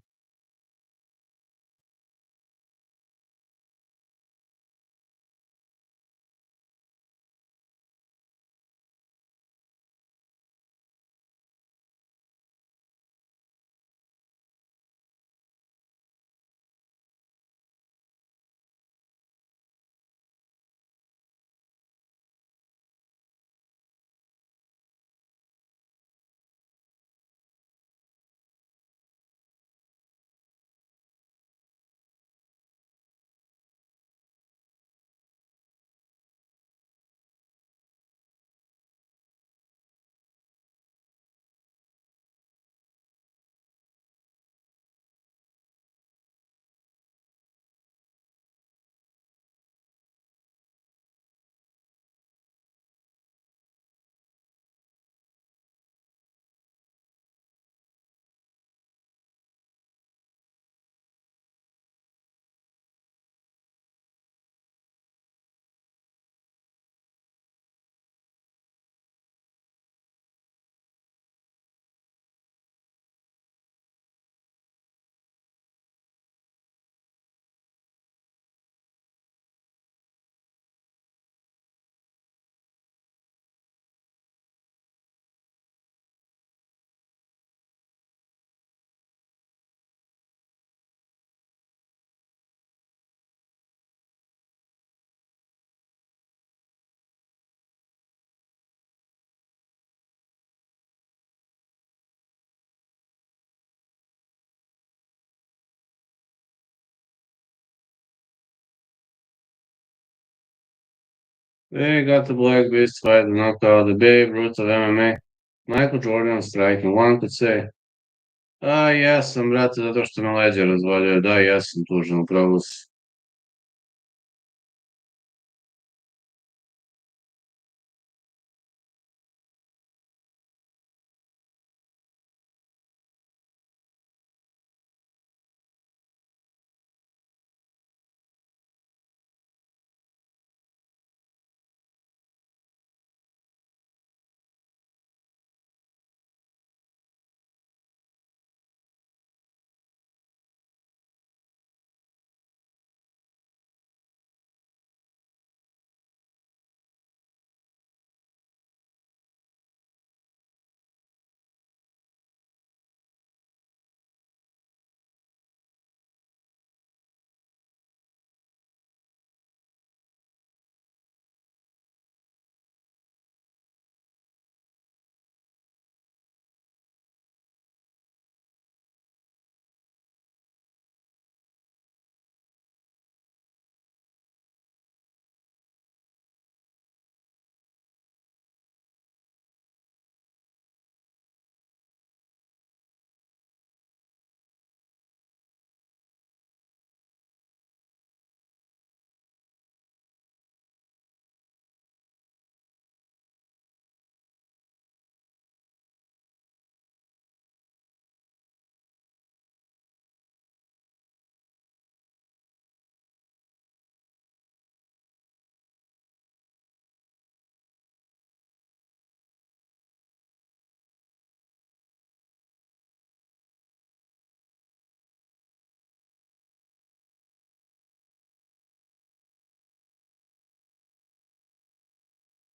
They got the Black Beast fight, the knockout, the Babe Ruth of MMA. Michael Jordan striking. One could say, jesam, brate, zato što me leđa razvaljuje. Da, jesam tužan, upravo si.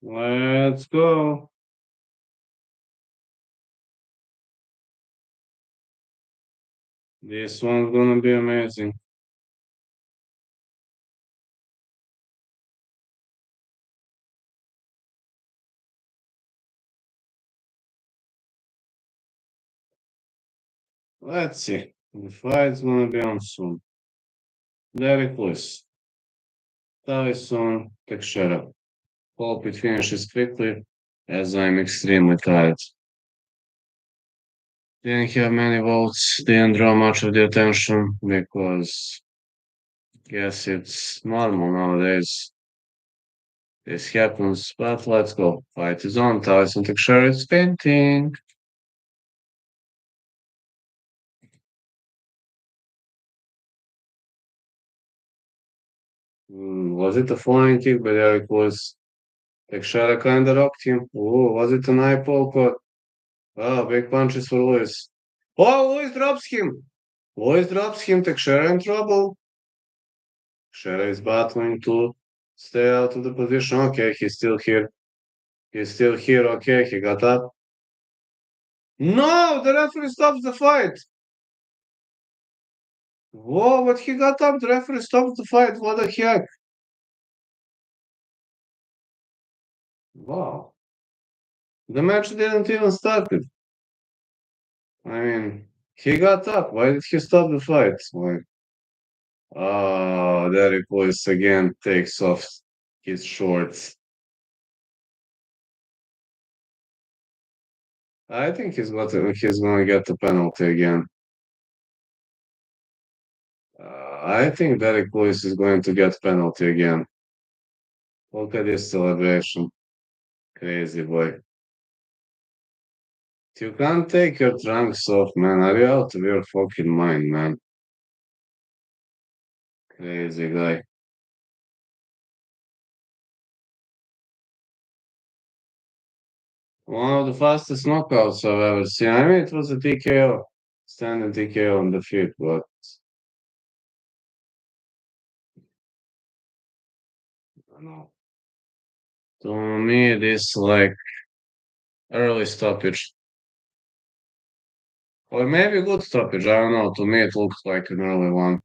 Let's go. This one's gonna be amazing. Let's see. The fight's gonna be on soon. Very close. Tyson, Teixeira. Hope it finishes quickly, as I'm extremely tired. Didn't have many votes, didn't draw much of the attention, because guess it's normal nowadays. This happens, but let's go. Fight is on. Tyson Teixeira is painting. Was it a flying kick? But there it was. Teixeira kinda rocked him. Oh, was it an eye poke? Oh, big punches for Lewis. Oh, Lewis drops him. Lewis drops him. Teixeira in trouble. Teixeira is battling to stay out of the position. Okay, he's still here. He's still here. Okay, he got up. No, the referee stops the fight. Whoa, but he got up. The referee stopped the fight. What the heck? Wow. The match didn't even start. I mean, he got up. Why did he stop the fight? Like, Derek Lewis again takes off his shorts. I think he's gonna get the penalty again. I think Derek Lewis is going to get penalty again. Look at this celebration. Crazy boy. You can't take your trunks off, man. Are you out of your fucking mind, man? Crazy guy. One of the fastest knockouts I've ever seen. I mean, it was a TKO, standing TKO on the feet, but I don't know. To me, this like early stoppage, or maybe good stoppage. I don't know. To me, it looks like an early one.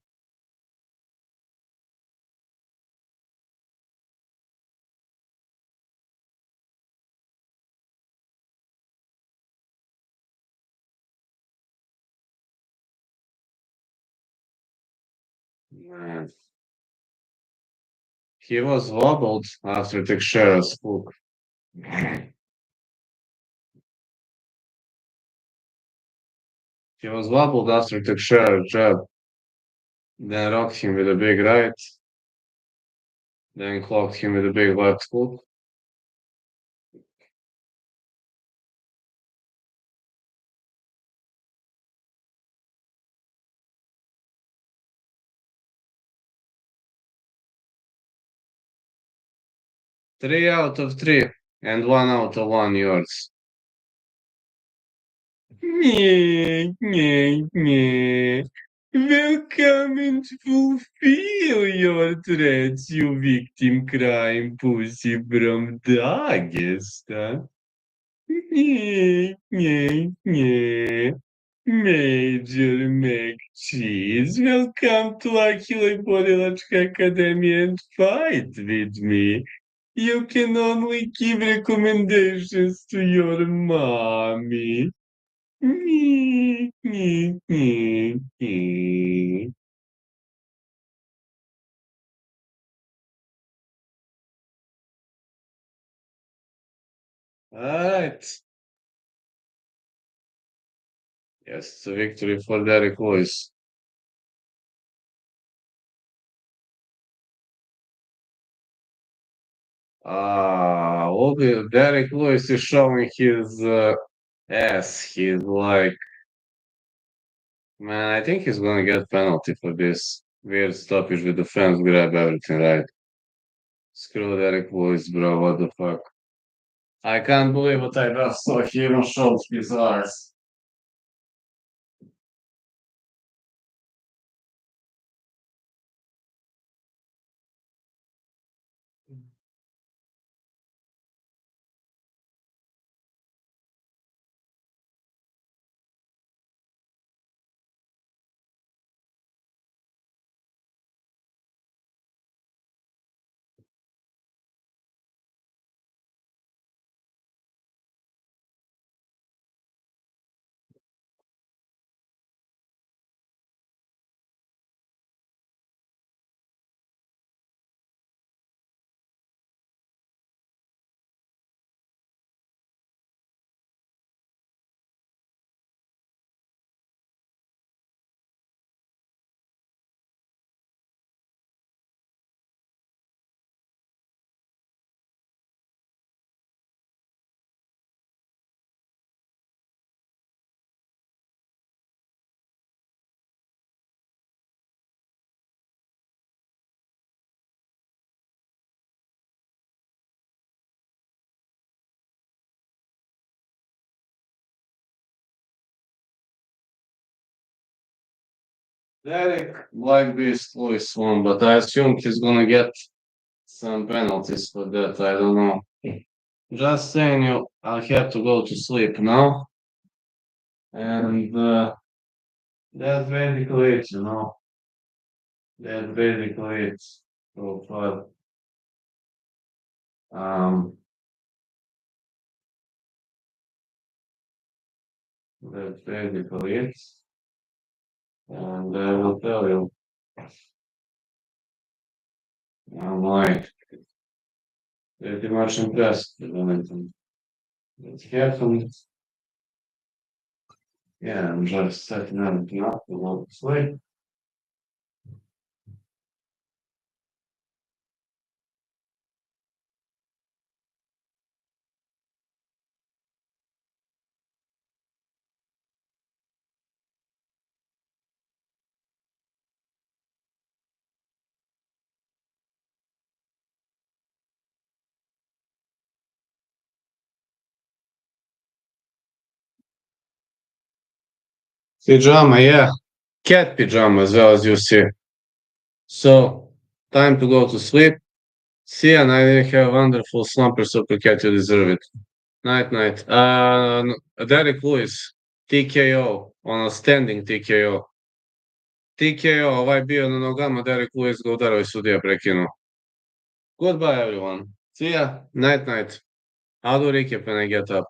Man, He was wobbled after Teixeira's hook. He was wobbled after Teixeira's jab, then rocked him with a big right, then clocked him with a big left hook. Three out of three, and one out of one yards. Meh, meh, meh. Welcome to fulfill your threats, you victim crime pussy from Dagestan. Meh, meh, meh. Major McCheese, welcome to Aquila Borilogic Academy and fight with me. You can only give recommendations to your mommy. Me, me, me, me. All right. Yes, it's a victory for Derek Lewis. Derek Lewis is showing his ass. He's like, man, I think he's gonna get penalty for this weird stoppage with the fans grab everything, right? Screw Derek Lewis, bro. What the fuck? I can't believe what I just saw. He even showed his eyes. Derek, like this, Lewis won, but I assume he's gonna get some penalties for that. I don't know. Just saying, I have to go to sleep now, and that's basically it. That's basically it so far. Um, that's basically it, and I will tell you, I'm like pretty much impressed with everything that's happened. Yeah, I'm just setting everything up to go to sleep. Pajama, yeah, cat pajama as well as you see. So, time to go to sleep. See ya, night. Have a wonderful slumber, super cat. You deserve it. Night, night. Derek Lewis, TKO, ono standing TKO. TKO, ovaj bio na nogama, Derek Lewis ga udarao i sudija prekinuo. Goodbye, everyone. See ya. Night, night. I'll do recap when I get up.